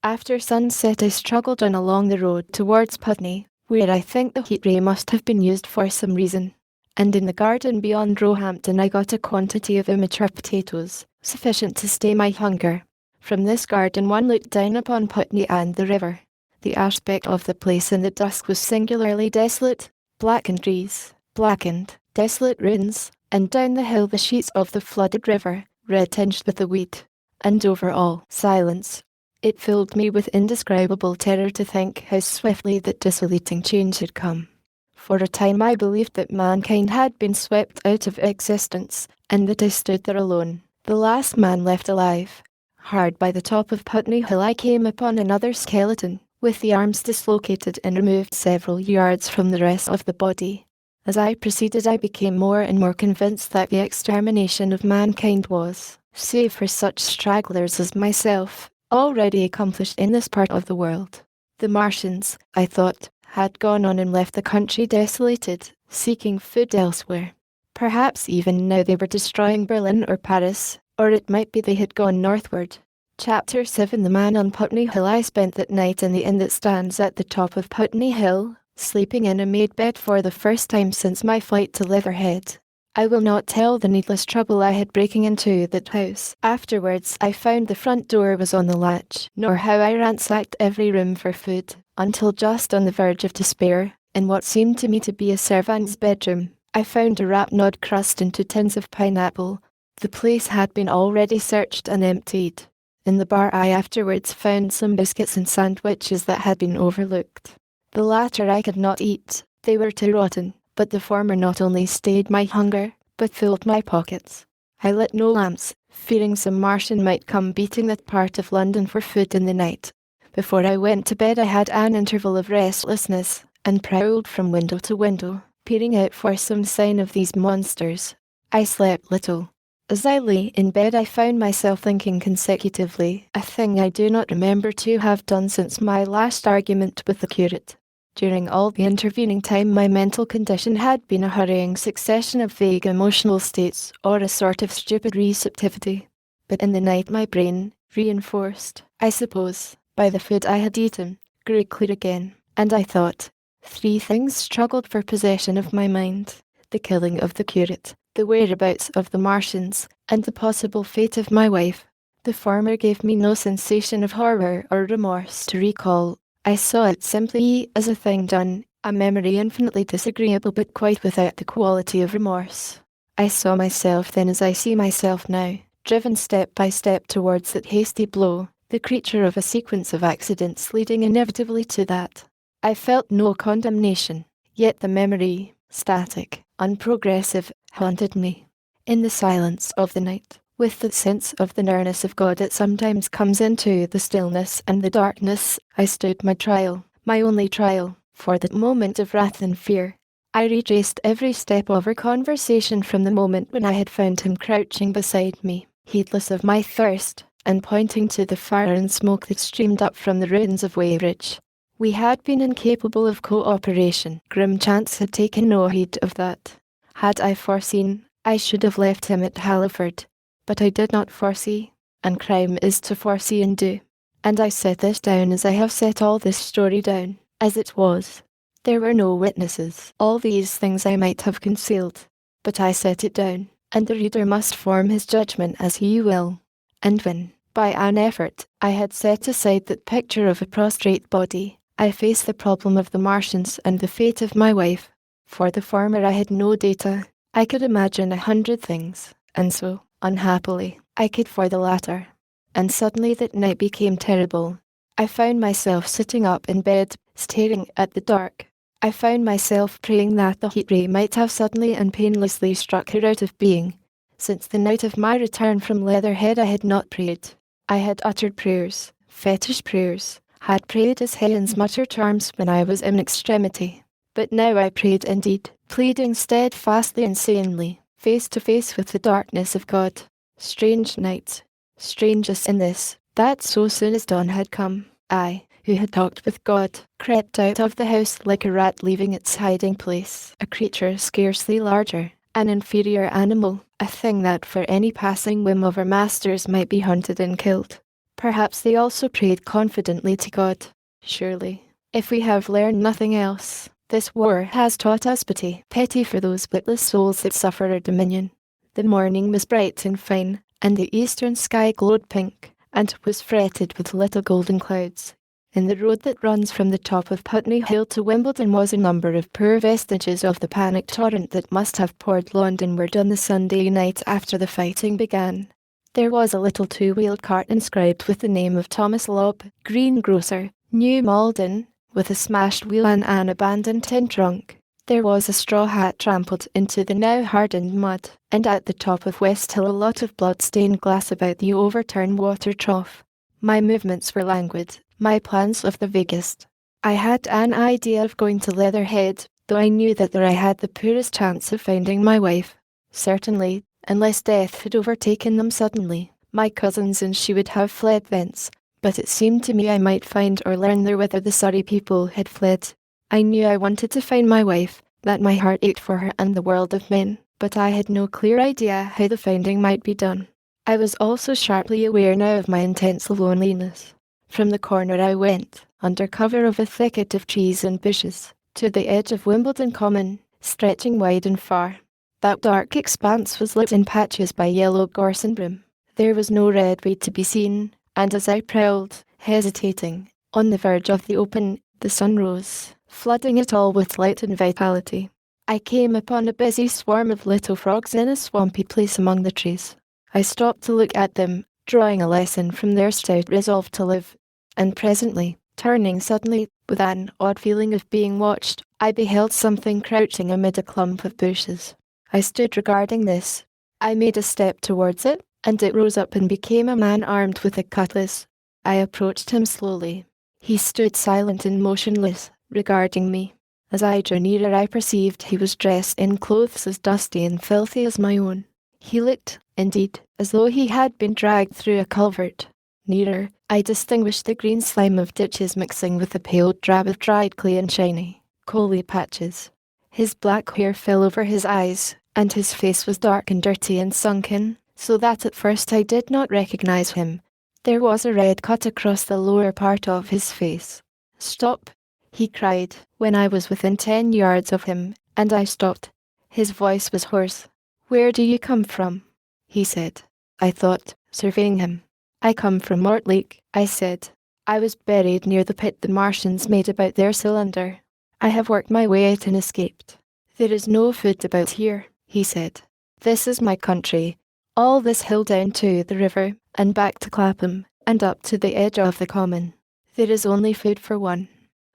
After sunset I struggled on along the road towards Putney, where I think the heat ray must have been used for some reason. And in the garden beyond Roehampton I got a quantity of immature potatoes, sufficient to stay my hunger. From this garden one looked down upon Putney and the river. The aspect of the place in the dusk was singularly desolate. Blackened trees, blackened, desolate ruins, and down the hill the sheets of the flooded river, red tinged with the weed. And over all, silence. It filled me with indescribable terror to think how swiftly that desolating change had come. For a time I believed that mankind had been swept out of existence, and that I stood there alone, the last man left alive. Hard by the top of Putney Hill I came upon another skeleton, with the arms dislocated and removed several yards from the rest of the body. As I proceeded I became more and more convinced that the extermination of mankind was, save for such stragglers as myself, already accomplished in this part of the world. The Martians, I thought, had gone on and left the country desolated, seeking food elsewhere. Perhaps even now they were destroying Berlin or Paris, or it might be they had gone northward. Chapter 7 The Man on Putney Hill. I spent that night in the inn that stands at the top of Putney Hill, sleeping in a made bed for the first time since my flight to Leatherhead. I will not tell the needless trouble I had breaking into that house. Afterwards I found the front door was on the latch, nor how I ransacked every room for food, until just on the verge of despair, in what seemed to me to be a servant's bedroom, I found a wrap gnawed crust and 2 tins of pineapple. The place had been already searched and emptied. In the bar I afterwards found some biscuits and sandwiches that had been overlooked. The latter I could not eat, they were too rotten, but the former not only stayed my hunger, but filled my pockets. I lit no lamps, fearing some Martian might come beating that part of London for food in the night. Before I went to bed I had an interval of restlessness, and prowled from window to window, peering out for some sign of these monsters. I slept little. As I lay in bed I found myself thinking consecutively, a thing I do not remember to have done since my last argument with the curate. During all the intervening time my mental condition had been a hurrying succession of vague emotional states, or a sort of stupid receptivity. But in the night my brain, reinforced, I suppose, by the food I had eaten, grew clear again, and I thought. 3 things struggled for possession of my mind: the killing of the curate, the whereabouts of the Martians, and the possible fate of my wife. The former gave me no sensation of horror or remorse to recall. I saw it simply as a thing done, a memory infinitely disagreeable but quite without the quality of remorse. I saw myself then as I see myself now, driven step by step towards that hasty blow, the creature of a sequence of accidents leading inevitably to that. I felt no condemnation, yet the memory, static, unprogressive, haunted me. In the silence of the night, with the sense of the nearness of God that sometimes comes into the stillness and the darkness, I stood my trial, my only trial, for that moment of wrath and fear. I retraced every step of our conversation from the moment when I had found him crouching beside me, heedless of my thirst, and pointing to the fire and smoke that streamed up from the ruins of Weybridge. We had been incapable of cooperation. Grim chance had taken no heed of that. Had I foreseen, I should have left him at Halliford. But I did not foresee, and crime is to foresee and do. And I set this down as I have set all this story down, as it was. There were no witnesses. All these things I might have concealed. But I set it down, and the reader must form his judgment as he will. And when, by an effort, I had set aside that picture of a prostrate body, I faced the problem of the Martians and the fate of my wife. For the former I had no data. I could imagine 100 things, and so, unhappily, I could for the latter. And suddenly that night became terrible. I found myself sitting up in bed, staring at the dark. I found myself praying that the heat ray might have suddenly and painlessly struck her out of being. Since the night of my return from Leatherhead I had not prayed. I had uttered prayers, fetish prayers, had prayed as Helens mutter charms when I was in extremity. But now I prayed indeed, pleading steadfastly and sanely, face to face with the darkness of God. Strange night, strangest in this, that so soon as dawn had come, I, who had talked with God, crept out of the house like a rat leaving its hiding place, a creature scarcely larger, an inferior animal, a thing that for any passing whim of our masters might be hunted and killed. Perhaps they also prayed confidently to God. Surely, if we have learned nothing else, this war has taught us pity, pity for those witless souls that suffer our dominion. The morning was bright and fine, and the eastern sky glowed pink, and was fretted with little golden clouds. In the road that runs from the top of Putney Hill to Wimbledon was a number of poor vestiges of the panic torrent that must have poured Londonward on the Sunday night after the fighting began. There was a little 2-wheeled cart inscribed with the name of Thomas Lobb, greengrocer, New Malden, with a smashed wheel and an abandoned tin trunk. There was a straw hat trampled into the now hardened mud, and at the top of West Hill a lot of blood-stained glass about the overturned water trough. My movements were languid, my plans of the vaguest. I had an idea of going to Leatherhead, though I knew that there I had the poorest chance of finding my wife. Certainly, unless death had overtaken them suddenly, my cousins and she would have fled thence, but it seemed to me I might find or learn there whither the Surrey people had fled. I knew I wanted to find my wife, that my heart ached for her and the world of men, but I had no clear idea how the finding might be done. I was also sharply aware now of my intense loneliness. From the corner I went, under cover of a thicket of trees and bushes, to the edge of Wimbledon Common, stretching wide and far. That dark expanse was lit in patches by yellow gorse and broom. There was no red weed to be seen, and as I prowled, hesitating, on the verge of the open, the sun rose, flooding it all with light and vitality. I came upon a busy swarm of little frogs in a swampy place among the trees. I stopped to look at them, drawing a lesson from their stout resolve to live. And presently, turning suddenly, with an odd feeling of being watched, I beheld something crouching amid a clump of bushes. I stood regarding this. I made a step towards it, and it rose up and became a man armed with a cutlass. I approached him slowly. He stood silent and motionless, regarding me. As I drew nearer I perceived he was dressed in clothes as dusty and filthy as my own. He looked, indeed, as though he had been dragged through a culvert. Nearer, I distinguished the green slime of ditches mixing with the pale drab of dried clay and shiny, coaly patches. His black hair fell over his eyes, and his face was dark and dirty and sunken, so that at first I did not recognize him. There was a red cut across the lower part of his face. "Stop!" he cried, when I was within 10 yards of him, and I stopped. His voice was hoarse. "Where do you come from?" he said. I thought, surveying him. "I come from Mortlake," I said. "I was buried near the pit the Martians made about their cylinder. I have worked my way out and escaped." "There is no food about here," he said. "This is my country. All this hill down to the river, and back to Clapham, and up to the edge of the common. There is only food for one."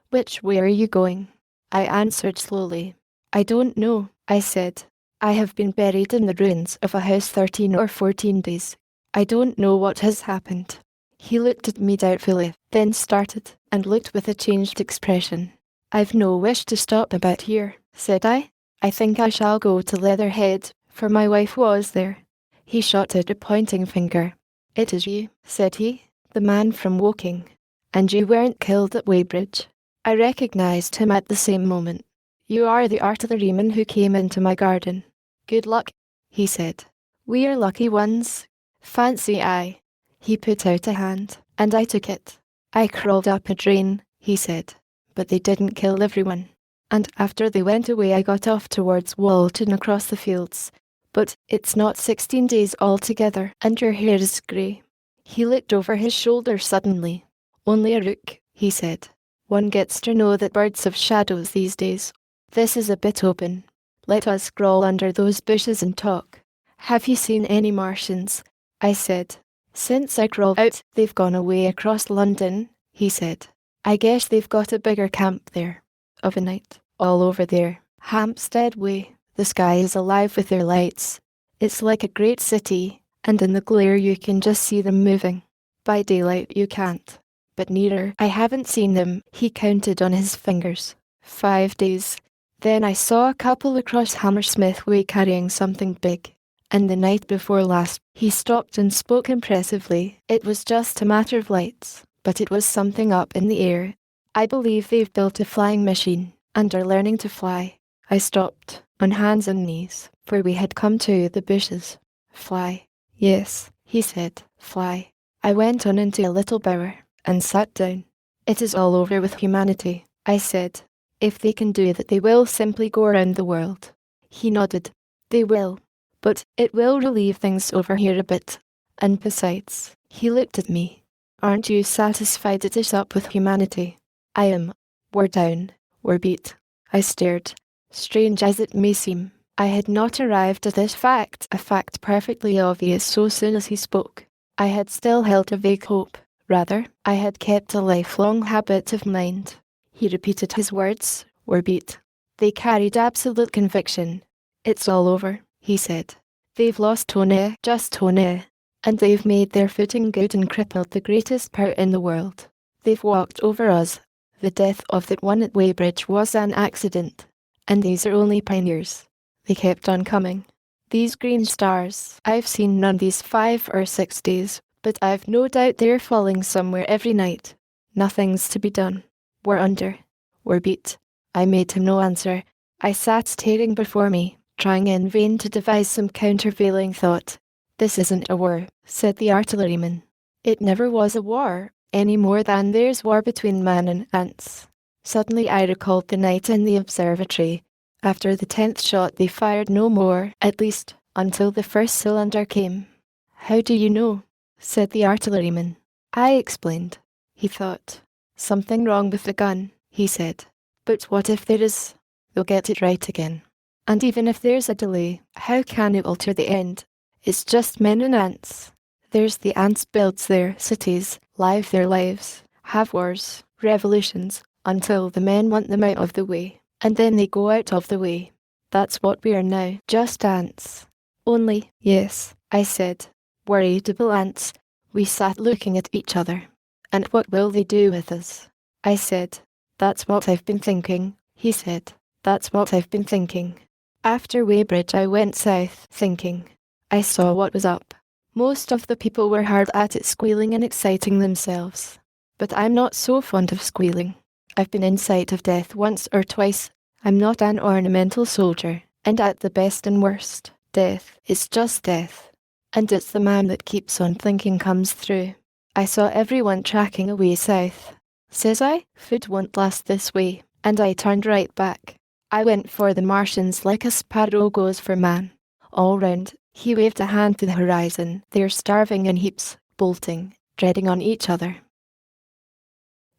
"Which way are you going?" I answered slowly. "I don't know," I said. "I have been buried in the ruins of a house 13 or 14 days. I don't know what has happened." He looked at me doubtfully, then started, and looked with a changed expression. "I've no wish to stop about here," said I. "I think I shall go to Leatherhead, for my wife was there." He shot out a pointing finger. "It is you," said he, "the man from Woking. And you weren't killed at Weybridge." I recognized him at the same moment. "You are the artilleryman who came into my garden." "Good luck," he said. "We are lucky ones. Fancy I." He put out a hand, and I took it. "I crawled up a drain," he said. "But they didn't kill everyone. And after they went away I got off towards Walton across the fields. But it's not 16 days altogether, and your hair is grey." He looked over his shoulder suddenly. "Only a rook," he said. "One gets to know that birds have shadows these days. This is a bit open. Let us crawl under those bushes and talk." "Have you seen any Martians?" I said. "Since I crawled out, they've gone away across London," he said. "I guess they've got a bigger camp there. Of a night, all over there, Hampstead way, the sky is alive with their lights. It's like a great city, and in the glare you can just see them moving. By daylight you can't. But nearer, I haven't seen them." He counted on his fingers. 5 days. "Then I saw a couple across Hammersmith Way carrying something big. And the night before last," he stopped and spoke impressively. "It was just a matter of lights, but it was something up in the air. I believe they've built a flying machine, and are learning to fly." I stopped, on hands and knees, for we had come to the bushes. "Fly." "Yes," he said, "fly." I went on into a little bower, and sat down. "It is all over with humanity," I said. "If they can do that, they will simply go around the world." He nodded. "They will. But it will relieve things over here a bit. And besides," he looked at me, "aren't you satisfied it is up with humanity?" "I am. We're down. We're beat." I stared. Strange as it may seem, I had not arrived at this fact, a fact perfectly obvious so soon as he spoke. I had still held a vague hope. Rather, I had kept a lifelong habit of mind. He repeated his words. "We're beat." They carried absolute conviction. "It's all over," he said. "They've lost Tone, just Tone. And they've made their footing good and crippled the greatest part in the world. They've walked over us. The death of that one at Weybridge was an accident. And these are only pioneers." They kept on coming. "These green stars, I've seen none these 5 or 6 days, but I've no doubt they're falling somewhere every night. Nothing's to be done. We're under. We're beat." I made him no answer. I sat staring before me, trying in vain to devise some countervailing thought. "This isn't a war," said the artilleryman. "It never was a war, any more than there's war between man and ants." Suddenly I recalled the night in the observatory. After the 10th shot they fired no more, at least, until the first cylinder came. "How do you know?" said the artilleryman. I explained. He thought. "Something wrong with the gun," he said. "But what if there is? They'll get it right again. And even if there's a delay, how can it alter the end? It's just men and ants. There's the ants builds their cities, live their lives, have wars, revolutions, until the men want them out of the way, and then they go out of the way. That's what we are now, just ants." "Only," "Yes," I said, "worriedable ants." We sat looking at each other. "And what will they do with us?" I said. "That's what I've been thinking," he said. "That's what I've been thinking." After Weybridge I went south, thinking. I saw what was up. Most of the people were hard at it, squealing and exciting themselves. But I'm not so fond of squealing. I've been in sight of death once or twice. I'm not an ornamental soldier, and at the best and worst, death is just death. And it's the man that keeps on thinking comes through. I saw everyone tracking away south. Says I, food won't last this way, and I turned right back. I went for the Martians like a sparrow goes for man. All round, he waved a hand to the horizon. They're starving in heaps, bolting, treading on each other.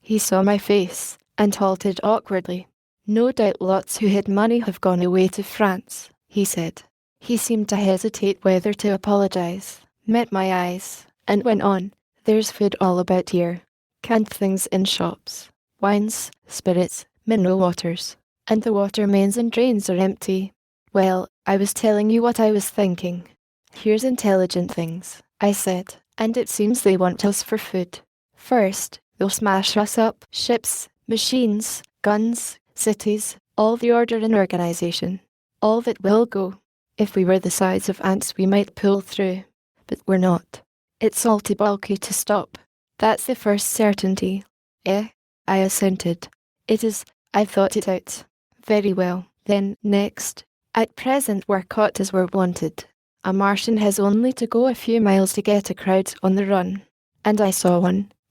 He saw my face, and halted awkwardly. No doubt lots who had money have gone away to France, he said. He seemed to hesitate whether to apologize, met my eyes, and went on. There's food all about here. Canned things in shops. Wines, spirits, mineral waters. And the water mains and drains are empty. Well, I was telling you what I was thinking. Here's intelligent things, I said, and it seems they want us for food. First, they'll smash us up. Ships, machines, guns, cities, all the order and organization. All that will go. If we were the size of ants we might pull through. But we're not. It's all too bulky to stop. That's the first certainty. I assented. It is. I've thought it out. Very well. Then, next. At present we're caught as we're wanted. A Martian has only to go a few miles to get a crowd on the run. And I saw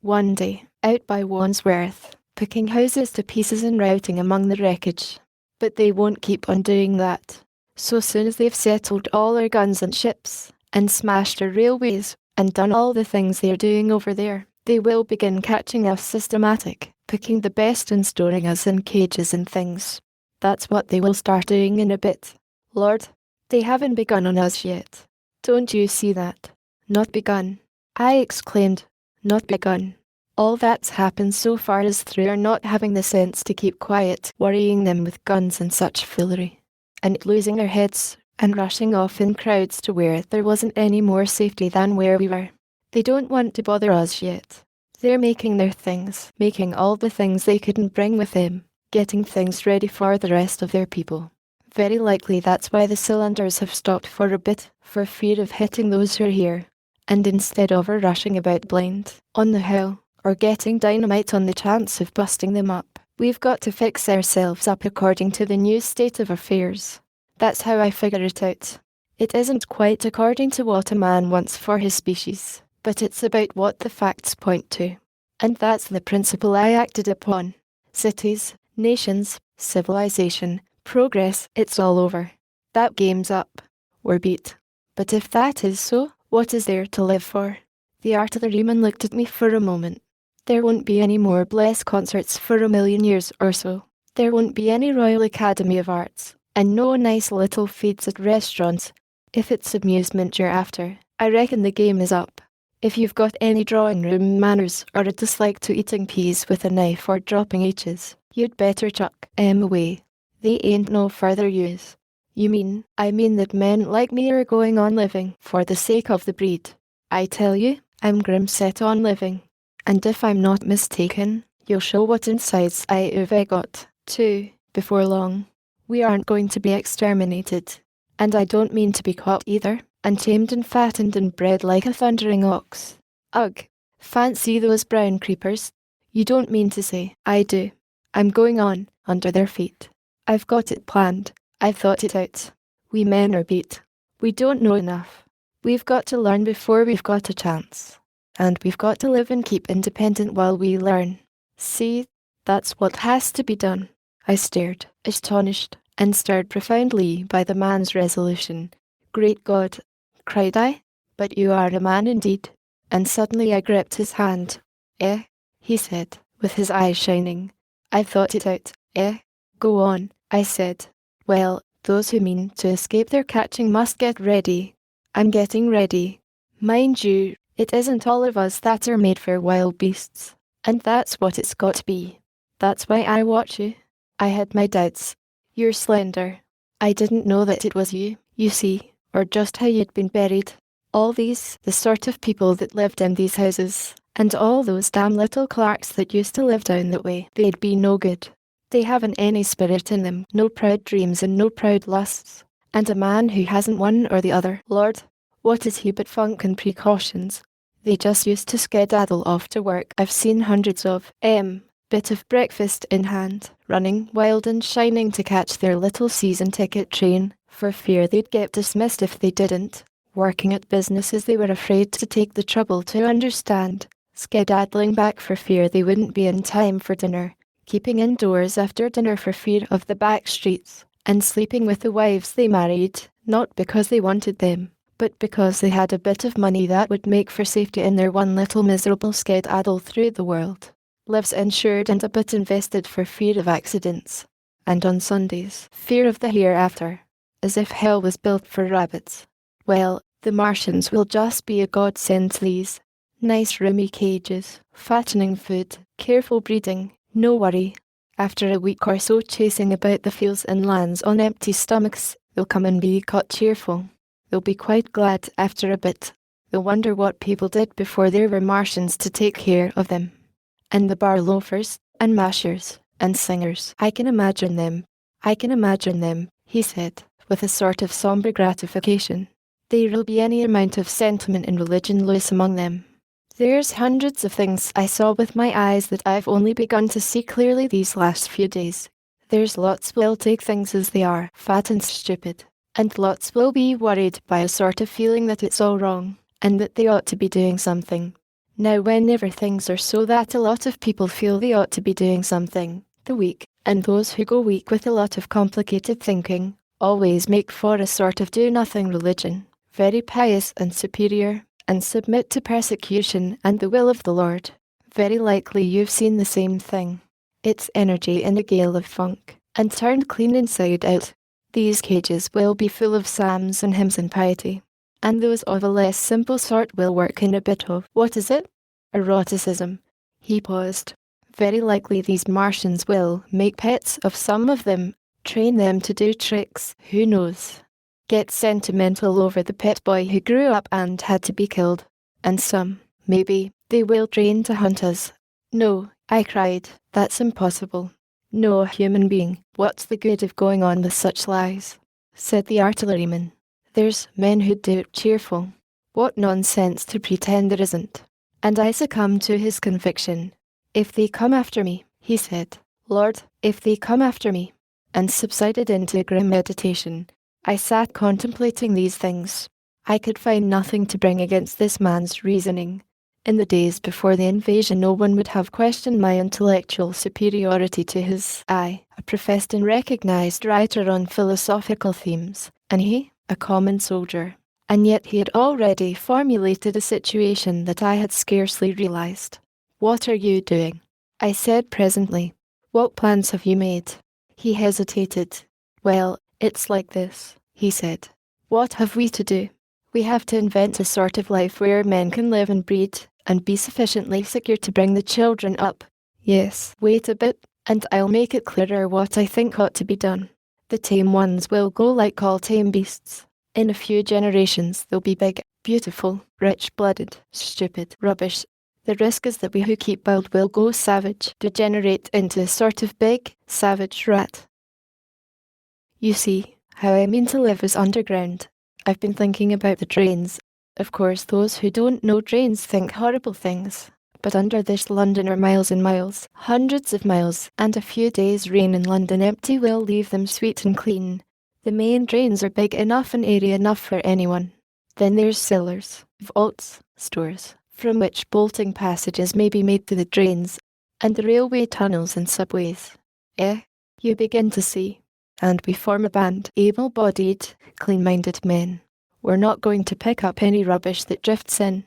one day, out by Wandsworth, picking houses to pieces and routing among the wreckage. But they won't keep on doing that. So soon as they've settled all our guns and ships, and smashed our railways, and done all the things they're doing over there, they will begin catching us systematic, picking the best and storing us in cages and things. That's what they will start doing in a bit. Lord, they haven't begun on us yet. Don't you see that? Not begun. I exclaimed. Not begun. All that's happened so far is through our not having the sense to keep quiet, worrying them with guns and such foolery, and losing our heads, and rushing off in crowds to where there wasn't any more safety than where we were. They don't want to bother us yet. They're making their things, making all the things they couldn't bring with them, getting things ready for the rest of their people. Very likely that's why the cylinders have stopped for a bit, for fear of hitting those who are here. And instead of our rushing about blind, on the hill, or getting dynamite on the chance of busting them up, we've got to fix ourselves up according to the new state of affairs. That's how I figure it out. It isn't quite according to what a man wants for his species, but it's about what the facts point to. And that's the principle I acted upon. Cities, nations, civilization, progress, it's all over. That game's up. We're beat. But if that is so, what is there to live for? The artilleryman looked at me for a moment. There won't be any more Bless concerts for a million years or so. There won't be any Royal Academy of Arts. And no nice little feeds at restaurants. If it's amusement you're after, I reckon the game is up. If you've got any drawing room manners or a dislike to eating peas with a knife or dropping H's, you'd better chuck 'em away. They ain't no further use. I mean that men like me are going on living for the sake of the breed. I tell you, I'm grim set on living. And if I'm not mistaken, you'll show what insides I've got, too, before long. We aren't going to be exterminated. And I don't mean to be caught either, and tamed and fattened and bred like a thundering ox. Ugh, fancy those brown creepers. You don't mean to say. I do. I'm going on, under their feet. I've got it planned. I've thought it out. We men are beat. We don't know enough. We've got to learn before we've got a chance. And we've got to live and keep independent while we learn. See, that's what has to be done. I stared, astonished, and stirred profoundly by the man's resolution. Great God, cried I, but you are a man indeed. And suddenly I gripped his hand. He said, with his eyes shining. I've thought it out. Go on, I said. Well, those who mean to escape their catching must get ready. I'm getting ready. Mind you, it isn't all of us that are made for wild beasts. And that's what it's got to be. That's why I watch you. I had my doubts. You're slender. I didn't know that it was you see, or just how you'd been buried. All these, the sort of people that lived in these houses, and all those damn little clerks that used to live down that way, they'd be no good. They haven't any spirit in them, no proud dreams and no proud lusts. And a man who hasn't one or the other, Lord, what is he but funk and precautions? They just used to skedaddle off to work. I've seen hundreds of, bit of breakfast in hand, running wild and shining to catch their little season ticket train, for fear they'd get dismissed if they didn't. working at businesses they were afraid to take the trouble to understand, skedaddling back for fear they wouldn't be in time for dinner, keeping indoors after dinner for fear of the back streets, and sleeping with the wives they married, not because they wanted them, but because they had a bit of money that would make for safety in their one little miserable skedaddle through the world. Lives insured and a bit invested for fear of accidents. And on Sundays, fear of the hereafter. As if hell was built for rabbits. Well, the Martians will just be a godsend to these. Nice roomy cages, fattening food, careful breeding, no worry. After a week or so chasing about the fields and lands on empty stomachs, they'll come and be got cheerful. They'll be quite glad after a bit. They'll wonder what people did before there were Martians to take care of them. And the bar loafers, and mashers, and singers. I can imagine them, he said, with a sort of sombre gratification. There'll be any amount of sentiment and religion loose among them. There's hundreds of things I saw with my eyes that I've only begun to see clearly these last few days. There's lots will take things as they are, fat and stupid, and lots will be worried by a sort of feeling that it's all wrong, and that they ought to be doing something. Now whenever things are so that a lot of people feel they ought to be doing something, the weak, and those who go weak with a lot of complicated thinking, always make for a sort of do-nothing religion, very pious and superior, and submit to persecution and the will of the Lord. Very likely you've seen the same thing. It's energy in a gale of funk, and turned clean inside out. These cages will be full of psalms and hymns and piety, and those of a less simple sort will work in a bit of, what is it? Eroticism. He paused. Very likely these Martians will make pets of some of them, train them to do tricks, who knows? Get sentimental over the pet boy who grew up and had to be killed. And some, maybe, they will train to hunt us. No, I cried, that's impossible. No human being, what's the good of going on with such lies? Said the artilleryman. There's men who'd do it cheerful. What nonsense to pretend there isn't. And I succumbed to his conviction. If they come after me, he said, Lord, if they come after me, and subsided into grim meditation. I sat contemplating these things. I could find nothing to bring against this man's reasoning. In the days before the invasion no one would have questioned my intellectual superiority to his, I, a professed and recognized writer on philosophical themes, and he, a common soldier. And yet he had already formulated a situation that I had scarcely realized. What are you doing? I said presently. What plans have you made? He hesitated. Well, it's like this, he said. What have we to do? We have to invent a sort of life where men can live and breed, and be sufficiently secure to bring the children up. Yes, wait a bit, and I'll make it clearer what I think ought to be done. The tame ones will go like all tame beasts. In a few generations they'll be big, beautiful, rich-blooded, stupid, rubbish. The risk is that we who keep wild will go savage, degenerate into a sort of big, savage rat. You see, how I mean to live is underground. I've been thinking about the drains. Of course, those who don't know drains think horrible things. But under this London are miles and miles, hundreds of miles, and a few days' rain in London empty will leave them sweet and clean. The main drains are big enough and airy enough for anyone. Then there's cellars, vaults, stores, from which bolting passages may be made to the drains, and the railway tunnels and subways. You begin to see. And we form a band, able-bodied, clean-minded men. We're not going to pick up any rubbish that drifts in.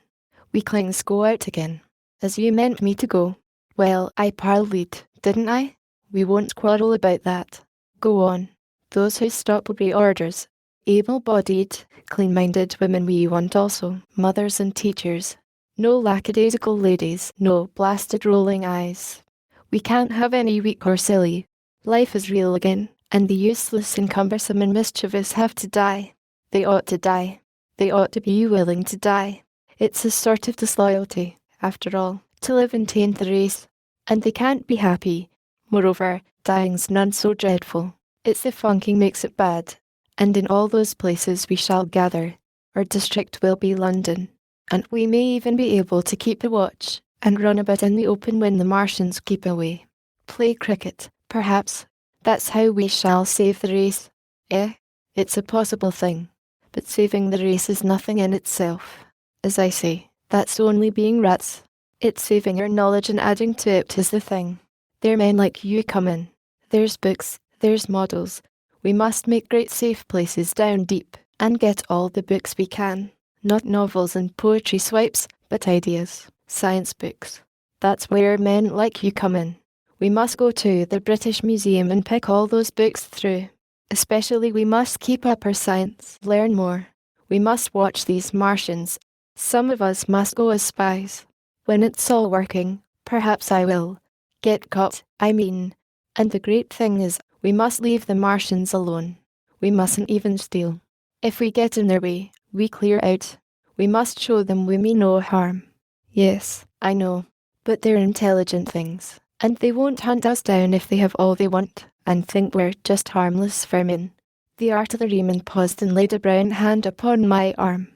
We clings go out again. As you meant me to go. Well, I parleyed, didn't I? We won't quarrel about that. Go on. Those who stop obey orders. Able-bodied, clean-minded women we want also, mothers and teachers. No lackadaisical ladies, no blasted rolling eyes. We can't have any weak or silly. Life is real again. And the useless and cumbersome and mischievous have to die. They ought to die. They ought to be willing to die. It's a sort of disloyalty, after all, to live and taint the race. And they can't be happy. Moreover, dying's none so dreadful. It's the funking makes it bad. And in all those places we shall gather. Our district will be London. And we may even be able to keep the watch, and run about in the open when the Martians keep away. Play cricket, perhaps. That's how we shall save the race. It's a possible thing. but saving the race is nothing in itself. As I say, that's only being rats. It's saving our knowledge and adding to it is the thing. There are men like you coming. There's books, there's models. We must make great safe places down deep, and get all the books we can. Not novels and poetry swipes, but ideas, science books. That's where men like you come in. We must go to the British Museum and pick all those books through. Especially we must keep up our science, learn more. We must watch these Martians. Some of us must go as spies. When it's all working, perhaps I will get caught, and the great thing is, we must leave the Martians alone. We mustn't even steal. If we get in their way, we clear out. We must show them we mean no harm. Yes, I know. But they're intelligent things, and they won't hunt us down if they have all they want, and think we're just harmless vermin. The artilleryman paused and laid a brown hand upon my arm.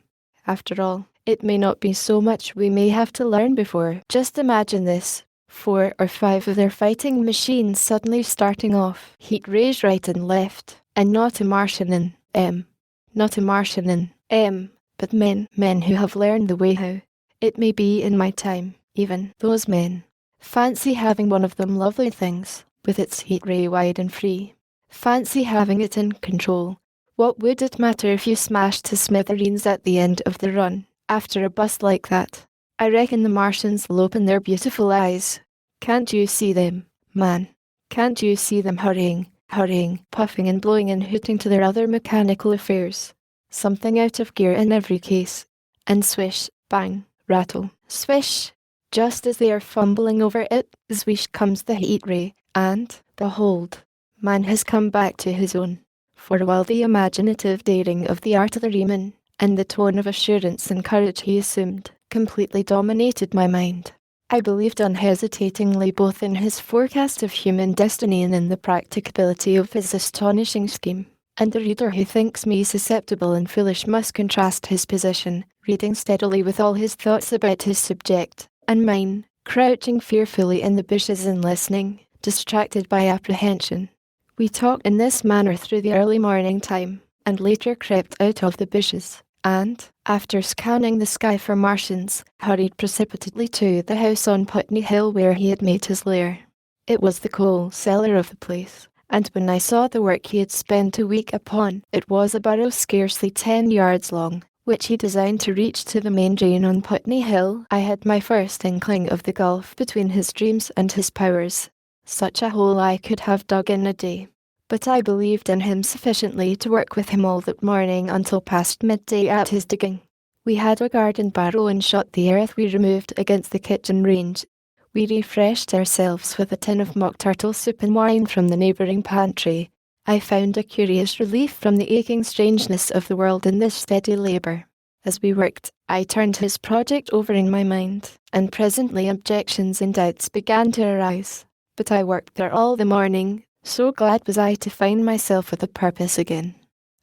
After all, it may not be so much we may have to learn before. Just imagine this. 4 or 5 of their fighting machines suddenly starting off. Heat rays right and left, and not a Martian in M. Not a Martian in M, but men who have learned the way how. It may be in my time, even those men. Fancy having one of them lovely things, with its heat ray wide and free. Fancy having it in control. What would it matter if you smashed to smithereens at the end of the run, after a bust like that? I reckon the Martians will open their beautiful eyes. Can't you see them, man? Can't you see them hurrying, puffing and blowing and hooting to their other mechanical affairs? Something out of gear in every case. And swish, bang, rattle, swish. Just as they are fumbling over it, swish comes the heat ray, and, behold, man has come back to his own. For while the imaginative daring of the artilleryman, and the tone of assurance and courage he assumed, completely dominated my mind, I believed unhesitatingly both in his forecast of human destiny and in the practicability of his astonishing scheme. And the reader who thinks me susceptible and foolish must contrast his position, reading steadily with all his thoughts about his subject, and mine, crouching fearfully in the bushes and listening, distracted by apprehension. We talked in this manner through the early morning time, and later crept out of the bushes, and, after scanning the sky for Martians, hurried precipitately to the house on Putney Hill where he had made his lair. It was the coal cellar of the place, and when I saw the work he had spent a week upon, it was a burrow scarcely 10 yards long, which he designed to reach to the main drain on Putney Hill. I had my first inkling of the gulf between his dreams and his powers. Such a hole I could have dug in a day. But I believed in him sufficiently to work with him all that morning until past midday at his digging. We had a garden barrow and shot the earth we removed against the kitchen range. We refreshed ourselves with a tin of mock turtle soup and wine from the neighbouring pantry. I found a curious relief from the aching strangeness of the world in this steady labour. As we worked, I turned his project over in my mind, and presently objections and doubts began to arise. But I worked there all the morning, so glad was I to find myself with a purpose again.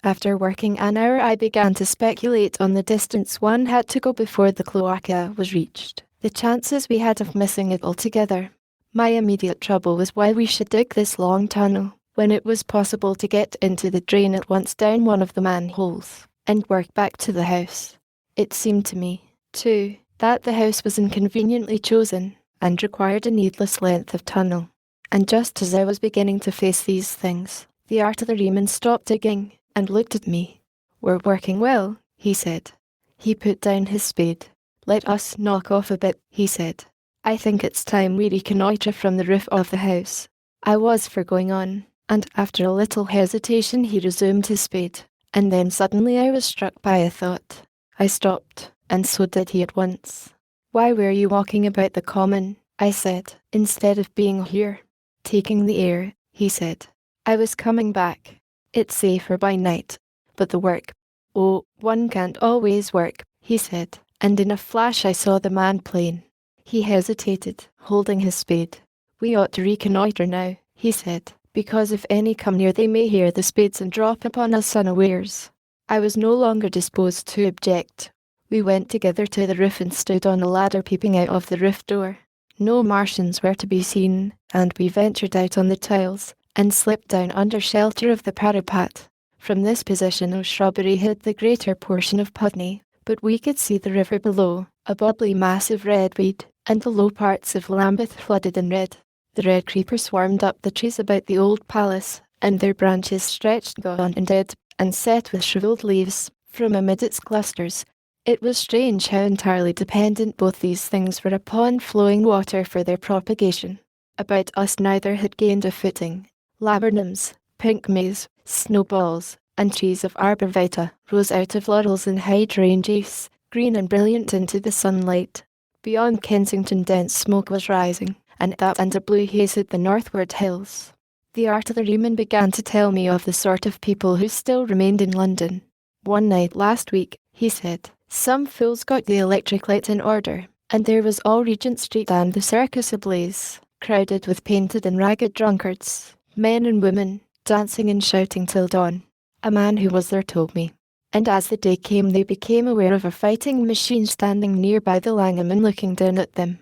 After working an hour I began to speculate on the distance one had to go before the cloaca was reached, the chances we had of missing it altogether. My immediate trouble was why we should dig this long tunnel, when it was possible to get into the drain at once down one of the manholes, and work back to the house. It seemed to me, too, that the house was inconveniently chosen, and required a needless length of tunnel. And just as I was beginning to face these things, the artilleryman stopped digging, and looked at me. "We're working well," he said. He put down his spade. "Let us knock off a bit," he said. "I think it's time we reconnoitre from the roof of the house." I was for going on, and after a little hesitation he resumed his spade, and then suddenly I was struck by a thought. I stopped, and so did he at once. "Why were you walking about the common," I said, "instead of being here?" "Taking the air," he said. "I was coming back. It's safer by night. But the work. Oh, one can't always work," he said, and in a flash I saw the man plain. He hesitated, holding his spade. "We ought to reconnoitre now," he said, "because if any come near they may hear the spades and drop upon us unawares." I was no longer disposed to object. We went together to the roof and stood on a ladder peeping out of the roof door. No Martians were to be seen, and we ventured out on the tiles, and slipped down under shelter of the parapet. From this position of shrubbery hid the greater portion of Putney, but we could see the river below, a bubbly mass of redweed, and the low parts of Lambeth flooded in red. The red creeper swarmed up the trees about the old palace, and their branches stretched gaunt and dead, and set with shriveled leaves, from amid its clusters. It was strange how entirely dependent both these things were upon flowing water for their propagation. About us neither had gained a footing. Laburnums, pink maize, snowballs, and trees of arbor vitae rose out of laurels and hydrangeas, green and brilliant into the sunlight. Beyond Kensington dense smoke was rising, and that and a blue haze hid the northward hills. The artilleryman began to tell me of the sort of people who still remained in London. One night last week, he said, some fools got the electric light in order, and there was all Regent Street and the Circus ablaze, crowded with painted and ragged drunkards, men and women, dancing and shouting till dawn. A man who was there told me. And as the day came they became aware of a fighting machine standing near by the Langham and looking down at them.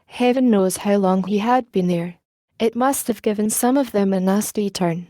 Heaven knows how long he had been there. It must have given some of them a nasty turn.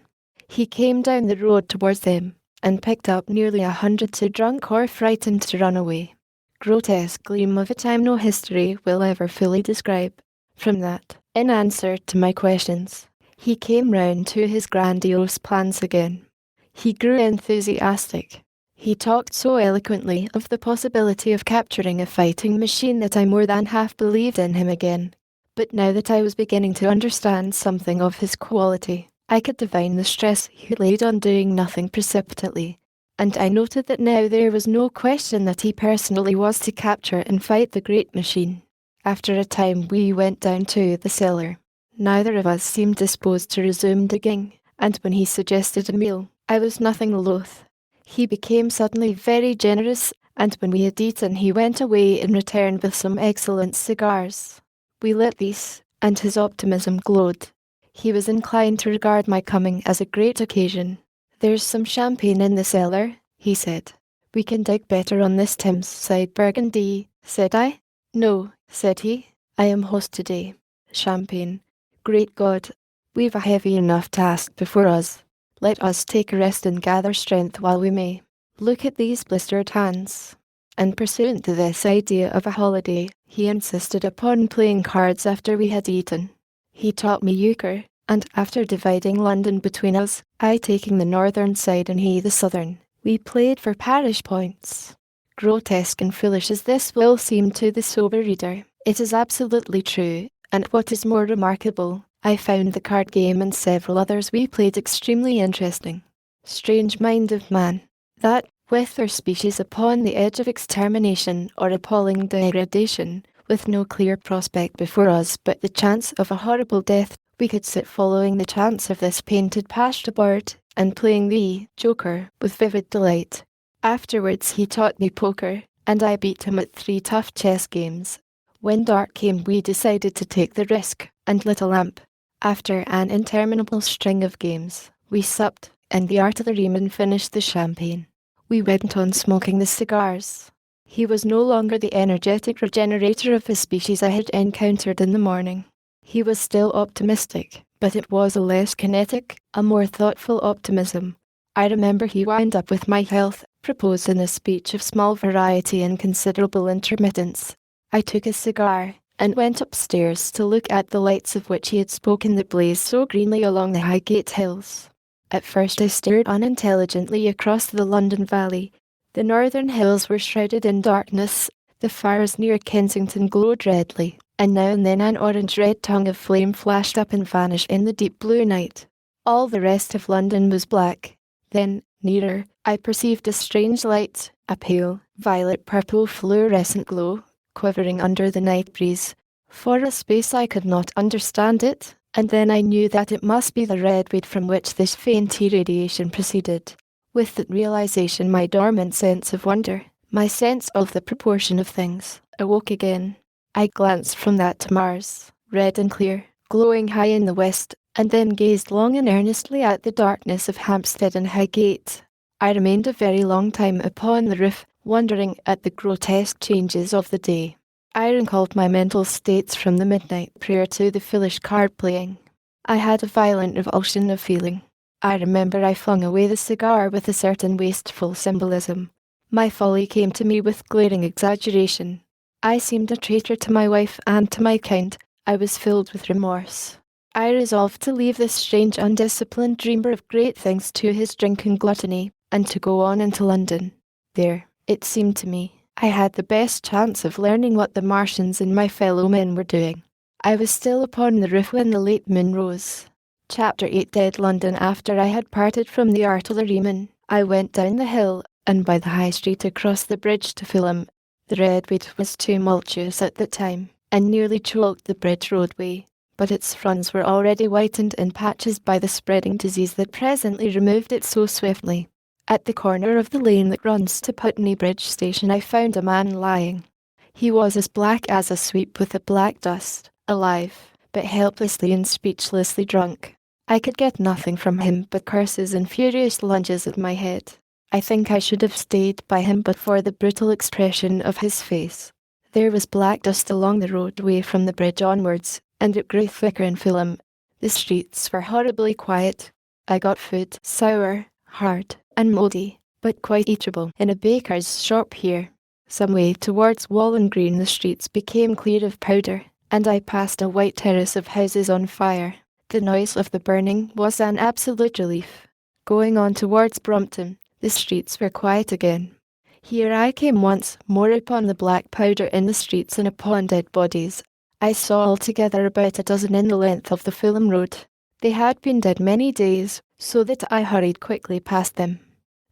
He came down the road towards them, and picked up nearly 100 too drunk or frightened to run away. Grotesque gleam of a time no history will ever fully describe. From that, in answer to my questions, he came round to his grandiose plans again. He grew enthusiastic. He talked so eloquently of the possibility of capturing a fighting machine that I more than half believed in him again. But now that I was beginning to understand something of his quality, I could divine the stress he laid on doing nothing precipitately, and I noted that now there was no question that he personally was to capture and fight the great machine. After a time we went down to the cellar. Neither of us seemed disposed to resume digging, and when he suggested a meal, I was nothing loath. He became suddenly very generous, and when we had eaten he went away and returned with some excellent cigars. We lit these, and his optimism glowed. He was inclined to regard my coming as a great occasion. There's some champagne in the cellar, he said. We can dig better on this Thames side Burgundy, said I. No, said he, I am host today. Champagne. Great God, we've a heavy enough task before us. Let us take a rest and gather strength while we may. Look at these blistered hands. And pursuant to this idea of a holiday, he insisted upon playing cards after we had eaten. He taught me euchre, and after dividing London between us, I taking the northern side and he the southern, we played for parish points. Grotesque and foolish as this will seem to the sober reader, it is absolutely true, and what is more remarkable, I found the card game and several others we played extremely interesting. Strange mind of man, that, with our species upon the edge of extermination or appalling degradation, with no clear prospect before us but the chance of a horrible death, we could sit following the chance of this painted pasteboard, and playing the joker with vivid delight. Afterwards he taught me poker, and I beat him at 3 tough chess games. When dark came we decided to take the risk, and lit a lamp. After an interminable string of games, we supped, and the artilleryman finished the champagne. We went on smoking the cigars. He was no longer the energetic regenerator of his species I had encountered in the morning. He was still optimistic, but it was a less kinetic, a more thoughtful optimism. I remember he wound up with my health, proposed in a speech of small variety and considerable intermittence. I took a cigar, and went upstairs to look at the lights of which he had spoken that blazed so greenly along the Highgate hills. At first I stared unintelligently across the London valley. The northern hills were shrouded in darkness, the fires near Kensington glowed redly, and now and then an orange-red tongue of flame flashed up and vanished in the deep blue night. All the rest of London was black. Then, nearer, I perceived a strange light, a pale, violet-purple fluorescent glow, quivering under the night breeze. For a space I could not understand it, and then I knew that it must be the redweed from which this faint irradiation proceeded. With that realization my dormant sense of wonder, my sense of the proportion of things, awoke again. I glanced from that to Mars, red and clear, glowing high in the west, and then gazed long and earnestly at the darkness of Hampstead and Highgate. I remained a very long time upon the roof, wondering at the grotesque changes of the day. I recalled my mental states from the midnight prayer to the foolish card playing. I had a violent revulsion of feeling. I remember I flung away the cigar with a certain wasteful symbolism. My folly came to me with glaring exaggeration. I seemed a traitor to my wife and to my kind. I was filled with remorse. I resolved to leave this strange undisciplined dreamer of great things to his drink and gluttony, and to go on into London. There, it seemed to me, I had the best chance of learning what the Martians and my fellow men were doing. I was still upon the roof when the late moon rose. Chapter 8. Dead London. After I had parted from the artilleryman, I went down the hill, and by the High Street across the bridge to Fulham. The Redwood was tumultuous at the time, and nearly choked the bridge roadway, but its fronts were already whitened in patches by the spreading disease that presently removed it so swiftly. At the corner of the lane that runs to Putney Bridge Station I found a man lying. He was as black as a sweep with the black dust, alive, but helplessly and speechlessly drunk. I could get nothing from him but curses and furious lunges at my head. I think I should have stayed by him but for the brutal expression of his face. There was black dust along the roadway from the bridge onwards, and it grew thicker in Fulham. The streets were horribly quiet. I got food, sour, hard, and mouldy, but quite eatable, in a baker's shop here. Some way towards Wallen Green the streets became clear of powder, and I passed a white terrace of houses on fire. The noise of the burning was an absolute relief. Going on towards Brompton, the streets were quiet again. Here I came once more upon the black powder in the streets and upon dead bodies. I saw altogether about a dozen in the length of the Fulham Road. They had been dead many days, so that I hurried quickly past them.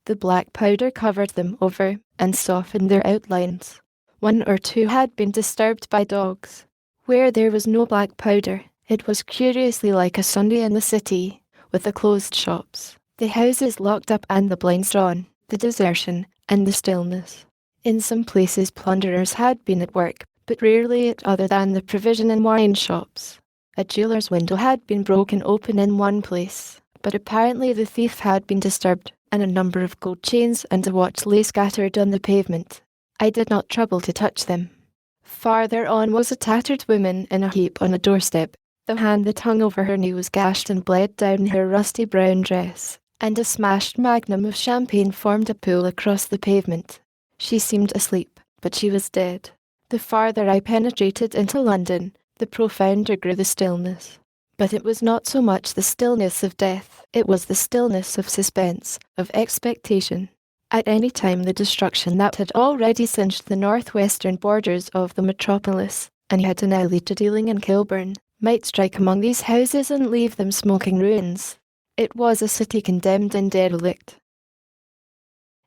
The black powder covered them over, and softened their outlines. One or two had been disturbed by dogs. Where there was no black powder, it was curiously like a Sunday in the city, with the closed shops, the houses locked up and the blinds drawn, the desertion, and the stillness. In some places plunderers had been at work, but rarely at other than the provision and wine shops. A jeweller's window had been broken open in one place, but apparently the thief had been disturbed, and a number of gold chains and a watch lay scattered on the pavement. I did not trouble to touch them. Farther on was a tattered woman in a heap on a doorstep. The hand that hung over her knee was gashed and bled down her rusty brown dress, and a smashed magnum of champagne formed a pool across the pavement. She seemed asleep, but she was dead. The farther I penetrated into London, the profounder grew the stillness. But it was not so much the stillness of death, it was the stillness of suspense, of expectation. At any time the destruction that had already singed the northwestern borders of the metropolis, and had now lead to Dealing and Kilburn, might strike among these houses and leave them smoking ruins. It was a city condemned and derelict.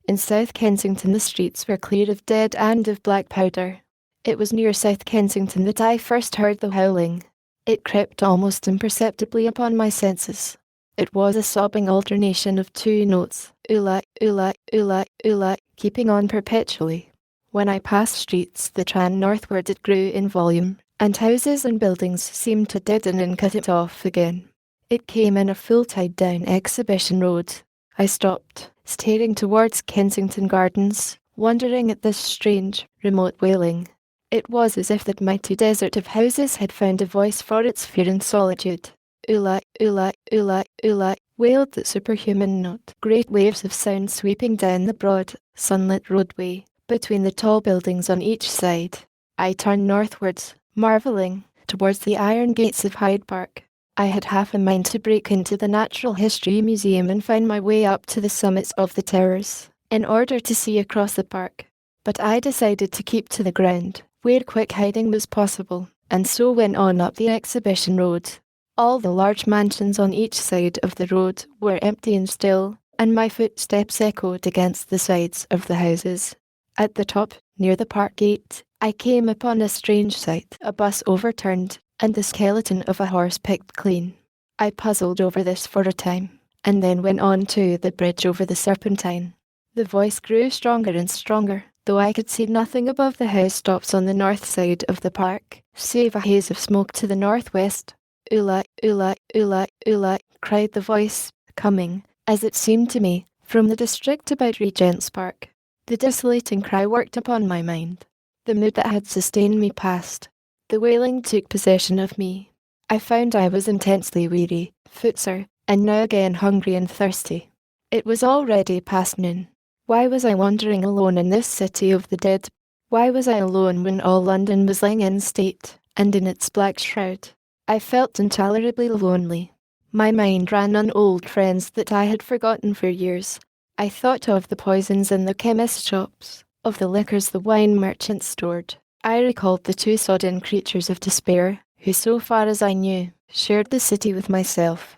In South Kensington the streets were clear of dead and of black powder. It was near South Kensington that I first heard the howling. It crept almost imperceptibly upon my senses. It was a sobbing alternation of two notes, ula, ula, ula, ula, keeping on perpetually. When I passed streets that ran northward it grew in volume, and houses and buildings seemed to deaden and cut it off again. It came in a full tide down Exhibition Road. I stopped, staring towards Kensington Gardens, wondering at this strange, remote wailing. It was as if that mighty desert of houses had found a voice for its fear and solitude. Ula, ula, ula, ula, wailed the superhuman note. Great waves of sound sweeping down the broad, sunlit roadway, between the tall buildings on each side. I turned northwards, marvelling, towards the iron gates of Hyde Park. I had half a mind to break into the Natural History Museum and find my way up to the summits of the towers, in order to see across the park. But I decided to keep to the ground, where quick hiding was possible, and so went on up the Exhibition Road. All the large mansions on each side of the road were empty and still, and my footsteps echoed against the sides of the houses. At the top, near the park gate, I came upon a strange sight, a bus overturned, and the skeleton of a horse picked clean. I puzzled over this for a time, and then went on to the bridge over the Serpentine. The voice grew stronger and stronger, though I could see nothing above the housetops on the north side of the park, save a haze of smoke to the northwest. Ula, ula, ula, ula, cried the voice, coming, as it seemed to me, from the district about Regent's Park. The desolating cry worked upon my mind. The mood that had sustained me passed. The wailing took possession of me. I found I was intensely weary, footsore, and now again hungry and thirsty. It was already past noon. Why was I wandering alone in this city of the dead? Why was I alone when all London was lying in state, and in its black shroud? I felt intolerably lonely. My mind ran on old friends that I had forgotten for years. I thought of the poisons in the chemist shops, of the liquors the wine merchants stored. I recalled the two sodden creatures of despair, who so far as I knew, shared the city with myself.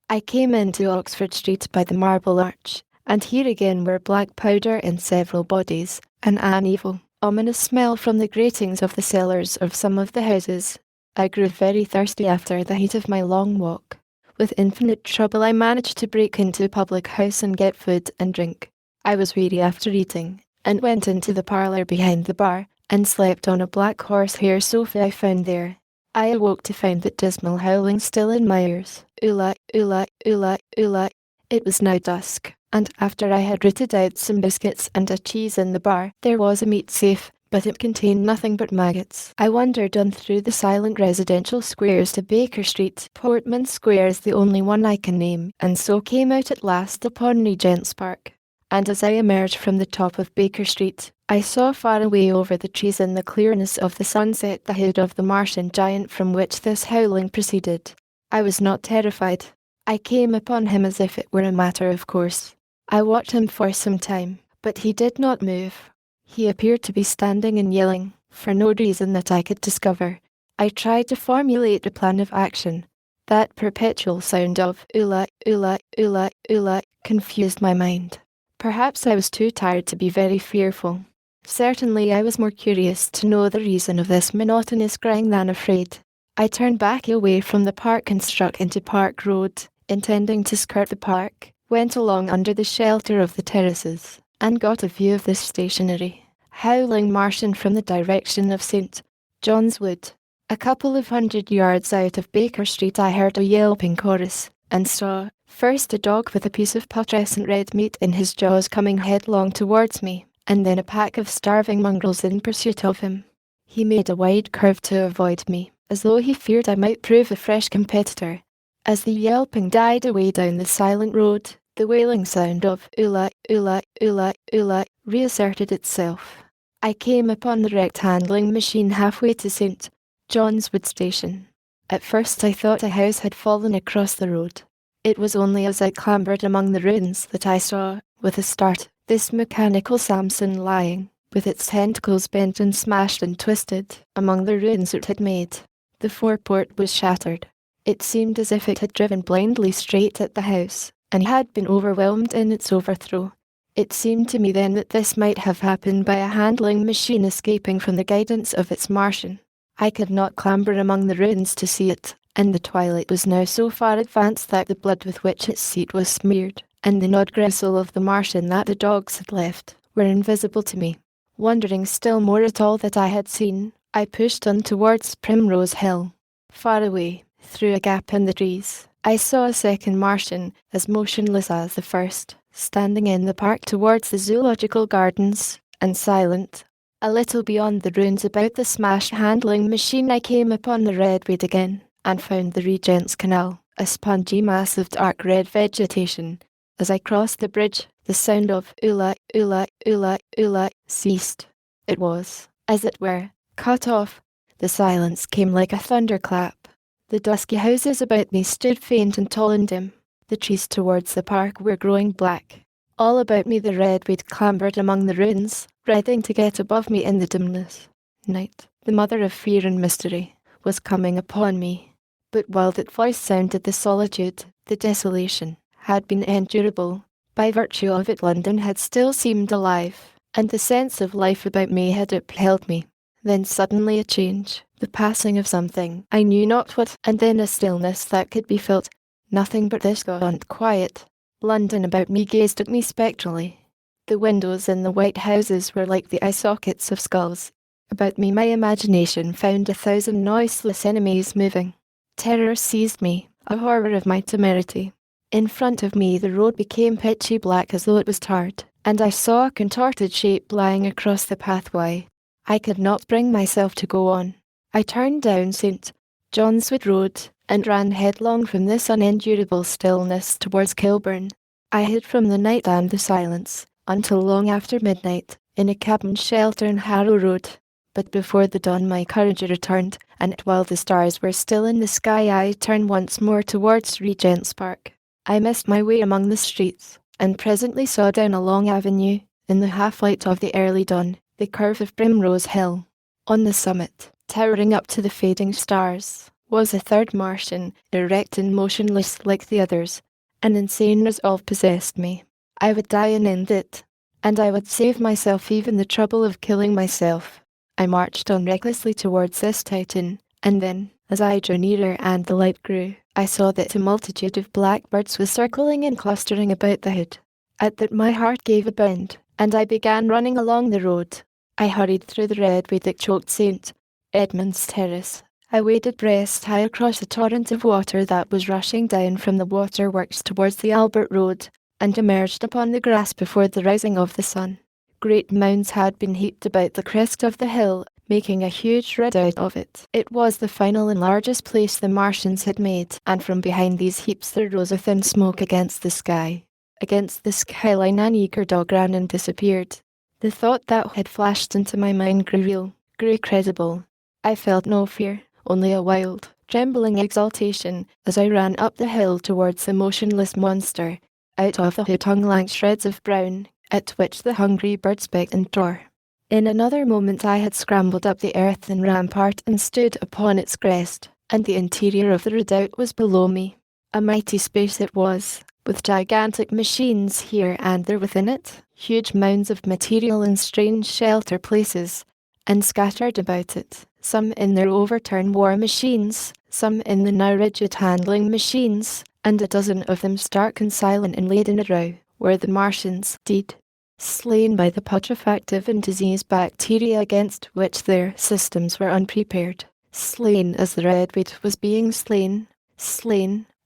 I came into Oxford Street by the Marble Arch, and here again were black powder in several bodies, and an evil, ominous smell from the gratings of the cellars of some of the houses. I grew very thirsty after the heat of my long walk. With infinite trouble I managed to break into a public house and get food and drink. I was weary after eating, and went into the parlour behind the bar, and slept on a black horsehair sofa I found there. I awoke to find that dismal howling still in my ears. Ula, ula, ula, ula. It was now dusk, and after I had rooted out some biscuits and a cheese in the bar, there was a meat safe, but it contained nothing but maggots. I wandered on through the silent residential squares to Baker Street. Portman Square is the only one I can name, and so came out at last upon Regent's Park. And as I emerged from the top of Baker Street, I saw far away over the trees in the clearness of the sunset the head of the Martian giant from which this howling proceeded. I was not terrified. I came upon him as if it were a matter of course. I watched him for some time, but he did not move. He appeared to be standing and yelling, for no reason that I could discover. I tried to formulate a plan of action. That perpetual sound of ula, ula, ula, ula confused my mind. Perhaps I was too tired to be very fearful. Certainly I was more curious to know the reason of this monotonous crying than afraid. I turned back away from the park and struck into Park Road, intending to skirt the park, went along under the shelter of the terraces, and got a view of this stationary, howling Martian from the direction of St. John's Wood. A couple of 100 yards out of Baker Street I heard a yelping chorus, and saw, first a dog with a piece of putrescent red meat in his jaws coming headlong towards me, and then a pack of starving mongrels in pursuit of him. He made a wide curve to avoid me, as though he feared I might prove a fresh competitor. As the yelping died away down the silent road, the wailing sound of ula, ula, ula, ula reasserted itself. I came upon the wrecked handling machine halfway to St. John's Wood Station. At first I thought a house had fallen across the road. It was only as I clambered among the ruins that I saw, with a start, this mechanical Samson lying, with its tentacles bent and smashed and twisted, among the ruins it had made. The foreport was shattered. It seemed as if it had driven blindly straight at the house, and had been overwhelmed in its overthrow. It seemed to me then that this might have happened by a handling machine escaping from the guidance of its Martian. I could not clamber among the ruins to see it, and the twilight was now so far advanced that the blood with which its seat was smeared, and the gnawed gristle of the Martian that the dogs had left, were invisible to me. Wondering still more at all that I had seen, I pushed on towards Primrose Hill. Far away, through a gap in the trees, I saw a second Martian, as motionless as the first, standing in the park towards the zoological gardens, and silent. A little beyond the ruins about the smashed handling machine I came upon the redwood again, and found the Regent's Canal, a spongy mass of dark red vegetation. As I crossed the bridge, the sound of ula, ula, ula, ula ceased. It was, as it were, cut off. The silence came like a thunderclap. The dusky houses about me stood faint and tall and dim. The trees towards the park were growing black. All about me the redwood clambered among the ruins, writhing to get above me in the dimness. Night, the mother of fear and mystery, was coming upon me. But while that voice sounded, the solitude, the desolation, had been endurable. By virtue of it London had still seemed alive, and the sense of life about me had upheld me. Then suddenly a change, the passing of something, I knew not what, and then a stillness that could be felt. Nothing but this gaunt quiet. London about me gazed at me spectrally. The windows in the white houses were like the eye sockets of skulls. About me my imagination found 1,000 noiseless enemies moving. Terror seized me, a horror of my temerity. In front of me the road became pitchy black as though it was tarred, and I saw a contorted shape lying across the pathway. I could not bring myself to go on. I turned down St. John's Wood Road, and ran headlong from this unendurable stillness towards Kilburn. I hid from the night and the silence, until long after midnight, in a cabin shelter in Harrow Road. But before the dawn my courage returned, and while the stars were still in the sky I turned once more towards Regent's Park. I missed my way among the streets, and presently saw down a long avenue, in the half-light of the early dawn, the curve of Primrose Hill. On the summit, towering up to the fading stars, was a third Martian, erect and motionless like the others. An insane resolve possessed me. I would die and end it, and I would save myself even the trouble of killing myself. I marched on recklessly towards this Titan, and then, as I drew nearer and the light grew, I saw that a multitude of blackbirds was circling and clustering about the hood. At that my heart gave a bound, and I began running along the road. I hurried through the red way that choked St. Edmund's Terrace. I waded breast high across a torrent of water that was rushing down from the waterworks towards the Albert Road, and emerged upon the grass before the rising of the sun. Great mounds had been heaped about the crest of the hill, making a huge redoubt of it. It was the final and largest place the Martians had made, and from behind these heaps there rose a thin smoke against the sky. Against the skyline an eager dog ran and disappeared. The thought that had flashed into my mind grew real, grew credible. I felt no fear, only a wild, trembling exultation, as I ran up the hill towards the motionless monster. Out of the hood hung lank shreds of brown, at which the hungry birds begged and tore. In another moment I had scrambled up the earthen rampart and stood upon its crest, and the interior of the redoubt was below me. A mighty space it was, with gigantic machines here and there within it, huge mounds of material in strange shelter places, and scattered about it, some in their overturned war machines, some in the now rigid handling machines, and a dozen of them stark and silent and laid in a row, were the Martians, dead, slain by the putrefactive and disease bacteria against which their systems were unprepared, slain as the redweed was being slain,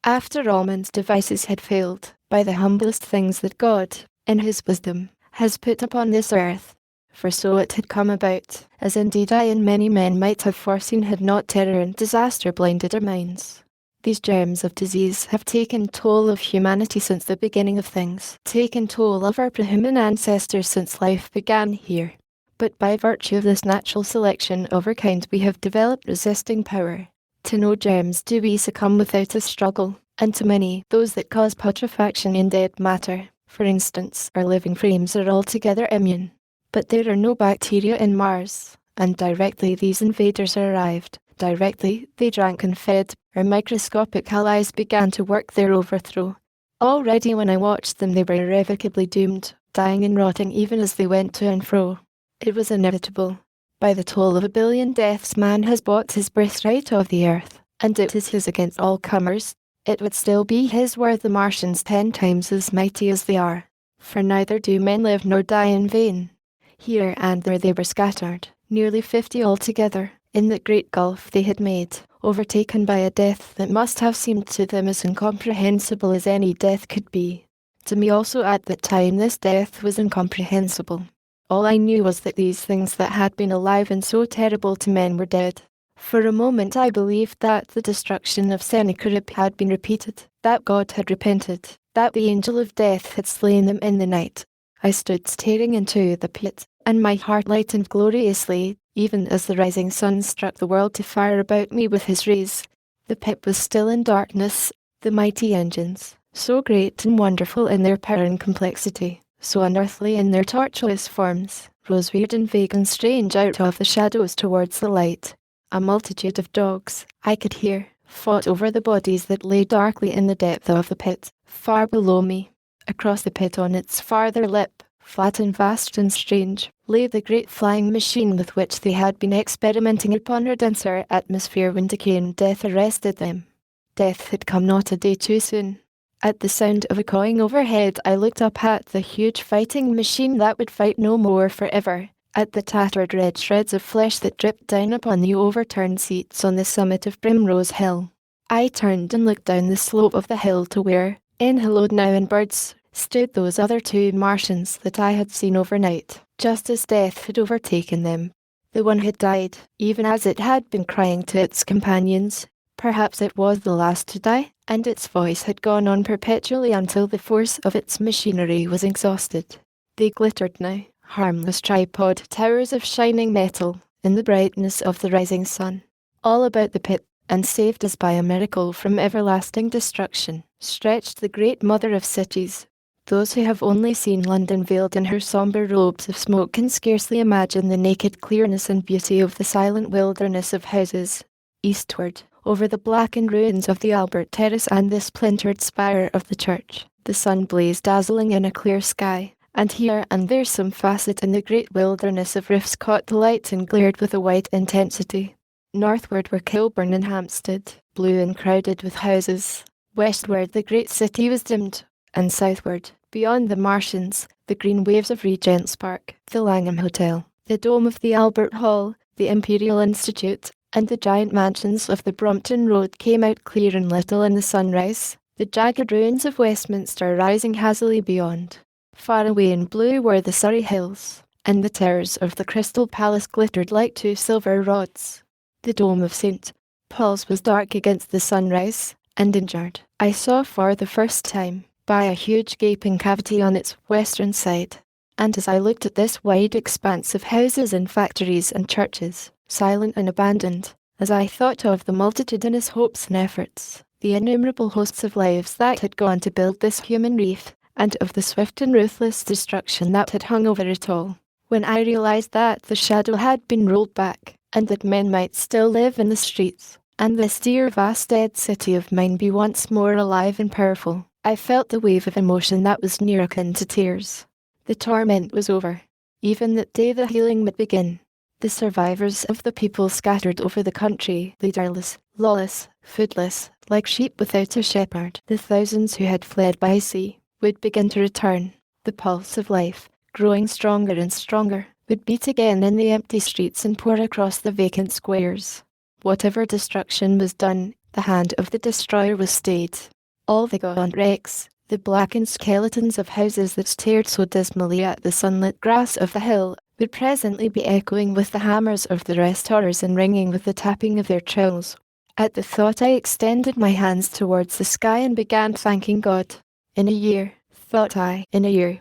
after all man's devices had failed, by the humblest things that God, in his wisdom, has put upon this earth. For so it had come about, as indeed I and many men might have foreseen had not terror and disaster blinded our minds. These germs of disease have taken toll of humanity since the beginning of things, taken toll of our prehuman ancestors since life began here. But by virtue of this natural selection of our kind we have developed resisting power. To no germs do we succumb without a struggle, and to many, those that cause putrefaction in dead matter, for instance, our living frames are altogether immune. But there are no bacteria in Mars, and directly these invaders arrived, directly they drank and fed, our microscopic allies began to work their overthrow. Already when I watched them they were irrevocably doomed, dying and rotting even as they went to and fro. It was inevitable. By the toll of 1 billion deaths man has bought his birthright of the earth, and it is his against all comers. It would still be his were the Martians 10 times as mighty as they are. For neither do men live nor die in vain. Here and there they were scattered, nearly 50 altogether, in the great gulf they had made, overtaken by a death that must have seemed to them as incomprehensible as any death could be. To me also at that time this death was incomprehensible. All I knew was that these things that had been alive and so terrible to men were dead. For a moment I believed that the destruction of Sennacherib had been repeated, that God had repented, that the angel of death had slain them in the night. I stood staring into the pit, and my heart lightened gloriously, even as the rising sun struck the world to fire about me with his rays. The pit was still in darkness, the mighty engines, so great and wonderful in their power and complexity, so unearthly in their tortuous forms, rose weird and vague and strange out of the shadows towards the light. A multitude of dogs, I could hear, fought over the bodies that lay darkly in the depth of the pit, far below me. Across the pit on its farther lip, flat and vast and strange, lay the great flying machine with which they had been experimenting upon our denser atmosphere when decay and death arrested them. Death had come not a day too soon. At the sound of a cawing overhead I looked up at the huge fighting machine that would fight no more forever, at the tattered red shreds of flesh that dripped down upon the overturned seats on the summit of Primrose Hill. I turned and looked down the slope of the hill to where, enhaloed now in birds, stood those other 2 Martians that I had seen overnight, just as death had overtaken them. The one had died, even as it had been crying to its companions, Perhaps it was the last to die, and its voice had gone on perpetually until the force of its machinery was exhausted. They glittered now, harmless tripod towers of shining metal, in the brightness of the rising sun. All about the pit, and saved as by a miracle from everlasting destruction, stretched the great mother of cities. Those who have only seen London veiled in her sombre robes of smoke can scarcely imagine the naked clearness and beauty of the silent wilderness of houses. Eastward, over the blackened ruins of the Albert Terrace and the splintered spire of the church, the sun blazed dazzling in a clear sky, and here and there some facet in the great wilderness of roofs caught the light and glared with a white intensity. Northward were Kilburn and Hampstead, blue and crowded with houses. Westward the great city was dimmed, and southward, beyond the Martians, the green waves of Regent's Park, the Langham Hotel, the dome of the Albert Hall, the Imperial Institute, and the giant mansions of the Brompton Road came out clear and little in the sunrise, the jagged ruins of Westminster rising hazily beyond. Far away in blue were the Surrey Hills, and the towers of the Crystal Palace glittered like two silver rods. The dome of St. Paul's was dark against the sunrise, and injured, I saw for the first time, by a huge gaping cavity on its western side. And as I looked at this wide expanse of houses and factories and churches, silent and abandoned, as I thought of the multitudinous hopes and efforts, the innumerable hosts of lives that had gone to build this human reef, and of the swift and ruthless destruction that had hung over it all, when I realized that the shadow had been rolled back, and that men might still live in the streets, and this dear vast dead city of mine be once more alive and powerful, I felt the wave of emotion that was near akin to tears. The torment was over. Even that day the healing would begin. The survivors of the people scattered over the country, leaderless, lawless, foodless, like sheep without a shepherd, the thousands who had fled by sea, would begin to return. The pulse of life, growing stronger and stronger, would beat again in the empty streets and pour across the vacant squares. Whatever destruction was done, the hand of the destroyer was stayed. All the gaunt wrecks, the blackened skeletons of houses that stared so dismally at the sunlit grass of the hill, would presently be echoing with the hammers of the restorers and ringing with the tapping of their trowels. At the thought I extended my hands towards the sky and began thanking God. In a year, thought I, in a year.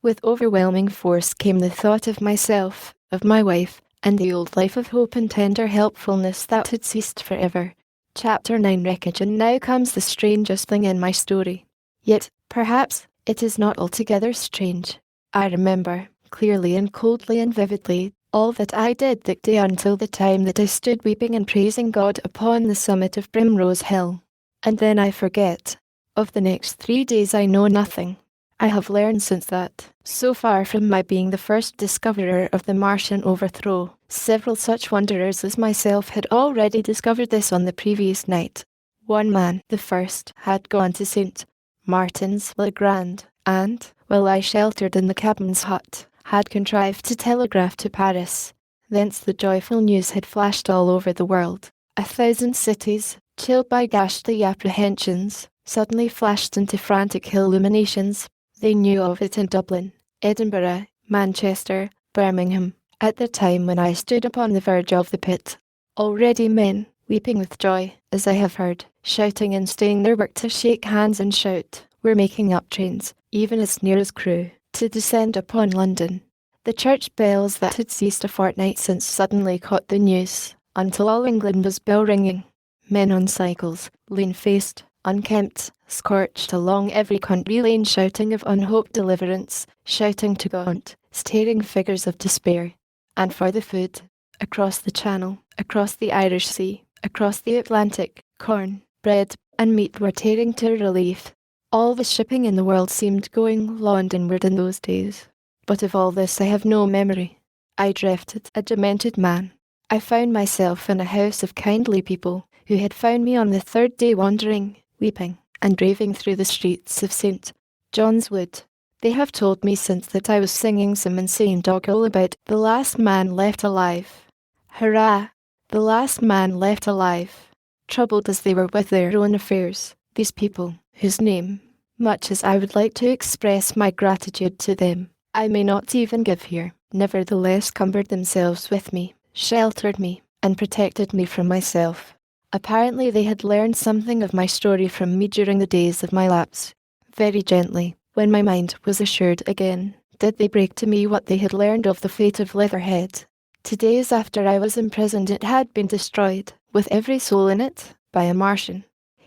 With overwhelming force came the thought of myself, of my wife, and the old life of hope and tender helpfulness that had ceased forever. Chapter 9 Wreckage. And now comes the strangest thing in my story. Yet, perhaps, it is not altogether strange. I remember, clearly and coldly and vividly, all that I did that day until the time that I stood weeping and praising God upon the summit of Primrose Hill. And then I forget. Of the next 3 days I know nothing. I have learned since that, so far from my being the first discoverer of the Martian overthrow, several such wanderers as myself had already discovered this on the previous night. One man, the first, had gone to St. Martin's le Grand, and, while I sheltered in the cabman's hut, had contrived to telegraph to Paris. Thence the joyful news had flashed all over the world. 1,000 cities, chilled by ghastly apprehensions, suddenly flashed into frantic illuminations. They knew of it in Dublin, Edinburgh, Manchester, Birmingham, at the time when I stood upon the verge of the pit. Already men, weeping with joy, as I have heard, shouting and staying their work to shake hands and shout, were making up trains, even as near as Crewe, to descend upon London. The church bells that had ceased a fortnight since suddenly caught the news, until all England was bell-ringing. Men on cycles, lean-faced, unkempt, scorched along every country lane shouting of unhoped deliverance, shouting to gaunt, staring figures of despair. And for the food, across the Channel, across the Irish Sea, across the Atlantic, corn, bread, and meat were tearing to relief. All the shipping in the world seemed going Londonward in those days. But of all this I have no memory. I drifted, a demented man. I found myself in a house of kindly people, who had found me on the third day wandering, weeping, and raving through the streets of St. John's Wood. They have told me since that I was singing some insane doggerel about the last man left alive. Hurrah! The last man left alive. Troubled as they were with their own affairs, these people, whose name, much as I would like to express my gratitude to them, I may not even give here, nevertheless cumbered themselves with me, sheltered me, and protected me from myself. Apparently they had learned something of my story from me during the days of my lapse. Very gently, when my mind was assured again, did they break to me what they had learned of the fate of Leatherhead. 2 days after I was imprisoned it had been destroyed, with every soul in it, by a Martian.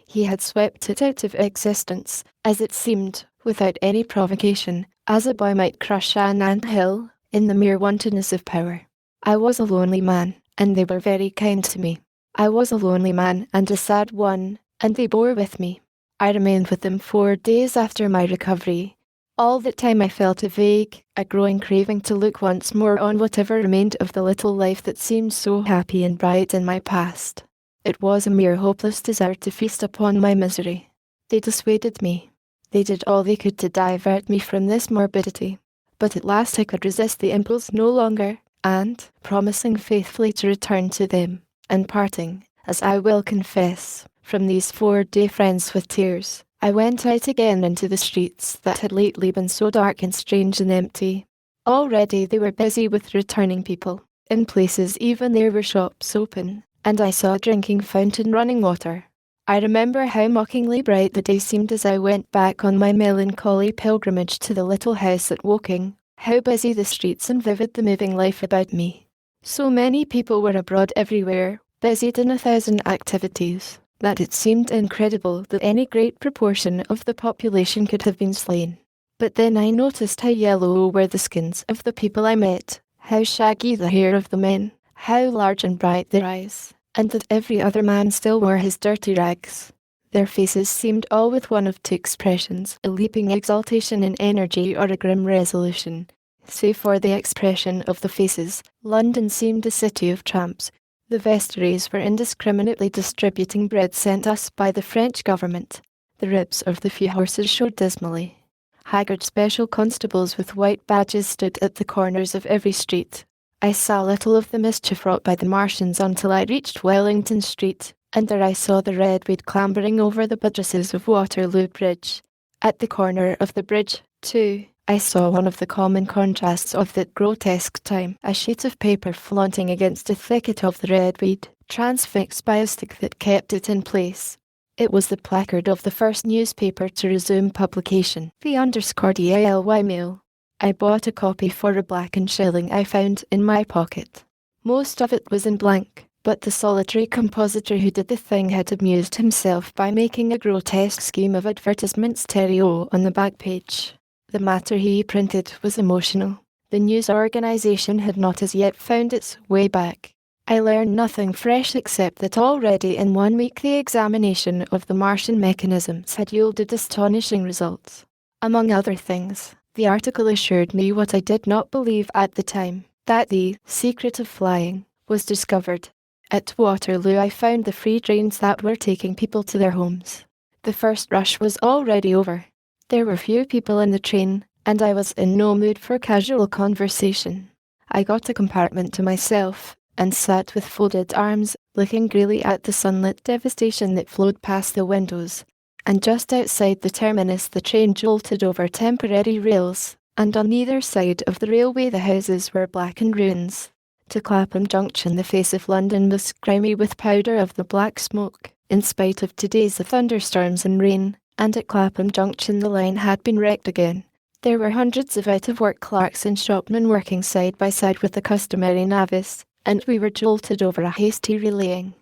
He had swept it out of existence, as it seemed, without any provocation, as a boy might crush an ant-hill, in the mere wantonness of power. I was a lonely man, and they were very kind to me. I was a lonely man and a sad one, and they bore with me. I remained with them 4 days after my recovery. All that time I felt a vague, a growing craving to look once more on whatever remained of the little life that seemed so happy and bright in my past. It was a mere hopeless desire to feast upon my misery. They dissuaded me. They did all they could to divert me from this morbidity. But at last I could resist the impulse no longer, and, promising faithfully to return to them, and parting, as I will confess, from these 4-day friends with tears, I went out again into the streets that had lately been so dark and strange and empty. Already they were busy with returning people. In places even there were shops open, and I saw a drinking fountain running water. I remember how mockingly bright the day seemed as I went back on my melancholy pilgrimage to the little house at Woking, how busy the streets and vivid the moving life about me. So many people were abroad everywhere, busied in 1,000 activities, that it seemed incredible that any great proportion of the population could have been slain. But then I noticed how yellow were the skins of the people I met, how shaggy the hair of the men, how large and bright their eyes, and that every other man still wore his dirty rags. Their faces seemed all with one of 2 expressions, a leaping exultation and energy or a grim resolution. Save for the expression of the faces, London seemed a city of tramps. The vestries were indiscriminately distributing bread sent us by the French government. The ribs of the few horses showed dismally. Haggard special constables with white badges stood at the corners of every street. I saw little of the mischief wrought by the Martians until I reached Wellington Street, and there I saw the redweed clambering over the buttresses of Waterloo Bridge. At the corner of the bridge, too, I saw one of the common contrasts of that grotesque time, a sheet of paper flaunting against a thicket of the redweed, transfixed by a stick that kept it in place. It was the placard of the first newspaper to resume publication, the _Daily Mail. I bought a copy for a blackened shilling I found in my pocket. Most of it was in blank, but the solitary compositor who did the thing had amused himself by making a grotesque scheme of advertisements stereo on the back page. The matter he printed was emotional. The news organization had not as yet found its way back. I learned nothing fresh except that already in 1 week the examination of the Martian mechanisms had yielded astonishing results. Among other things, the article assured me what I did not believe at the time, that the secret of flying was discovered. At Waterloo I found the free trains that were taking people to their homes. The first rush was already over. There were few people in the train, and I was in no mood for casual conversation. I got a compartment to myself, and sat with folded arms, looking greedily at the sunlit devastation that flowed past the windows. And just outside the terminus the train jolted over temporary rails, and on either side of the railway the houses were blackened ruins. To Clapham Junction the face of London was grimy with powder of the black smoke, in spite of today's thunderstorms and rain, and at Clapham Junction the line had been wrecked again. There were hundreds of out-of-work clerks and shopmen working side by side with the customary navvies, and we were jolted over a hasty relaying.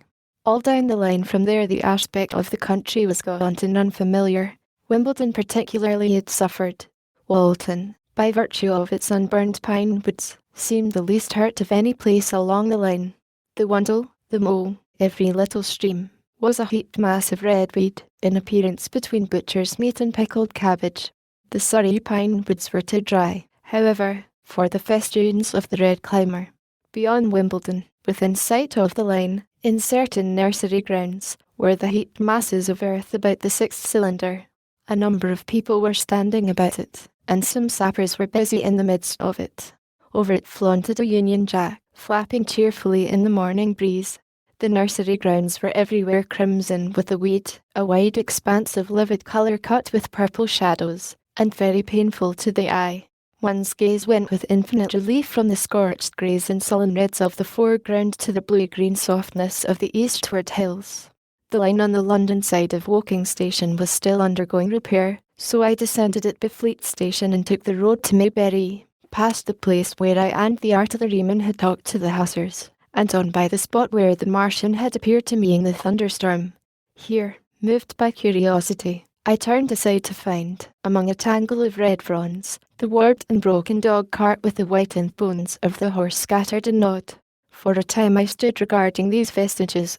All down the line from there the aspect of the country was gaunt and unfamiliar. Wimbledon particularly had suffered. Walton, by virtue of its unburned pine woods, seemed the least hurt of any place along the line. The Wandle, the Mole, every little stream, was a heaped mass of redweed, in appearance between butcher's meat and pickled cabbage. The Surrey pine woods were too dry, however, for the festoons of the red climber. Beyond Wimbledon, within sight of the line, in certain nursery grounds, were the heaped masses of earth about the 6th cylinder. A number of people were standing about it, and some sappers were busy in the midst of it. Over it flaunted a Union Jack, flapping cheerfully in the morning breeze. The nursery grounds were everywhere crimson with the wheat, a wide expanse of livid colour cut with purple shadows, and very painful to the eye. One's gaze went with infinite relief from the scorched greys and sullen reds of the foreground to the blue-green softness of the eastward hills. The line on the London side of Woking Station was still undergoing repair, so I descended at Byfleet Station and took the road to Maybury, past the place where I and the artilleryman had talked to the hussars, and on by the spot where the Martian had appeared to me in the thunderstorm. Here, moved by curiosity, I turned aside to find, among a tangle of red fronds, the warped and broken dog cart with the whitened bones of the horse scattered and gnawed. For a time I stood regarding these vestiges.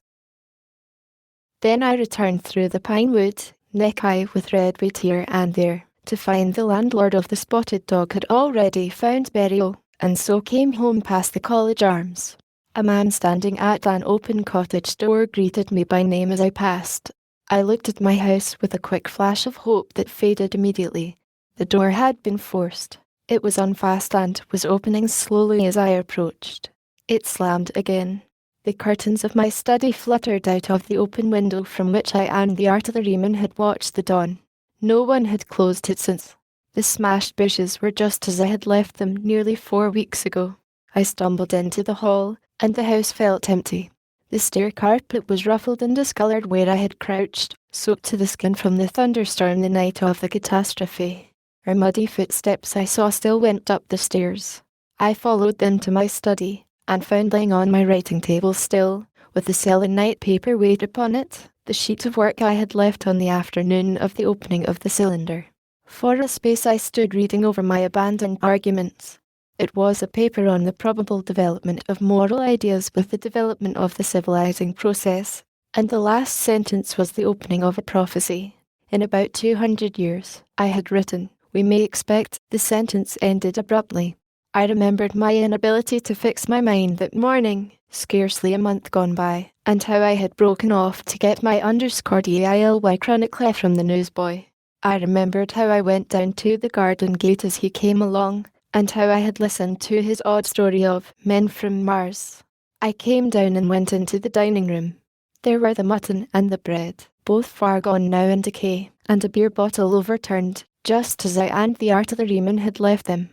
Then I returned through the pine wood, neck-high with redweed here and there, to find the landlord of the spotted dog had already found burial, and so came home past the College Arms. A man standing at an open cottage door greeted me by name as I passed. I looked at my house with a quick flash of hope that faded immediately. The door had been forced. It was unfast and was opening slowly as I approached. It slammed again. The curtains of my study fluttered out of the open window from which I and the artilleryman had watched the dawn. No one had closed it since. The smashed bushes were just as I had left them nearly 4 weeks ago. I stumbled into the hall, and the house felt empty. The stair carpet was ruffled and discoloured where I had crouched, soaked to the skin from the thunderstorm the night of the catastrophe. Her muddy footsteps I saw still went up the stairs. I followed them to my study, and found lying on my writing table still, with the selenite paper weighed upon it, the sheet of work I had left on the afternoon of the opening of the cylinder. For a space I stood reading over my abandoned arguments. It was a paper on the probable development of moral ideas with the development of the civilizing process, and the last sentence was the opening of a prophecy. In about 200 years, I had written, we may expect. The sentence ended abruptly. I remembered my inability to fix my mind that morning, scarcely a month gone by, and how I had broken off to get my underscored EILY chronicler from the newsboy. I remembered how I went down to the garden gate as he came along, and how I had listened to his odd story of men from Mars. I came down and went into the dining room. There were the mutton and the bread, both far gone now in decay, and a beer bottle overturned, just as I and the artilleryman had left them.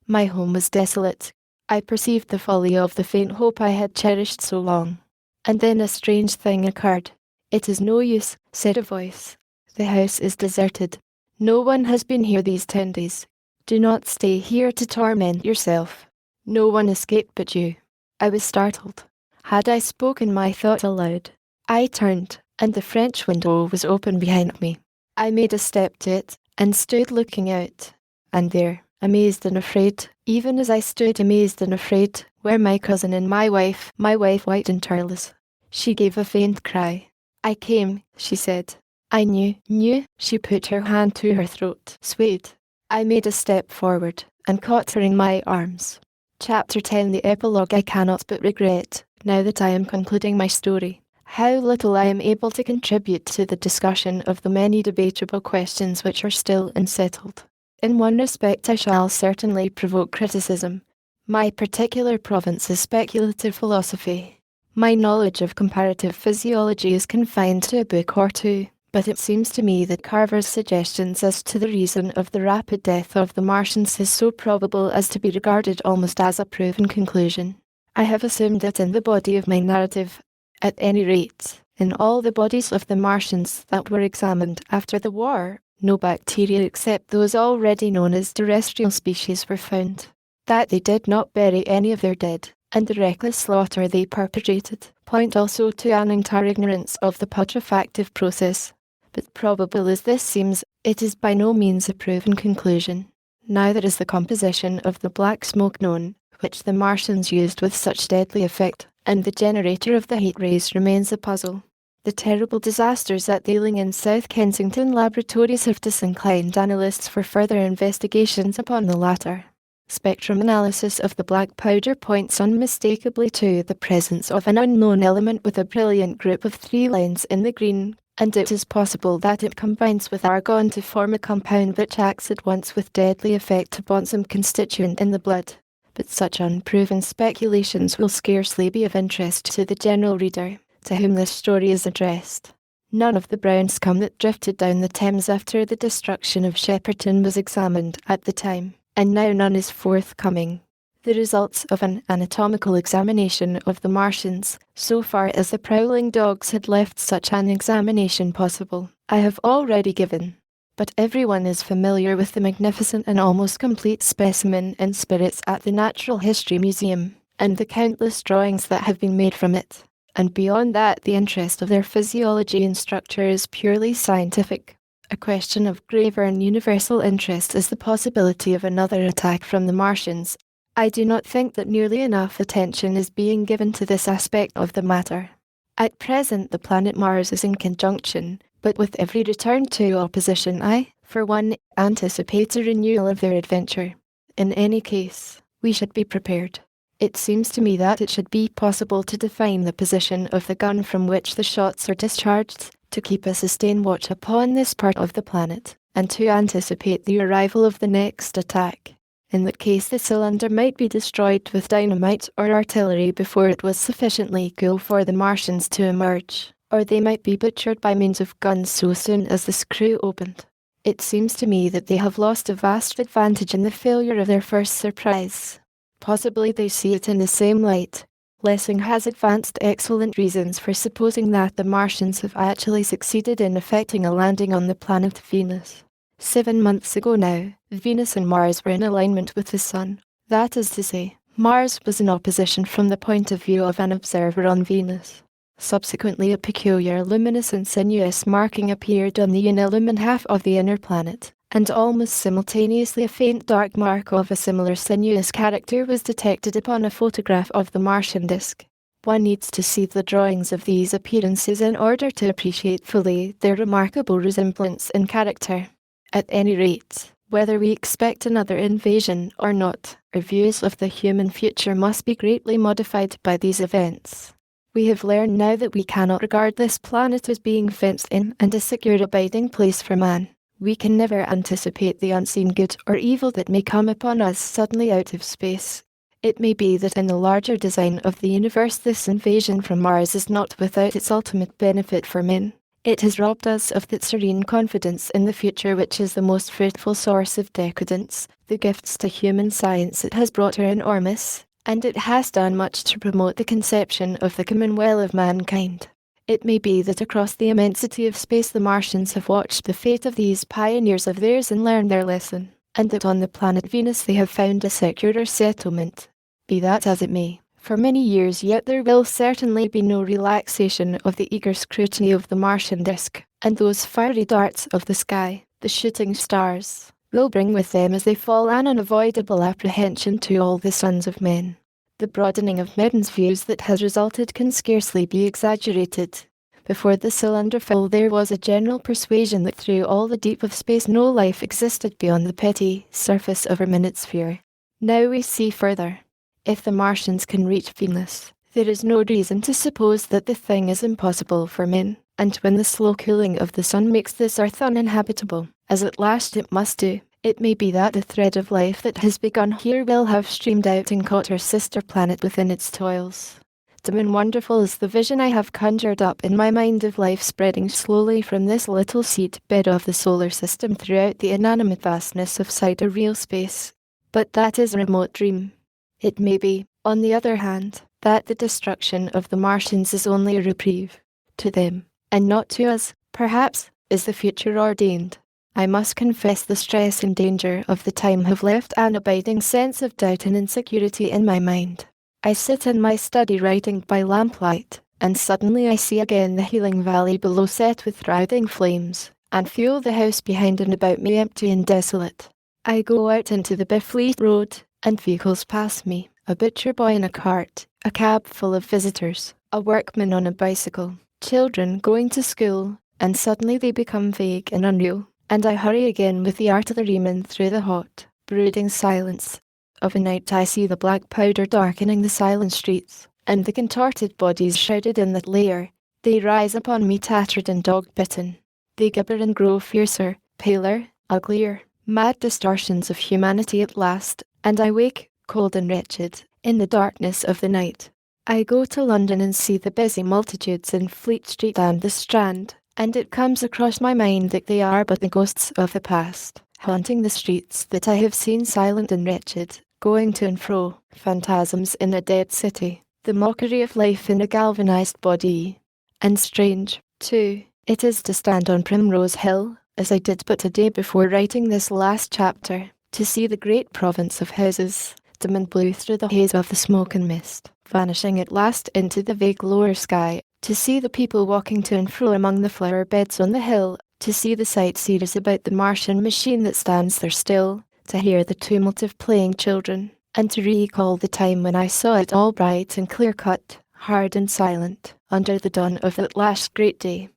My home was desolate. I perceived the folly of the faint hope I had cherished so long. And then a strange thing occurred. It is no use, said a voice. The house is deserted. No one has been here these 10 days. Do not stay here to torment yourself. No one escaped but you. I was startled. Had I spoken my thought aloud? I turned, and the French window was open behind me. I made a step to it, and stood looking out. And there, amazed and afraid, even as I stood amazed and afraid, were my cousin and my wife white and tireless. She gave a faint cry. I came, she said. I knew, she put her hand to her throat, swayed. I made a step forward, and caught her in my arms. Chapter 10. The epilogue. I cannot but regret, now that I am concluding my story, how little I am able to contribute to the discussion of the many debatable questions which are still unsettled. In one respect I shall certainly provoke criticism. My particular province is speculative philosophy. My knowledge of comparative physiology is confined to a book or two, but it seems to me that Carver's suggestions as to the reason of the rapid death of the Martians is so probable as to be regarded almost as a proven conclusion. I have assumed it in the body of my narrative. At any rate, in all the bodies of the Martians that were examined after the war, no bacteria except those already known as terrestrial species were found. That they did not bury any of their dead, and the reckless slaughter they perpetrated, point also to an entire ignorance of the putrefactive process. But probable as this seems, it is by no means a proven conclusion. Neither is the composition of the black smoke known, which the Martians used with such deadly effect, and the generator of the heat rays remains a puzzle. The terrible disasters at the Ealing and South Kensington laboratories have disinclined analysts for further investigations upon the latter. Spectrum analysis of the black powder points unmistakably to the presence of an unknown element with a brilliant group of 3 lines in the green, and it is possible that it combines with argon to form a compound which acts at once with deadly effect upon some constituent in the blood. But such unproven speculations will scarcely be of interest to the general reader, to whom this story is addressed. None of the brown scum that drifted down the Thames after the destruction of Shepperton was examined at the time, and now none is forthcoming. The results of an anatomical examination of the Martians, so far as the prowling dogs had left such an examination possible, I have already given. But everyone is familiar with the magnificent and almost complete specimen in spirits at the Natural History Museum, and the countless drawings that have been made from it. And beyond that, the interest of their physiology and structure is purely scientific. A question of graver and universal interest is the possibility of another attack from the Martians. I do not think that nearly enough attention is being given to this aspect of the matter. At present the planet Mars is in conjunction, but with every return to opposition I, for one, anticipate a renewal of their adventure. In any case, we should be prepared. It seems to me that it should be possible to define the position of the gun from which the shots are discharged, to keep a sustained watch upon this part of the planet, and to anticipate the arrival of the next attack. In that case the cylinder might be destroyed with dynamite or artillery before it was sufficiently cool for the Martians to emerge, or they might be butchered by means of guns so soon as the screw opened. It seems to me that they have lost a vast advantage in the failure of their first surprise. Possibly they see it in the same light. Lessing has advanced excellent reasons for supposing that the Martians have actually succeeded in effecting a landing on the planet Venus. 7 months ago now, Venus and Mars were in alignment with the Sun. That is to say, Mars was in opposition from the point of view of an observer on Venus. Subsequently a peculiar luminous and sinuous marking appeared on the unillumined half of the inner planet, and almost simultaneously a faint dark mark of a similar sinuous character was detected upon a photograph of the Martian disk. One needs to see the drawings of these appearances in order to appreciate fully their remarkable resemblance in character. At any rate, whether we expect another invasion or not, our views of the human future must be greatly modified by these events. We have learned now that we cannot regard this planet as being fenced in and a secure abiding place for man. We can never anticipate the unseen good or evil that may come upon us suddenly out of space. It may be that in the larger design of the universe this invasion from Mars is not without its ultimate benefit for men. It has robbed us of that serene confidence in the future which is the most fruitful source of decadence. The gifts to human science it has brought are enormous, and it has done much to promote the conception of the common weal of mankind. It may be that across the immensity of space the Martians have watched the fate of these pioneers of theirs and learned their lesson, and that on the planet Venus they have found a securer settlement. Be that as it may, for many years yet there will certainly be no relaxation of the eager scrutiny of the Martian disk, and those fiery darts of the sky, the shooting stars, will bring with them as they fall an unavoidable apprehension to all the sons of men. The broadening of men's views that has resulted can scarcely be exaggerated. Before the cylinder fell there was a general persuasion that through all the deep of space no life existed beyond the petty surface of our minute sphere. Now we see further. If the Martians can reach Venus, there is no reason to suppose that the thing is impossible for men, and when the slow cooling of the sun makes this earth uninhabitable, as at last it must do, it may be that the thread of life that has begun here will have streamed out and caught our sister planet within its toils. Dim and wonderful is the vision I have conjured up in my mind of life spreading slowly from this little seed bed of the solar system throughout the inanimate vastness of sidereal space. But that is a remote dream. It may be, on the other hand, that the destruction of the Martians is only a reprieve. To them, and not to us, perhaps, is the future ordained. I must confess the stress and danger of the time have left an abiding sense of doubt and insecurity in my mind. I sit in my study writing by lamplight, and suddenly I see again the healing valley below set with writhing flames, and feel the house behind and about me empty and desolate. I go out into the Biffleet Road, and vehicles pass me, a butcher boy in a cart, a cab full of visitors, a workman on a bicycle, children going to school, and suddenly they become vague and unreal, and I hurry again with the artilleryman through the hot, brooding silence. Of a night I see the black powder darkening the silent streets, and the contorted bodies shrouded in that layer. They rise upon me tattered and dog-bitten. They gibber and grow fiercer, paler, uglier, mad distortions of humanity at last, and I wake, cold and wretched, in the darkness of the night. I go to London and see the busy multitudes in Fleet Street and the Strand, and it comes across my mind that they are but the ghosts of the past, haunting the streets that I have seen silent and wretched, going to and fro, phantasms in a dead city, the mockery of life in a galvanized body. And strange, too, it is to stand on Primrose Hill, as I did but a day before writing this last chapter, to see the great province of houses, dim and blue through the haze of the smoke and mist, vanishing at last into the vague lower sky, to see the people walking to and fro among the flower beds on the hill, to see the sightseers about the Martian machine that stands there still, to hear the tumult of playing children, and to recall the time when I saw it all bright and clear-cut, hard and silent, under the dawn of that last great day.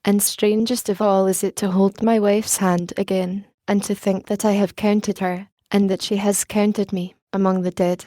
And strangest of all is it to hold my wife's hand again, and to think that I have counted her, and that she has counted me, among the dead,